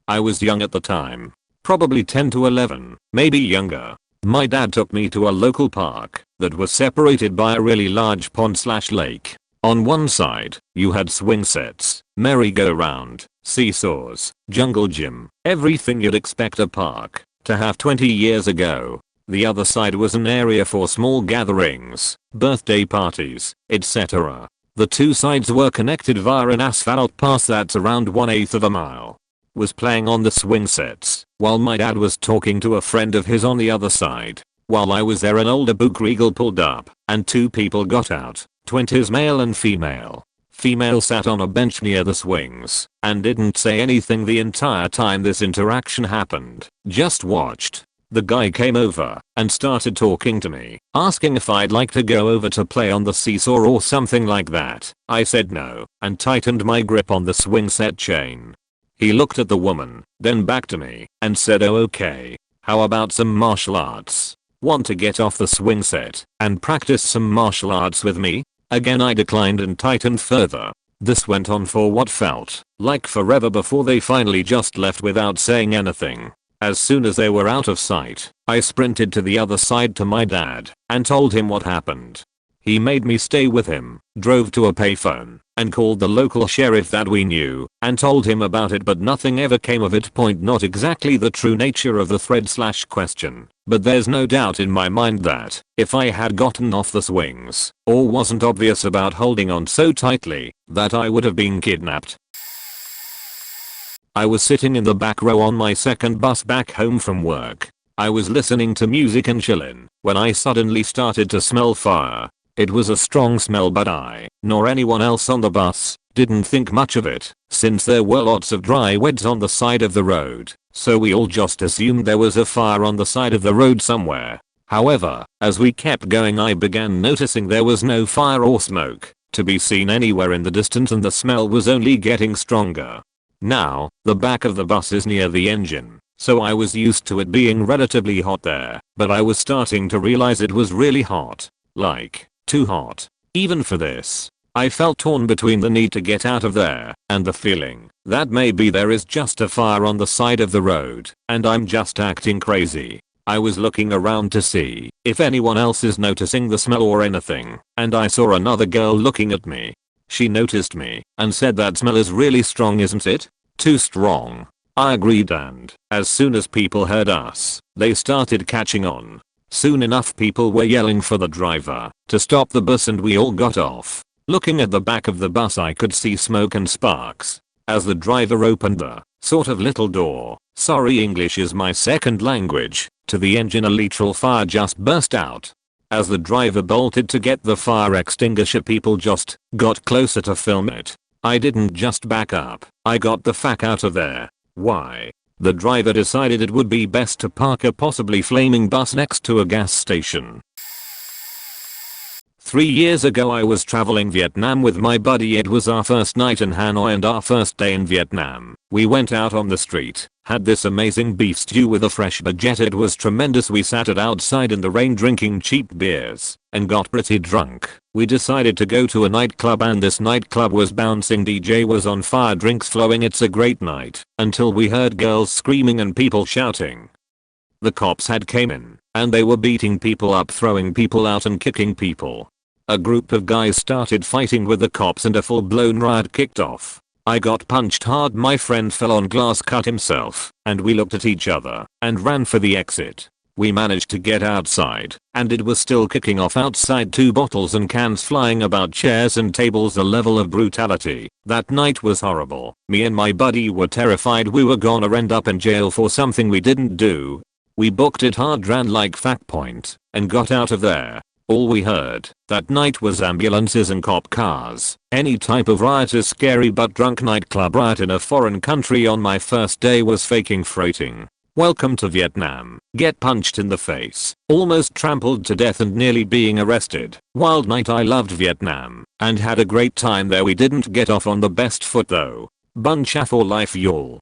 I was young at the time. Probably 10 to 11, maybe younger. My dad took me to a local park that was separated by a really large pond/lake. On one side, you had swing sets, merry-go-round, seesaws, jungle gym, everything you'd expect a park to have 20 years ago. The other side was an area for small gatherings, birthday parties, etc. The two sides were connected via an asphalt path that's around 1/8 of a mile. Was playing on the swing sets, while my dad was talking to a friend of his on the other side. While I was there, an older bookregal pulled up, and two people got out, 20s, male and female. Female sat on a bench near the swings, and didn't say anything the entire time this interaction happened, just watched. The guy came over and started talking to me, asking if I'd like to go over to play on the seesaw or something like that. I said no, and tightened my grip on the swing set chain. He looked at the woman, then back to me, and said, "Oh, okay. How about some martial arts? Want to get off the swing set and practice some martial arts with me?" Again I declined and tightened further. This went on for what felt like forever before they finally just left without saying anything. As soon as they were out of sight, I sprinted to the other side to my dad and told him what happened. He made me stay with him, drove to a payphone, and called the local sheriff that we knew, and told him about it, but nothing ever came of it. Not exactly the true nature of the thread/question, but there's no doubt in my mind that if I had gotten off the swings, or wasn't obvious about holding on so tightly, that I would have been kidnapped. I was sitting in the back row on my second bus back home from work. I was listening to music and chillin' when I suddenly started to smell fire. It was a strong smell, but I, nor anyone else on the bus, didn't think much of it, since there were lots of dry weeds on the side of the road, so we all just assumed there was a fire on the side of the road somewhere. However, as we kept going, I began noticing there was no fire or smoke to be seen anywhere in the distance, and the smell was only getting stronger. Now, the back of the bus is near the engine, so I was used to it being relatively hot there, but I was starting to realize it was really hot. Like, too hot. Even for this. I felt torn between the need to get out of there and the feeling that maybe there is just a fire on the side of the road and I'm just acting crazy. I was looking around to see if anyone else is noticing the smell or anything, and I saw another girl looking at me. She noticed me and said, "That smell is really strong, isn't it?" "Too strong." I agreed, and as soon as people heard us, they started catching on. Soon enough people were yelling for the driver to stop the bus, and we all got off. Looking at the back of the bus, I could see smoke and sparks as the driver opened the sort of little door, sorry English is my second language, to the engine. A literal fire just burst out. As the driver bolted to get the fire extinguisher, people just got closer to film it. I didn't just back up, I got the fuck out of there. Why? The driver decided it would be best to park a possibly flaming bus next to a gas station. 3 years ago I was traveling Vietnam with my buddy. It was our first night in Hanoi and our first day in Vietnam. We went out on the street, had this amazing beef stew with a fresh baguette. It was tremendous. We sat outside in the rain drinking cheap beers and got pretty drunk. We decided to go to a nightclub, and this nightclub was bouncing. DJ was on fire, drinks flowing. It's a great night until we heard girls screaming and people shouting. The cops had came in and they were beating people up, throwing people out and kicking people. A group of guys started fighting with the cops and a full-blown riot kicked off. I got punched hard, my friend fell on glass, cut himself, and we looked at each other and ran for the exit. We managed to get outside, and it was still kicking off outside. 2 bottles and cans flying about, chairs and tables. The level of brutality that night was horrible. Me and my buddy were terrified we were gonna end up in jail for something we didn't do. We booked it hard, ran like Fact Point, and got out of there. All we heard that night was ambulances and cop cars. Any type of riot is scary, but drunk nightclub riot in a foreign country on my first day was faking freighting. Welcome to Vietnam. Get punched in the face, almost trampled to death, and nearly being arrested. Wild night. I loved Vietnam and had a great time there. We didn't get off on the best foot though. Bun cha for life, y'all.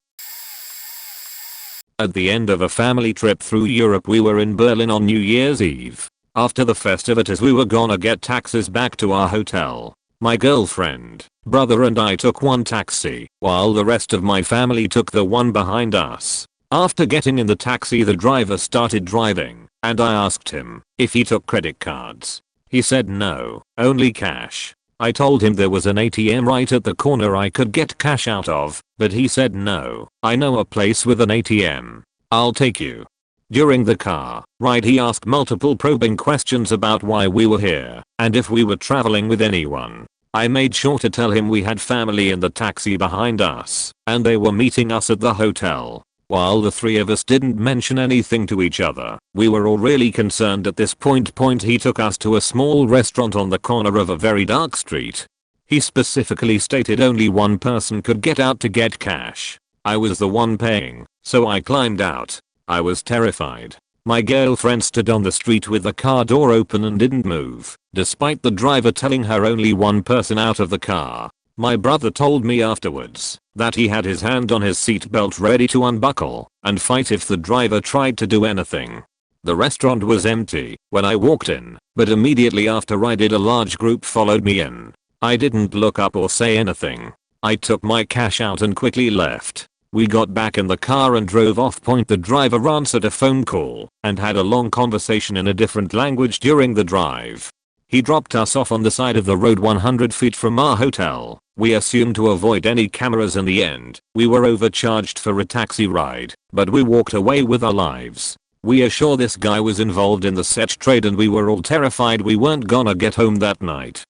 At the end of a family trip through Europe, we were in Berlin on New Year's Eve. After the festivities we were gonna get taxis back to our hotel. My girlfriend, brother and I took one taxi, while the rest of my family took the one behind us. After getting in the taxi, the driver started driving, and I asked him if he took credit cards. He said no, only cash. I told him there was an ATM right at the corner I could get cash out of, but he said no, I know a place with an ATM. I'll take you. During the car ride he asked multiple probing questions about why we were here and if we were traveling with anyone. I made sure to tell him we had family in the taxi behind us and they were meeting us at the hotel. While the three of us didn't mention anything to each other, we were all really concerned at this point. He took us to a small restaurant on the corner of a very dark street. He specifically stated only one person could get out to get cash. I was the one paying, so I climbed out. I was terrified. My girlfriend stood on the street with the car door open and didn't move, despite the driver telling her only one person out of the car. My brother told me afterwards that he had his hand on his seatbelt ready to unbuckle and fight if the driver tried to do anything. The restaurant was empty when I walked in, but immediately after I did, a large group followed me in. I didn't look up or say anything. I took my cash out and quickly left. We got back in the car and drove off. The driver answered a phone call and had a long conversation in a different language during the drive. He dropped us off on the side of the road 100 feet from our hotel. We assumed to avoid any cameras. In the end, we were overcharged for a taxi ride, but we walked away with our lives. We are sure this guy was involved in the sex trade and we were all terrified we weren't gonna get home that night.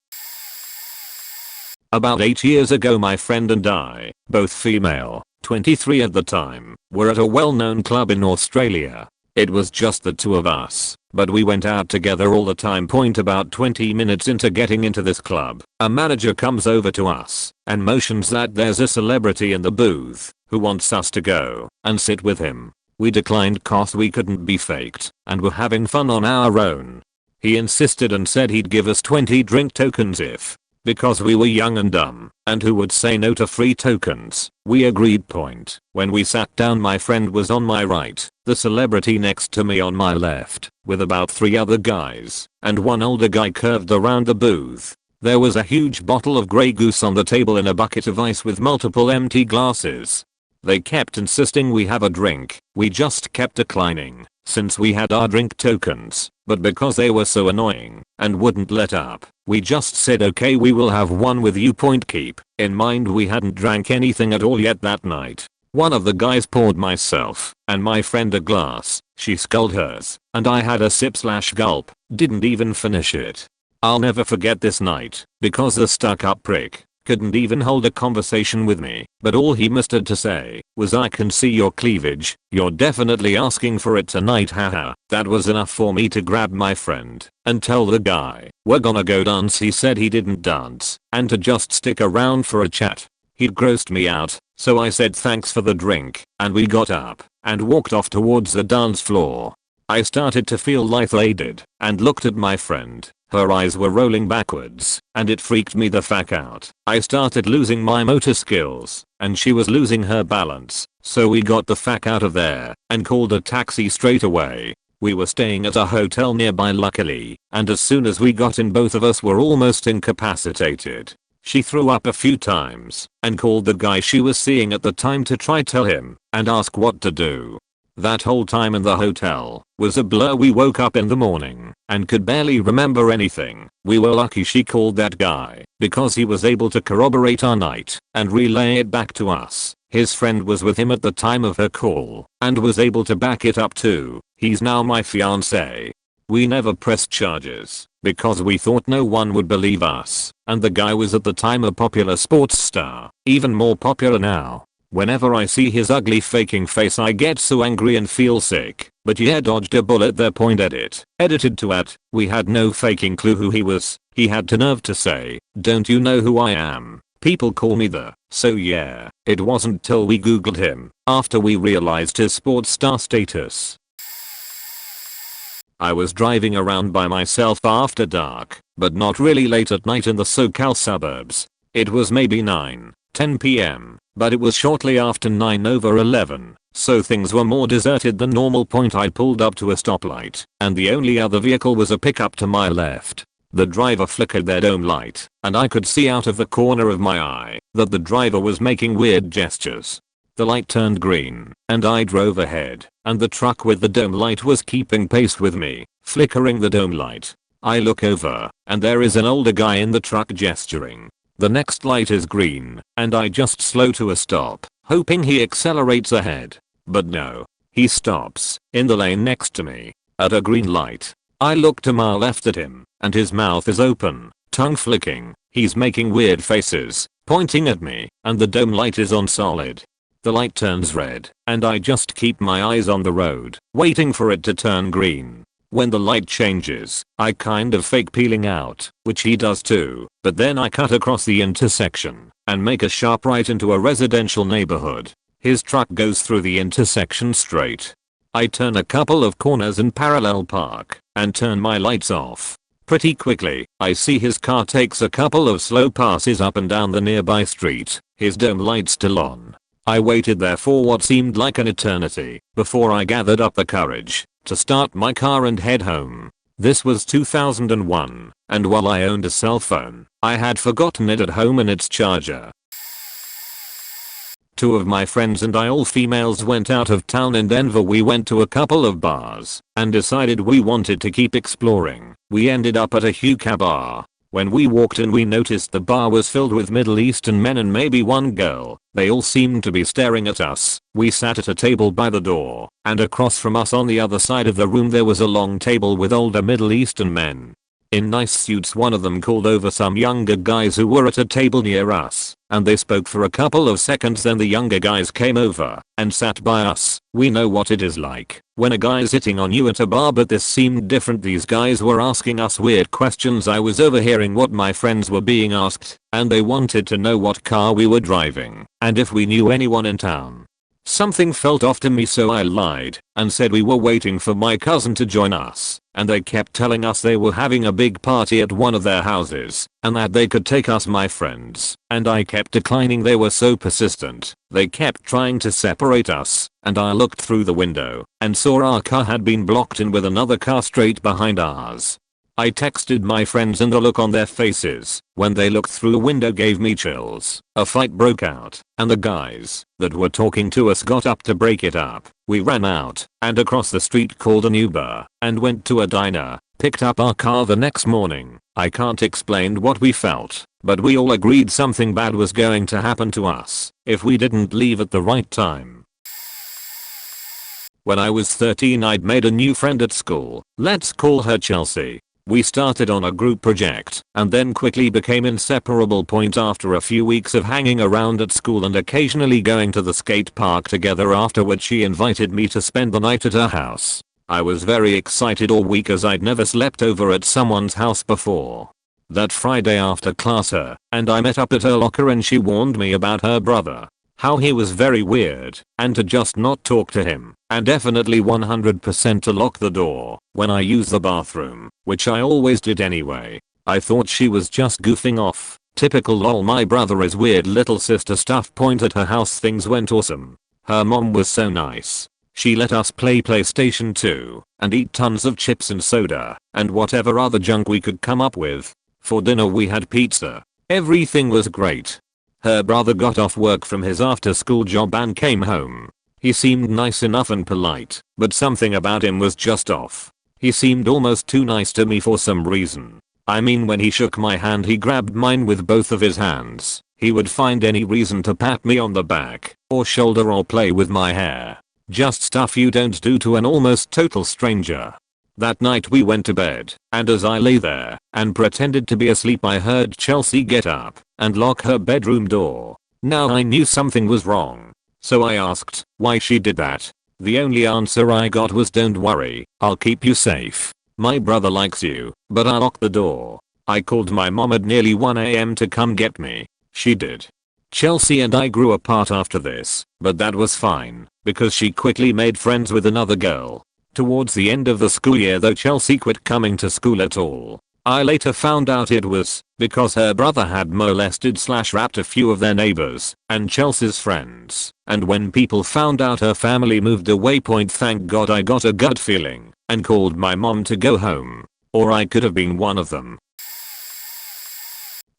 About 8 years ago, my friend and I, both female, 23 at the time, were at a well-known club in Australia. It was just the two of us, but we went out together all the time. About 20 minutes into getting into this club, a manager comes over to us and motions that there's a celebrity in the booth who wants us to go and sit with him. We declined cause we couldn't be faked and were having fun on our own. He insisted and said he'd give us 20 drink tokens because we were young and dumb, and who would say no to free tokens. We agreed. When we sat down, my friend was on my right, the celebrity next to me on my left, with about 3 other guys, and one older guy curved around the booth. There was a huge bottle of Grey Goose on the table in a bucket of ice with multiple empty glasses. They kept insisting we have a drink. We just kept declining, since we had our drink tokens, but because they were so annoying and wouldn't let up, we just said okay, we will have one with you. Keep in mind we hadn't drank anything at all yet that night. One of the guys poured myself and my friend a glass. She sculled hers and I had a sip/gulp, didn't even finish it. I'll never forget this night because the stuck-up prick couldn't even hold a conversation with me, but all he mustered to say was, "I can see your cleavage, you're definitely asking for it tonight, haha." That was enough for me to grab my friend and tell the guy we're gonna go dance. He said he didn't dance and to just stick around for a chat. He'd grossed me out, so I said thanks for the drink and we got up and walked off towards the dance floor. I started to feel lightheaded and looked at my friend. Her eyes were rolling backwards, and it freaked me the fuck out. I started losing my motor skills, and she was losing her balance, so we got the fuck out of there, and called a taxi straight away. We were staying at a hotel nearby luckily, and as soon as we got in both of us were almost incapacitated. She threw up a few times, and called the guy she was seeing at the time to try tell him, and ask what to do. That whole time in the hotel was a blur. We woke up in the morning and could barely remember anything. We were lucky she called that guy because he was able to corroborate our night and relay it back to us. His friend was with him at the time of her call and was able to back it up too. He's now my fiance. We never pressed charges because we thought no one would believe us, and the guy was at the time a popular sports star, even more popular now. Whenever I see his ugly faking face I get so angry and feel sick, but yeah, dodged a bullet there. Edit. Edited to @ we had no faking clue who he was. He had the nerve to say, "Don't you know who I am? People call me the." So yeah, it wasn't till we googled him after we realized his sports star status. I was driving around by myself after dark, but not really late at night in the SoCal suburbs. It was maybe 9:10 p.m. but it was shortly after 9/11, so things were more deserted than normal. I pulled up to a stoplight, and the only other vehicle was a pickup to my left. The driver flickered their dome light, and I could see out of the corner of my eye that the driver was making weird gestures. The light turned green, and I drove ahead, and the truck with the dome light was keeping pace with me, flickering the dome light. I look over, and there is an older guy in the truck gesturing. The next light is green, and I just slow to a stop, hoping he accelerates ahead. But no. He stops, in the lane next to me, at a green light. I look to my left at him, and his mouth is open, tongue flicking. He's making weird faces, pointing at me, and the dome light is on solid. The light turns red, and I just keep my eyes on the road, waiting for it to turn green. When the light changes, I kind of fake peeling out, which he does too, but then I cut across the intersection and make a sharp right into a residential neighborhood. His truck goes through the intersection straight. I turn a couple of corners and parallel park and turn my lights off. Pretty quickly, I see his car takes a couple of slow passes up and down the nearby street, his dome light still on. I waited there for what seemed like an eternity before I gathered up the courage to start my car and head home. This was 2001, and while I owned a cell phone, I had forgotten it at home and its charger. Two of my friends and I, all females, went out of town in Denver. We went to a couple of bars and decided we wanted to keep exploring. We ended up at a hookah bar. When we walked in, we noticed the bar was filled with Middle Eastern men and maybe one girl. They all seemed to be staring at us. We sat at a table by the door, and across from us on the other side of the room there was a long table with older Middle Eastern men in nice suits. One of them called over some younger guys who were at a table near us, and they spoke for a couple of seconds. Then the younger guys came over and sat by us. We know what it is like when a guy's hitting on you at a bar, but this seemed different. These guys were asking us weird questions. I was overhearing what my friends were being asked, and they wanted to know what car we were driving and if we knew anyone in town. Something felt off to me, so I lied and said we were waiting for my cousin to join us, and they kept telling us they were having a big party at one of their houses and that they could take us, my friends, and I kept declining. They were so persistent. They kept trying to separate us, and I looked through the window and saw our car had been blocked in with another car straight behind ours. I texted my friends, and the look on their faces when they looked through the window gave me chills. A fight broke out, and the guys that were talking to us got up to break it up. We ran out and across the street, called an Uber, and went to a diner, picked up our car the next morning. I can't explain what we felt, but we all agreed something bad was going to happen to us if we didn't leave at the right time. When I was 13, I'd made a new friend at school. Let's call her Chelsea. We started on a group project and then quickly became inseparable. After a few weeks of hanging around at school and occasionally going to the skate park together, afterwards she invited me to spend the night at her house. I was very excited all week as I'd never slept over at someone's house before. That Friday after class, her and I met up at her locker, and she warned me about her brother, how he was very weird, and to just not talk to him, and definitely 100% to lock the door when I use the bathroom, which I always did anyway. I thought she was just goofing off. Typical lol, my brother is weird. Little sister stuff. At her house things went awesome. Her mom was so nice. She let us play PlayStation 2 and eat tons of chips and soda and whatever other junk we could come up with. For dinner we had pizza. Everything was great. Her brother got off work from his after school job and came home. He seemed nice enough and polite, but something about him was just off. He seemed almost too nice to me for some reason. I mean, when he shook my hand, he grabbed mine with both of his hands. He would find any reason to pat me on the back or shoulder or play with my hair. Just stuff you don't do to an almost total stranger. That night we went to bed, and as I lay there and pretended to be asleep, I heard Chelsea get up and lock her bedroom door. Now I knew something was wrong, so I asked why she did that. The only answer I got was, "Don't worry, I'll keep you safe. My brother likes you, but I'll lock the door." I called my mom at nearly 1 AM to come get me. She did. Chelsea and I grew apart after this, but that was fine because she quickly made friends with another girl. Towards the end of the school year though, Chelsea quit coming to school at all. I later found out it was because her brother had molested/raped a few of their neighbors and Chelsea's friends, and when people found out, her family moved away. Thank God I got a gut feeling and called my mom to go home, or I could have been one of them.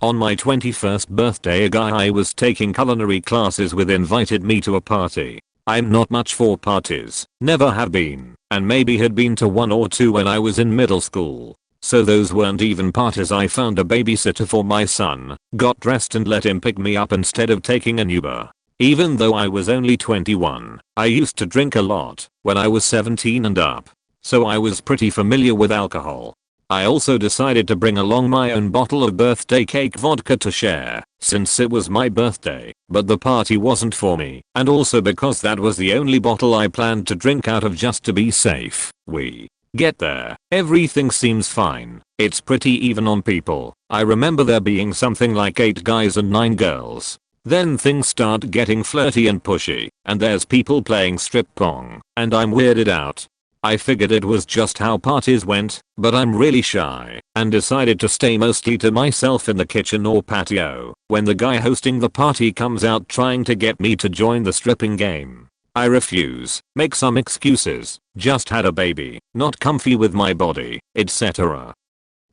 On my 21st birthday, a guy I was taking culinary classes with invited me to a party. I'm not much for parties, never have been, and maybe had been to one or two when I was in middle school. So those weren't even parties. I found a babysitter for my son, got dressed and let him pick me up instead of taking an Uber. Even though I was only 21, I used to drink a lot when I was 17 and up, so I was pretty familiar with alcohol. I also decided to bring along my own bottle of birthday cake vodka to share, since it was my birthday, but the party wasn't for me, and also because that was the only bottle I planned to drink out of just to be safe. We get there, everything seems fine. It's pretty even on people. I remember there being something like 8 guys and 9 girls. Then things start getting flirty and pushy, and there's people playing strip pong, and I'm weirded out. I figured it was just how parties went, but I'm really shy, and decided to stay mostly to myself in the kitchen or patio, when the guy hosting the party comes out trying to get me to join the stripping game. I refuse, make some excuses, just had a baby, not comfy with my body, etc.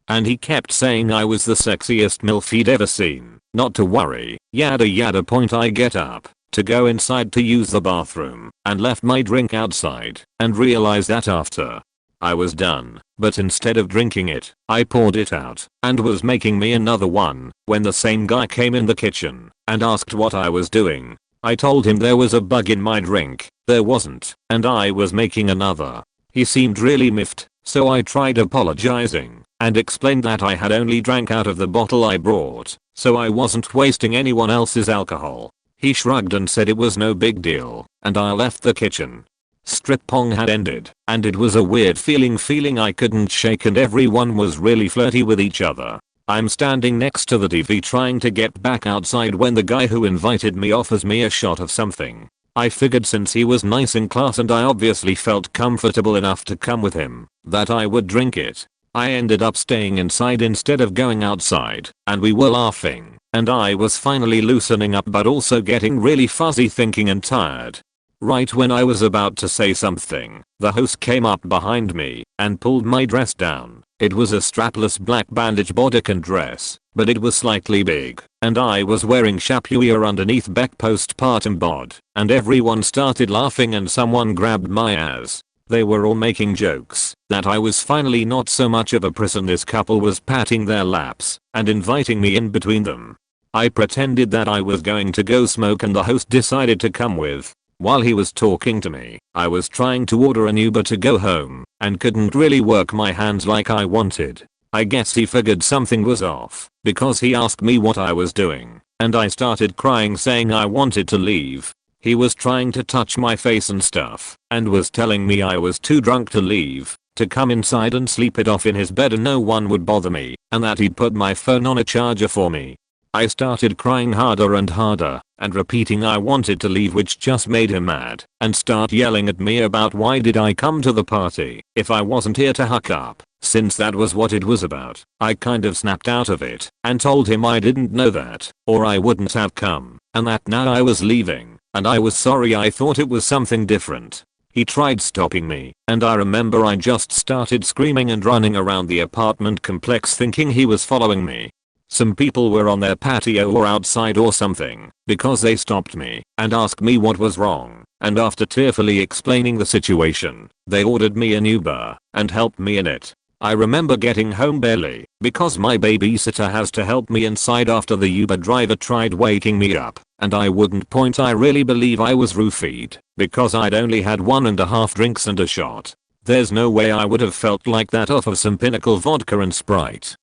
And he kept saying I was the sexiest MILF he'd ever seen, not to worry, yada yada. Point I get up to go inside to use the bathroom and left my drink outside and realized that after I was done, but instead of drinking it, I poured it out and was making me another one when the same guy came in the kitchen and asked what I was doing. I told him there was a bug in my drink. There wasn't, and I was making another. He seemed really miffed, so I tried apologizing and explained that I had only drank out of the bottle I brought, so I wasn't wasting anyone else's alcohol. He shrugged and said it was no big deal, and I left the kitchen. Strip pong had ended, and it was a weird feeling I couldn't shake, and everyone was really flirty with each other. I'm standing next to the TV trying to get back outside when the guy who invited me offers me a shot of something. I figured since he was nice in class and I obviously felt comfortable enough to come with him, that I would drink it. I ended up staying inside instead of going outside, and we were laughing, and I was finally loosening up but also getting really fuzzy thinking and tired. Right when I was about to say something, the host came up behind me and pulled my dress down. It was a strapless black bandage bodycon dress, but it was slightly big, and I was wearing shapuya underneath back postpartum bod, and everyone started laughing and someone grabbed my ass. They were all making jokes that I was finally not so much of a priss, and this couple was patting their laps and inviting me in between them. I pretended that I was going to go smoke and the host decided to come with. While he was talking to me, I was trying to order an Uber to go home and couldn't really work my hands like I wanted. I guess he figured something was off because he asked me what I was doing, and I started crying saying I wanted to leave. He was trying to touch my face and stuff and was telling me I was too drunk to leave, to come inside and sleep it off in his bed and no one would bother me, and that he'd put my phone on a charger for me. I started crying harder and harder and repeating I wanted to leave, which just made him mad and start yelling at me about why did I come to the party if I wasn't here to hook up, since that was what it was about. I kind of snapped out of it and told him I didn't know that or I wouldn't have come, and that now I was leaving and I was sorry, I thought it was something different. He tried stopping me, and I remember I just started screaming and running around the apartment complex thinking he was following me. Some people were on their patio or outside or something because they stopped me and asked me what was wrong, and after tearfully explaining the situation, they ordered me an Uber and helped me in it. I remember getting home barely because my babysitter has to help me inside after the Uber driver tried waking me up, and I wouldn't point I really believe I was roofied because I'd only had 1.5 drinks and a shot. There's no way I would have felt like that off of some Pinnacle vodka and Sprite.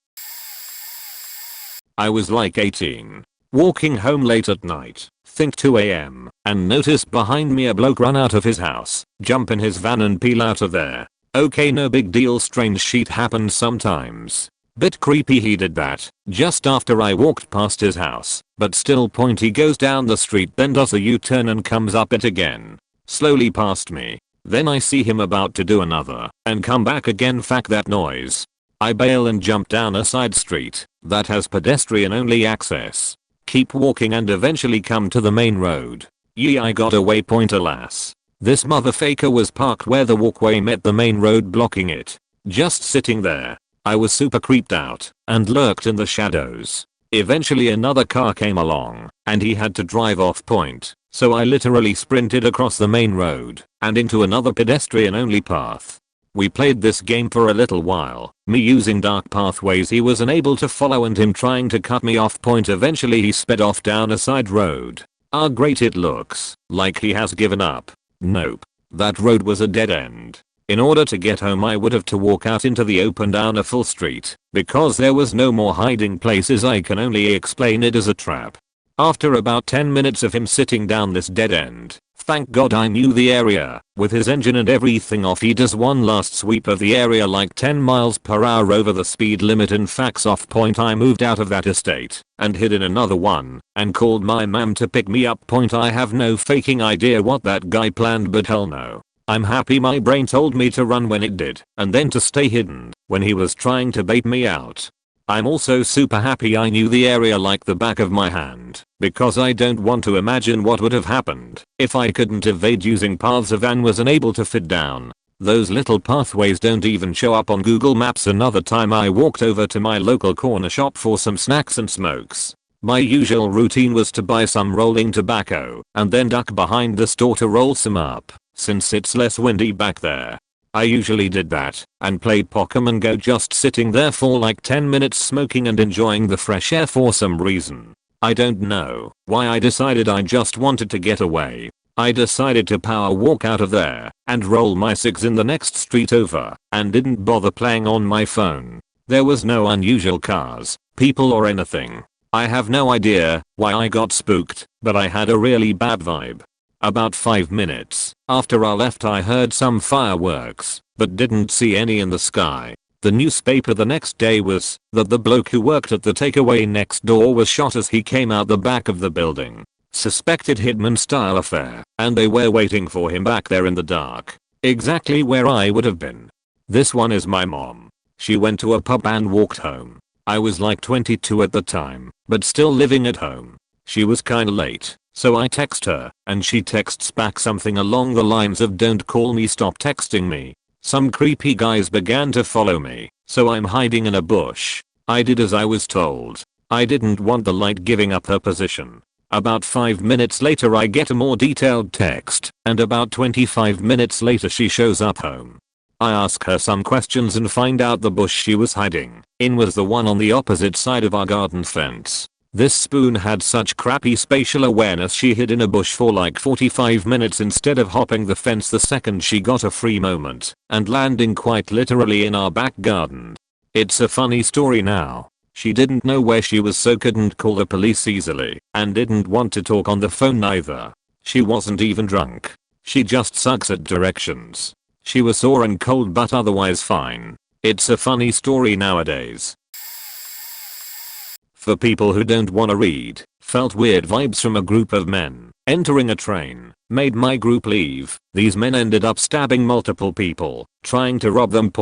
I was like 18, walking home late at night, think 2 AM, and noticed behind me a bloke run out of his house, jump in his van and peel out of there. Okay, no big deal, strange shit happens sometimes. Bit creepy he did that just after I walked past his house, but still point he goes down the street then does a U-turn and comes up it again. Slowly past me. Then I see him about to do another and come back again, fuck that noise. I bail and jump down a side street that has pedestrian only access. Keep walking and eventually come to the main road. Yee, I got a waypoint, alas. This motherfucker was parked where the walkway met the main road, blocking it. Just sitting there. I was super creeped out and lurked in the shadows. Eventually another car came along and he had to drive off point, so I literally sprinted across the main road and into another pedestrian only path. We played this game for a little while, me using dark pathways he was unable to follow and him trying to cut me off point. Eventually he sped off down a side road. Ah, great, it looks like he has given up. Nope. That road was a dead end. In order to get home I would have to walk out into the open down a full street, because there was no more hiding places. I can only explain it as a trap. After about 10 minutes of him sitting down this dead end, thank God I knew the area, with his engine and everything off, he does one last sweep of the area like 10 miles per hour over the speed limit and facts off. Point I moved out of that estate and hid in another one and called my mom to pick me up. Point I have no faking idea what that guy planned, but hell no. I'm happy my brain told me to run when it did and then to stay hidden when he was trying to bait me out. I'm also super happy I knew the area like the back of my hand, because I don't want to imagine what would have happened if I couldn't evade using paths a van was unable to fit down. Those little pathways don't even show up on Google Maps. Another time I walked over to my local corner shop for some snacks and smokes. My usual routine was to buy some rolling tobacco and then duck behind the store to roll some up, since it's less windy back there. I usually did that and played Pokemon Go, just sitting there for like 10 minutes smoking and enjoying the fresh air for some reason. I don't know why I decided I just wanted to get away. I decided to power walk out of there and roll my cigs in the next street over and didn't bother playing on my phone. There was no unusual cars, people or anything. I have no idea why I got spooked, but I had a really bad vibe. About 5 minutes after I left I heard some fireworks, but didn't see any in the sky. The newspaper the next day was that the bloke who worked at the takeaway next door was shot as he came out the back of the building. Suspected hitman style affair, and they were waiting for him back there in the dark. Exactly where I would have been. This one is my mom. She went to a pub and walked home. I was like 22 at the time, but still living at home. She was kinda late, so I text her, and she texts back something along the lines of "Don't call me, stop texting me." Some creepy guys began to follow me, so I'm hiding in a bush. I did as I was told. I didn't want the light giving up her position. About 5 minutes later I get a more detailed text, and about 25 minutes later she shows up home. I ask her some questions and find out the bush she was hiding in was the one on the opposite side of our garden fence. This spoon had such crappy spatial awareness she hid in a bush for like 45 minutes instead of hopping the fence the second she got a free moment and landing quite literally in our back garden. It's a funny story now. She didn't know where she was, so couldn't call the police easily and didn't want to talk on the phone either. She wasn't even drunk. She just sucks at directions. She was sore and cold but otherwise fine. It's a funny story nowadays. For people who don't wanna read, felt weird vibes from a group of men entering a train, made my group leave. These men ended up stabbing multiple people, trying to rob them.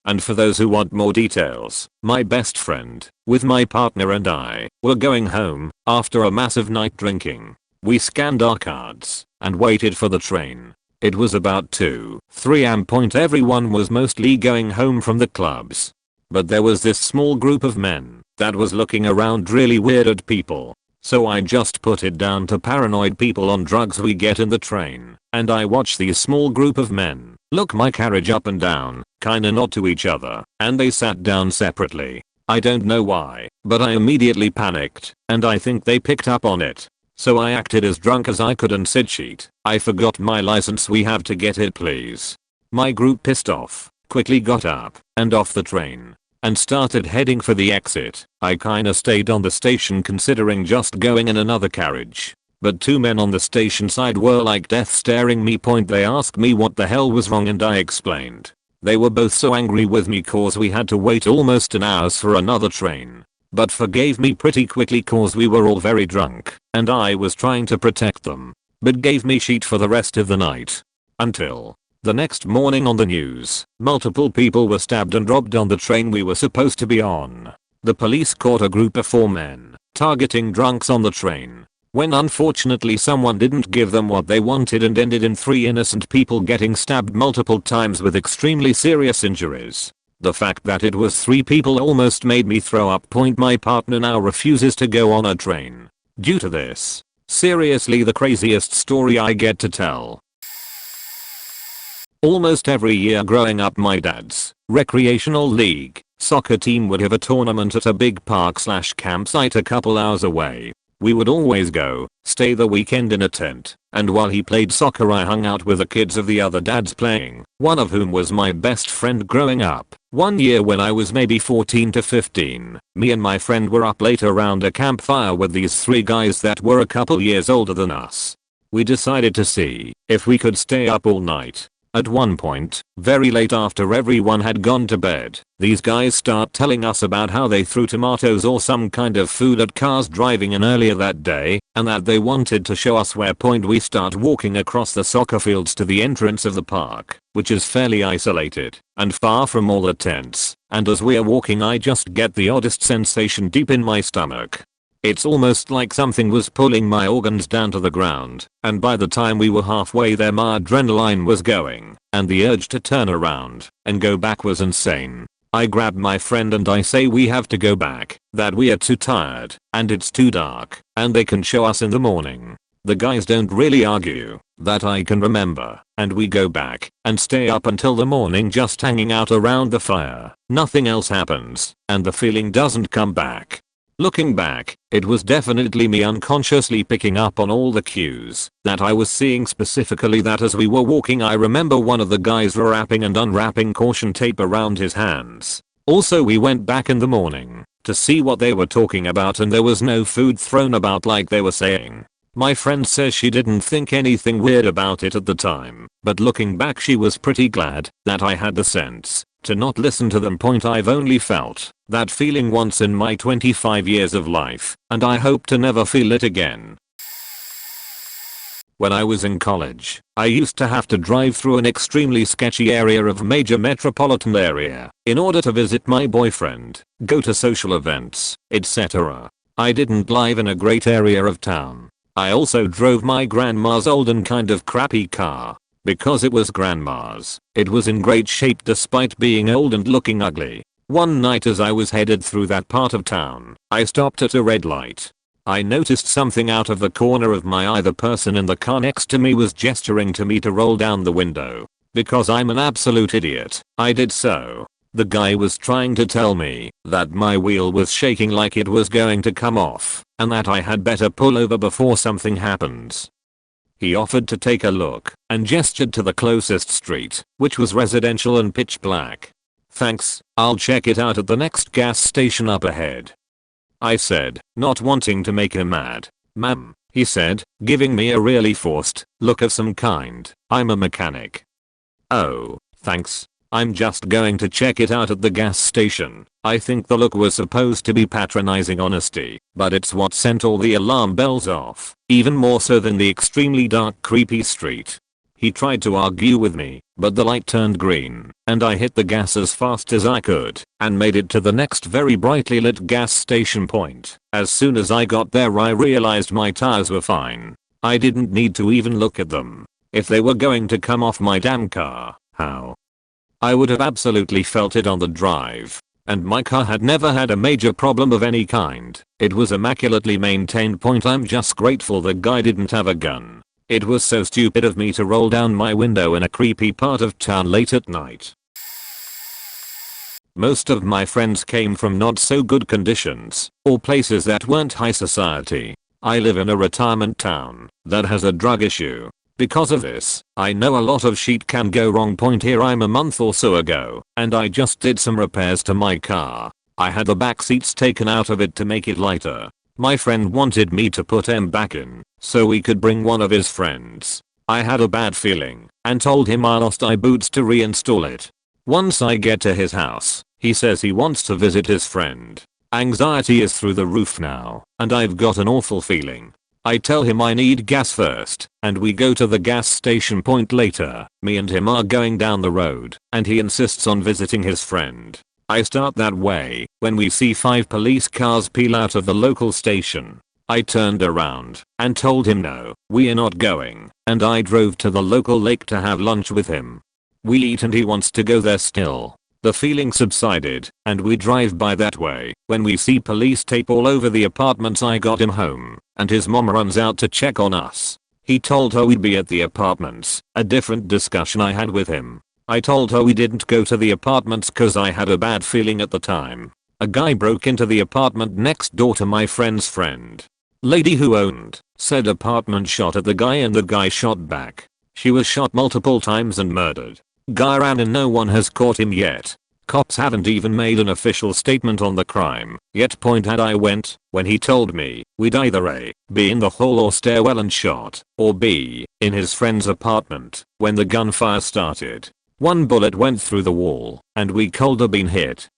And for those who want more details, my best friend, with my partner and I, were going home after a massive night drinking. We scanned our cards and waited for the train. It was about 2-3 am. Everyone was mostly going home from the clubs. But there was this small group of men that was looking around really weird at people. So I just put it down to paranoid people on drugs we get in the train, and I watched these small group of men look my carriage up and down, kinda nod to each other, and they sat down separately. I don't know why, but I immediately panicked, and I think they picked up on it. So I acted as drunk as I could and said, "Shit, I forgot my license, we have to get it please." My group, pissed off, quickly got up and off the train and started heading for the exit. I kinda stayed on the station considering just going in another carriage. But two men on the station side were like death staring me. They asked me what the hell was wrong and I explained. They were both so angry with me cause we had to wait almost an hour for another train, but forgave me pretty quickly cause we were all very drunk and I was trying to protect them, but gave me shit for the rest of the night. Until the next morning on the news, multiple people were stabbed and robbed on the train we were supposed to be on. The police caught a group of 4 men targeting drunks on the train, when unfortunately someone didn't give them what they wanted and ended in 3 innocent people getting stabbed multiple times with extremely serious injuries. The fact that it was 3 people almost made me throw up. My partner now refuses to go on a train due to this. Seriously, the craziest story I get to tell. Almost every year growing up, my dad's recreational league soccer team would have a tournament at a big park/campsite a couple hours away. We would always go, stay the weekend in a tent, and while he played soccer I hung out with the kids of the other dads playing, one of whom was my best friend growing up. One year when I was maybe 14 to 15, me and my friend were up late around a campfire with these 3 guys that were a couple years older than us. We decided to see if we could stay up all night. At one point, very late after everyone had gone to bed, these guys start telling us about how they threw tomatoes or some kind of food at cars driving in earlier that day, and that they wanted to show us where. We start walking across the soccer fields to the entrance of the park, which is fairly isolated and far from all the tents, and as we are walking I just get the oddest sensation deep in my stomach. It's almost like something was pulling my organs down to the ground, and by the time we were halfway there my adrenaline was going, and the urge to turn around and go back was insane. I grab my friend and I say we have to go back, that we are too tired, and it's too dark, and they can show us in the morning. The guys don't really argue, that I can remember, and we go back and stay up until the morning just hanging out around the fire. Nothing else happens, and the feeling doesn't come back. Looking back, it was definitely me unconsciously picking up on all the cues that I was seeing, specifically that as we were walking I remember one of the guys wrapping and unwrapping caution tape around his hands. Also we went back in the morning to see what they were talking about and there was no food thrown about like they were saying. My friend says she didn't think anything weird about it at the time, but looking back she was pretty glad that I had the sense to not listen to them. I've only felt that feeling once in my 25 years of life, and I hope to never feel it again. When I was in college, I used to have to drive through an extremely sketchy area of a major metropolitan area in order to visit my boyfriend, go to social events, etc. I didn't live in a great area of town. I also drove my grandma's old and kind of crappy car. Because it was grandma's, it was in great shape despite being old and looking ugly. One night as I was headed through that part of town, I stopped at a red light. I noticed something out of the corner of my eye. The person in the car next to me was gesturing to me to roll down the window. Because I'm an absolute idiot, I did so. The guy was trying to tell me that my wheel was shaking like it was going to come off, and that I had better pull over before something happens. He offered to take a look and gestured to the closest street, which was residential and pitch black. Thanks, I'll check it out at the next gas station up ahead. I said, not wanting to make him mad. Ma'am, he said, giving me a really forced look of some kind. I'm a mechanic. Oh, thanks. I'm just going to check it out at the gas station. I think the look was supposed to be patronizing honesty, but it's what sent all the alarm bells off, even more so than the extremely dark creepy street. He tried to argue with me, but the light turned green, and I hit the gas as fast as I could, and made it to the next very brightly lit gas station point. As soon as I got there I realized my tires were fine. I didn't need to even look at them. If they were going to come off my damn car, how? I would have absolutely felt it on the drive. And my car had never had a major problem of any kind. It was immaculately maintained. I'm just grateful the guy didn't have a gun. It was so stupid of me to roll down my window in a creepy part of town late at night. Most of my friends came from not so good conditions, or places that weren't high society. I live in a retirement town that has a drug issue. Because of this, I know a lot of shit can go wrong. Here I'm a month or so ago, and I just did some repairs to my car. I had the back seats taken out of it to make it lighter. My friend wanted me to put them back in, so we could bring one of his friends. I had a bad feeling, and told him I lost my boots to reinstall it. Once I get to his house, he says he wants to visit his friend. Anxiety is through the roof now, and I've got an awful feeling. I tell him I need gas first, and we go to the gas station point later. Me and him are going down the road, and he insists on visiting his friend. I start that way, when we see 5 police cars peel out of the local station. I turned around, and told him no, we are not going, and I drove to the local lake to have lunch with him. We eat and he wants to go there still. The feeling subsided, and we drive by that way, when we see police tape all over the apartments. I got him home, and his mom runs out to check on us. He told her we'd be at the apartments, a different discussion I had with him. I told her we didn't go to the apartments cause I had a bad feeling at the time. A guy broke into the apartment next door to my friend's friend. Lady who owned said apartment shot at the guy and the guy shot back. She was shot multiple times and murdered. Guy ran and no one has caught him yet. Cops haven't even made an official statement on the crime, yet I went, when he told me, we'd either A, be in the hall or stairwell and shot, or B, in his friend's apartment, when the gunfire started. One bullet went through the wall, and we could have been hit.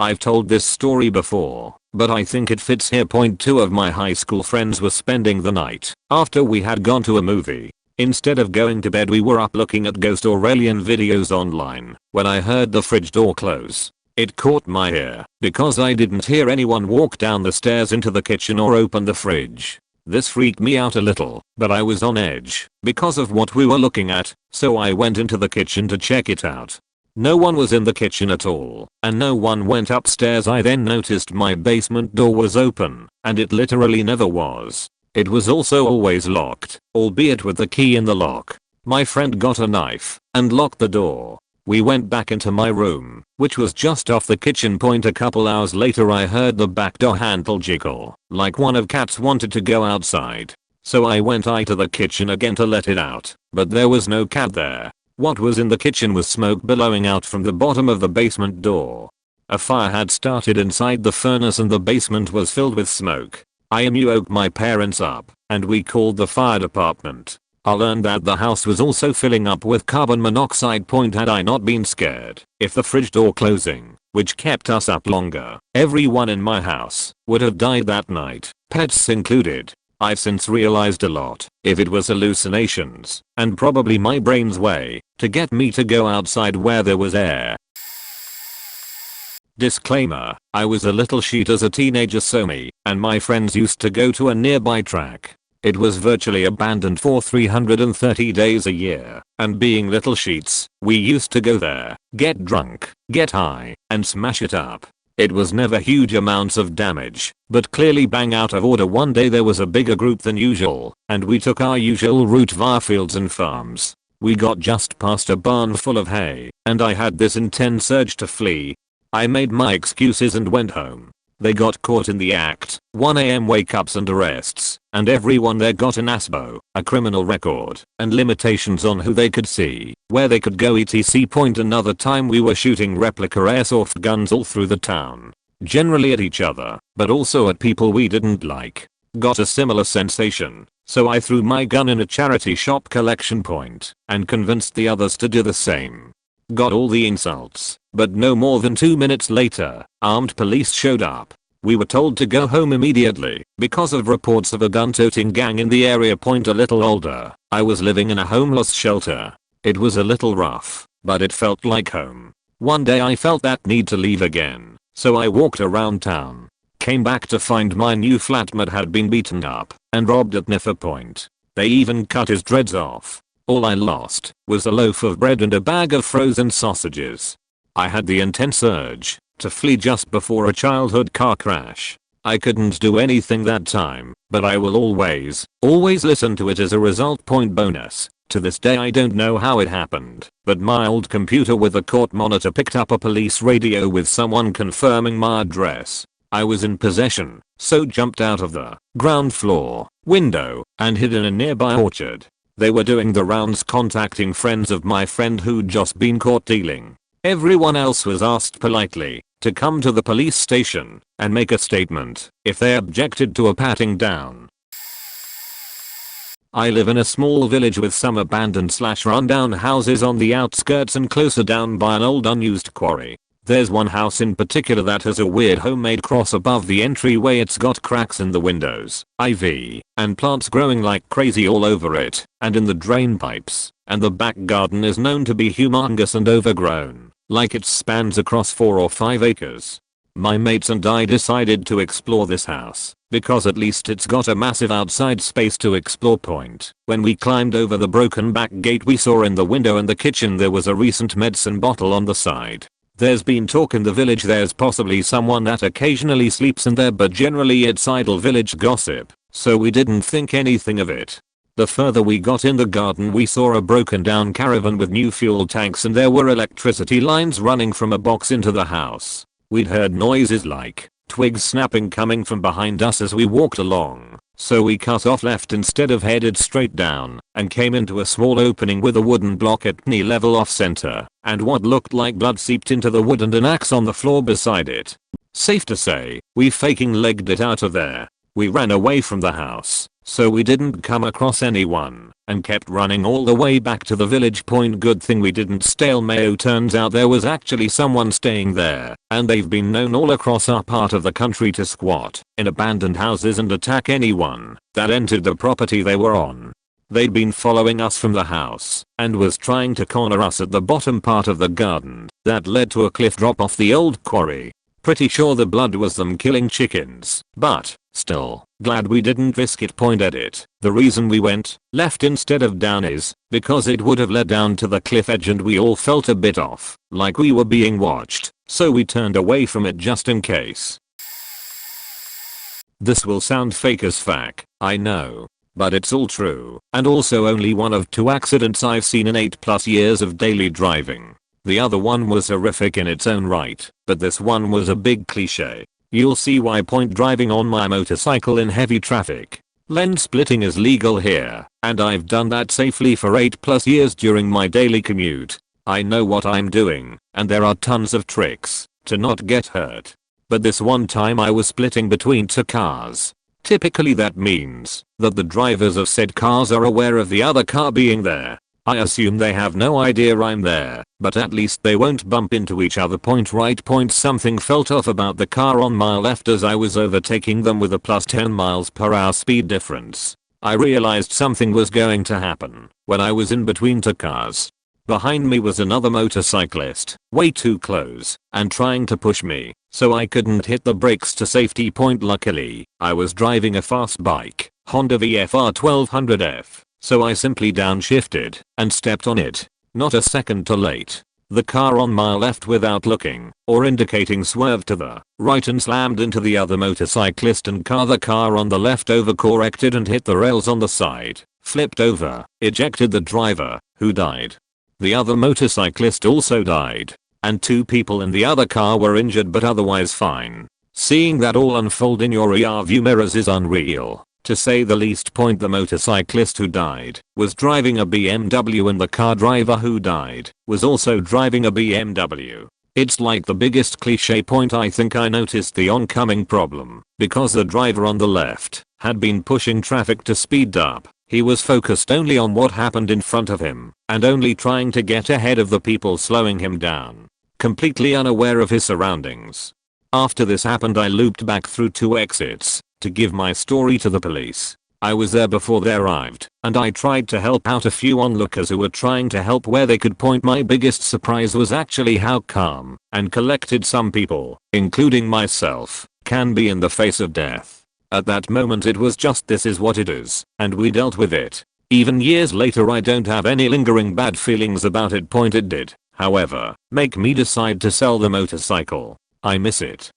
I've told this story before, but I think it fits here. Two of my high school friends were spending the night after we had gone to a movie. Instead of going to bed we were up looking at ghost or alien videos online when I heard the fridge door close. It caught my ear because I didn't hear anyone walk down the stairs into the kitchen or open the fridge. This freaked me out a little, but I was on edge because of what we were looking at, so I went into the kitchen to check it out. No one was in the kitchen at all, and no one went upstairs. I then noticed my basement door was open, and it literally never was. It was also always locked, albeit with the key in the lock. My friend got a knife and locked the door. We went back into my room, which was just off the kitchen. A couple hours later I heard the back door handle jiggle, like one of cats wanted to go outside. So I went to the kitchen again to let it out, but there was no cat there. What was in the kitchen was smoke billowing out from the bottom of the basement door. A fire had started inside the furnace and the basement was filled with smoke. I woke my parents up, and we called the fire department. I learned that the house was also filling up with carbon monoxide. Had I not been scared, if the fridge door closing, which kept us up longer, everyone in my house would have died that night, pets included. I've since realized a lot, if it was hallucinations, and probably my brain's way to get me to go outside where there was air. Disclaimer, I was a little shit as a teenager, so me and my friends used to go to a nearby track. It was virtually abandoned for 330 days a year, and being little sheets, we used to go there, get drunk, get high, and smash it up. It was never huge amounts of damage, but clearly bang out of order. One day there was a bigger group than usual, and we took our usual route via fields and farms. We got just past a barn full of hay, and I had this intense urge to flee. I made my excuses and went home. They got caught in the act, 1 AM wake-ups and arrests, and everyone there got an ASBO, a criminal record, and limitations on who they could see, where they could go etc. Another time we were shooting replica airsoft guns all through the town. Generally at each other, but also at people we didn't like. Got a similar sensation, so I threw my gun in a charity shop collection point, and convinced the others to do the same. Got all the insults, but no more than 2 minutes later, armed police showed up. We were told to go home immediately because of reports of a gun-toting gang in the area. A little older, I was living in a homeless shelter. It was a little rough, but it felt like home. One day I felt that need to leave again, so I walked around town. Came back to find my new flatmate had been beaten up and robbed at Niffer Point. They even cut his dreads off. All I lost was a loaf of bread and a bag of frozen sausages. I had the intense urge to flee just before a childhood car crash. I couldn't do anything that time, but I will always listen to it as a result. Bonus. To this day I don't know how it happened, but my old computer with a court monitor picked up a police radio with someone confirming my address. I was in possession, so jumped out of the ground floor window and hid in a nearby orchard. They were doing the rounds contacting friends of my friend who'd just been caught dealing. Everyone else was asked politely to come to the police station and make a statement if they objected to a patting down. I live in a small village with some abandoned / rundown houses on the outskirts and closer down by an old unused quarry. There's one house in particular that has a weird homemade cross above the entryway. It's got cracks in the windows, ivy, and plants growing like crazy all over it, and in the drain pipes, and the back garden is known to be humongous and overgrown, like it spans across 4 or 5 acres. My mates and I decided to explore this house, because at least it's got a massive outside space to explore. When we climbed over the broken back gate we saw in the window and the kitchen there was a recent medicine bottle on the side. There's been talk in the village there's possibly someone that occasionally sleeps in there, but generally it's idle village gossip, so we didn't think anything of it. The further we got in the garden we saw a broken down caravan with new fuel tanks and there were electricity lines running from a box into the house. We'd heard noises like twigs snapping coming from behind us as we walked along. So we cut off left instead of headed straight down and came into a small opening with a wooden block at knee level off center and what looked like blood seeped into the wood and an axe on the floor beside it. Safe to say, we faking legged it out of there. We ran away from the house, so we didn't come across anyone, and kept running all the way back to the village point. Good thing we didn't stale mayo. Turns out there was actually someone staying there, and they've been known all across our part of the country to squat in abandoned houses and attack anyone that entered the property they were on. They'd been following us from the house and was trying to corner us at the bottom part of the garden that led to a cliff drop off the old quarry. Pretty sure the blood was them killing chickens, but still, glad we didn't risk it. Point at it. The reason we went left instead of down is because it would have led down to the cliff edge and we all felt a bit off, like we were being watched, so we turned away from it just in case. This will sound fake as fuck, I know, but it's all true, and also only one of 2 accidents I've seen in 8+ years of daily driving. The other one was horrific in its own right, but this one was a big cliche. You'll see why. Point: driving on my motorcycle in heavy traffic. Lane splitting is legal here, and I've done that safely for 8+ years during my daily commute. I know what I'm doing, and there are tons of tricks to not get hurt. But this one time I was splitting between 2 cars. Typically that means that the drivers of said cars are aware of the other car being there. I assume they have no idea I'm there, but at least they won't bump into each other. Point right. Point: something felt off about the car on my left as I was overtaking them with a +10 miles per hour speed difference. I realized something was going to happen when I was in between 2 cars. Behind me was another motorcyclist, way too close, and trying to push me, so I couldn't hit the brakes to safety. Point: luckily, I was driving a fast bike, Honda VFR 1200F. So I simply downshifted and stepped on it. Not a second too late. The car on my left, without looking or indicating, swerved to the right and slammed into the other motorcyclist and car. The car on the left overcorrected and hit the rails on the side, flipped over, ejected the driver, who died. The other motorcyclist also died, and 2 people in the other car were injured but otherwise fine. Seeing that all unfold in your rear view mirrors is unreal, to say the least. Point: the motorcyclist who died was driving a BMW and the car driver who died was also driving a BMW. It's like the biggest cliche. Point: I think I noticed the oncoming problem because the driver on the left had been pushing traffic to speed up. He was focused only on what happened in front of him and only trying to get ahead of the people slowing him down, completely unaware of his surroundings. After this happened, I looped back through 2 exits to give my story to the police. I was there before they arrived, and I tried to help out a few onlookers who were trying to help where they could. Point: my biggest surprise was actually how calm and collected some people, including myself, can be in the face of death. At that moment it was just, this is what it is, and we dealt with it. Even years later I don't have any lingering bad feelings about it. Point: it did, however, make me decide to sell the motorcycle. I miss it.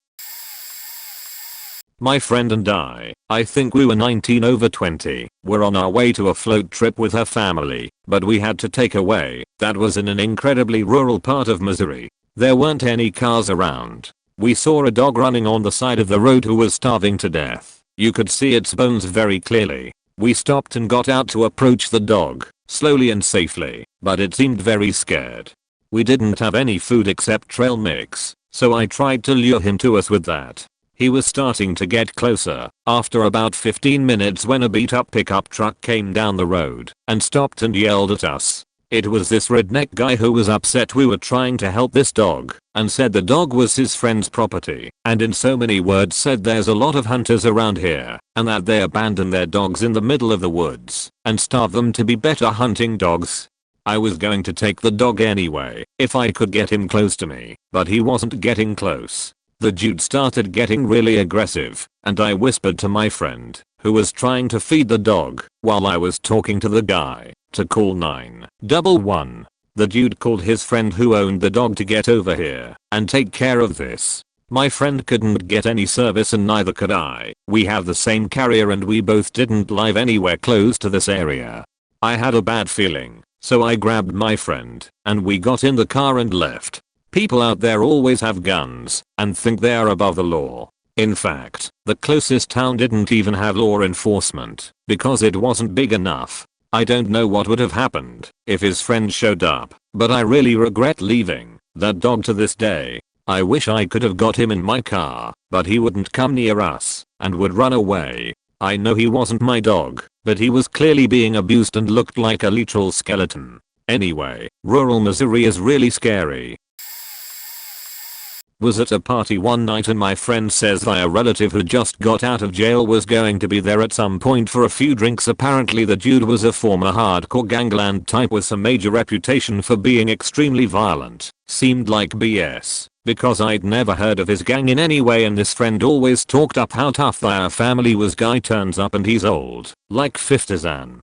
My friend and I think we were 19 over 20, were on our way to a float trip with her family, but we had to take away. That was in an incredibly rural part of Missouri. There weren't any cars around. We saw a dog running on the side of the road who was starving to death. You could see its bones very clearly. We stopped and got out to approach the dog, slowly and safely, but it seemed very scared. We didn't have any food except trail mix, so I tried to lure him to us with that. He was starting to get closer after about 15 minutes when a beat up pickup truck came down the road and stopped and yelled at us. It was this redneck guy who was upset we were trying to help this dog and said the dog was his friend's property, and in so many words said there's a lot of hunters around here and that they abandon their dogs in the middle of the woods and starve them to be better hunting dogs. I was going to take the dog anyway if I could get him close to me, but he wasn't getting close. The dude started getting really aggressive, and I whispered to my friend, who was trying to feed the dog while I was talking to the guy, to call 911. The dude called his friend who owned the dog to get over here and take care of this. My friend couldn't get any service and neither could I. We have the same carrier and we both didn't live anywhere close to this area. I had a bad feeling, so I grabbed my friend and we got in the car and left. People out there always have guns and think they are above the law. In fact, the closest town didn't even have law enforcement because it wasn't big enough. I don't know what would have happened if his friend showed up, but I really regret leaving that dog to this day. I wish I could have got him in my car, but he wouldn't come near us and would run away. I know he wasn't my dog, but he was clearly being abused and looked like a literal skeleton. Anyway, rural Missouri is really scary. Was at a party one night and my friend says that a relative who just got out of jail was going to be there at some point for a few drinks. Apparently the dude was a former hardcore gangland type with some major reputation for being extremely violent. Seemed like BS, because I'd never heard of his gang in any way, and this friend always talked up how tough their family was. Guy turns up and he's old, like 50s.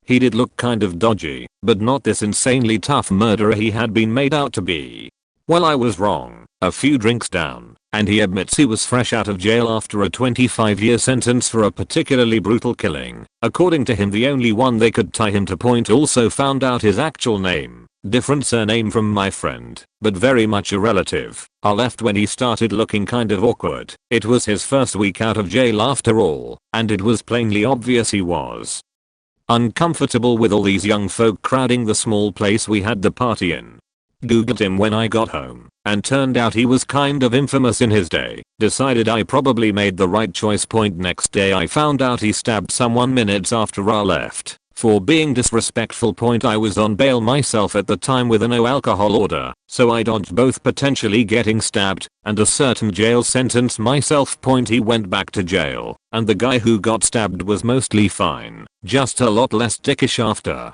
He did look kind of dodgy, but not this insanely tough murderer he had been made out to be. Well, I was wrong. A few drinks down, and he admits he was fresh out of jail after a 25-year sentence for a particularly brutal killing. According to him, the only one they could tie him to. Point also found out his actual name, different surname from my friend, but very much a relative. I left when he started looking kind of awkward. It was his first week out of jail after all, and it was plainly obvious he was uncomfortable with all these young folk crowding the small place we had the party in. Googled him when I got home, and turned out he was kind of infamous in his day. Decided I probably made the right choice. Next day I found out he stabbed someone minutes after I left for being disrespectful. I was on bail myself at the time with a no alcohol order, so I dodged both potentially getting stabbed and a certain jail sentence myself. He went back to jail, and the guy who got stabbed was mostly fine, just a lot less dickish after.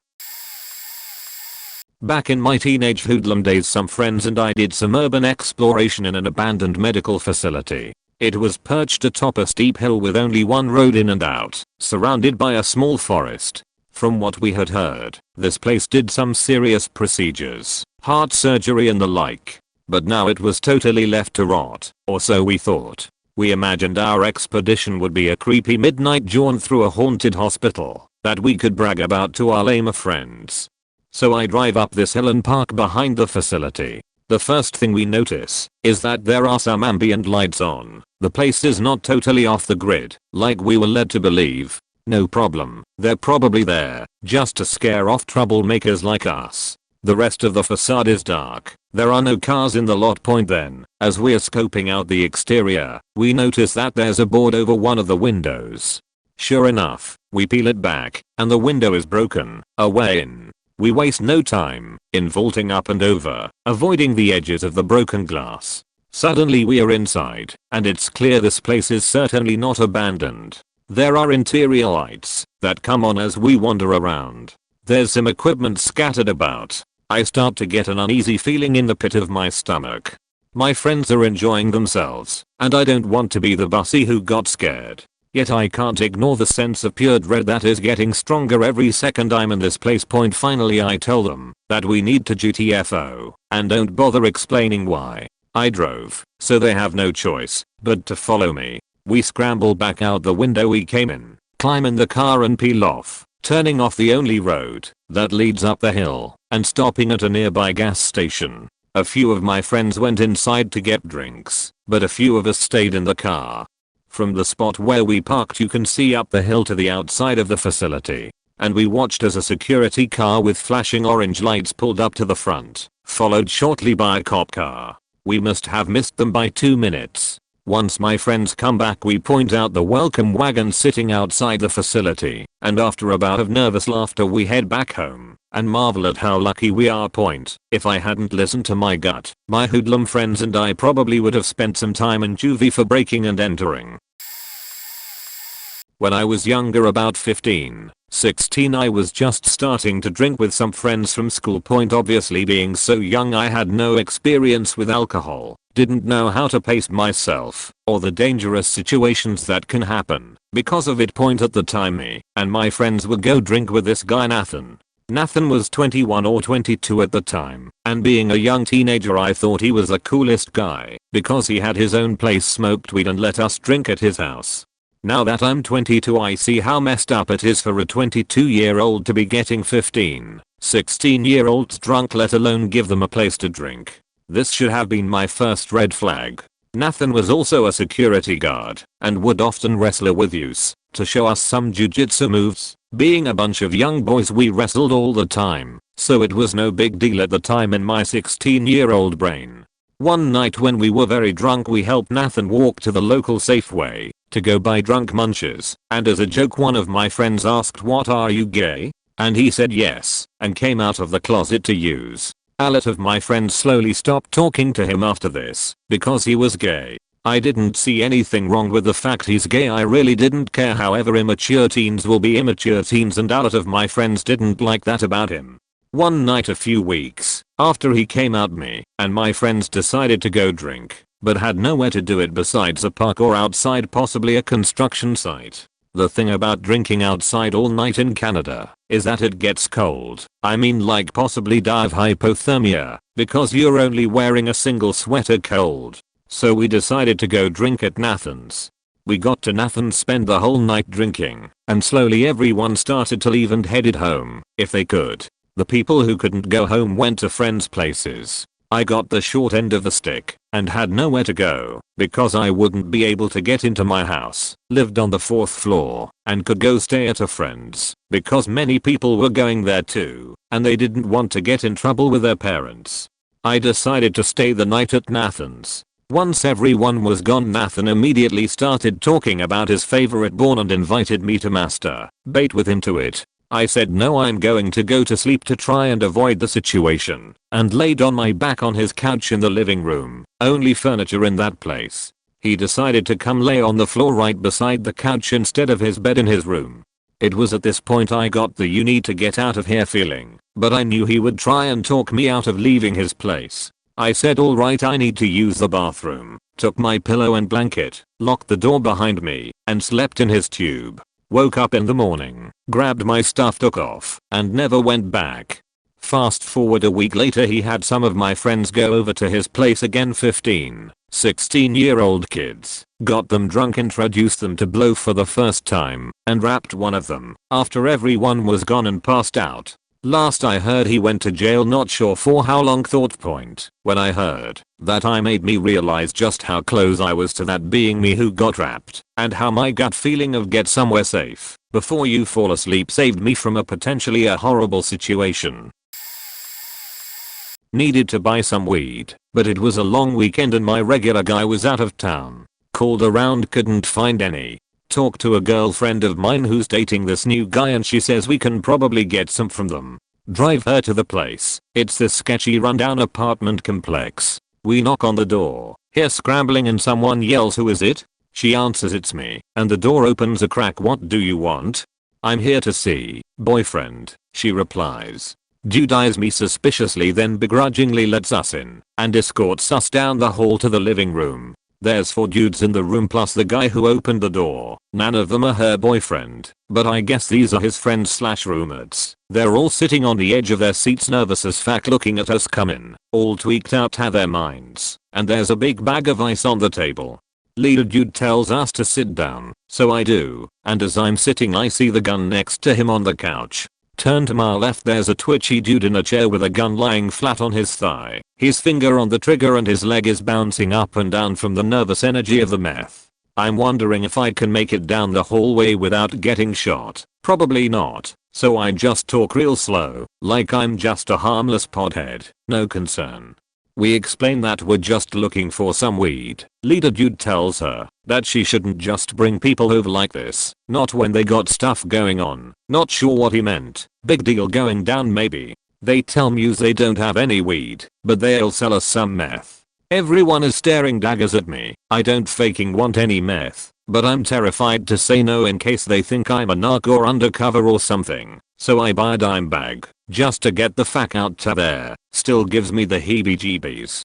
Back in my teenage hoodlum days, some friends and I did some urban exploration in an abandoned medical facility. It was perched atop a steep hill with only one road in and out, surrounded by a small forest. From what we had heard, this place did some serious procedures, heart surgery and the like. But now it was totally left to rot, or so we thought. We imagined our expedition would be a creepy midnight jaunt through a haunted hospital that we could brag about to our lamer friends. So I drive up this hill and park behind the facility. The first thing we notice is that there are some ambient lights on. The place is not totally off the grid, like we were led to believe. No problem, they're probably there just to scare off troublemakers like us. The rest of the facade is dark. There are no cars in the lot. Then, as we're scoping out the exterior, we notice that there's a board over one of the windows. Sure enough, we peel it back, and the window is broken. A way in. We waste no time in vaulting up and over, avoiding the edges of the broken glass. Suddenly we are inside, and it's clear this place is certainly not abandoned. There are interior lights that come on as we wander around. There's some equipment scattered about. I start to get an uneasy feeling in the pit of my stomach. My friends are enjoying themselves, and I don't want to be the bussy who got scared. Yet I can't ignore the sense of pure dread that is getting stronger every second I'm in this place. Finally I tell them that we need to GTFO, and don't bother explaining why. I drove, so they have no choice but to follow me. We scramble back out the window we came in, climb in the car and peel off, turning off the only road that leads up the hill and stopping at a nearby gas station. A few of my friends went inside to get drinks, but a few of us stayed in the car. From the spot where we parked you can see up the hill to the outside of the facility, and we watched as a security car with flashing orange lights pulled up to the front, followed shortly by a cop car. We must have missed them by 2 minutes. Once my friends come back we point out the welcome wagon sitting outside the facility, and after a bout of nervous laughter we head back home and marvel at how lucky we are. If I hadn't listened to my gut, my hoodlum friends and I probably would have spent some time in juvie for breaking and entering. When I was younger, about 15, 16, I was just starting to drink with some friends from school. Obviously being so young I had no experience with alcohol, didn't know how to pace myself, or the dangerous situations that can happen because of it. At the time me and my friends would go drink with this guy Nathan. Nathan was 21 or 22 at the time, and being a young teenager I thought he was the coolest guy because he had his own place, smoked weed and let us drink at his house. Now that I'm 22 I see how messed up it is for a 22-year-old to be getting 15, 16-year-olds drunk, let alone give them a place to drink. This should have been my first red flag. Nathan was also a security guard and would often wrestle with us to show us some jujitsu moves. Being a bunch of young boys, we wrestled all the time, so it was no big deal at the time in my 16-year-old brain. One night when we were very drunk, we helped Nathan walk to the local Safeway to go buy drunk munches, and as a joke one of my friends asked, "What, are you gay?" And he said yes and came out of the closet to use. A lot of my friends slowly stopped talking to him after this because he was gay. I didn't see anything wrong with the fact he's gay, I really didn't care. However, immature teens will be immature teens, and a lot of my friends didn't like that about him. One night a few weeks after he came out, me and my friends decided to go drink, but had nowhere to do it besides a park or outside, possibly a construction site. The thing about drinking outside all night in Canada is that it gets cold. I mean, like possibly die of hypothermia because you're only wearing a single sweater cold. So we decided to go drink at Nathan's. We got to Nathan's, spent the whole night drinking, and slowly everyone started to leave and headed home if they could. The people who couldn't go home went to friends' places. I got the short end of the stick and had nowhere to go because I wouldn't be able to get into my house, lived on the 4th floor, and could go stay at a friend's because many people were going there too and they didn't want to get in trouble with their parents. I decided to stay the night at Nathan's. Once everyone was gone, Nathan immediately started talking about his favorite porn and invited me to masturbate with him to it. I said no, I'm going to go to sleep to try and avoid the situation, and laid on my back on his couch in the living room, only furniture in that place. He decided to come lay on the floor right beside the couch instead of his bed in his room. It was at this point I got the "you need to get out of here" feeling, but I knew he would try and talk me out of leaving his place. I said alright, I need to use the bathroom, took my pillow and blanket, locked the door behind me, and slept in his tube. Woke up in the morning, grabbed my stuff, took off, and never went back. Fast forward a week later, he had some of my friends go over to his place again, 15, 16-year-old kids, got them drunk, introduced them to blow for the first time, and rapped one of them after everyone was gone and passed out. Last I heard he went to jail, not sure for how long. Thought point. When I heard that, I made me realize just how close I was to that being me who got rapped, and how my gut feeling of get somewhere safe before you fall asleep saved me from a potentially horrible situation. Needed to buy some weed, but it was a long weekend and my regular guy was out of town. Called around, couldn't find any. Talked to a girlfriend of mine who's dating this new guy and she says we can probably get some from them. Drive her to the place. It's this sketchy rundown apartment complex. We knock on the door, hear scrambling and someone yells, "Who is it?" She answers, "It's me," and the door opens a crack. "What do you want?" "I'm here to see boyfriend," she replies. Dude eyes me suspiciously, then begrudgingly lets us in and escorts us down the hall to the living room. There's 4 dudes in the room plus the guy who opened the door. None of them are her boyfriend, but I guess these are his friends/roommates. They're all sitting on the edge of their seats, nervous as fuck, looking at us come in, all tweaked out to their minds. And there's a big bag of ice on the table. Leader dude tells us to sit down, so I do, and as I'm sitting I see the gun next to him on the couch. Turn to my left, there's a twitchy dude in a chair with a gun lying flat on his thigh. His finger on the trigger and his leg is bouncing up and down from the nervous energy of the meth. I'm wondering if I can make it down the hallway without getting shot. Probably not, so I just talk real slow, like I'm just a harmless pothead, no concern. We explain that we're just looking for some weed. Leader dude tells her that she shouldn't just bring people over like this, not when they got stuff going on. Not sure what he meant. Big deal going down maybe. They tell Muse they don't have any weed, but they'll sell us some meth. Everyone is staring daggers at me. I don't faking want any meth, but I'm terrified to say no in case they think I'm a narc or undercover or something. So I buy a dime bag just to get the fuck out to there. Still gives me the heebie-jeebies.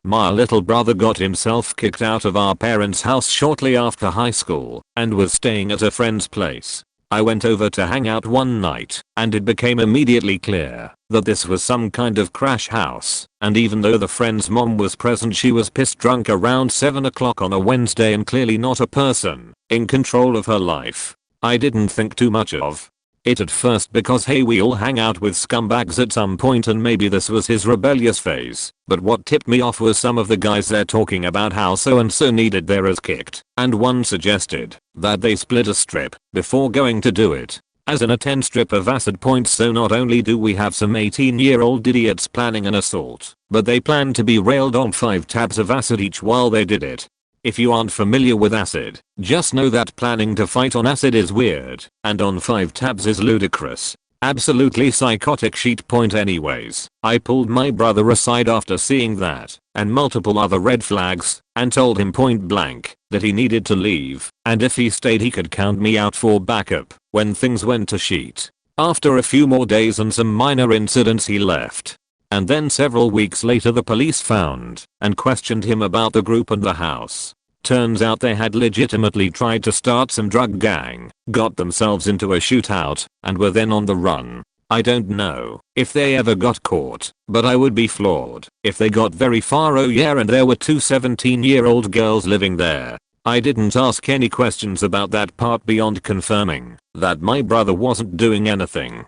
My little brother got himself kicked out of our parents' house shortly after high school and was staying at a friend's place. I went over to hang out one night and it became immediately clear that this was some kind of crash house, and even though the friend's mom was present, she was pissed drunk around 7 o'clock on a Wednesday and clearly not a person in control of her life. I didn't think too much of It at first because hey, we all hang out with scumbags at some point and maybe this was his rebellious phase, but what tipped me off was some of the guys there talking about how so and so needed their ass kicked, and one suggested that they split a strip before going to do it. As in a 10 strip of acid points, so not only do we have some 18-year-old idiots planning an assault, but they plan to be railed on 5 tabs of acid each while they did it. If you aren't familiar with acid, just know that planning to fight on acid is weird, and on 5 tabs is ludicrous. Absolutely psychotic shit point anyways. I pulled my brother aside after seeing that, and multiple other red flags, and told him point blank that he needed to leave, and if he stayed he could count me out for backup when things went to shit. After a few more days and some minor incidents he left. And then several weeks later the police found and questioned him about the group and the house. Turns out they had legitimately tried to start some drug gang, got themselves into a shootout, and were then on the run. I don't know if they ever got caught, but I would be floored if they got very far. Oh yeah, and there were 2 17-year-old girls living there. I didn't ask any questions about that part beyond confirming that my brother wasn't doing anything.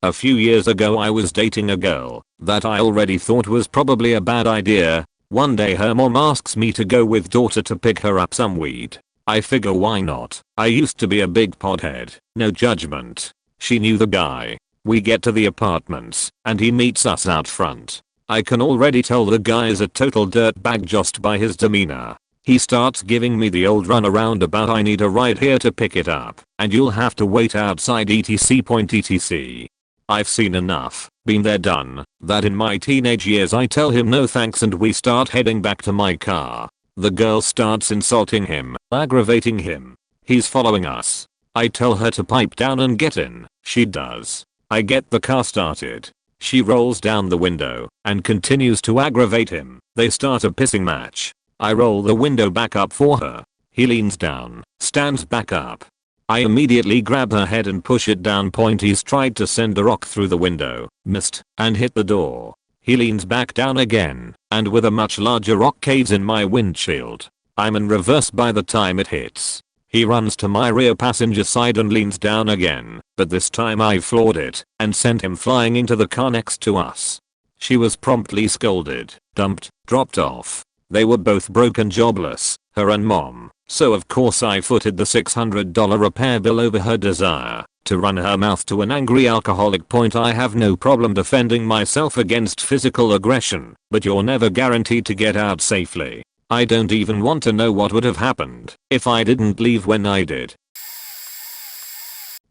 A few years ago I was dating a girl that I already thought was probably a bad idea. One day her mom asks me to go with daughter to pick her up some weed. I figure why not? I used to be a big pothead, no judgment. She knew the guy. We get to the apartments and he meets us out front. I can already tell the guy is a total dirtbag just by his demeanor. He starts giving me the old runaround about I need a ride here to pick it up and you'll have to wait outside etc. I've seen enough, been there done, that in my teenage years I tell him no thanks and we start heading back to my car. The girl starts insulting him, aggravating him. He's following us. I tell her to pipe down and get in. She does. I get the car started. She rolls down the window and continues to aggravate him. They start a pissing match. I roll the window back up for her. He leans down, stands back up. I immediately grab her head and push it down. He's tried to send a rock through the window, missed, and hit the door. He leans back down again, and with a much larger rock caves in my windshield. I'm in reverse by the time it hits. He runs to my rear passenger side and leans down again, but this time I floored it and sent him flying into the car next to us. She was promptly scolded, dumped, dropped off. They were both broke and jobless, her and mom. So of course I footed the $600 repair bill over her desire to run her mouth to an angry alcoholic. I have no problem defending myself against physical aggression, but you're never guaranteed to get out safely. I don't even want to know what would have happened if I didn't leave when I did.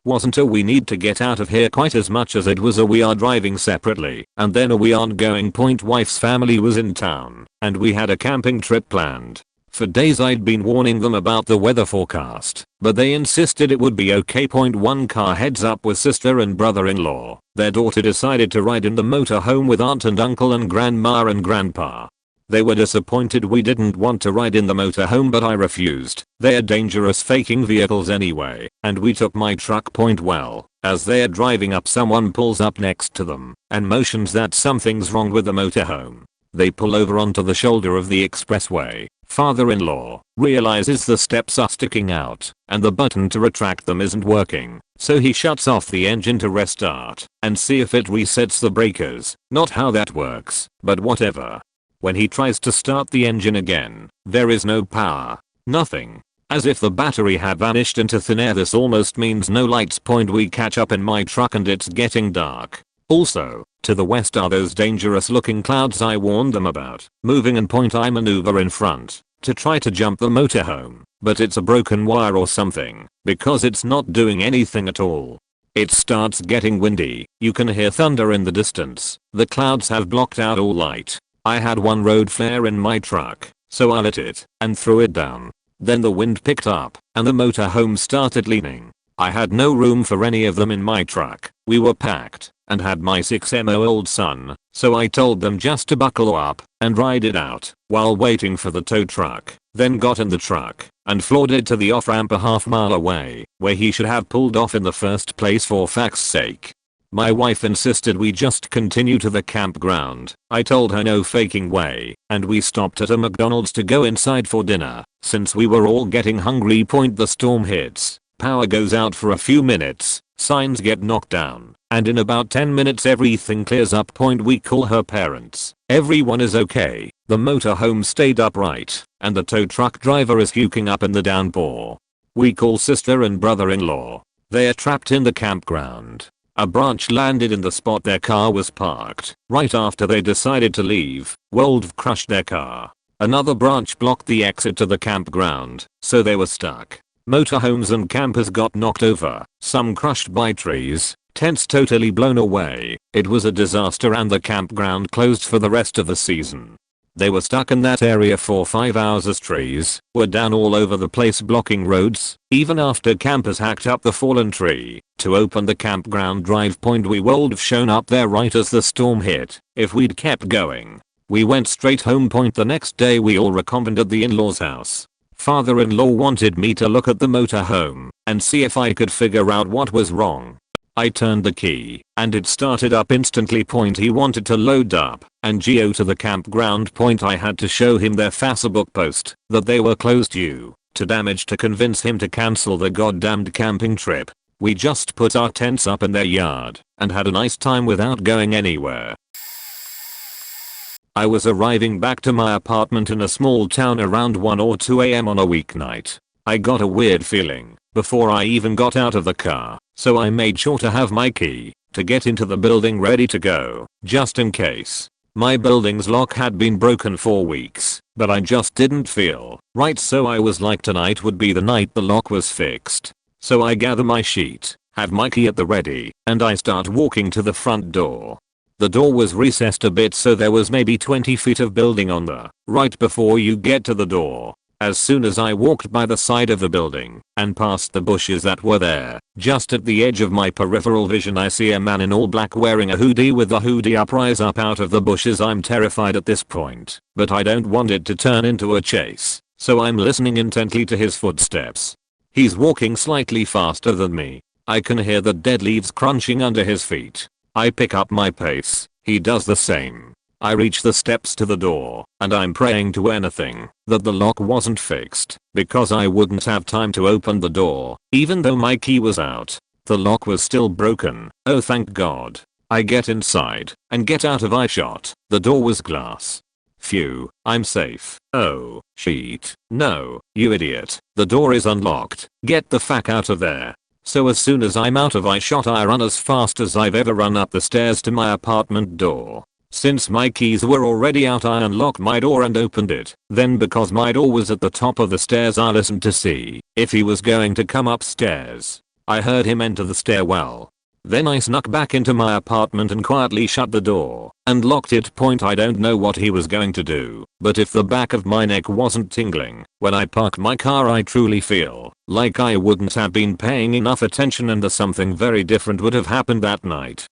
Wasn't a we need to get out of here quite as much as it was a we are driving separately and then a we aren't going. Wife's family was in town and we had a camping trip planned. For days I'd been warning them about the weather forecast, but they insisted it would be okay. One car heads up with sister and brother-in-law. Their daughter decided to ride in the motorhome with aunt and uncle and grandma and grandpa. They were disappointed we didn't want to ride in the motorhome, but I refused. They're dangerous faking vehicles anyway, and we took my truck. Well, as they're driving up someone pulls up next to them and motions that something's wrong with the motorhome. They pull over onto the shoulder of the expressway. Father-in-law realizes the steps are sticking out and the button to retract them isn't working, so he shuts off the engine to restart and see if it resets the breakers. Not how that works, but whatever. When he tries to start the engine again, there is no power. Nothing. As if the battery had vanished into thin air. This almost means no lights. We catch up in my truck and it's getting dark. Also, to the west are those dangerous looking clouds I warned them about. Moving and I maneuver in front to try to jump the motorhome, but it's a broken wire or something because it's not doing anything at all. It starts getting windy. You can hear thunder in the distance. The clouds have blocked out all light. I had one road flare in my truck, so I lit it and threw it down. Then the wind picked up and the motorhome started leaning. I had no room for any of them in my truck. We were packed and had my 6-month-old son, so I told them just to buckle up and ride it out while waiting for the tow truck. Then got in the truck and floored it to the off-ramp a half-mile away, where he should have pulled off in the first place for fact's sake. My wife insisted we just continue to the campground. I told her no faking way, and we stopped at a McDonald's to go inside for dinner, since we were all getting hungry. The storm hits, Power goes out for a few minutes, signs get knocked down, and in about 10 minutes everything clears up. We call her parents. Everyone is okay, the motorhome stayed upright, and the tow truck driver is puking up in the downpour. We call sister and brother-in-law. They are trapped in the campground. A branch landed in the spot their car was parked. Right after they decided to leave, Wolf crushed their car. Another branch blocked the exit to the campground, so they were stuck. Motorhomes and campers got knocked over, some crushed by trees, tents totally blown away. It was a disaster and the campground closed for the rest of the season. They were stuck in that area for 5 hours as trees were down all over the place blocking roads, even after campers hacked up the fallen tree to open the campground drive. We would have shown up there right as the storm hit if we'd kept going. We went straight home. The next day we all reconvened at the in-laws house. Father-in-law wanted me to look at the motorhome and see if I could figure out what was wrong. I turned the key and it started up instantly. He wanted to load up and go to the campground. I had to show him their Facebook post that they were closed due to damage to convince him to cancel the goddamned camping trip. We just put our tents up in their yard and had a nice time without going anywhere. I was arriving back to my apartment in a small town around 1 or 2 AM on a weeknight. I got a weird feeling before I even got out of the car, so I made sure to have my key to get into the building ready to go, just in case. My building's lock had been broken for weeks, but I just didn't feel right, so I was like tonight would be the night the lock was fixed. So I gather my sheet, have my key at the ready, and I start walking to the front door. The door was recessed a bit, so there was maybe 20 feet of building on the right before you get to the door. As soon as I walked by the side of the building and past the bushes that were there, just at the edge of my peripheral vision I see a man in all black wearing a hoodie with the hoodie up rise up out of the bushes. I'm terrified at this point, but I don't want it to turn into a chase, so I'm listening intently to his footsteps. He's walking slightly faster than me. I can hear the dead leaves crunching under his feet. I pick up my pace, he does the same. I reach the steps to the door, and I'm praying to anything that the lock wasn't fixed, because I wouldn't have time to open the door, even though my key was out. The lock was still broken. Oh, thank God. I get inside and get out of eyeshot. The door was glass. Phew, I'm safe. Oh, shit. No, you idiot. The door is unlocked. Get the fuck out of there. So as soon as I'm out of eyeshot I run as fast as I've ever run up the stairs to my apartment door. Since my keys were already out I unlocked my door and opened it. Then because my door was at the top of the stairs I listened to see if he was going to come upstairs. I heard him enter the stairwell. Then I snuck back into my apartment and quietly shut the door and locked it. I don't know what he was going to do, but if the back of my neck wasn't tingling when I parked my car I truly feel like I wouldn't have been paying enough attention and something very different would have happened that night.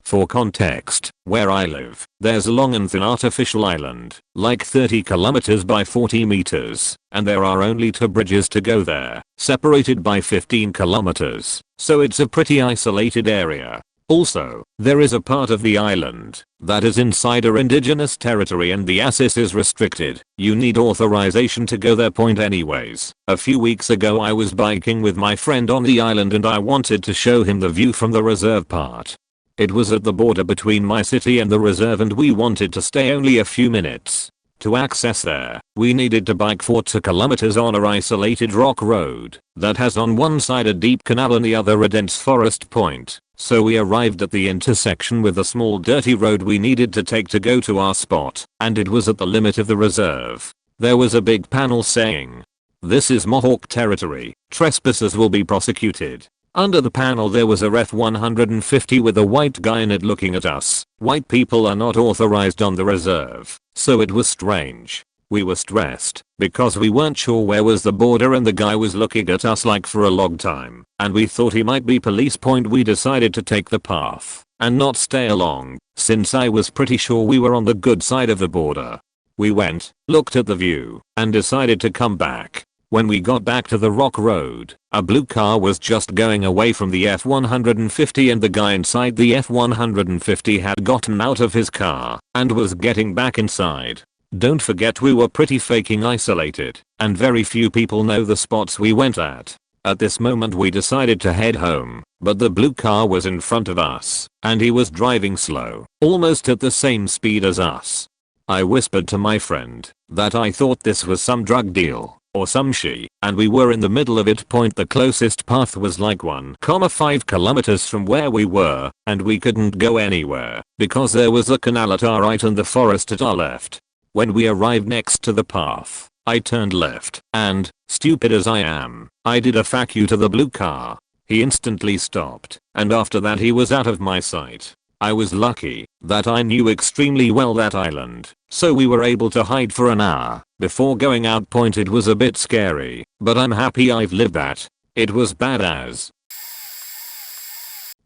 For context, where I live, there's a long and thin artificial island, like 30 kilometers by 40 meters, and there are only 2 bridges to go there, separated by 15 kilometers, so it's a pretty isolated area. Also, there is a part of the island that is inside our indigenous territory and the access is restricted. You need authorization to go there. Anyways, a few weeks ago I was biking with my friend on the island and I wanted to show him the view from the reserve part. It was at the border between my city and the reserve and we wanted to stay only a few minutes. To access there, we needed to bike for 2 kilometers on a isolated rock road that has on one side a deep canal and the other a dense forest point. So we arrived at the intersection with a small dirty road we needed to take to go to our spot, and it was at the limit of the reserve. There was a big panel saying, "This is Mohawk territory, trespassers will be prosecuted." Under the panel there was a Ref 150 with a white guy in it looking at us. White people are not authorized on the reserve, so it was strange. We were stressed because we weren't sure where was the border and the guy was looking at us like for a long time, and we thought he might be police. We decided to take the path and not stay along, since I was pretty sure we were on the good side of the border. We went, looked at the view, and decided to come back. When we got back to the rock road, a blue car was just going away from the F-150 and the guy inside the F-150 had gotten out of his car and was getting back inside. Don't forget we were pretty faking isolated, and very few people know the spots we went at. At this moment we decided to head home, but the blue car was in front of us, and he was driving slow, almost at the same speed as us. I whispered to my friend that I thought this was some drug deal, or some she, and we were in the middle of it. The closest path was like 1,5 kilometers from where we were, and we couldn't go anywhere, because there was a canal at our right and the forest at our left. When we arrived next to the path, I turned left, and, stupid as I am, I did a fuck you to the blue car. He instantly stopped, and after that he was out of my sight. I was lucky that I knew extremely well that island, so we were able to hide for an hour before going out. It was a bit scary, but I'm happy I've lived that. It was badass.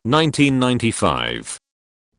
1995.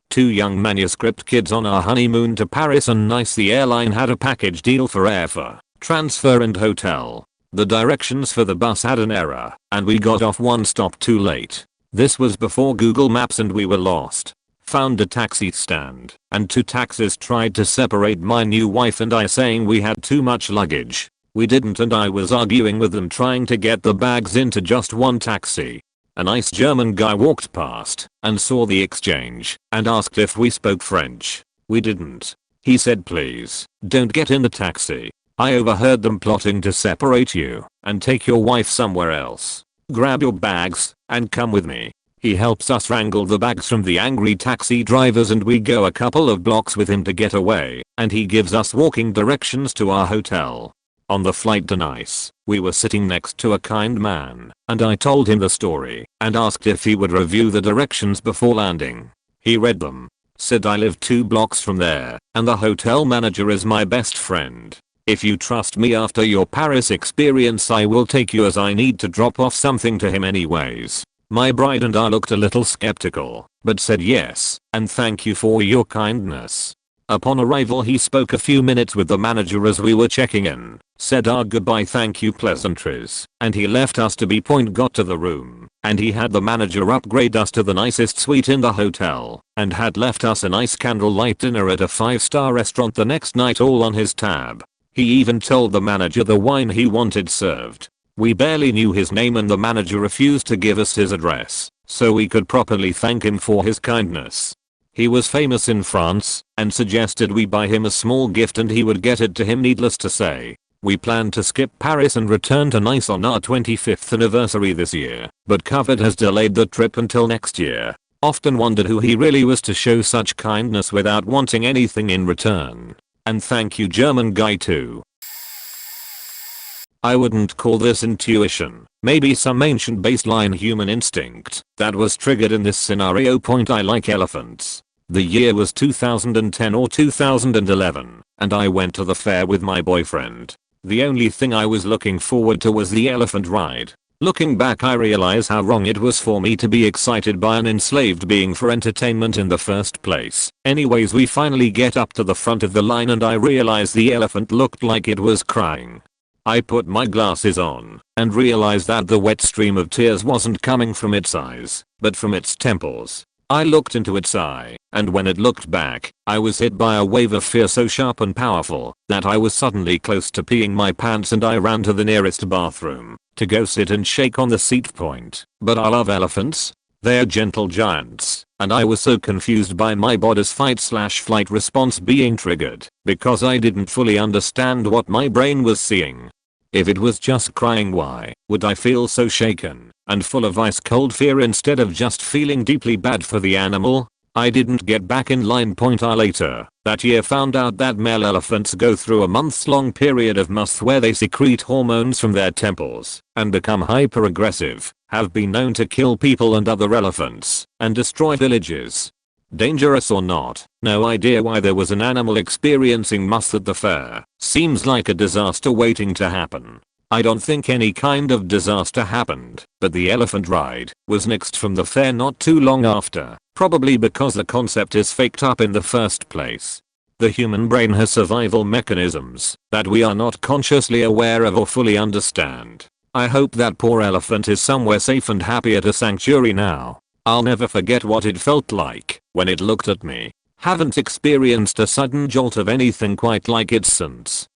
Two young manuscript kids on our honeymoon to Paris, and nice, the airline had a package deal for airfare, transfer and hotel. The directions for the bus had an error, and we got off one stop too late. This was before Google Maps and we were lost. Found a taxi stand, and two taxis tried to separate my new wife and I, saying we had too much luggage. We didn't, and I was arguing with them trying to get the bags into just one taxi. A nice German guy walked past and saw the exchange and asked if we spoke French. We didn't. He said, please don't get in the taxi. I overheard them plotting to separate you and take your wife somewhere else. Grab your bags and come with me. He helps us wrangle the bags from the angry taxi drivers, and we go a couple of blocks with him to get away, and he gives us walking directions to our hotel. On the flight to Nice, we were sitting next to a kind man, and I told him the story and asked if he would review the directions before landing. He read them, said I live 2 blocks from there, and the hotel manager is my best friend. If you trust me after your Paris experience, I will take you, as I need to drop off something to him anyways. My bride and I looked a little skeptical, but said yes, and thank you for your kindness. Upon arrival he spoke a few minutes with the manager as we were checking in, said our goodbye thank you pleasantries, and he left us to be. Got to the room, and he had the manager upgrade us to the nicest suite in the hotel, and had left us a nice candlelight dinner at a 5-star restaurant the next night, all on his tab. He even told the manager the wine he wanted served. We barely knew his name, and the manager refused to give us his address, so we could properly thank him for his kindness. He was famous in France, and suggested we buy him a small gift and he would get it to him. Needless to say, we planned to skip Paris and return to Nice on our 25th anniversary this year, but COVID has delayed the trip until next year. Often wondered who he really was to show such kindness without wanting anything in return. And thank you, German guy, too. I wouldn't call this intuition, maybe some ancient baseline human instinct that was triggered in this scenario. I like elephants. The year was 2010 or 2011, and I went to the fair with my boyfriend. The only thing I was looking forward to was the elephant ride. Looking back, I realize how wrong it was for me to be excited by an enslaved being for entertainment in the first place. Anyways, we finally get up to the front of the line and I realize the elephant looked like it was crying. I put my glasses on and realized that the wet stream of tears wasn't coming from its eyes, but from its temples. I looked into its eye, and when it looked back, I was hit by a wave of fear so sharp and powerful that I was suddenly close to peeing my pants, and I ran to the nearest bathroom to go sit and shake on the seat point. But I love elephants. They're gentle giants, and I was so confused by my body's fight/flight response being triggered because I didn't fully understand what my brain was seeing. If it was just crying, why would I feel so shaken and full of ice cold fear instead of just feeling deeply bad for the animal? I didn't get back in line. I later that year found out that male elephants go through a months-long period of must where they secrete hormones from their temples and become hyper-aggressive, have been known to kill people and other elephants, and destroy villages. Dangerous or not, no idea why there was an animal experiencing must at the fair. Seems like a disaster waiting to happen. I don't think any kind of disaster happened, but the elephant ride was nixed from the fair not too long after, probably because the concept is faked up in the first place. The human brain has survival mechanisms that we are not consciously aware of or fully understand. I hope that poor elephant is somewhere safe and happy at a sanctuary now. I'll never forget what it felt like when it looked at me. Haven't experienced a sudden jolt of anything quite like it since.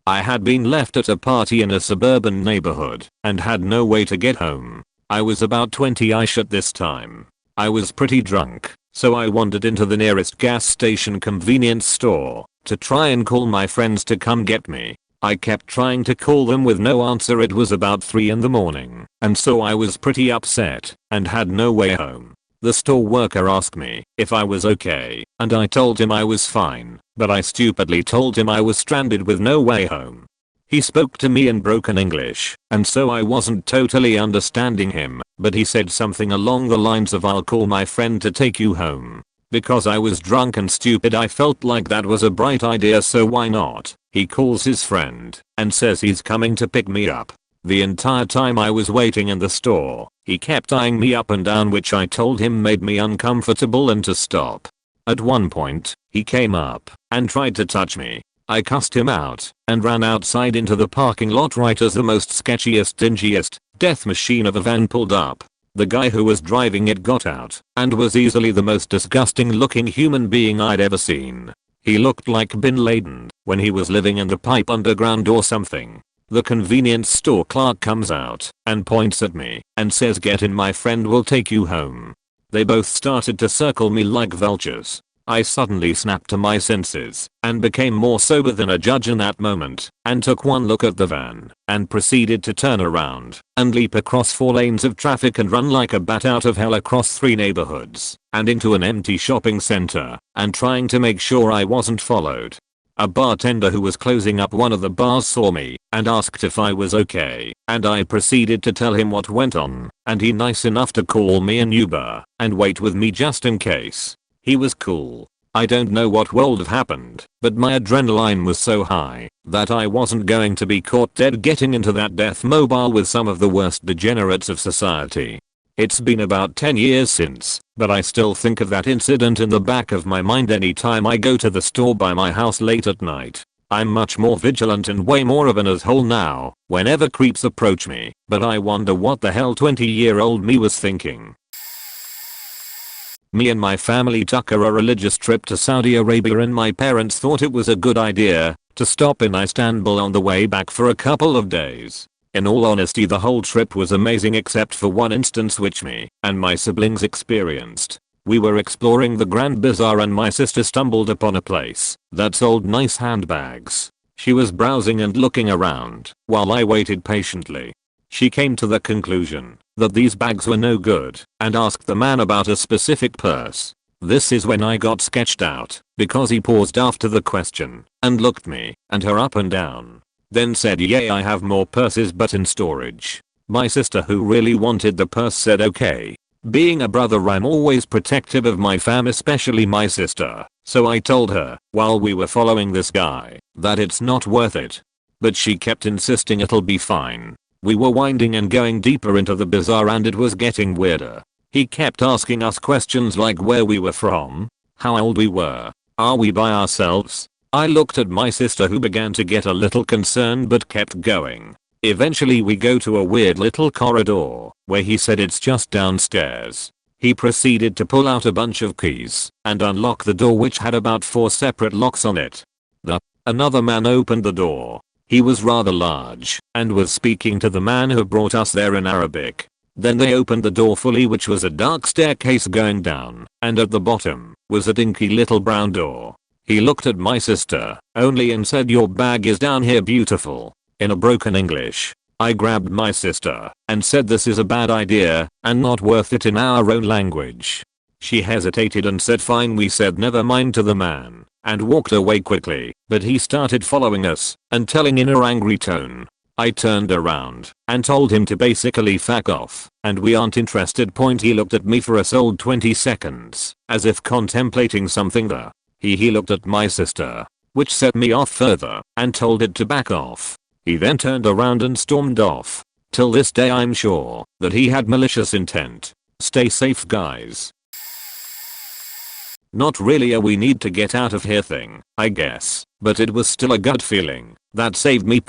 I had been left at a party in a suburban neighborhood and had no way to get home. I was about 20ish at this time. I was pretty drunk, so I wandered into the nearest gas station convenience store to try and call my friends to come get me. I kept trying to call them with no answer. It was about 3 in the morning, and so I was pretty upset and had no way home. The store worker asked me if I was okay, and I told him I was fine, but I stupidly told him I was stranded with no way home. He spoke to me in broken English, and so I wasn't totally understanding him, but he said something along the lines of "I'll call my friend to take you home." Because I was drunk and stupid, I felt like that was a bright idea, so why not? He calls his friend and says he's coming to pick me up. The entire time I was waiting in the store, he kept eyeing me up and down, which I told him made me uncomfortable and to stop. At one point, he came up and tried to touch me. I cussed him out and ran outside into the parking lot right as the most sketchiest, dingiest death machine of a van pulled up. The guy who was driving it got out and was easily the most disgusting looking human being I'd ever seen. He looked like Bin Laden when he was living in the pipe underground or something. The convenience store clerk comes out and points at me and says, "Get in, my friend will take you home." They both started to circle me like vultures. I suddenly snapped to my senses and became more sober than a judge in that moment, and took one look at the van and proceeded to turn around and leap across 4 lanes of traffic and run like a bat out of hell across 3 neighborhoods and into an empty shopping center, and trying to make sure I wasn't followed. A bartender who was closing up one of the bars saw me and asked if I was okay, and I proceeded to tell him what went on, and he nice enough to call me an Uber and wait with me just in case. He was cool. I don't know what would have happened, but my adrenaline was so high that I wasn't going to be caught dead getting into that death mobile with some of the worst degenerates of society. It's been about 10 years since, but I still think of that incident in the back of my mind anytime I go to the store by my house late at night. I'm much more vigilant and way more of an asshole now whenever creeps approach me, but I wonder what the hell 20-year-old me was thinking. Me and my family took a religious trip to Saudi Arabia, and my parents thought it was a good idea to stop in Istanbul on the way back for a couple of days. In all honesty, the whole trip was amazing except for one instance which me and my siblings experienced. We were exploring the Grand Bazaar and my sister stumbled upon a place that sold nice handbags. She was browsing and looking around while I waited patiently. She came to the conclusion that these bags were no good and asked the man about a specific purse. This is when I got sketched out, because he paused after the question and looked me and her up and down. Then said, "Yeah, I have more purses but in storage." My sister, who really wanted the purse, said okay. Being a brother, I'm always protective of my fam, especially my sister, so I told her while we were following this guy that it's not worth it. But she kept insisting it'll be fine. We were winding and going deeper into the bazaar and it was getting weirder. He kept asking us questions like where we were from, how old we were, are we by ourselves. I looked at my sister, who began to get a little concerned but kept going. Eventually we go to a weird little corridor where he said it's just downstairs. He proceeded to pull out a bunch of keys and unlock the door, which had about 4 separate locks on it. Another man opened the door. He was rather large and was speaking to the man who brought us there in Arabic. Then they opened the door fully, which was a dark staircase going down, and at the bottom was a dinky little brown door. He looked at my sister only and said, "Your bag is down here, beautiful," in a broken English. I grabbed my sister and said this is a bad idea and not worth it in our own language. She hesitated and said fine. We said never mind to the man and walked away quickly, but he started following us and telling in an angry tone. I turned around and told him to basically fuck off and we aren't interested. He looked at me for a solid 20 seconds as if contemplating something there. He looked at my sister, which set me off further, and told it to back off. He then turned around and stormed off. Till this day I'm sure that he had malicious intent. Stay safe, guys. Not really a "we need to get out of here" thing, I guess, but it was still a gut feeling that saved me.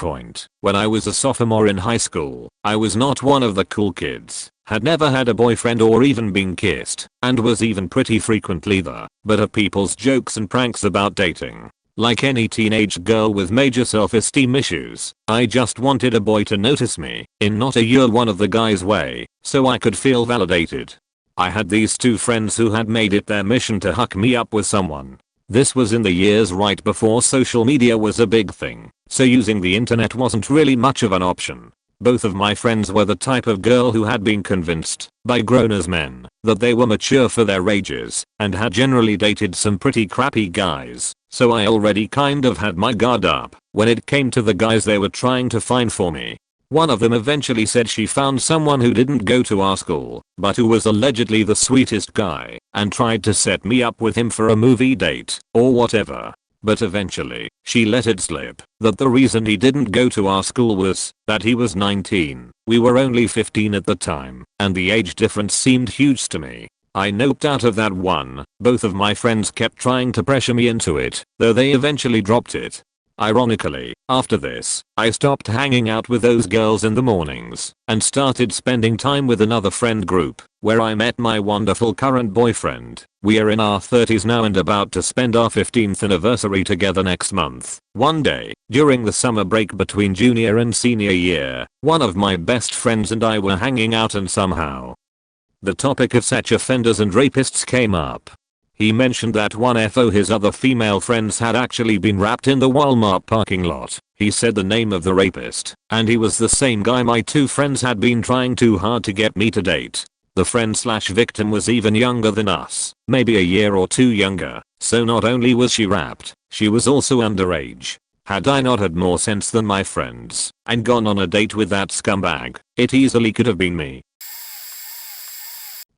When I was a sophomore in high school, I was not one of the cool kids, Had never had a boyfriend or even been kissed, and was even pretty frequently the butt of people's jokes and pranks about dating. Like any teenage girl with major self-esteem issues, I just wanted a boy to notice me, in not a "you're one of the guys" way, so I could feel validated. I had these two friends who had made it their mission to hook me up with someone. This was in the years right before social media was a big thing, so using the internet wasn't really much of an option. Both of my friends were the type of girl who had been convinced, by grown-ass men, that they were mature for their ages, and had generally dated some pretty crappy guys, so I already kind of had my guard up when it came to the guys they were trying to find for me. One of them eventually said she found someone who didn't go to our school, but who was allegedly the sweetest guy, and tried to set me up with him for a movie date, or whatever. But eventually, she let it slip that the reason he didn't go to our school was that he was 19. We were only 15 at the time, and the age difference seemed huge to me. I noped out of that one. Both of my friends kept trying to pressure me into it, though they eventually dropped it. Ironically, after this, I stopped hanging out with those girls in the mornings and started spending time with another friend group, where I met my wonderful current boyfriend. We are in our 30s now and about to spend our 15th anniversary together next month. One day, during the summer break between junior and senior year, one of my best friends and I were hanging out and somehow the topic of sex offenders and rapists came up. He mentioned that one of his other female friends had actually been raped in the Walmart parking lot. He said the name of the rapist, and he was the same guy my two friends had been trying too hard to get me to date. The friend/victim was even younger than us, maybe a year or two younger, so not only was she raped, she was also underage. Had I not had more sense than my friends, and gone on a date with that scumbag, it easily could have been me.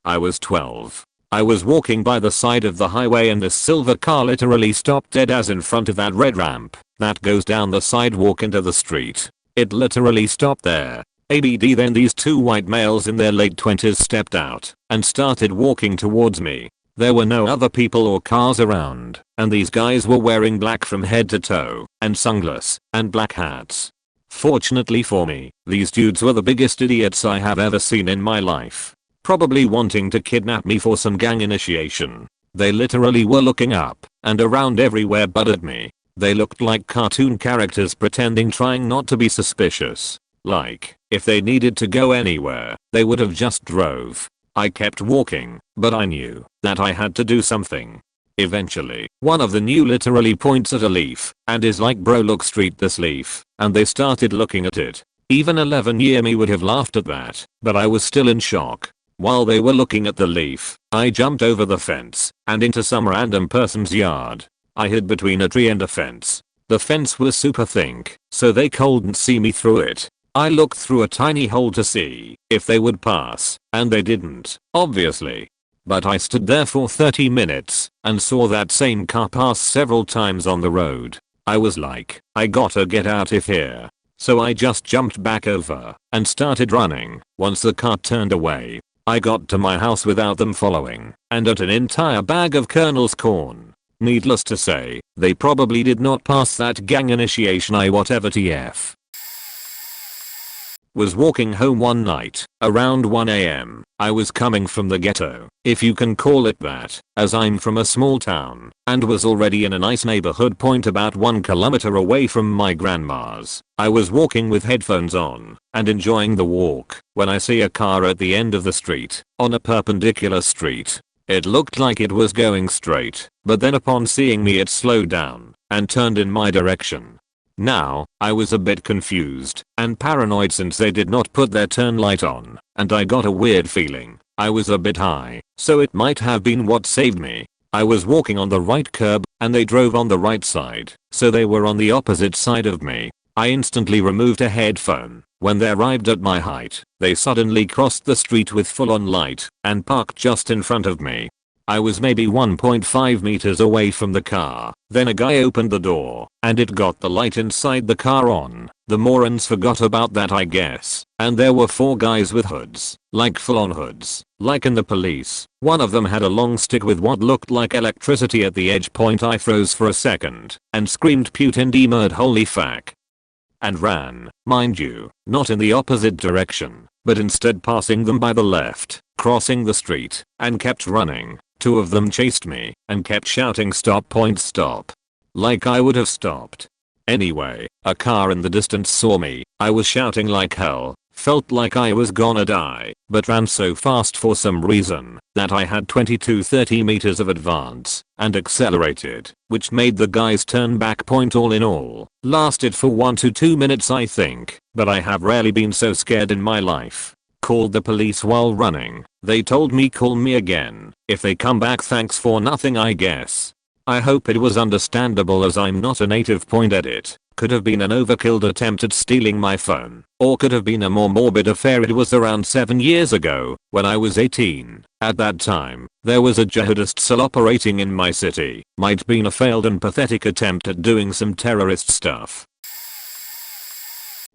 I was 12. I was walking by the side of the highway and this silver car literally stopped dead as in front of that red ramp that goes down the sidewalk into the street. It literally stopped there. ABD then these two white males in their late 20s stepped out and started walking towards me. There were no other people or cars around, and these guys were wearing black from head to toe, and sunglasses, and black hats. Fortunately for me, these dudes were the biggest idiots I have ever seen in my life. Probably wanting to kidnap me for some gang initiation. They literally were looking up and around everywhere but at me. They looked like cartoon characters pretending trying not to be suspicious. Like, if they needed to go anywhere, they would have just drove. I kept walking, but I knew that I had to do something. Eventually, one of the new literally points at a leaf and is like, "Bro, look straight this leaf," and they started looking at it. Even 11-year me would have laughed at that, but I was still in shock. While they were looking at the leaf, I jumped over the fence and into some random person's yard. I hid between a tree and a fence. The fence was super thick, so they couldn't see me through it. I looked through a tiny hole to see if they would pass, and they didn't, obviously. But I stood there for 30 minutes and saw that same car pass several times on the road. I was like, I gotta get out of here. So I just jumped back over and started running. Once the car turned away, I got to my house without them following and ate an entire bag of Colonel's corn. Needless to say, they probably did not pass that gang initiation. I whatever TF. Was walking home one night, around 1 AM. I was coming from the ghetto, if you can call it that, as I'm from a small town, and was already in a nice neighborhood point about 1 kilometer away from my grandma's. I was walking with headphones on, and enjoying the walk, when I see a car at the end of the street, on a perpendicular street. It looked like it was going straight, but then upon seeing me it slowed down, and turned in my direction. Now, I was a bit confused and paranoid since they did not put their turn light on, and I got a weird feeling. I was a bit high, so it might have been what saved me. I was walking on the right curb, and they drove on the right side, so they were on the opposite side of me. I instantly removed a headphone. When they arrived at my height, they suddenly crossed the street with full-on light and parked just in front of me. I was maybe 1.5 meters away from the car. Then a guy opened the door, and it got the light inside the car on. The morons forgot about that, I guess. And there were 4 guys with hoods, like full-on hoods, like in the police. One of them had a long stick with what looked like electricity at the edge point. I froze for a second and screamed putain d-murd holy fuck. and ran, mind you, not in the opposite direction, but instead passing them by the left, crossing the street, and kept running. Two of them chased me and kept shouting stop point stop. Like I would have stopped. Anyway, a car in the distance saw me. I was shouting like hell, felt like I was gonna die, but ran so fast for some reason that I had 20-30 meters of advance and accelerated, which made the guys turn back. Point all in all, lasted for 1 to 2 minutes I think, but I have rarely been so scared in my life. Called the police while running. They told me call me again if they come back. Thanks for nothing I guess. I hope it was understandable as I'm not a native. Point edit. Could have been an overkilled attempt at stealing my phone, or could have been a more morbid affair. It was around 7 years ago, when I was 18. At that time, there was a jihadist cell operating in my city. Might been a failed and pathetic attempt at doing some terrorist stuff.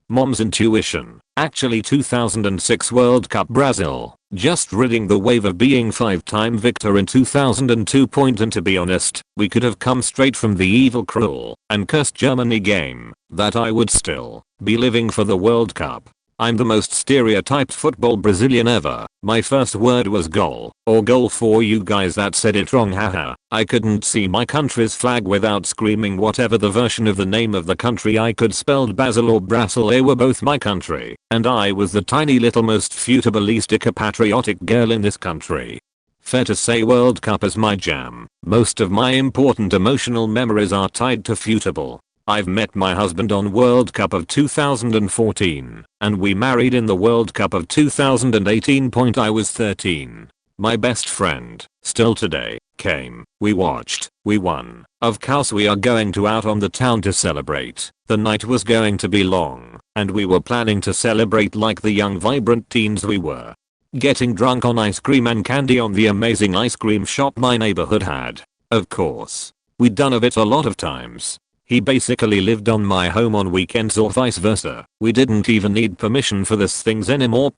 Mom's intuition. Actually 2006 World Cup Brazil. Just riding the wave of being 5-time victor in 2002. And to be honest, we could have come straight from the evil, cruel, and cursed Germany game, that I would still be living for the World Cup. I'm the most stereotyped football Brazilian ever. My first word was goal, or goal for you guys that said it wrong, haha. I couldn't see my country's flag without screaming whatever the version of the name of the country I could, spelled Basil or Brasil. They were both my country, and I was the tiny little most futuristic patriotic girl in this country. Fair to say World Cup is my jam. Most of my important emotional memories are tied to football. I've met my husband on World Cup of 2014, and we married in the World Cup of 2018. I was 13. My best friend, still today, came, we watched, we won. Of course we are going to out on the town to celebrate. The night was going to be long, and we were planning to celebrate like the young vibrant teens we were. Getting drunk on ice cream and candy on the amazing ice cream shop my neighborhood had. Of course. We'd done of it a lot of times. He basically lived on my home on weekends or vice versa. We didn't even need permission for this things anymore.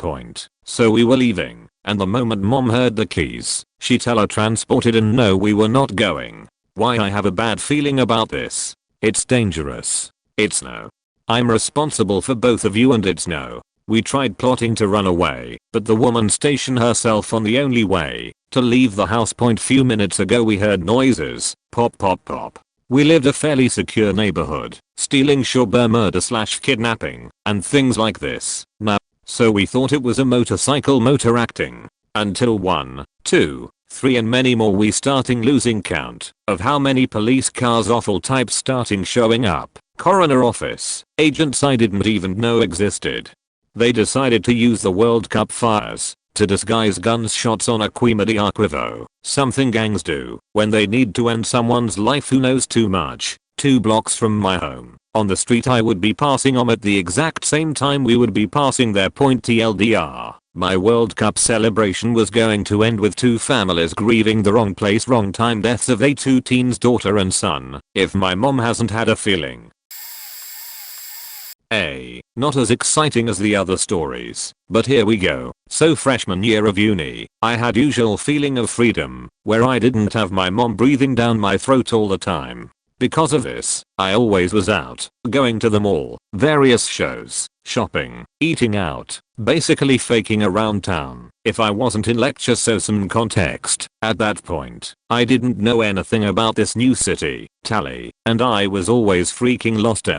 So we were leaving, and the moment mom heard the keys, she teletransported and no, we were not going. Why? I have a bad feeling about this. It's dangerous. It's no. I'm responsible for both of you and it's no. We tried plotting to run away, but the woman stationed herself on the only way to leave the house. Few minutes ago we heard noises, pop pop pop. We lived a fairly secure neighborhood, stealing sure murder / kidnapping, and things like this. Now, so we thought it was a motor acting. Until 1, 2, 3 and many more we starting losing count of how many police cars of all types starting showing up. Coroner office, agents I didn't even know existed. They decided to use the World Cup fires to disguise gunshots on a Quima de Arquivo, something gangs do when they need to end someone's life who knows too much. 2 blocks from my home, on the street I would be passing at the exact same time we would be passing their. TLDR, my World Cup celebration was going to end with 2 families grieving the wrong place wrong time deaths of their 2 teens, daughter and son, if my mom hasn't had a feeling. Not as exciting as the other stories, but here we go. So freshman year of uni, I had usual feeling of freedom, where I didn't have my mom breathing down my throat all the time. Because of this, I always was out, going to the mall, various shows, shopping, eating out, basically faking around town. If I wasn't in lecture, so some context, at that point, I didn't know anything about this new city, Tally, and I was always freaking lost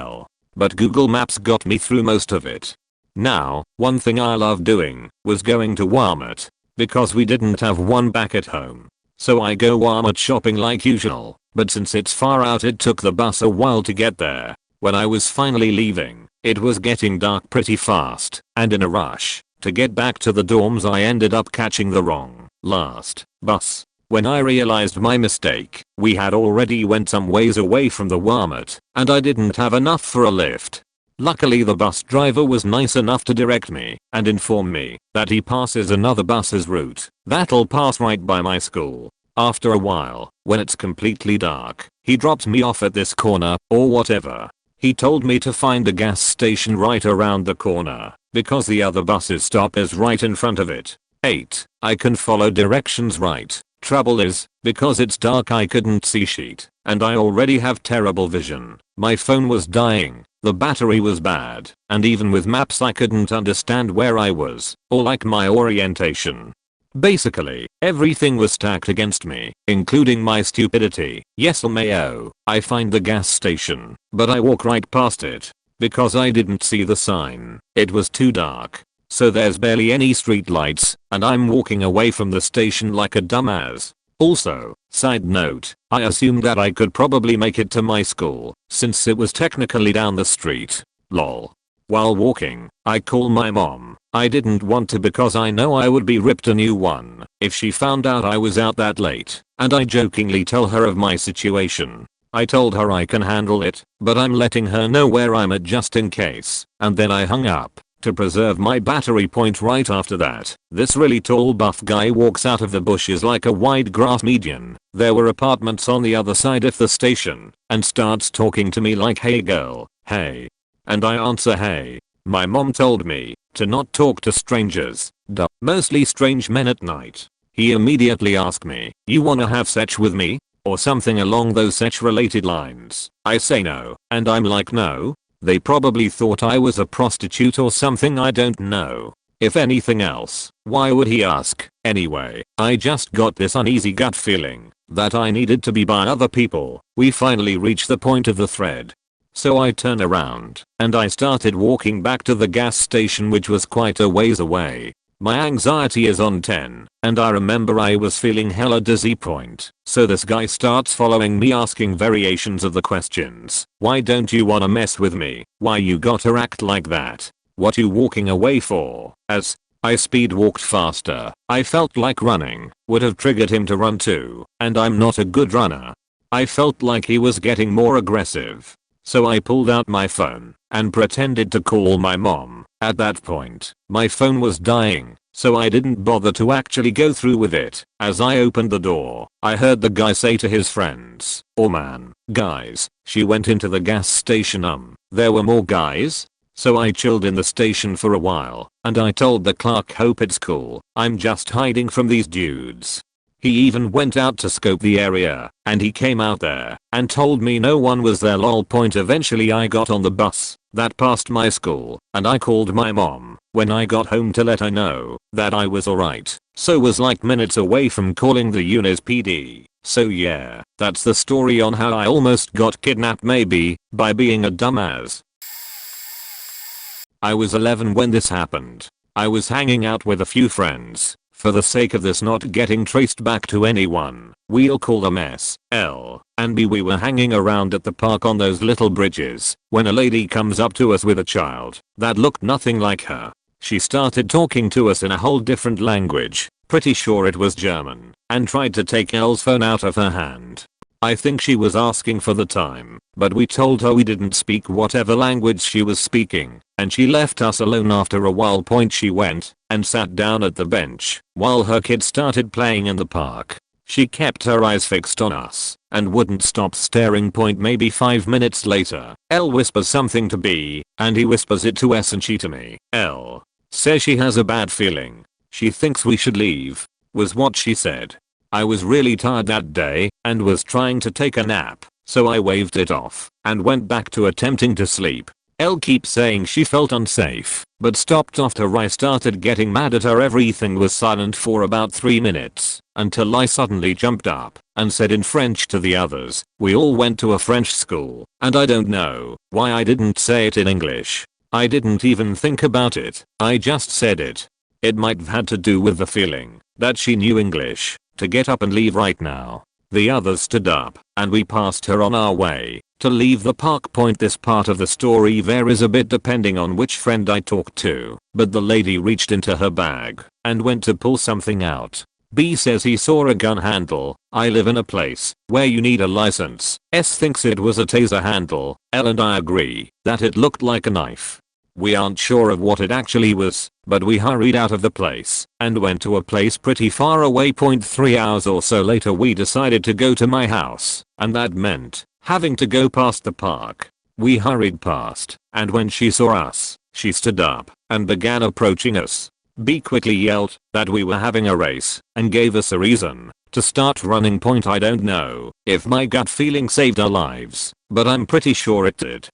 but Google Maps got me through most of it. Now, one thing I loved doing was going to Walmart, because we didn't have one back at home. So I go Walmart shopping like usual, but since it's far out it took the bus a while to get there. When I was finally leaving, it was getting dark pretty fast, and in a rush to get back to the dorms I ended up catching the wrong, last, bus. When I realized my mistake, we had already went some ways away from the Walmart, and I didn't have enough for a lift. Luckily the bus driver was nice enough to direct me and inform me that he passes another bus's route that'll pass right by my school. After a while, when it's completely dark, he dropped me off at this corner, or whatever. He told me to find a gas station right around the corner, because the other bus's stop is right in front of it. 8. I can follow directions right. Trouble is, because it's dark I couldn't see shit, and I already have terrible vision. My phone was dying. The battery was bad, and even with maps I couldn't understand where I was, or like my orientation. Basically, everything was stacked against me, including my stupidity. Yes, LMAO, I find the gas station, but I walk right past it. Because I didn't see the sign, it was too dark. So there's barely any street lights, and I'm walking away from the station like a dumbass. Also, side note, I assumed that I could probably make it to my school, since it was technically down the street. Lol. While walking, I call my mom. I didn't want to because I know I would be ripped a new one if she found out I was out that late, and I jokingly tell her of my situation. I told her I can handle it, but I'm letting her know where I'm at just in case, and then I hung up. To preserve my battery point right after that, this really tall buff guy walks out of the bushes like a wide grass median. There were apartments on the other side of the station, and starts talking to me like, hey girl, hey. And I answer hey. My mom told me to not talk to strangers, mostly strange men at night. He immediately asked me, you wanna have sex with me? Or something along those sex related lines. I say no, and I'm like no. They probably thought I was a prostitute or something, I don't know. If anything else, why would he ask? Anyway, I just got this uneasy gut feeling that I needed to be by other people. We finally reached the point of the thread. So I turned around, and I started walking back to the gas station, which was quite a ways away. My anxiety is on 10, and I remember I was feeling hella dizzy point. So this guy starts following me asking variations of the questions. Why don't you wanna mess with me? Why you gotta act like that? What you walking away for? As I speed walked faster, I felt like running would have triggered him to run too, and I'm not a good runner. I felt like he was getting more aggressive. So I pulled out my phone and pretended to call my mom. At that point, my phone was dying, so I didn't bother to actually go through with it. As I opened the door, I heard the guy say to his friends, oh man, guys, she went into the gas station. There were more guys? So I chilled in the station for a while, and I told the clerk, hope it's cool, I'm just hiding from these dudes. He even went out to scope the area, and he came out there and told me no one was there. Lol. Eventually I got on the bus that passed my school, and I called my mom when I got home to let her know that I was alright. So was like minutes away from calling the Unis PD. So yeah, that's the story on how I almost got kidnapped, maybe by being a dumbass. I was 11 when this happened. I was hanging out with a few friends. For the sake of this not getting traced back to anyone, we'll call them S, L, and B. We were hanging around at the park on those little bridges when a lady comes up to us with a child that looked nothing like her. She started talking to us in a whole different language, pretty sure it was German, and tried to take L's phone out of her hand. I think she was asking for the time, but we told her we didn't speak whatever language she was speaking, and she left us alone. After a while she went and sat down at the bench while her kids started playing in the park. She kept her eyes fixed on us and wouldn't stop staring. Maybe 5 minutes later, L whispers something to B, and he whispers it to S and she to me. L says she has a bad feeling. She thinks we should leave, was what she said. I was really tired that day and was trying to take a nap, so I waved it off and went back to attempting to sleep. Elle keeps saying she felt unsafe, but stopped after I started getting mad at her. Everything was silent for about 3 minutes, until I suddenly jumped up and said in French to the others, we all went to a French school, and I don't know why I didn't say it in English. I didn't even think about it, I just said it. It might have had to do with the feeling that she knew English to get up and leave right now. The others stood up, and we passed her on our way to leave the park. This part of the story varies a bit depending on which friend I talked to, but the lady reached into her bag and went to pull something out. B says he saw a gun handle. I live in a place where you need a license. S thinks it was a taser handle. L and I agree that it looked like a knife. We aren't sure of what it actually was, but we hurried out of the place and went to a place pretty far away. 3 hours or so later we decided to go to my house, and that meant having to go past the park. We hurried past, and when she saw us, she stood up and began approaching us. B quickly yelled that we were having a race and gave us a reason to start running. I don't know if my gut feeling saved our lives, but I'm pretty sure it did.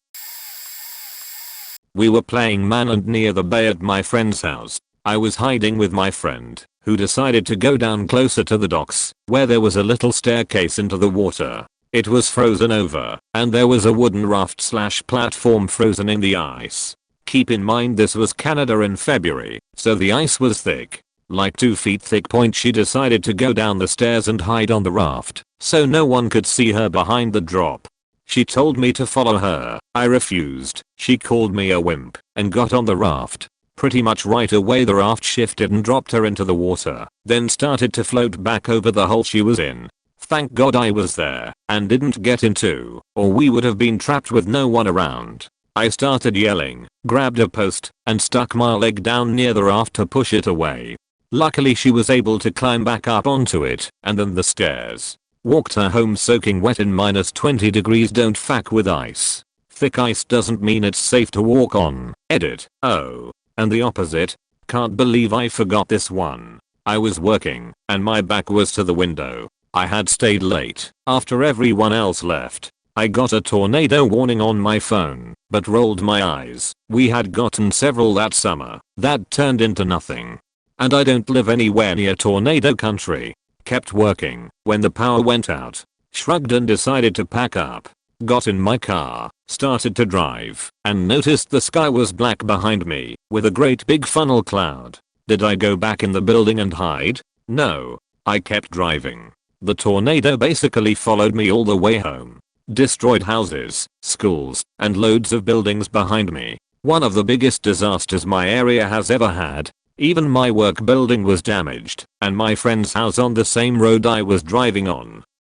We were playing man and near the bay at my friend's house. I was hiding with my friend, who decided to go down closer to the docks, where there was a little staircase into the water. It was frozen over, and there was a wooden raft / platform frozen in the ice. Keep in mind this was Canada in February, so the ice was thick. Like 2 feet thick. She decided to go down the stairs and hide on the raft, so no one could see her behind the drop. She told me to follow her. I refused. She called me a wimp and got on the raft. Pretty much right away the raft shifted and dropped her into the water, then started to float back over the hole she was in. Thank God I was there and didn't get into, or we would have been trapped with no one around. I started yelling, grabbed a post, and stuck my leg down near the raft to push it away. Luckily she was able to climb back up onto it, and then the stairs. Walked her home soaking wet in -20 degrees. Don't fuck with ice. Thick ice doesn't mean it's safe to walk on. Edit. Oh. And the opposite. Can't believe I forgot this one. I was working, and my back was to the window. I had stayed late after everyone else left. I got a tornado warning on my phone, but rolled my eyes. We had gotten several that summer. That turned into nothing. And I don't live anywhere near tornado country. Kept working when the power went out. Shrugged and decided to pack up. Got in my car, started to drive, and noticed the sky was black behind me, with a great big funnel cloud. Did I go back in the building and hide? No. I kept driving. The tornado basically followed me all the way home. Destroyed houses, schools, and loads of buildings behind me. One of the biggest disasters my area has ever had. Even my work building was damaged, and my friend's house on the same road I was driving on